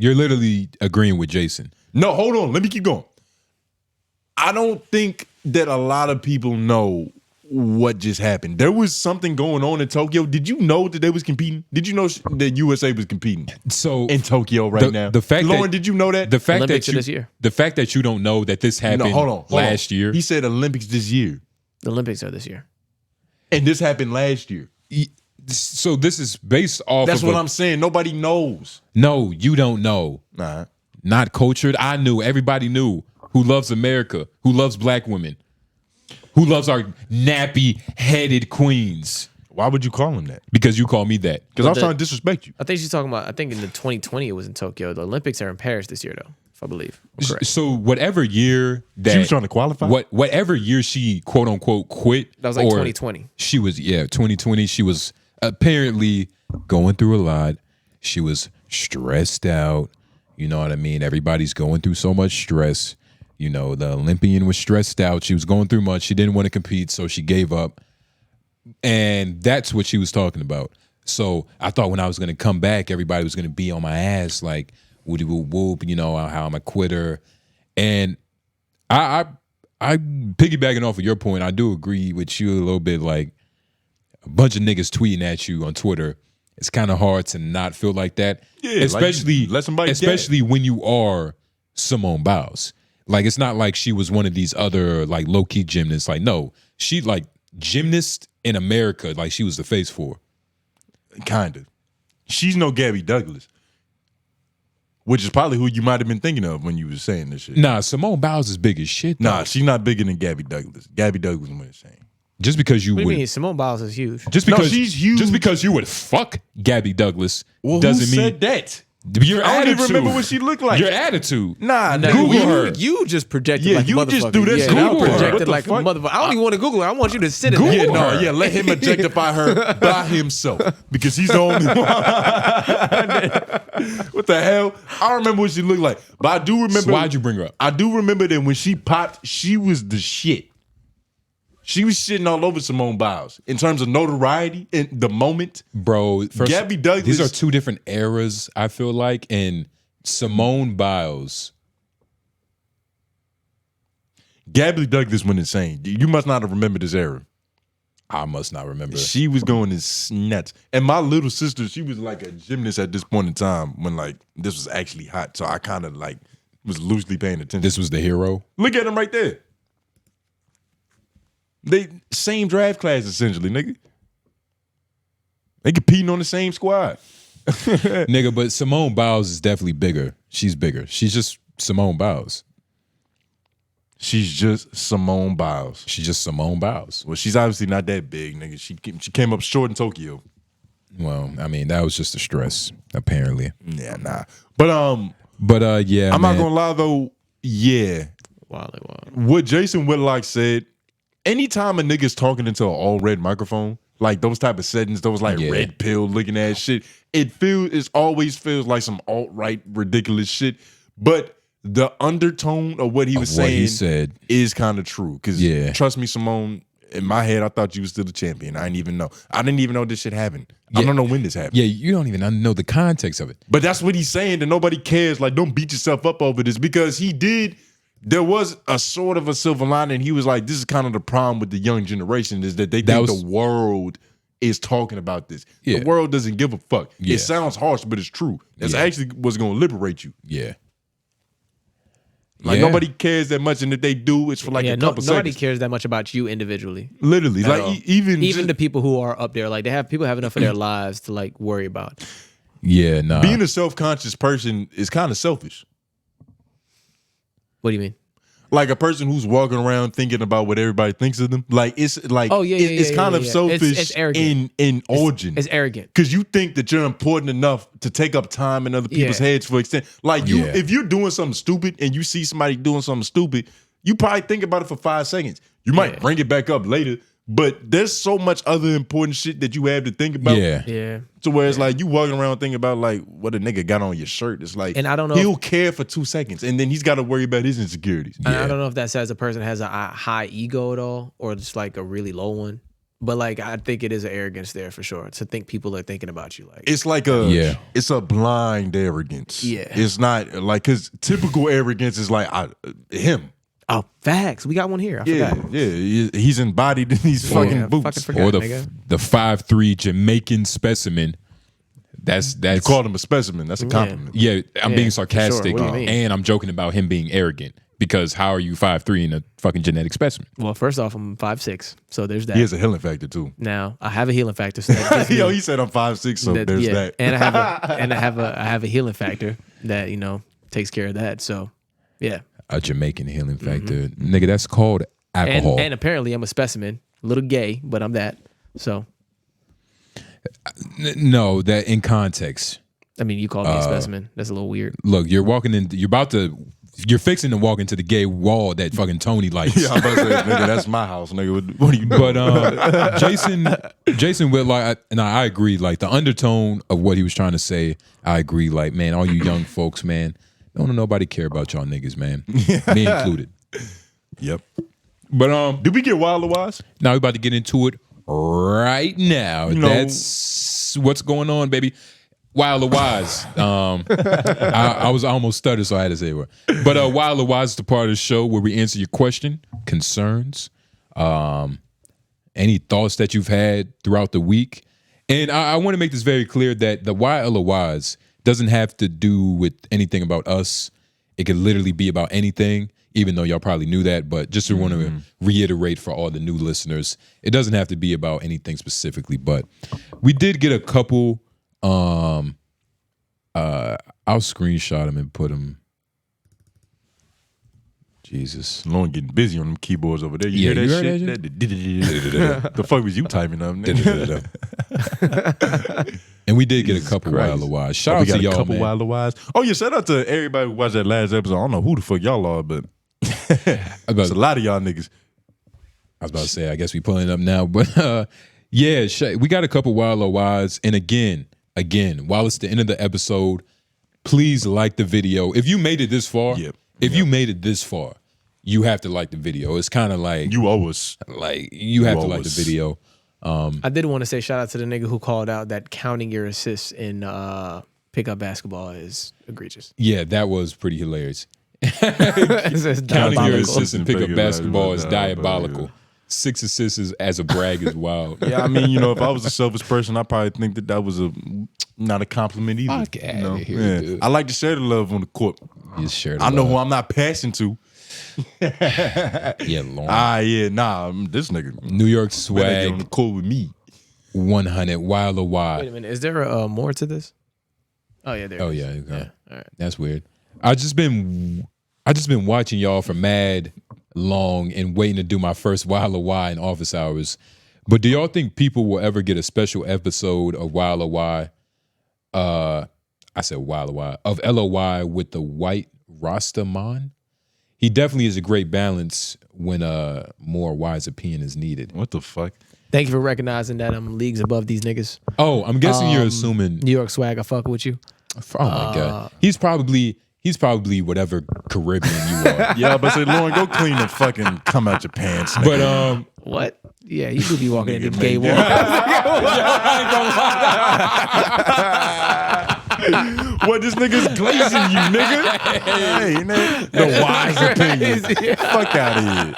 Speaker 1: you're literally agreeing with Jason.
Speaker 2: No, hold on. Let me keep going. I don't think that a lot of people know what just happened. There was something going on in Tokyo. Did you know that they was competing? Did you know that USA was competing?
Speaker 1: So
Speaker 2: in Tokyo right now.
Speaker 1: The fact
Speaker 2: Lauren,
Speaker 1: that,
Speaker 2: did you know that?
Speaker 1: The fact
Speaker 4: Olympics
Speaker 1: that
Speaker 4: this year.
Speaker 1: The fact that you don't know that this happened
Speaker 2: No, hold on.
Speaker 1: last year.
Speaker 2: He said Olympics this year.
Speaker 4: The Olympics are this year.
Speaker 2: And this happened last year.
Speaker 1: So this is based off
Speaker 2: That's
Speaker 1: of
Speaker 2: what I'm saying. Nobody knows.
Speaker 1: No, you don't know.
Speaker 2: Nah.
Speaker 1: Not cultured. I knew. Everybody knew. Who loves America? Who loves black women? Who loves our nappy-headed queens?
Speaker 2: Why would you call him that?
Speaker 1: Because you call me that.
Speaker 2: Because I was trying to disrespect you.
Speaker 4: I think she's talking about, I think in the 2020 it was in Tokyo. The Olympics are in Paris this year, though, if I believe. I'm correct.
Speaker 1: So whatever year that
Speaker 2: She was trying to qualify?
Speaker 1: Whatever year she quote unquote quit.
Speaker 4: That was like
Speaker 1: or
Speaker 4: 2020.
Speaker 1: She was 2020. She was apparently going through a lot. She was stressed out. You know what I mean? Everybody's going through so much stress. You know, the Olympian was stressed out. She was going through much. She didn't want to compete, so she gave up. And that's what she was talking about. So I thought when I was going to come back, everybody was going to be on my ass, like, woody whoop whoop, you know, how I'm a quitter. And I piggybacking off of your point, I do agree with you a little bit. Like, a bunch of niggas tweeting at you on Twitter, it's kind of hard to not feel like that.
Speaker 2: Yeah,
Speaker 1: especially
Speaker 2: like, let somebody
Speaker 1: especially when you are Simone Biles. Like, it's not like she was one of these other like low-key gymnasts. Like, no, she like gymnast in America. Like, she was the face for.
Speaker 2: Kind of. She's no Gabby Douglas, which is probably who you might have been thinking of when you was saying this shit.
Speaker 1: Nah, Simone Biles is big as shit. Though.
Speaker 2: Nah, she's not bigger than Gabby Douglas. Gabby Douglas was insane.
Speaker 1: Just because you
Speaker 4: What do
Speaker 1: would,
Speaker 4: you mean? Simone Biles is huge.
Speaker 1: just because
Speaker 2: she's huge.
Speaker 1: Just because you would fuck Gabby Douglas
Speaker 2: Well,
Speaker 1: doesn't
Speaker 2: who
Speaker 1: mean
Speaker 2: said that?
Speaker 1: Your
Speaker 2: I don't
Speaker 1: attitude.
Speaker 2: even remember what she looked like.
Speaker 1: Your attitude.
Speaker 2: Nah,
Speaker 1: Google her.
Speaker 4: You just projected
Speaker 2: Yeah,
Speaker 4: like a
Speaker 2: you
Speaker 4: motherfucker.
Speaker 2: just do that
Speaker 4: Yeah,
Speaker 2: shit
Speaker 4: you
Speaker 2: out there. What
Speaker 4: projected
Speaker 2: the
Speaker 4: like a
Speaker 2: fuck?
Speaker 4: motherfucker. I don't even want to Google her. I want you to sit in
Speaker 1: Google
Speaker 4: there.
Speaker 2: Yeah, no,
Speaker 1: her.
Speaker 2: yeah, let him objectify her by himself because he's the only one. What the hell? I don't remember what she looked like, but I do remember.
Speaker 1: So why'd you bring her up?
Speaker 2: I do remember that when she popped, she was the shit. She was shitting all over Simone Biles in terms of notoriety in the moment.
Speaker 1: Bro, first,
Speaker 2: Gabby Douglas.
Speaker 1: these are two different eras, I feel like, and Simone Biles.
Speaker 2: Gabby Douglas went insane. You must not have remembered this era.
Speaker 1: I must not remember.
Speaker 2: She was going as nuts. And my little sister, she was like a gymnast at this point in time when like this was actually hot. So I kind of like was loosely paying attention.
Speaker 1: This was the hero.
Speaker 2: Look at him right there. They same draft class essentially, nigga. They competing on the same squad.
Speaker 1: Nigga, but Simone Biles is definitely bigger. She's bigger. She's just Simone Biles.
Speaker 2: She's just Simone Biles.
Speaker 1: She's just Simone Biles.
Speaker 2: Well, she's obviously not that big, nigga. She came up short in Tokyo.
Speaker 1: Well, I mean, that was just a stress, apparently.
Speaker 2: Yeah, nah.
Speaker 1: But yeah,
Speaker 2: I'm not gonna lie though. Yeah, what Jason Whitlock said. Anytime a nigga's talking into an all red microphone, like those type of settings, those like red pill looking ass shit, it always feels like some alt right ridiculous shit. But the undertone of what he was saying is kind of true. Because trust me, Simone. In my head, I thought you was still the champion. I didn't even know. I didn't even know this shit happened. I don't know when this happened.
Speaker 1: Yeah, you don't even know the context of it.
Speaker 2: But that's what he's saying, and nobody cares. Like, don't beat yourself up over this because he did. There was a sort of a silver lining. He was like, this is kind of the problem with the young generation is that they think the world is talking about this. The world doesn't give a fuck. It sounds harsh, but it's true. That's actually what's going to liberate you.
Speaker 1: Yeah.
Speaker 2: Like nobody cares that much, and if they do, it's for like a couple seconds.
Speaker 4: Nobody cares that much about you individually.
Speaker 2: Literally, like even
Speaker 4: the people who are up there, like people have enough of their lives to like worry about.
Speaker 1: Yeah, nah.
Speaker 2: Being a self-conscious person is kind of selfish.
Speaker 4: What do you mean?
Speaker 2: Like a person who's walking around thinking about what everybody thinks of them. Like it's like it's kind of selfish
Speaker 4: it's arrogant.
Speaker 2: in origin.
Speaker 4: It's arrogant.
Speaker 2: Because you think that you're important enough to take up time in other people's heads for extent. Like if you're doing something stupid and you see somebody doing something stupid, you probably think about it for 5 seconds. You might bring it back up later, but there's so much other important shit that you have to think about.
Speaker 4: Yeah.
Speaker 2: To where it's like you walking around thinking about like what a nigga got on your shirt. It's like,
Speaker 4: and I don't know
Speaker 2: he'll care for 2 seconds, and then he's got to worry about his insecurities.
Speaker 4: I don't know if that says a person has a high ego at all, or just like a really low one. But like, I think it is an arrogance there for sure. To think people are thinking about you, like
Speaker 2: it's like it's a blind arrogance.
Speaker 4: Yeah,
Speaker 2: it's not like because typical arrogance is like him.
Speaker 4: Oh, facts. We got one here. I forgot.
Speaker 2: Yeah. He's embodied in these fucking boots.
Speaker 1: Or the 5'3" Jamaican specimen. That's
Speaker 2: you called him a specimen. That's a compliment.
Speaker 1: Yeah, I'm being sarcastic,
Speaker 4: Sure.
Speaker 1: and I'm joking about him being arrogant. Because how are you 5'3" in a fucking genetic specimen?
Speaker 4: Well, first off, I'm 5'6", so there's that.
Speaker 2: He has a healing factor too.
Speaker 4: Now I have a healing factor. So that
Speaker 2: Yo, he said I'm 5'6", so there's that.
Speaker 4: And I have a healing factor that takes care of that. So yeah.
Speaker 1: A Jamaican healing factor, nigga. That's called alcohol.
Speaker 4: And apparently, I'm a specimen. A little gay, but I'm that. So
Speaker 1: no, that in context.
Speaker 4: I mean, you called me a specimen. That's a little weird.
Speaker 1: Look, you're walking in. You're fixing to walk into the gay wall that fucking Tony likes.
Speaker 2: Yeah, I'm about to say, nigga, that's my house, nigga. What are you doing?
Speaker 1: But Jason Whitlock, and I agree. Like the undertone of what he was trying to say, I agree. Like, man, all you young folks, man. Don't nobody care about y'all niggas, man. Me included.
Speaker 2: Yep.
Speaker 1: But
Speaker 2: did we get Wild Wise?
Speaker 1: Now we about to get into it right now. That's what's going on, baby. Wild Wise. I was almost stuttered, so I had to say it. But Wild Wise is the part of the show where we answer your question, concerns, any thoughts that you've had throughout the week. And I want to make this very clear that the Wild Wise doesn't have to do with anything about us. It could literally be about anything, even though y'all probably knew that. But just to want to reiterate for all the new listeners, it doesn't have to be about anything specifically. But we did get a couple. I'll screenshot them and put them. Jesus,
Speaker 2: Lauren getting busy on them keyboards over there. You hear that shit? The fuck was you typing up?
Speaker 1: And we did get a couple Wild Wise. Shout out to y'all,
Speaker 2: couple
Speaker 1: man.
Speaker 2: Wild Wise. Oh yeah, shout out to everybody who watched that last episode. I don't know who the fuck y'all are, but there's a lot of y'all niggas.
Speaker 1: I was about to say, I guess we pulling it up now, but yeah, we got a couple Wild Wise. And again, while it's the end of the episode, please like the video. If you made it this far, you made it this far, you have to like the video. It's kind of like
Speaker 2: you owe us.
Speaker 1: Like you have to like the video.
Speaker 4: I did want to say shout out to the nigga who called out that counting your assists in pickup basketball is egregious.
Speaker 1: Yeah, that was pretty hilarious. Counting your assists in pickup basketball is diabolical. 6 assists as a brag is wild.
Speaker 2: Yeah, I mean, if I was a selfish person, I probably think that was not a compliment either.
Speaker 1: Here,
Speaker 2: I like to share the love on the court. I know who I'm not passing to.
Speaker 1: Yeah, Lauren.
Speaker 2: This nigga.
Speaker 1: New York swag
Speaker 2: on the court with me.
Speaker 1: 100 Wild or Wild.
Speaker 4: Wait a minute, is there more to this? Oh yeah, there.
Speaker 1: Oh yeah, okay. Yeah. All right. That's weird. I just been watching y'all for mad long and waiting to do my first Wild or Wild in office hours. But do y'all think people will ever get a special episode of LOI? I said LOI of LOI with the white Rastaman. He definitely is a great balance when more wise opinion is needed.
Speaker 2: What the fuck?
Speaker 4: Thank you for recognizing that I'm leagues above these niggas.
Speaker 1: Oh, I'm guessing you're assuming
Speaker 4: New York swag. I fuck with you.
Speaker 1: Oh my god, he's probably whatever Caribbean you are.
Speaker 2: Yeah, but say, Lauren, go clean the fucking come out your pants. Nigga.
Speaker 1: But
Speaker 4: what? Yeah, you could be walking into the gay wall.
Speaker 2: What, this nigga's glazing you, nigga? Hey, nigga. The wise opinion. Fuck out of here.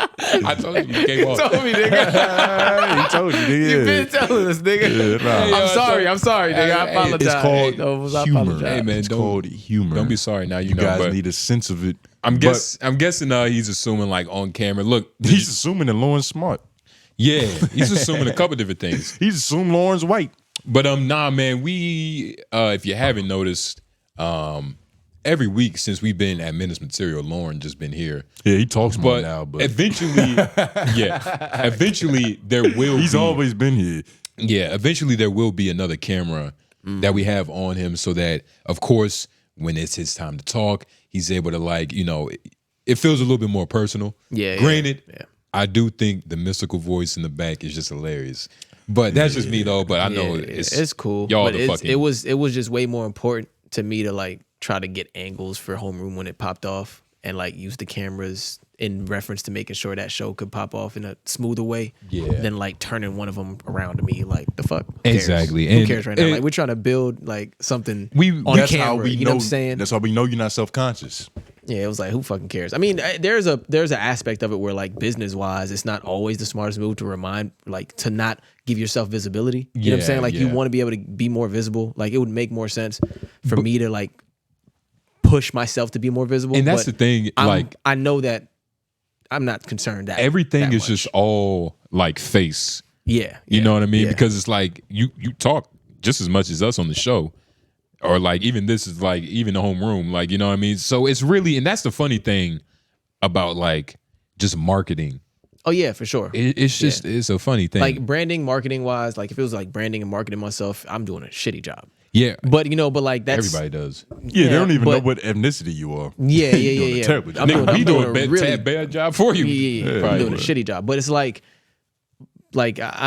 Speaker 1: I told you, you came off.
Speaker 4: You told me, nigga.
Speaker 2: He told you, nigga.
Speaker 4: You been telling us, nigga.
Speaker 2: Yeah, nah.
Speaker 4: I'm sorry, nigga. I apologize.
Speaker 2: It's called
Speaker 4: I
Speaker 2: humor.
Speaker 4: apologize.
Speaker 1: Hey, man,
Speaker 2: It's called humor.
Speaker 1: Don't be sorry now.
Speaker 2: You
Speaker 1: know,
Speaker 2: guys
Speaker 1: but
Speaker 2: need a sense of it.
Speaker 1: I'm guessing he's assuming like on camera. Look,
Speaker 2: He's assuming that Lauren's smart.
Speaker 1: yeah, he's assuming a couple different things.
Speaker 2: He's assuming Lauren's white.
Speaker 1: But nah, man, we if you haven't noticed, every week since we've been at Menace Material, Lauren just been here.
Speaker 2: Yeah, he talks more now, but
Speaker 1: eventually, eventually there will.
Speaker 2: He's always been here.
Speaker 1: Yeah, eventually there will be another camera that we have on him, so that of course when it's his time to talk, he's able to it feels a little bit more personal.
Speaker 4: Yeah.
Speaker 1: Granted,
Speaker 4: yeah.
Speaker 1: I do think the mystical voice in the back is just hilarious. But that's just me though. But I know
Speaker 4: it's cool.
Speaker 1: Y'all
Speaker 4: but
Speaker 1: the fucking.
Speaker 4: It was just way more important to me to try to get angles for Homeroom when it popped off and use the cameras in reference to making sure that show could pop off in a smoother way.
Speaker 1: Yeah.
Speaker 4: Than turning one of them around to me. The fuck. Who cares?
Speaker 1: Exactly.
Speaker 4: Who
Speaker 1: And
Speaker 4: cares right now? We're trying to build something on
Speaker 2: That's
Speaker 4: camera.
Speaker 2: how we
Speaker 4: you
Speaker 2: know.
Speaker 4: know what I'm saying?
Speaker 2: That's how we know you're not self-conscious.
Speaker 4: Yeah, it was who fucking cares? I mean, there's an aspect of it where business wise, it's not always the smartest move to remind to not give yourself visibility. You know what I'm saying? You want to be able to be more visible. It would make more sense for me to push myself to be more visible.
Speaker 1: And that's the thing.
Speaker 4: I know that I'm not concerned that
Speaker 1: everything
Speaker 4: that
Speaker 1: is
Speaker 4: much.
Speaker 1: just all face.
Speaker 4: Yeah,
Speaker 1: You know what I mean?
Speaker 4: yeah.
Speaker 1: Because it's you talk just as much as us on the show. Or even this is even the homeroom, you know what I mean? So it's really, and that's the funny thing about just marketing.
Speaker 4: Oh yeah, for sure.
Speaker 1: It's just it's a funny thing.
Speaker 4: Branding, marketing wise, if it was branding and marketing myself, I'm doing a shitty job.
Speaker 1: Yeah,
Speaker 4: but that's
Speaker 1: everybody does.
Speaker 2: Yeah, they don't even know what ethnicity you are.
Speaker 4: Yeah.
Speaker 2: Terrible job.
Speaker 1: Nigga, we do a
Speaker 4: really
Speaker 1: bad job for you.
Speaker 4: Yeah. I'm doing a shitty job, but it's I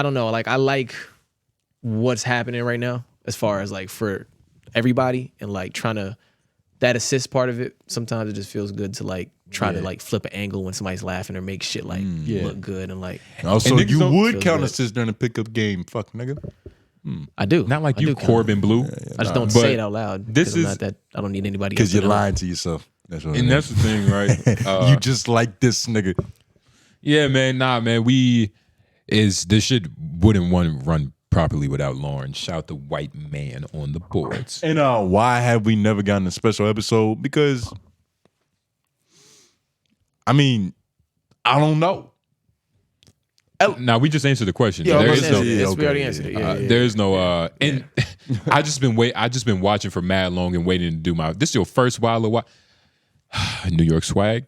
Speaker 4: don't know. I like what's happening right now as far as for everybody and trying to that assist part of it. Sometimes it just feels good to try to flip an angle when somebody's laughing or make shit look good and
Speaker 2: Also,
Speaker 1: and
Speaker 2: you would
Speaker 4: feels
Speaker 2: count
Speaker 4: good.
Speaker 2: assist during the pickup game, fuck nigga.
Speaker 4: I do.
Speaker 1: Not like
Speaker 4: I
Speaker 1: you,
Speaker 4: do count.
Speaker 1: Corbin Blue.
Speaker 4: I just don't say it out loud.
Speaker 1: This
Speaker 4: I'm
Speaker 1: is
Speaker 4: not that. I don't need anybody.
Speaker 2: Because
Speaker 4: else
Speaker 2: you're
Speaker 4: to know.
Speaker 2: lying to yourself. That's what.
Speaker 1: And that's the thing, right?
Speaker 2: You just like this nigga.
Speaker 1: Yeah, man. Nah, man. This shit wouldn't want to run properly without Lauren. Shout the white man on the boards.
Speaker 2: And why have we never gotten a special episode? Because I don't know.
Speaker 1: Now we just answered the question.
Speaker 4: Yeah,
Speaker 1: There
Speaker 4: we
Speaker 1: is no.
Speaker 4: already answered it. Yeah,
Speaker 1: There is no. And I just been watching for mad long and waiting to do my. This is your first LOI. New York swag.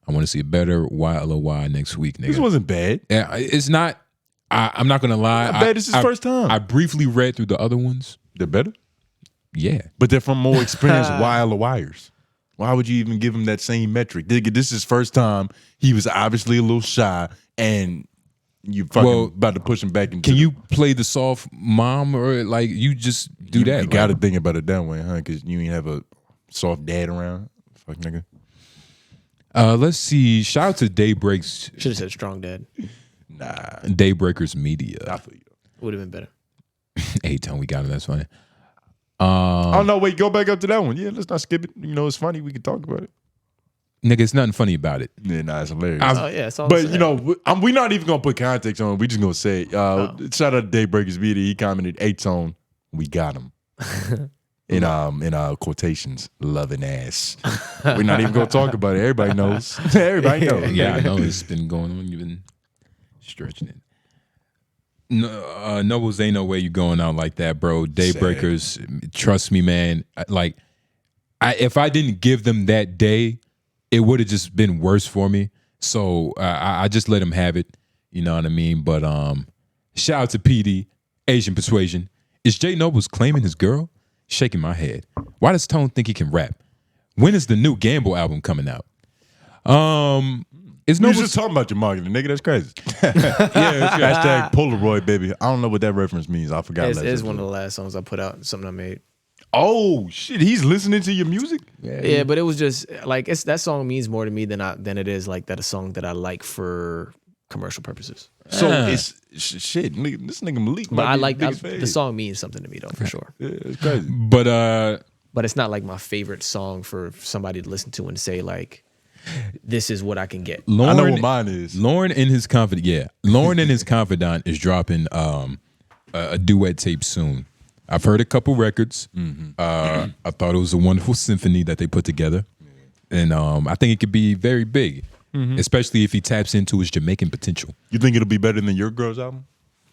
Speaker 1: I want to see a better LOI next week, nigga.
Speaker 2: This wasn't bad.
Speaker 1: Yeah, it's not. I'm not gonna lie.
Speaker 2: I bet this is first time.
Speaker 1: I briefly read through the other ones.
Speaker 2: They're better,
Speaker 1: Yeah,
Speaker 2: but they're from more experienced LOIers. Why would you even give him that same metric? This is his first time. He was obviously a little shy, and you fucking about to push him back into.
Speaker 1: Can you play the soft mom or you just do that?
Speaker 2: You got to think about it that way, huh? Because you ain't have a soft dad around. Fuck nigga.
Speaker 1: Let's see. Shout out to Daybreaks.
Speaker 4: Should have said strong dad.
Speaker 2: Nah.
Speaker 1: Daybreakers Media.
Speaker 2: I feel you.
Speaker 4: Would have been better.
Speaker 1: 8-10, we got it. That's funny.
Speaker 2: Oh no, wait, go back up to that one. Yeah, let's not skip it. It's funny. We can talk about it.
Speaker 1: Nigga, it's nothing funny about it.
Speaker 2: Yeah, nah, it's hilarious.
Speaker 4: Oh yeah, it's all.
Speaker 2: But we're not even gonna put context on it. We just gonna say, shout out to Daybreakers Media. He commented 8-tone. We got him. in quotations, loving ass. We're not even gonna talk about it. Everybody knows. Everybody knows.
Speaker 1: Yeah, I know it's been going on. You've been stretching it. No, Noblez, ain't no way you going out like that, bro. Daybreakers, trust me, man. If I didn't give them that day, it would have just been worse for me. So I just let them have it. You know what I mean? But Shout out to PD, Asian Persuasion. Is J Nobles claiming his girl? Shaking my head. Why does Tone think he can rap? When is the new Gamble album coming out?
Speaker 2: We was just talking about your marketing, nigga. That's crazy. Hashtag Polaroid, baby. I don't know what that reference means. I forgot.
Speaker 4: It's one of the last songs I put out. Something I made.
Speaker 2: Oh shit, he's listening to your music?
Speaker 4: Yeah, but it was just like that song means more to me than it is like that a song that I like for commercial purposes.
Speaker 2: So it's shit, nigga, this nigga Malik.
Speaker 4: But I like the song means something to me though, for sure.
Speaker 2: Yeah, it's crazy.
Speaker 4: But it's not like my favorite song for somebody to listen to and say like, this is what I can get.
Speaker 2: I know what mine is.
Speaker 1: Lauren and his confidant. Lauren and his confidant is dropping a duet tape soon. I've heard a couple records. I thought it was a wonderful symphony that they put together, and I think it could be very big, especially if he taps into his Jamaican potential.
Speaker 2: You think it'll be better than your girl's album?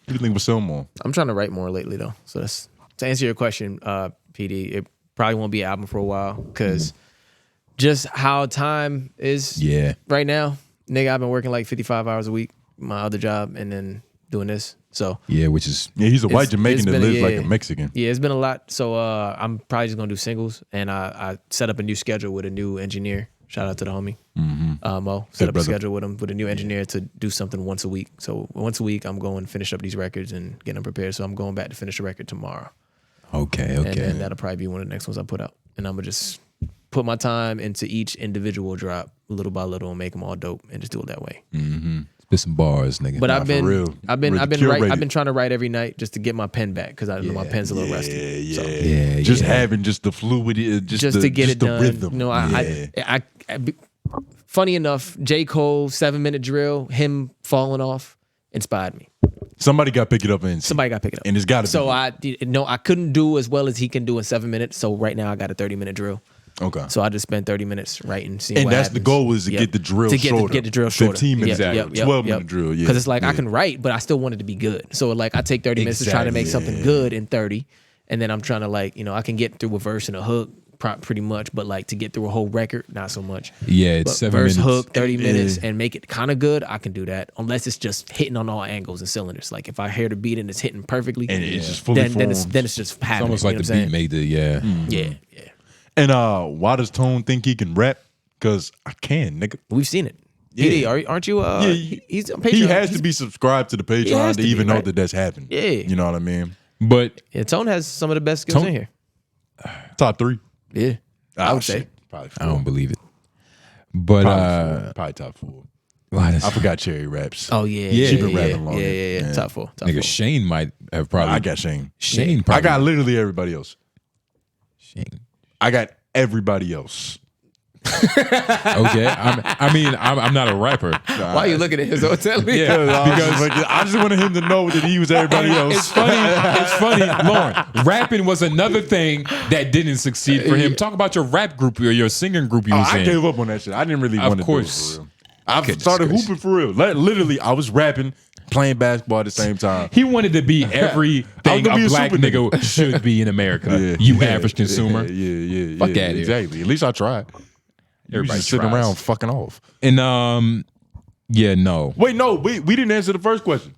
Speaker 2: What do you think will sell more?
Speaker 4: I'm trying to write more lately though, so that's to answer your question, PD. It probably won't be an album for a while because just how time is right now, nigga. I've been working like 55 hours a week, my other job, and then doing this. So
Speaker 1: which is
Speaker 2: he's a white Jamaican that lives like a Mexican.
Speaker 4: Yeah, it's been a lot. So I'm probably just gonna do singles, and I set up a new schedule with a new engineer. Shout out to the homie Mo. Set up a schedule with him with a new engineer to do something once a week. So once a week, I'm going to finish up these records and get them prepared. So I'm going back to finish a record tomorrow.
Speaker 1: Okay.
Speaker 4: And then that'll probably be one of the next ones I put out, and I'm gonna just put my time into each individual drop little by little and make them all dope and just do it that way.
Speaker 1: Spit some bars, nigga.
Speaker 4: But I've been trying to write every night just to get my pen back because I know my pen's a little rusty.
Speaker 2: Just having just the fluidity, just
Speaker 4: to get it done.
Speaker 2: Rhythm.
Speaker 4: You know, I funny enough, J. Cole 7-minute drill, him falling off, inspired me.
Speaker 2: Somebody got to pick it up, and it's got to be.
Speaker 4: So I couldn't do as well as he can do in 7 minutes. So right now I got a 30-minute drill.
Speaker 2: Okay.
Speaker 4: So I just spent 30 minutes writing, seeing
Speaker 2: and
Speaker 4: what
Speaker 2: that's
Speaker 4: happens.
Speaker 2: the goal is to get the drill shorter.
Speaker 4: Get the drill shorter.
Speaker 2: 15 minutes, 12-minute drill.
Speaker 4: Because it's like I can write, but I still want it to be good. So like I take 30 minutes to try to make something good in 30, and then I'm trying to like I can get through a verse and a hook pretty much, but like to get through a whole record, not so much.
Speaker 1: Yeah, it's 7
Speaker 4: verse,
Speaker 1: minutes.
Speaker 4: hook, 30 minutes, and make it kind of good. I can do that unless it's just hitting on all angles and cylinders. Like if I hear the beat and it's hitting perfectly,
Speaker 2: and it's just fully
Speaker 4: then it's just happening.
Speaker 1: It's almost like the beat made the
Speaker 4: yeah.
Speaker 2: And why does Tone think he can rap? Because I can, nigga.
Speaker 4: We've seen it.
Speaker 2: Yeah.
Speaker 4: Aren't you? He's on Patreon.
Speaker 2: He has to be subscribed to the Patreon to even know that that's happened.
Speaker 4: Yeah.
Speaker 2: You know what I mean?
Speaker 1: But
Speaker 4: Tone has some of the best skills in here.
Speaker 2: Top 3.
Speaker 4: Yeah. I would say.
Speaker 2: Probably 4.
Speaker 1: I don't believe it. But
Speaker 2: probably top 4.
Speaker 1: I
Speaker 2: forgot Cherry raps.
Speaker 4: Oh yeah,
Speaker 2: she been rapping longer.
Speaker 4: Yeah. Top 4.
Speaker 1: Nigga, Shane might have probably.
Speaker 2: I got Shane.
Speaker 1: Shane probably.
Speaker 2: I got literally everybody else.
Speaker 1: Shane.
Speaker 2: I got everybody else.
Speaker 1: Okay. I'm not a rapper.
Speaker 4: Why are you looking at his hotel?
Speaker 1: Yeah,
Speaker 2: because I just wanted him to know that he was everybody else.
Speaker 1: It's funny, Lauren. Rapping was another thing that didn't succeed for him. Talk about your rap group or your singing group you was in.
Speaker 2: I gave up on that shit. I didn't really want to do it for real. I started hooping for real. Literally, I was rapping, playing basketball at the same time.
Speaker 1: He wanted to be everything a black nigga should be in America. Average consumer.
Speaker 2: Yeah.
Speaker 1: Fuck out here.
Speaker 2: Exactly. At least I tried. Everybody sitting around fucking off.
Speaker 1: And no.
Speaker 2: Wait, no, we didn't answer the first question.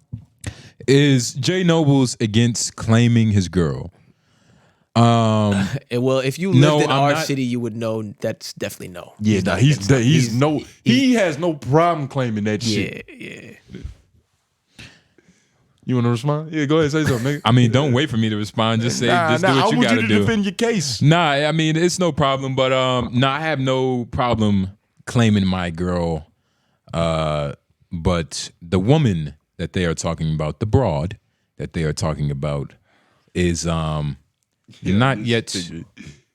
Speaker 1: Is J Nobles against claiming his girl?
Speaker 4: Well, if you lived in our city, you would know that's definitely no.
Speaker 2: Yeah, he has no problem claiming that shit.
Speaker 4: Yeah.
Speaker 2: You want to respond? Yeah, go ahead, say something, nigga.
Speaker 1: I mean, don't wait for me to respond. Just say, do what you gotta do.
Speaker 2: I want you to defend your case.
Speaker 1: Nah, I mean, it's no problem. But I have no problem claiming my girl. But the woman that they are talking about, the broad that they are talking about, is not yet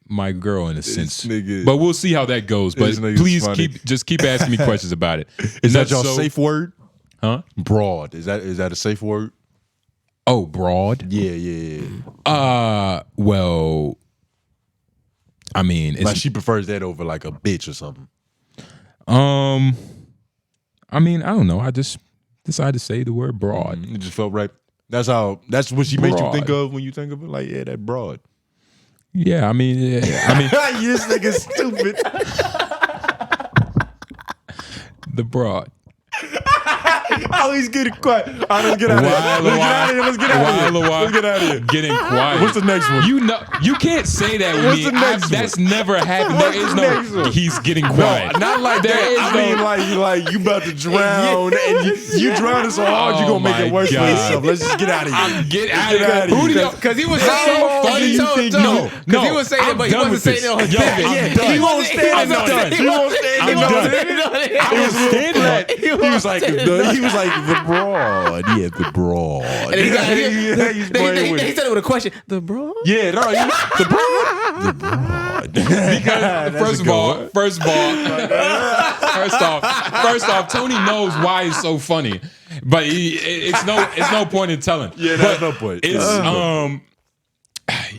Speaker 1: my girl in a sense. But we'll see how that goes. But please keep asking me questions about it.
Speaker 2: Is that your safe word?
Speaker 1: Huh?
Speaker 2: Broad. Is that a safe word?
Speaker 1: Oh, broad?
Speaker 2: Yeah.
Speaker 1: Well, I mean, it's,
Speaker 2: like she prefers that over like a bitch or something.
Speaker 1: I mean, I don't know. I just decided to say the word broad.
Speaker 2: It just felt right. That's what she made you think of when you think of it. Like, yeah, that broad.
Speaker 1: Yeah, I mean,
Speaker 2: this nigga's stupid.
Speaker 1: The broad.
Speaker 2: Oh, he's getting quiet. All right, let's get out of here. Let's get out of here. Let's get out of here.
Speaker 1: Getting quiet.
Speaker 2: What's the next one?
Speaker 1: You know, you can't say that with
Speaker 2: What's
Speaker 1: me.
Speaker 2: the next one?
Speaker 1: That's never happened. There is no. He's getting quiet.
Speaker 2: No, not like that. I mean, like you about to drown, and you drowning so hard, you gonna make it worse for yourself. Let's just get out of here.
Speaker 1: Get out of here.
Speaker 4: Who do you? Because he was saying
Speaker 2: How long do you think?
Speaker 1: No,
Speaker 4: he was saying it, but he wasn't saying it on his pivot.
Speaker 2: He won't stand up. He won't stand up. He was standing. He was like the broad. Yeah, the broad.
Speaker 4: And he's playing with it. He said it with a question. The broad?
Speaker 2: Yeah, no, the broad. The broad.
Speaker 1: Because first off, Tony knows why it's so funny, but it's no point in telling.
Speaker 2: Yeah, that's no point.
Speaker 1: It's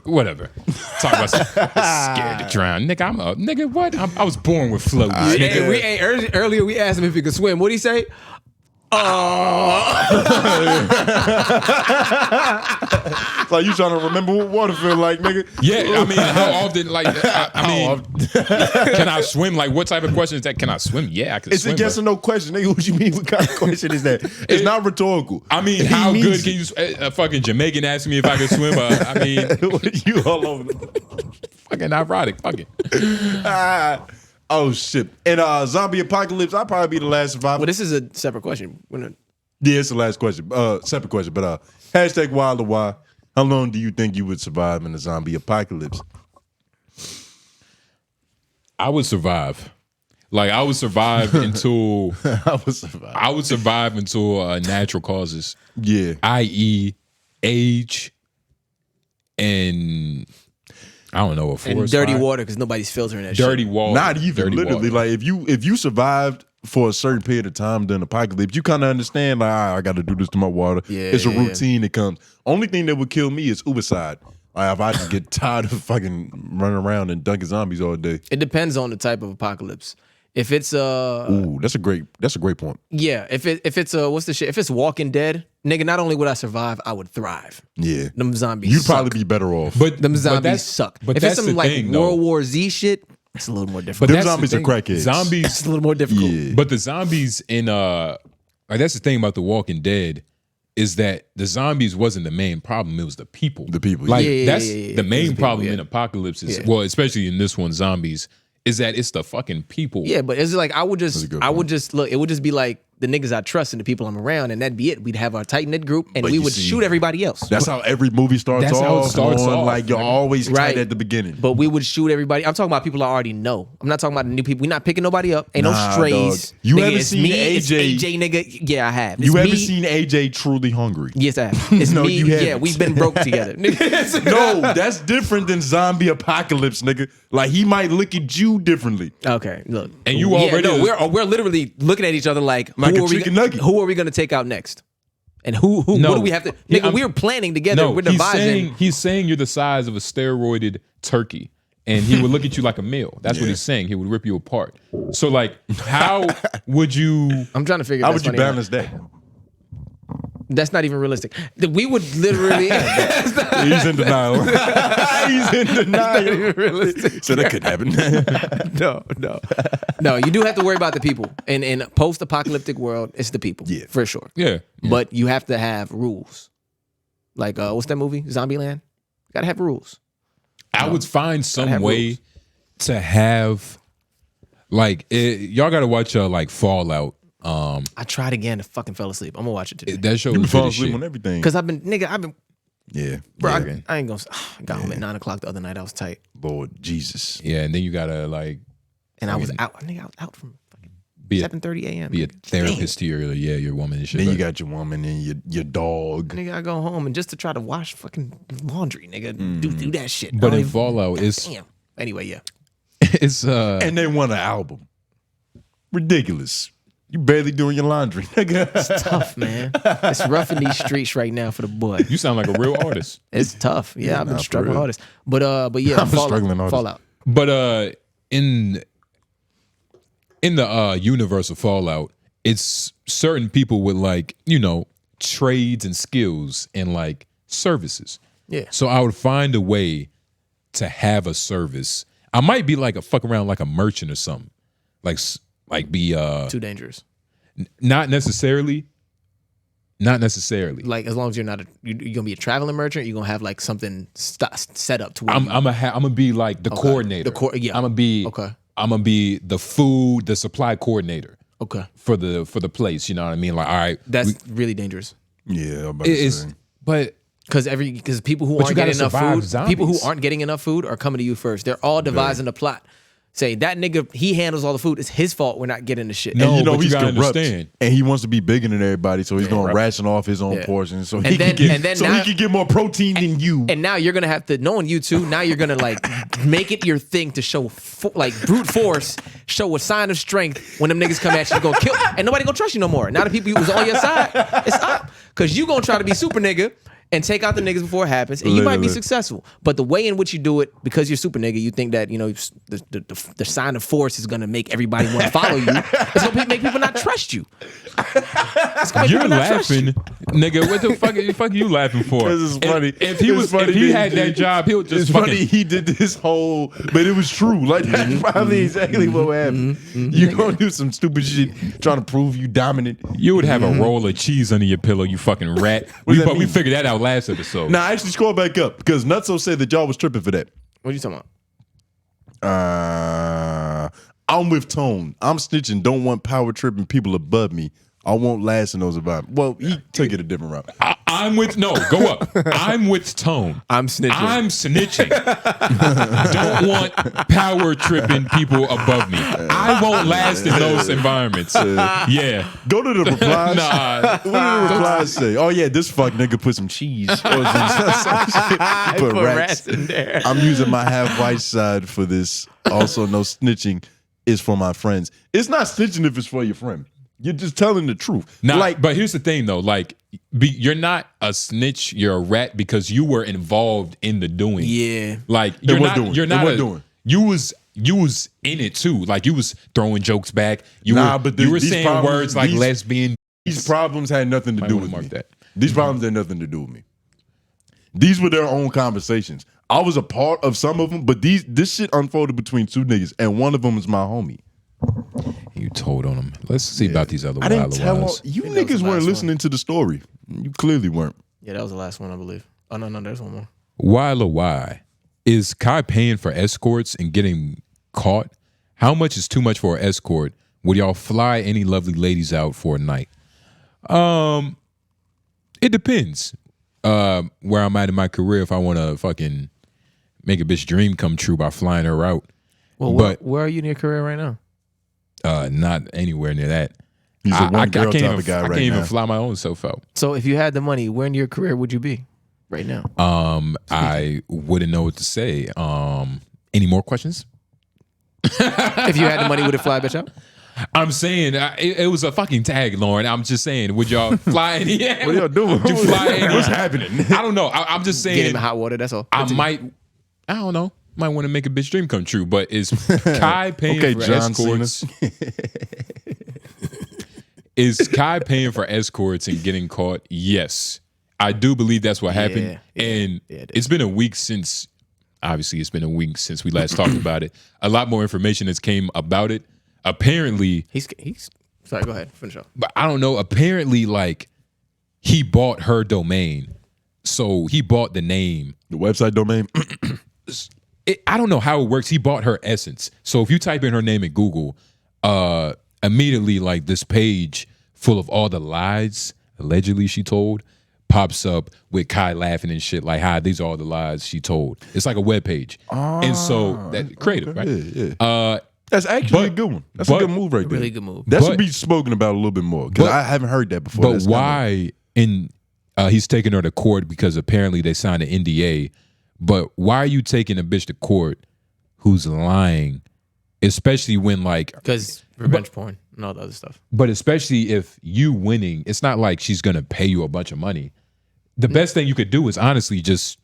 Speaker 1: whatever. Talk about scared to drown, nigga. I'm a nigga. What? I was born with floats. Nigga.
Speaker 4: Earlier we asked him if he could swim. What did he say?
Speaker 2: Like you trying to remember what water feel like, nigga?
Speaker 1: Yeah, I mean, how often? Like, I mean, can I swim? Like, what type of question is that? Can I swim? Yeah, I can.
Speaker 2: It's
Speaker 1: swim.
Speaker 2: a yes or no question, nigga. What you mean? What kind of question is that? It's not rhetorical.
Speaker 1: I mean, how good can you? A fucking Jamaican asked me if I could swim. I mean,
Speaker 2: you all over.
Speaker 1: Fucking ironic. Fuck it.
Speaker 2: Oh shit! In zombie apocalypse, I'll probably be the last survivor.
Speaker 4: Well, this is a separate question.
Speaker 2: Yeah, it's the last question. Separate question, but hashtag wild or why? How long do you think you would survive in a zombie apocalypse?
Speaker 1: I would survive. Like I would survive until
Speaker 2: I would survive
Speaker 1: until natural causes.
Speaker 2: Yeah,
Speaker 1: i.e., age and. I don't know, a forest
Speaker 4: and dirty
Speaker 1: fire.
Speaker 4: water because nobody's filtering that
Speaker 1: dirty
Speaker 4: shit.
Speaker 1: water.
Speaker 2: Not even
Speaker 1: dirty
Speaker 2: literally.
Speaker 1: Water.
Speaker 2: Like if you survived for a certain period of time during the apocalypse, you kind of understand. Like I got to do this to my water.
Speaker 4: Yeah,
Speaker 2: it's a routine that comes. Only thing that would kill me is suicide. Like if I just get tired of fucking running around and dunking zombies all day.
Speaker 4: It depends on the type of apocalypse. If it's
Speaker 2: ooh, that's a great point.
Speaker 4: Yeah, if it's what's the shit? If it's Walking Dead, nigga, not only would I survive, I would thrive.
Speaker 2: Yeah,
Speaker 4: them zombies.
Speaker 2: You'd
Speaker 4: suck.
Speaker 2: probably be better off.
Speaker 1: But
Speaker 4: them zombies suck.
Speaker 1: But
Speaker 4: if
Speaker 1: that's
Speaker 4: it's some
Speaker 1: the
Speaker 4: like
Speaker 1: thing,
Speaker 4: World
Speaker 1: though.
Speaker 4: War Z shit, it's a little more difficult.
Speaker 1: But
Speaker 2: them zombies are crackheads.
Speaker 1: Zombies,
Speaker 4: it's a little more difficult.
Speaker 2: Yeah.
Speaker 1: But the zombies in like that's the thing about The Walking Dead is that the zombies wasn't the main problem; it was the people.
Speaker 2: The people,
Speaker 1: like
Speaker 4: yeah.
Speaker 1: that's
Speaker 4: Yeah.
Speaker 1: the main
Speaker 4: People,
Speaker 1: problem
Speaker 4: yeah.
Speaker 1: in apocalypse. Is
Speaker 4: Yeah.
Speaker 1: well, especially in this one, zombies. Is that it's the fucking people.
Speaker 4: Yeah, but it's like I would just look. It would just be like the niggas I trust and the people I'm around, and that'd be it. We'd have our tight knit group, and
Speaker 2: But
Speaker 4: we
Speaker 2: you
Speaker 4: would
Speaker 2: see,
Speaker 4: shoot everybody else.
Speaker 2: That's how every movie starts
Speaker 1: That's
Speaker 2: off.
Speaker 1: how it starts off.
Speaker 2: Like you're always tight
Speaker 4: Right.
Speaker 2: at the beginning.
Speaker 4: But we would shoot everybody. I'm talking about people I already know. I'm not talking about the new people. We're not picking nobody up. Ain't no strays.
Speaker 2: Dog. You
Speaker 4: Nigga,
Speaker 2: ever
Speaker 4: it's
Speaker 2: seen
Speaker 4: me,
Speaker 2: AJ?
Speaker 4: It's AJ, nigga. Yeah, I have. It's
Speaker 2: You ever
Speaker 4: me.
Speaker 2: seen AJ truly hungry?
Speaker 4: Yes, I have. It's
Speaker 2: No,
Speaker 4: me.
Speaker 2: you haven't.
Speaker 4: Yeah, we've been broke together.
Speaker 2: No, that's different than zombie apocalypse, nigga. Like he might look at you differently.
Speaker 4: Okay, look.
Speaker 1: And you already
Speaker 4: we're literally looking at each other like
Speaker 2: a
Speaker 4: who
Speaker 2: chicken nugget.
Speaker 4: Who are we gonna take out next? And who
Speaker 1: No.
Speaker 4: what do we have to
Speaker 1: Yeah,
Speaker 4: nigga, we're planning together.
Speaker 1: No,
Speaker 4: we're
Speaker 1: he's
Speaker 4: devising.
Speaker 1: saying you're the size of a steroided turkey, and he would look at you like a meal. That's what he's saying. He would rip you apart. So like, how would you?
Speaker 4: I'm trying to figure.
Speaker 2: How
Speaker 4: that's
Speaker 2: would you
Speaker 4: funny.
Speaker 2: balance that?
Speaker 4: That's not even realistic. We would literally.
Speaker 2: He's in denial. He's in denial. So that could happen.
Speaker 4: No. You do have to worry about the people. In post-apocalyptic world, it's the people.
Speaker 2: Yeah,
Speaker 4: for sure.
Speaker 1: Yeah.
Speaker 4: But you have to have rules. Like what's that movie? Zombieland. You gotta have rules.
Speaker 1: I would find some way to have like y'all got to watch like Fallout.
Speaker 4: I tried again and fucking fell asleep. I'm gonna watch it today.
Speaker 1: That show
Speaker 2: You
Speaker 1: was
Speaker 2: fall
Speaker 1: good as
Speaker 2: asleep
Speaker 1: shit.
Speaker 2: on everything.
Speaker 4: Cause I've been
Speaker 2: Yeah,
Speaker 4: bro.
Speaker 2: yeah.
Speaker 4: I ain't gonna. I got home at 9 o'clock the other night. I was tight,
Speaker 2: Lord Jesus.
Speaker 1: Yeah, and then you gotta like,
Speaker 4: and I was out. Nigga, I was out from
Speaker 1: be
Speaker 4: 7:30 a.m.
Speaker 1: Be a therapist to your woman and shit.
Speaker 2: Then you
Speaker 1: like-
Speaker 2: got your woman and your dog.
Speaker 4: Nigga, I go home and just to try to wash fucking laundry, nigga, do that shit.
Speaker 1: But
Speaker 4: I don't
Speaker 1: in Fallout, it's
Speaker 4: damn. Anyway, yeah.
Speaker 1: it's
Speaker 2: And they want an album. Ridiculous. You barely doing your laundry, nigga.
Speaker 4: It's tough, man. It's rough in these streets right now for the boy.
Speaker 1: You sound like a real artist.
Speaker 4: It's tough. Yeah, I've been
Speaker 2: nah, for
Speaker 4: struggling
Speaker 2: real.
Speaker 4: hardest. But yeah,
Speaker 2: I'm a struggling artist.
Speaker 4: Fallout.
Speaker 1: But in the universe of Fallout, it's certain people with like, you know, trades and skills and like services.
Speaker 4: Yeah.
Speaker 1: So I would find a way to have a service. I might be like a fuck around like a merchant or something. Like be
Speaker 4: Too dangerous.
Speaker 1: not necessarily, Not necessarily.
Speaker 4: Like as long as you're not you're gonna be a traveling merchant, you're gonna have like something set up to where
Speaker 1: I'm gonna be like the coordinator. I'm gonna be the food, the supply coordinator.
Speaker 4: Okay.
Speaker 1: For the place, you know what I mean? Like, all right,
Speaker 4: that's really dangerous.
Speaker 2: Yeah,
Speaker 1: it is. But
Speaker 4: because people who aren't getting enough food, people who aren't getting enough food are coming to you first. They're all devising a plot. Say that nigga, he handles all the food. It's his fault we're not getting the shit.
Speaker 2: No, and you know
Speaker 1: but
Speaker 2: he's
Speaker 1: you gotta
Speaker 2: corrupt,
Speaker 1: understand.
Speaker 2: and he wants to be bigger than everybody, so he's gonna ration off his own portions, so he can get more protein than you.
Speaker 4: And now you're gonna have to, knowing you two, now you're gonna like make it your thing to show like brute force, show a sign of strength when them niggas come at you, go kill, and nobody gonna trust you no more. Now the people who was on your side, it's up, cause you gonna try to be super nigga and take out the niggas before it happens, and you might be successful. But the way in which you do it, because you're super nigga, you think that, you know, the sign of force is gonna make everybody want to follow you. It's gonna make people not trust you.
Speaker 1: You're laughing, nigga. What the fuck are you laughing for?
Speaker 2: Because it's funny.
Speaker 1: If he had that job, he would just
Speaker 2: it's
Speaker 1: fucking.
Speaker 2: Funny, he did this whole, but it was true. Like that's probably exactly what happened. You gonna do some stupid shit trying to prove you dominant.
Speaker 1: You would have a roll of cheese under your pillow, you fucking rat. We figured that out last episode.
Speaker 2: Nah, actually scroll back up because Nutso said that y'all was tripping for that.
Speaker 4: What are you talking about?
Speaker 2: I'm with Tone. I'm snitching. Don't want power tripping people above me. I won't last in those environments. Well, he took it a different route.
Speaker 1: I'm with go up. I'm with Tone.
Speaker 4: I'm snitching.
Speaker 1: Don't want power tripping people above me. I won't last in those environments. Yeah.
Speaker 2: Go to the replies.
Speaker 1: Nah.
Speaker 2: What do the replies say? Oh yeah, this fuck nigga put some cheese. Or some shit. Put rats
Speaker 4: in there.
Speaker 2: I'm using my half white side for this. Also, no snitching is for my friends. It's not snitching if it's for your friend. You're just telling the truth.
Speaker 1: Nah,
Speaker 2: like,
Speaker 1: but here's the thing though, like you're not a snitch, you're a rat because you were involved in the doing.
Speaker 4: Yeah.
Speaker 1: Like you're not you was in it too. Like you was throwing jokes back. You were saying words like lesbian.
Speaker 2: These problems had nothing to do with me. These problems had nothing to do with me. These were their own conversations. I was a part of some of them, but this shit unfolded between two niggas, and one of them is my homie.
Speaker 1: You told on him. Let's see about these other
Speaker 2: I didn't tell
Speaker 1: him.
Speaker 2: you niggas weren't listening to the story. You clearly weren't.
Speaker 4: Yeah, that was the last one, I believe. Oh no, there's one more.
Speaker 1: 𝙼𝙾𝚃. Is Kai paying for escorts and getting caught? How much is too much for an escort? Would y'all fly any lovely ladies out for a night? It depends. Where I'm at in my career, if I want to fucking make a bitch dream come true by flying her out.
Speaker 4: Well, where are you in your career right now?
Speaker 1: Not anywhere near that.
Speaker 2: He's a one girl type of guy right now.
Speaker 1: I can't even fly my own self out.
Speaker 4: So if you had the money, where in your career would you be right now?
Speaker 1: I wouldn't know what to say. Any more questions?
Speaker 4: If you had the money, would it fly a bitch out?
Speaker 1: I'm saying it was a fucking tag, Lauren. I'm just saying, would y'all fly any?
Speaker 2: What y'all doing?
Speaker 1: Would you fly any?
Speaker 2: What's happening?
Speaker 1: I don't know. I'm just saying.
Speaker 4: Get him in hot water. That's all.
Speaker 1: I don't know. Might want to make a bitch dream come true, but is Kai paying for escorts? Is Kai paying for escorts and getting caught? Yes. I do believe that's what happened. And it's been a week since, obviously it's been a week since we last talked about it. A lot more information has came about it. Apparently.
Speaker 4: He's sorry, go ahead. Finish up.
Speaker 1: But I don't know. Apparently, like, he bought her domain. So he bought the name.
Speaker 2: The website domain?
Speaker 1: I don't know how it works. He bought her essence. So if you type in her name in Google, immediately like this page full of all the lies allegedly she told pops up with Kai laughing and shit like, "Hi, these are all the lies she told." It's like a web page, and so that creative, right?
Speaker 2: Yeah. That's actually a good one. That's a good move right there.
Speaker 4: Really good move.
Speaker 2: That should be spoken about a little bit more because I haven't heard that before.
Speaker 1: But why? He's taking her to court because apparently they signed an NDA. But why are you taking a bitch to court who's lying, especially when like
Speaker 4: because revenge porn and all the other stuff.
Speaker 1: But especially if you winning, it's not like she's gonna pay you a bunch of money. The best thing you could do is honestly just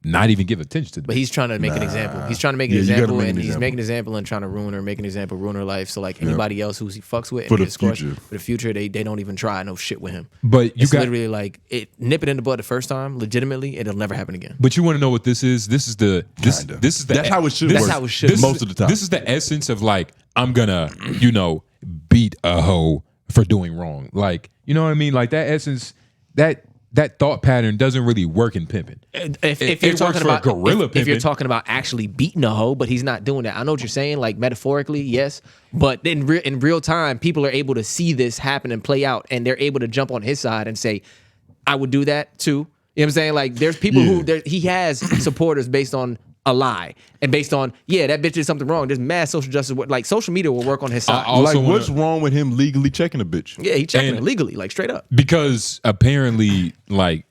Speaker 1: not even give attention to them.
Speaker 4: But he's trying to make an example. He's trying to make an example, and he's making an example and trying to ruin her, make an example, ruin her life. So like anybody else who he fucks with
Speaker 2: For
Speaker 4: and
Speaker 2: the
Speaker 4: gets squashed,
Speaker 2: future.
Speaker 4: for the future, they don't even try no shit with him.
Speaker 1: But you
Speaker 4: it's
Speaker 1: got
Speaker 4: literally like nip it in the bud the first time, legitimately, it'll never happen again.
Speaker 1: But you want to know what this is? This is the this is the
Speaker 2: That's how it should work.
Speaker 4: That's how it should
Speaker 2: most of the time.
Speaker 1: This is the essence of like I'm gonna beat a hoe for doing wrong. Like you know what I mean? Like that essence that thought pattern doesn't really work in pimping.
Speaker 4: If
Speaker 1: It
Speaker 4: you're
Speaker 1: works
Speaker 4: talking
Speaker 1: for
Speaker 4: about
Speaker 1: gorilla
Speaker 4: if you're
Speaker 1: pimping.
Speaker 4: talking about actually beating a hoe, but he's not doing that. I know what you're saying, like metaphorically, yes. But in real time, people are able to see this happen and play out, and they're able to jump on his side and say, "I would do that too." You know what I'm saying? Like, there's people he has supporters based on a lie and based on that bitch did something wrong. There's mad social justice, like social media will work on his side.
Speaker 2: Like, what's wrong with him legally checking a bitch?
Speaker 4: Yeah, he checking it legally, like straight up.
Speaker 1: Because apparently, like,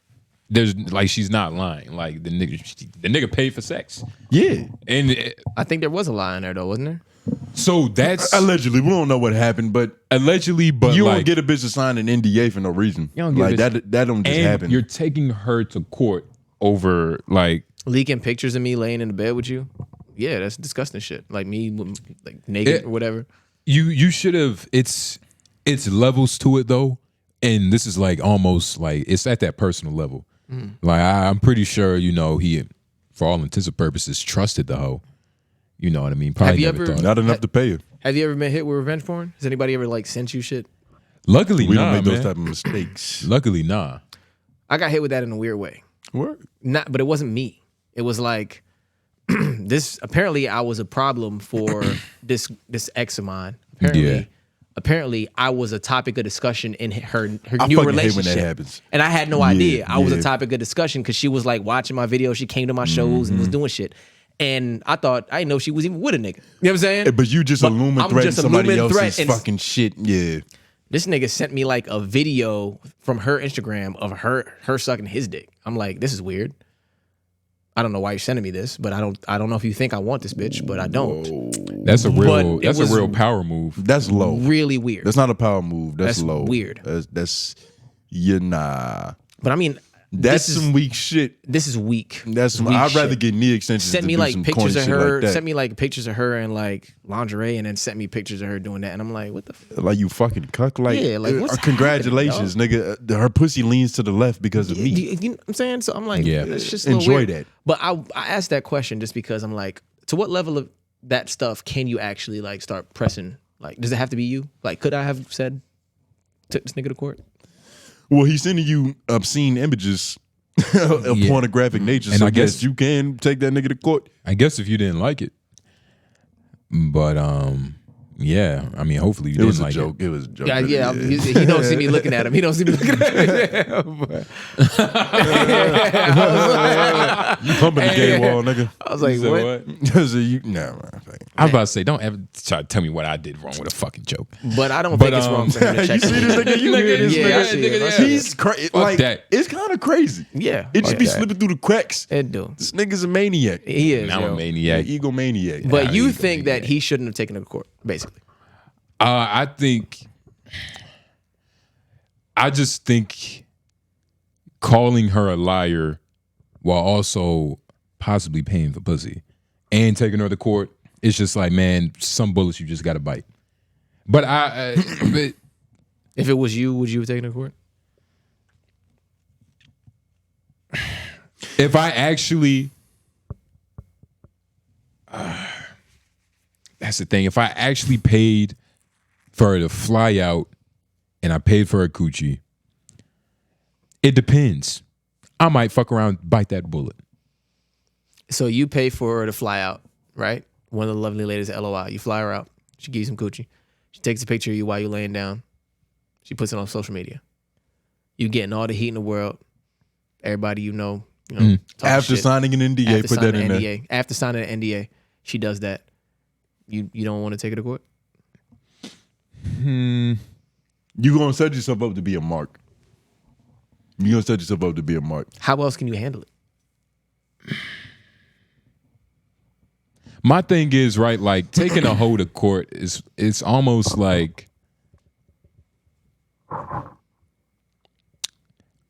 Speaker 1: there's like she's not lying. Like the nigga paid for sex.
Speaker 2: Yeah,
Speaker 1: and
Speaker 4: I think there was a lie in there though, wasn't there?
Speaker 1: So that's
Speaker 2: allegedly. We don't know what happened, but
Speaker 1: allegedly. But
Speaker 2: you
Speaker 1: like,
Speaker 2: don't get a bitch to sign an NDA for no reason.
Speaker 1: You don't get
Speaker 2: like
Speaker 1: a bitch-
Speaker 2: that don't just
Speaker 1: and
Speaker 2: happen.
Speaker 1: You're taking her to court over like
Speaker 4: Leaking pictures of me laying in the bed with you. Yeah, that's disgusting shit. Like me, like naked or whatever.
Speaker 1: You should have. It's levels to it though, and this is like almost like it's at that personal level. Like I'm pretty sure he, for all intents and purposes, trusted the hoe. You know what I mean? Probably
Speaker 4: Have you
Speaker 1: never
Speaker 4: ever-
Speaker 1: thought.
Speaker 2: Not enough to pay her.
Speaker 4: Have you ever been hit with revenge porn? Has anybody ever like sent you shit?
Speaker 1: Luckily,
Speaker 2: we
Speaker 1: nah,
Speaker 2: don't make those
Speaker 1: man.
Speaker 2: type of mistakes.
Speaker 1: Luckily, nah.
Speaker 4: I got hit with that in a weird way.
Speaker 2: What?
Speaker 4: Not, but it wasn't me. It was like this. Apparently, I was a problem for this ex of mine. Apparently, I was a topic of discussion in her
Speaker 2: I
Speaker 4: new
Speaker 2: fucking hate
Speaker 4: relationship.
Speaker 2: when that happens.
Speaker 4: And I had no idea. I was a
Speaker 2: yeah.
Speaker 4: topic of discussion because she was like watching my videos. She came to my shows and was doing shit. And I didn't know she was even with a nigga. You know what I'm saying?
Speaker 2: But you just
Speaker 4: I'm
Speaker 2: threatening
Speaker 4: just
Speaker 2: somebody
Speaker 4: illumin
Speaker 2: else's
Speaker 4: threat and
Speaker 2: fucking shit. Yeah.
Speaker 4: This nigga sent me like a video from her Instagram of her sucking his dick. I'm like, this is weird. I don't know why you're sending me this, but I don't know if you think I want this bitch, but I don't.
Speaker 1: That's a real.
Speaker 4: But it
Speaker 1: That's a
Speaker 4: was
Speaker 1: real power move.
Speaker 2: That's low.
Speaker 4: Really weird.
Speaker 2: That's not a power move. That's low.
Speaker 4: Weird.
Speaker 2: That's
Speaker 4: But I mean,
Speaker 2: that's
Speaker 4: this
Speaker 2: some weak shit.
Speaker 4: This is weak.
Speaker 2: That's some,
Speaker 4: Weak
Speaker 2: I'd rather
Speaker 4: shit.
Speaker 2: get knee extensions.
Speaker 4: Sent
Speaker 2: than
Speaker 4: me
Speaker 2: do
Speaker 4: like
Speaker 2: some
Speaker 4: pictures
Speaker 2: corny
Speaker 4: of
Speaker 2: shit
Speaker 4: her.
Speaker 2: Like that.
Speaker 4: Sent me like pictures of her in like lingerie, and then sent me pictures of her doing that. And I'm like, what the?
Speaker 2: Like you fucking cuck. Like,
Speaker 4: Yeah, like, what's
Speaker 2: congratulations, nigga. Her pussy leans to the left because of me.
Speaker 4: You know what I'm saying? So I'm like,
Speaker 2: Yeah.
Speaker 4: it's just a little
Speaker 2: Enjoy
Speaker 4: weird.
Speaker 2: that.
Speaker 4: But I asked that question just because I'm like, to what level of that stuff can you actually like start pressing? Like, does it have to be you? Like, could I have said, took this nigga to court?
Speaker 2: Well, he's sending you obscene images of pornographic nature,
Speaker 1: And
Speaker 2: so
Speaker 1: I
Speaker 2: I guess
Speaker 1: guess-
Speaker 2: you can take that nigga to court.
Speaker 1: I guess if you didn't like it, but yeah. I mean, hopefully you
Speaker 2: It
Speaker 1: didn't
Speaker 2: was a
Speaker 1: like
Speaker 2: joke. It was a joke.
Speaker 4: Yeah. He don't see me looking at him. He don't see me looking at him.
Speaker 2: You pumping the gay wall, nigga.
Speaker 4: I was like,
Speaker 1: You said
Speaker 4: what?
Speaker 2: I was like, you, nah,
Speaker 1: I was about to say, don't ever try to tell me what I did wrong with a fucking joke.
Speaker 4: But I don't think it's wrong for him to check.
Speaker 2: You see this nigga? You hear this
Speaker 4: Yeah, I
Speaker 2: nigga?
Speaker 4: see it. I see it.
Speaker 2: He's crazy.
Speaker 1: Fuck
Speaker 2: Like
Speaker 1: that.
Speaker 2: it's kind of crazy.
Speaker 4: Yeah,
Speaker 2: It just
Speaker 4: fuck
Speaker 2: be
Speaker 4: that.
Speaker 2: slipping through the cracks.
Speaker 4: It do.
Speaker 2: This nigga's a maniac.
Speaker 4: He is.
Speaker 1: Now I'm
Speaker 4: yo.
Speaker 1: a maniac.
Speaker 2: Egomaniac.
Speaker 4: But you think that he shouldn't have taken her to court, basically?
Speaker 1: I just think calling her a liar while also possibly paying for pussy and taking her to court, it's just like, man, some bullets you just got to bite. But but
Speaker 4: if it was you, would you have taken her to court?
Speaker 1: if I actually, that's the thing. If I actually paid for her to fly out and I paid for her coochie, it depends. I might fuck around, bite that bullet.
Speaker 4: So you pay for her to fly out, right? One of the lovely ladies at LOI. You fly her out. She gives you some coochie. She takes a picture of you while you're laying down. She puts it on social media. You getting all the heat in the world. Everybody you know talking
Speaker 2: After
Speaker 4: shit.
Speaker 2: signing an NDA,
Speaker 4: After
Speaker 2: put that
Speaker 4: signing
Speaker 2: in
Speaker 4: an
Speaker 2: there.
Speaker 4: NDA. After signing an NDA, she does that. You don't want to take her to court?
Speaker 2: You gonna set yourself up to be a mark. You gonna set yourself up to be a mark.
Speaker 4: How else can you handle it?
Speaker 1: My thing is, right, like taking a hoe to court is it's almost like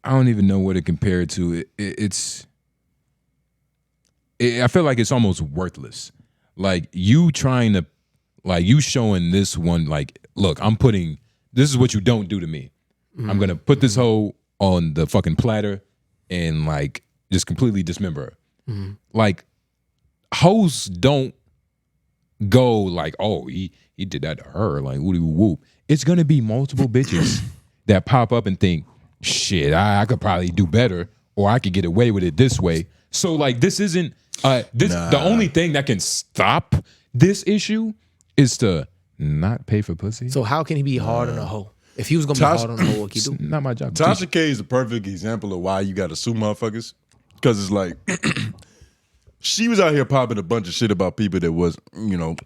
Speaker 1: I don't even know what to compare it to. I feel like it's almost worthless. Like you trying to, like you showing this one, like, look, this is what you don't do to me. I'm gonna put this hoe on the fucking platter and like just completely dismember her. Like hoes don't go like, oh, he did that to her, like woody whoop. It's gonna be multiple bitches that pop up and think, shit, I could probably do better, or I could get away with it this way. So like, this isn't the only thing that can stop this issue is to not pay for pussy.
Speaker 4: So how can he be hard on a hoe? If he was gonna be hard on a hoe, what he do?
Speaker 1: Not my job.
Speaker 2: Tasha K is a perfect example of why you got to sue motherfuckers, because it's like she was out here popping a bunch of shit about people that was, you know,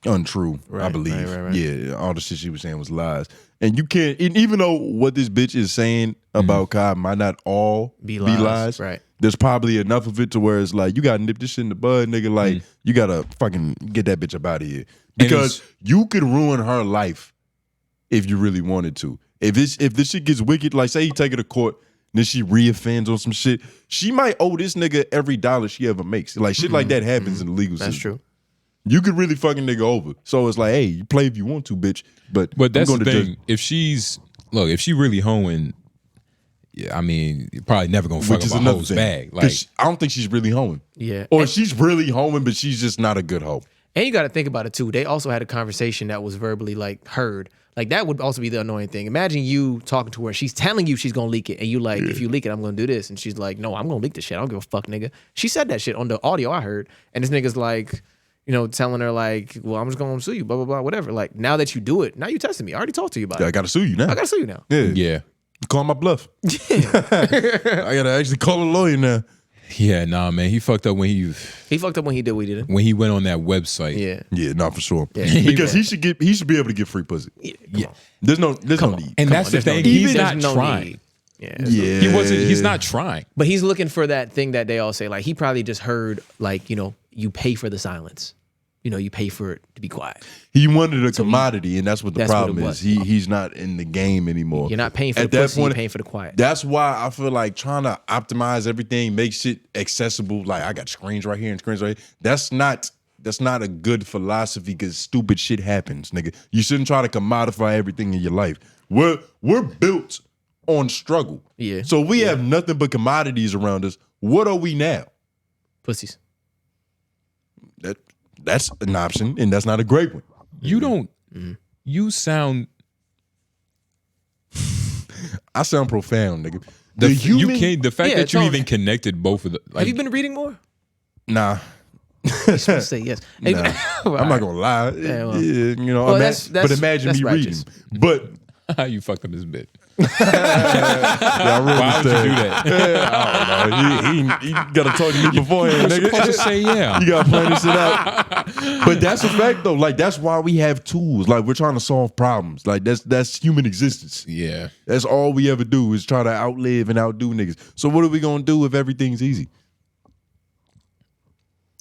Speaker 2: untrue. I believe. Right. Yeah, all the shit she was saying was lies, and you can't. And even though what this bitch is saying about Kai might not all be lies,
Speaker 4: right?
Speaker 2: There's probably enough of it to where it's like you gotta nip this shit in the bud, nigga. Like you gotta fucking get that bitch up out of here, because you could ruin her life if you really wanted to. If this shit gets wicked, like say you take her to court, and then she reoffends on some shit, she might owe this nigga every dollar she ever makes. Like shit like that happens in the legal system.
Speaker 4: That's true.
Speaker 2: You could really fucking nigga over. So it's like, hey, you play if you want to, bitch. But
Speaker 1: that's the thing. If she really hoeing, yeah, I mean, you're probably never gonna fuck up a hoe's bag. Like,
Speaker 2: I don't think she's really hoeing.
Speaker 4: Yeah.
Speaker 2: Or she's really hoeing, but she's just not a good hoe.
Speaker 4: And you got to think about it too. They also had a conversation that was verbally like heard. Like that would also be the annoying thing. Imagine you talking to her. She's telling you she's gonna leak it, and you like, if you leak it, I'm gonna do this. And she's like, no, I'm gonna leak this shit. I don't give a fuck, nigga. She said that shit on the audio I heard, and this nigga's like, you know, telling her like, well, I'm just gonna sue you, blah blah blah, whatever. Like now that you do it, now you testing me. I already talked to you about it.
Speaker 2: I gotta sue you now.
Speaker 4: I gotta sue you now.
Speaker 2: Yeah. Call my bluff. I gotta actually call a lawyer now.
Speaker 1: Yeah, nah, man. He fucked up when he
Speaker 4: fucked up when he did what he did.
Speaker 1: When he went on that website.
Speaker 2: Yeah, not for sure.
Speaker 4: Yeah.
Speaker 2: Because he should be able to get free pussy.
Speaker 1: Yeah.
Speaker 2: There's no need.
Speaker 1: And that's the thing. He's not trying.
Speaker 4: Yeah.
Speaker 1: He's not trying.
Speaker 4: But he's looking for that thing that they all say. Like he probably just heard like, you know, you pay for the silence. You know, you pay for it to be quiet.
Speaker 2: He wanted a commodity, and that's what the
Speaker 4: that's
Speaker 2: problem
Speaker 4: what it
Speaker 2: is. He's not in the game anymore.
Speaker 4: You're not paying for the pussy, you're paying for the quiet.
Speaker 2: That's why I feel like trying to optimize everything, make shit accessible. Like I got screens right here and screens right here. That's not a good philosophy, because stupid shit happens, nigga. You shouldn't try to commodify everything in your life. We're built on struggle.
Speaker 4: Yeah.
Speaker 2: So we have nothing but commodities around us. What are we now?
Speaker 4: Pussies.
Speaker 2: That's an option, and that's not a great one.
Speaker 1: You don't. You sound.
Speaker 2: I sound profound, nigga.
Speaker 1: The fact that you even connected both of the. Like,
Speaker 4: have you been reading more?
Speaker 2: Nah.
Speaker 4: You're supposed to say yes.
Speaker 2: Nah. I'm not gonna lie.
Speaker 4: Yeah, well.
Speaker 2: You know, but imagine me reading. But
Speaker 1: how you fucked up this bit?
Speaker 2: Yeah, I really
Speaker 1: Why would you do that?
Speaker 2: I don't know. He gotta talk to me beforehand, nigga.
Speaker 1: Just say yeah.
Speaker 2: You gotta plan this shit out. But that's a fact though. Like that's why we have tools. Like we're trying to solve problems. Like that's human existence.
Speaker 1: Yeah.
Speaker 2: That's all we ever do is try to outlive and outdo niggas. So what are we gonna do if everything's easy?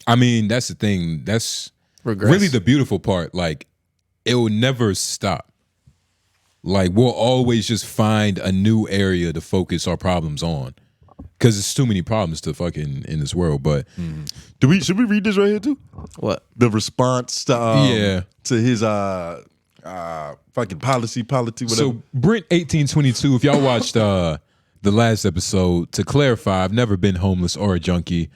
Speaker 1: I mean, that's the thing. That's really the beautiful part. Like, it will never stop. Like, we'll always just find a new area to focus our problems on. Because there's too many problems to fucking in this world. But
Speaker 2: should we read this right here too?
Speaker 4: What?
Speaker 2: The response to to his fucking policy, whatever.
Speaker 1: So Brent1822, if y'all watched the last episode, to clarify, I've never been homeless or a junkie.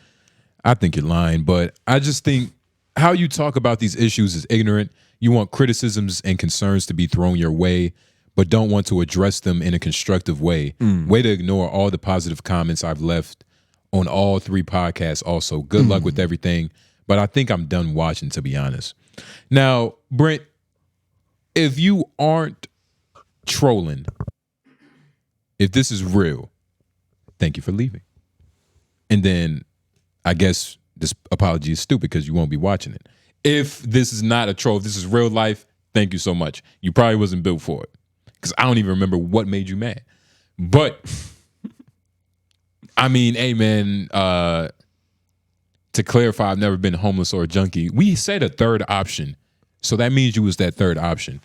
Speaker 1: I think you're lying, but I just think how you talk about these issues is ignorant. You want criticisms and concerns to be thrown your way, but don't want to address them in a constructive way. Way to ignore all the positive comments I've left on all 3 podcasts also. Good luck with everything, but I think I'm done watching, to be honest. Now, Brent, if you aren't trolling, if this is real, thank you for leaving. And then I guess this apology is stupid because you won't be watching it. If this is not a troll, if this is real life, thank you so much. You probably wasn't built for it. Because I don't even remember what made you mad. But, I mean, hey, man, to clarify, I've never been homeless or a junkie. We said a third option. So that means you was that third option.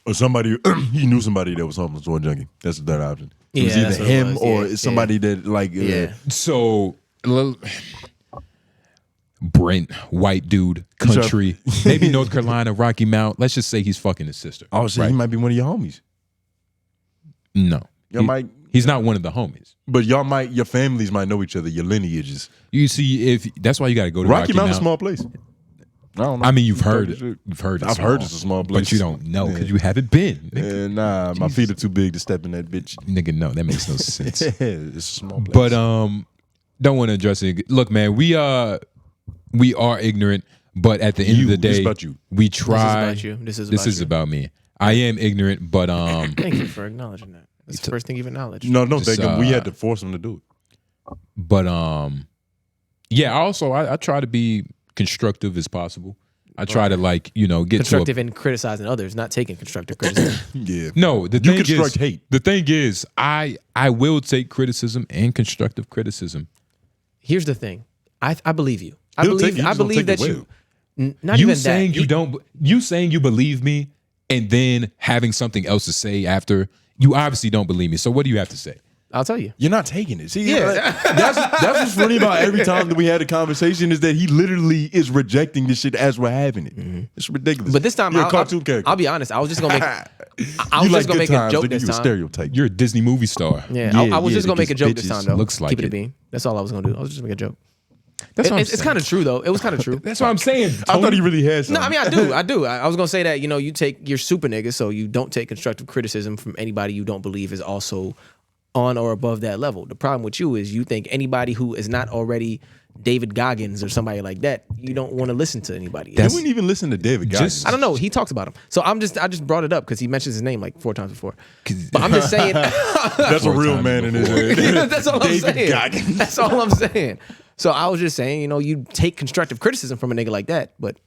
Speaker 2: Or somebody, he knew somebody that was homeless or a junkie. That's the third option. It was
Speaker 4: Yeah,
Speaker 2: either
Speaker 4: that's what it
Speaker 2: him
Speaker 4: was.
Speaker 2: or
Speaker 4: Yeah,
Speaker 2: somebody that like.
Speaker 1: So, Brent, white dude, country, maybe North Carolina, Rocky Mount. Let's just say he's fucking his sister.
Speaker 2: Oh, so he might be one of your homies.
Speaker 1: No.
Speaker 2: He's
Speaker 1: not one of the homies.
Speaker 2: But your families might know each other, your lineages.
Speaker 1: You see, that's why you got to go to
Speaker 2: Rocky
Speaker 1: Rocky
Speaker 2: Mount's
Speaker 1: Mount.
Speaker 2: a small place. I don't know.
Speaker 1: I mean, you've heard it. You've heard it.
Speaker 2: I've heard it's a small place,
Speaker 1: but you don't know because you haven't been.
Speaker 2: Nah, my feet are too big to step in that bitch.
Speaker 1: Nigga, no, that makes no sense.
Speaker 2: It's a small place.
Speaker 1: But don't want to address it. Look, man, we are ignorant, but at the end of the day,
Speaker 2: this is about you.
Speaker 1: We try.
Speaker 4: This is about you. This
Speaker 1: is
Speaker 4: you.
Speaker 1: about me. I am ignorant, but
Speaker 4: Thank you for acknowledging that. That's the first thing you've acknowledged.
Speaker 2: No, thank you. We had to force him to do it.
Speaker 1: But yeah. Also, I try to be constructive as possible. I try to get
Speaker 4: constructive in criticizing others, not taking constructive criticism.
Speaker 2: Yeah.
Speaker 1: No, the
Speaker 2: You
Speaker 1: thing
Speaker 2: construct
Speaker 1: is,
Speaker 2: hate.
Speaker 1: The thing is, I will take criticism and constructive criticism.
Speaker 4: Here's the thing. I believe you. I
Speaker 2: He'll take it. He's
Speaker 4: I
Speaker 2: gonna
Speaker 4: believe
Speaker 2: take
Speaker 4: that
Speaker 2: it
Speaker 4: you.
Speaker 2: well.
Speaker 4: Not
Speaker 1: You
Speaker 4: even
Speaker 1: saying
Speaker 4: that.
Speaker 1: you don't. You saying you believe me, and then having something else to say after. You obviously don't believe me. So what do you have to say?
Speaker 4: I'll tell you.
Speaker 2: You're not taking it. See, that's what's funny about every time that we had a conversation is that he literally is rejecting this shit as we're having it. It's ridiculous.
Speaker 4: But this time,
Speaker 2: you're a cartoon character.
Speaker 4: I'll be honest. I was just gonna make. I was
Speaker 2: You
Speaker 4: just gonna
Speaker 2: good
Speaker 4: make a
Speaker 2: times,
Speaker 4: joke
Speaker 2: nigga,
Speaker 4: this
Speaker 2: you a
Speaker 4: time.
Speaker 2: stereotype.
Speaker 1: You're a Disney movie star.
Speaker 4: Yeah, I was just gonna make a joke this
Speaker 2: bitches
Speaker 4: time though.
Speaker 1: looks like
Speaker 4: Keep it a
Speaker 1: it.
Speaker 4: bean. That's all I was gonna do. I was just gonna make a joke.
Speaker 1: That's what I'm
Speaker 4: It's
Speaker 1: saying.
Speaker 4: kind of true though. It was kind of true.
Speaker 1: That's what I'm saying.
Speaker 2: I thought he really had something.
Speaker 4: No, I mean I do. I was gonna say that you take you're super nigga, so you don't take constructive criticism from anybody you don't believe is also on or above that level. The problem with you is you think anybody who is not already David Goggins or somebody like that, you don't want to listen to anybody.
Speaker 2: They wouldn't even listen to David Goggins.
Speaker 4: I don't know. He talks about him, so I just brought it up because he mentions his name like 4 times before. But I'm just saying
Speaker 2: That's a real man in his head.
Speaker 4: that's all I'm
Speaker 2: David
Speaker 4: saying.
Speaker 2: Goggins.
Speaker 4: That's all I'm saying. So I was just saying, you take constructive criticism from a nigga like that, but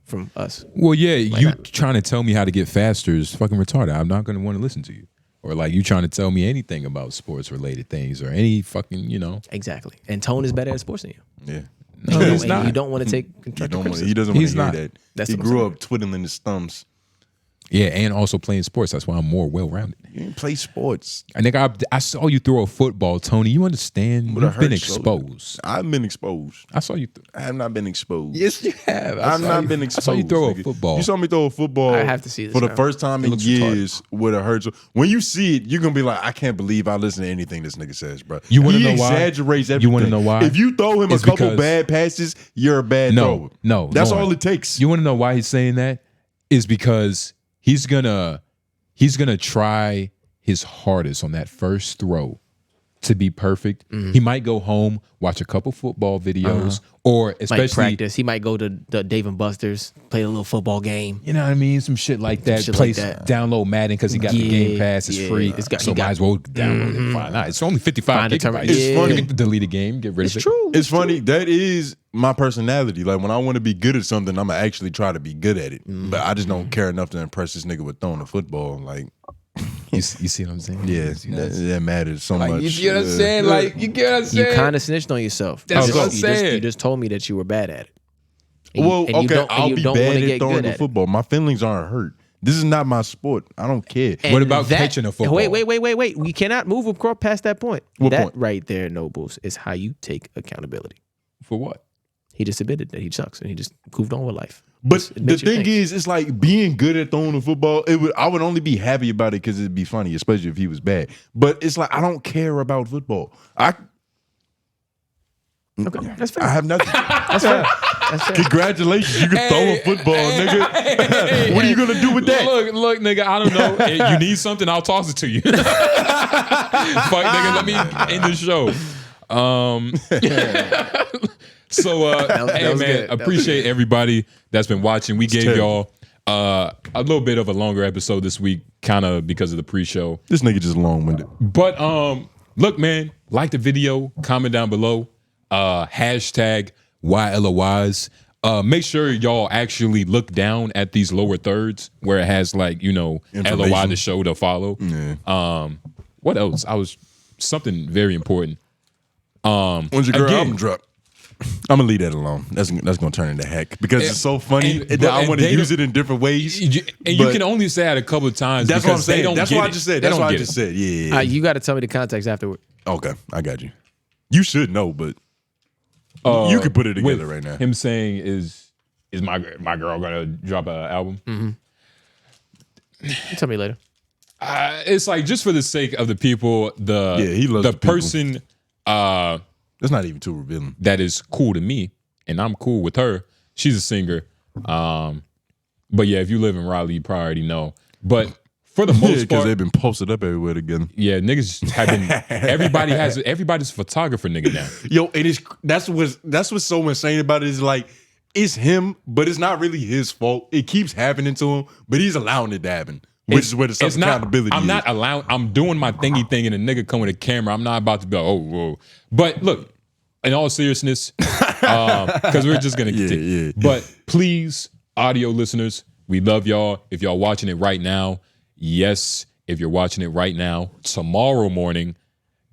Speaker 4: from us.
Speaker 1: Well, yeah, you trying to tell me how to get faster is fucking retarded. I'm not going to want to listen to you. Or like you trying to tell me anything about sports related things or any fucking,
Speaker 4: Exactly. And Tone is better at sports than you.
Speaker 2: Yeah.
Speaker 1: No, he's
Speaker 4: and
Speaker 1: not.
Speaker 4: you don't want to take constructive criticism.
Speaker 2: He doesn't want
Speaker 1: He's
Speaker 2: to hear
Speaker 1: not.
Speaker 2: that.
Speaker 4: That's
Speaker 2: He
Speaker 4: what I'm
Speaker 2: grew
Speaker 4: saying.
Speaker 2: up twiddling his thumbs.
Speaker 1: Yeah, and also playing sports. That's why I'm more well-rounded.
Speaker 2: You didn't play sports.
Speaker 1: I think I saw you throw a football, Tony. You understand?
Speaker 2: With a
Speaker 1: You've been
Speaker 2: hurt shoulder.
Speaker 1: exposed.
Speaker 2: I've been exposed.
Speaker 1: I saw you.
Speaker 2: I have not been exposed.
Speaker 1: Yes, you have.
Speaker 2: I've not been exposed.
Speaker 1: I saw you throw a
Speaker 2: nigga.
Speaker 1: football.
Speaker 2: You saw me throw a football.
Speaker 4: I have to see this
Speaker 2: for the
Speaker 4: now.
Speaker 2: first time
Speaker 1: It
Speaker 2: in
Speaker 1: looks
Speaker 2: years with a hurt shoulder. When you see it, you're gonna be like, I can't believe I listen to anything this nigga says, bro.
Speaker 1: You wanna
Speaker 2: He
Speaker 1: know why?
Speaker 2: exaggerates everything.
Speaker 1: You wanna know why?
Speaker 2: If you throw him
Speaker 1: It's
Speaker 2: a couple
Speaker 1: because-
Speaker 2: bad passes, you're a bad thrower.
Speaker 1: No,
Speaker 2: That's
Speaker 1: Lauren.
Speaker 2: all it takes.
Speaker 1: You want to know why he's saying that? Is because he's gonna try his hardest on that first throw to be perfect. He might go home, watch a couple football videos, or
Speaker 4: Might
Speaker 1: especially
Speaker 4: practice. He might go to the Dave and Buster's, play a little football game.
Speaker 1: you know what I mean, some shit like that.
Speaker 4: Shit
Speaker 1: Play
Speaker 4: like that.
Speaker 1: Download Madden because he got the Game
Speaker 4: Yeah,
Speaker 1: Pass. It's
Speaker 4: yeah.
Speaker 1: free. So might as well download it. Fine. Nah, it's only 55
Speaker 4: Find a
Speaker 1: gigabytes.
Speaker 2: It's funny.
Speaker 1: You can delete a game, get rid of it.
Speaker 4: True.
Speaker 2: It's funny. That is my personality. Like when I want to be good at something, I'm gonna actually try to be good at it. But I just don't care enough to impress this nigga with throwing the football. Like,
Speaker 1: You see what I'm saying?
Speaker 2: yeah, that matters so much.
Speaker 1: You get what I'm saying? Like, you get what I'm
Speaker 4: You
Speaker 1: saying?
Speaker 4: kind of snitched on yourself.
Speaker 1: That's
Speaker 4: You
Speaker 1: what I'm
Speaker 4: just-
Speaker 1: saying.
Speaker 4: You just told me that you were bad at it. And
Speaker 2: Well,
Speaker 4: and
Speaker 2: okay,
Speaker 4: don't- and
Speaker 2: I'll
Speaker 4: you
Speaker 2: be
Speaker 4: don't
Speaker 2: bad
Speaker 4: wanna
Speaker 2: at
Speaker 4: get
Speaker 2: throwing
Speaker 4: good
Speaker 2: the
Speaker 4: at it.
Speaker 2: football. My feelings aren't hurt. This is not my sport. I don't care.
Speaker 1: What
Speaker 4: And
Speaker 1: about catching a football?
Speaker 4: Wait. We cannot move across past that point.
Speaker 2: What
Speaker 4: that
Speaker 2: point?
Speaker 4: right there, Noblez, is how you take accountability.
Speaker 1: For what?
Speaker 4: He just admitted that he sucks and he just moved on with life.
Speaker 2: But
Speaker 4: Just
Speaker 2: the
Speaker 4: admit your
Speaker 2: thing
Speaker 4: things.
Speaker 2: is, it's like being good at throwing the football. I would only be happy about it because it'd be funny, especially if he was bad. But it's like I don't care about football.
Speaker 4: Okay, that's fair.
Speaker 2: I have nothing.
Speaker 4: That's fair. That's fair.
Speaker 2: Congratulations, you can throw a football, nigga. What are you gonna do with that?
Speaker 1: Look, nigga, I don't know. If you need something, I'll toss it to you. Fuck, nigga, let me end the show. So, hey,
Speaker 4: was
Speaker 1: man,
Speaker 4: good. That was
Speaker 1: appreciate everybody that's been watching. We gave
Speaker 2: terrible.
Speaker 1: y'all a little bit of a longer episode this week, kind of because of the pre-show.
Speaker 2: This nigga just long-winded.
Speaker 1: But look, man, like the video, comment down below, hashtag YLOIs. Make sure y'all actually look down at these lower thirds where it has like, LOI
Speaker 2: Information.
Speaker 1: to show to follow.
Speaker 2: Yeah.
Speaker 1: What else? Something very important.
Speaker 2: When's your girl album drop? I'm gonna leave that alone. That's gonna turn into heck because it's so funny that I want to use it in different ways.
Speaker 1: You can only say it a couple of times.
Speaker 2: That's what I'm
Speaker 1: because they
Speaker 2: saying.
Speaker 1: don't
Speaker 2: That's
Speaker 1: get
Speaker 2: what I
Speaker 1: it.
Speaker 2: just said.
Speaker 1: They
Speaker 2: That's
Speaker 1: don't
Speaker 2: what I
Speaker 1: get
Speaker 2: just
Speaker 1: it.
Speaker 2: said. Yeah.
Speaker 4: You got to tell me the context afterward.
Speaker 2: Okay, I got you. You should know, but you could put it together
Speaker 1: with
Speaker 2: right now.
Speaker 1: Him saying is my girl gonna drop an album?
Speaker 4: You tell me later.
Speaker 1: It's like just for the sake of the people,
Speaker 2: he loves
Speaker 1: the
Speaker 2: the people.
Speaker 1: person
Speaker 2: That's not even too revealing.
Speaker 1: that is cool to me, and I'm cool with her. She's a singer. But yeah, if you live in Raleigh, you probably already know. But for the most part,
Speaker 2: because they've been posted up everywhere together.
Speaker 1: Yeah, niggas have been. Everybody's a photographer, nigga now.
Speaker 2: Yo, and that's what's so insane about it is like it's him, but it's not really his fault. It keeps happening to him, but he's allowing it to happen, which is where the self-accountability
Speaker 1: I'm
Speaker 2: is.
Speaker 1: not allowing. I'm doing my thingy thing, and a nigga come with a camera. I'm not about to be like, oh, whoa. But look, in all seriousness, because we're just gonna continue.
Speaker 2: Yeah.
Speaker 1: But please, audio listeners, we love y'all. If y'all watching it right now. Yes, if you're watching it right now, tomorrow morning,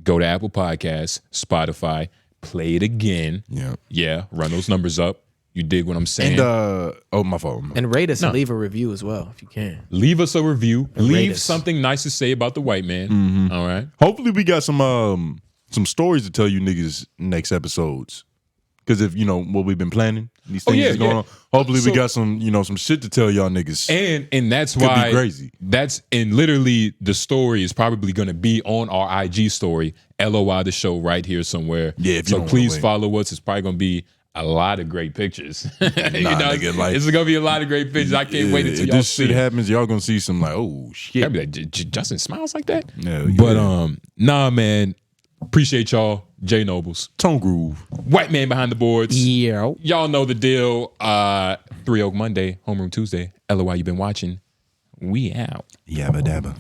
Speaker 1: go to Apple Podcasts, Spotify, play it again. Yeah, run those numbers up. You dig what I'm saying?
Speaker 2: And my fault.
Speaker 4: And rate us and leave a review as well if you can.
Speaker 1: Leave us a review.
Speaker 4: And
Speaker 1: leave something nice to say about the white man. All right.
Speaker 2: Hopefully we got some stories to tell you niggas next episodes. Because if you know what we've been planning, these things is going on. Hopefully we got some shit to tell y'all niggas.
Speaker 1: And that's
Speaker 2: Could
Speaker 1: why
Speaker 2: be crazy.
Speaker 1: And literally the story is probably going to be on our IG story, LOI the show right here somewhere.
Speaker 2: Yeah.
Speaker 1: So please follow us. It's probably going to be a lot of great pictures.
Speaker 2: Nigga, like,
Speaker 1: it's going to be a lot of great pictures. I can't wait until
Speaker 2: if
Speaker 1: y'all
Speaker 2: this
Speaker 1: see
Speaker 2: shit
Speaker 1: it.
Speaker 2: happens, y'all gonna see some like, oh shit.
Speaker 1: I'll be like, Justin smiles like that?
Speaker 2: Yeah,
Speaker 1: But nah, man. Appreciate y'all. Jay Nobles.
Speaker 2: Tone Groove.
Speaker 1: White man behind the boards.
Speaker 4: Yeah.
Speaker 1: Y'all know the deal. 3 Oak Monday, Homeroom Tuesday. LOI, you been watching. We out.
Speaker 2: Yabba dabba.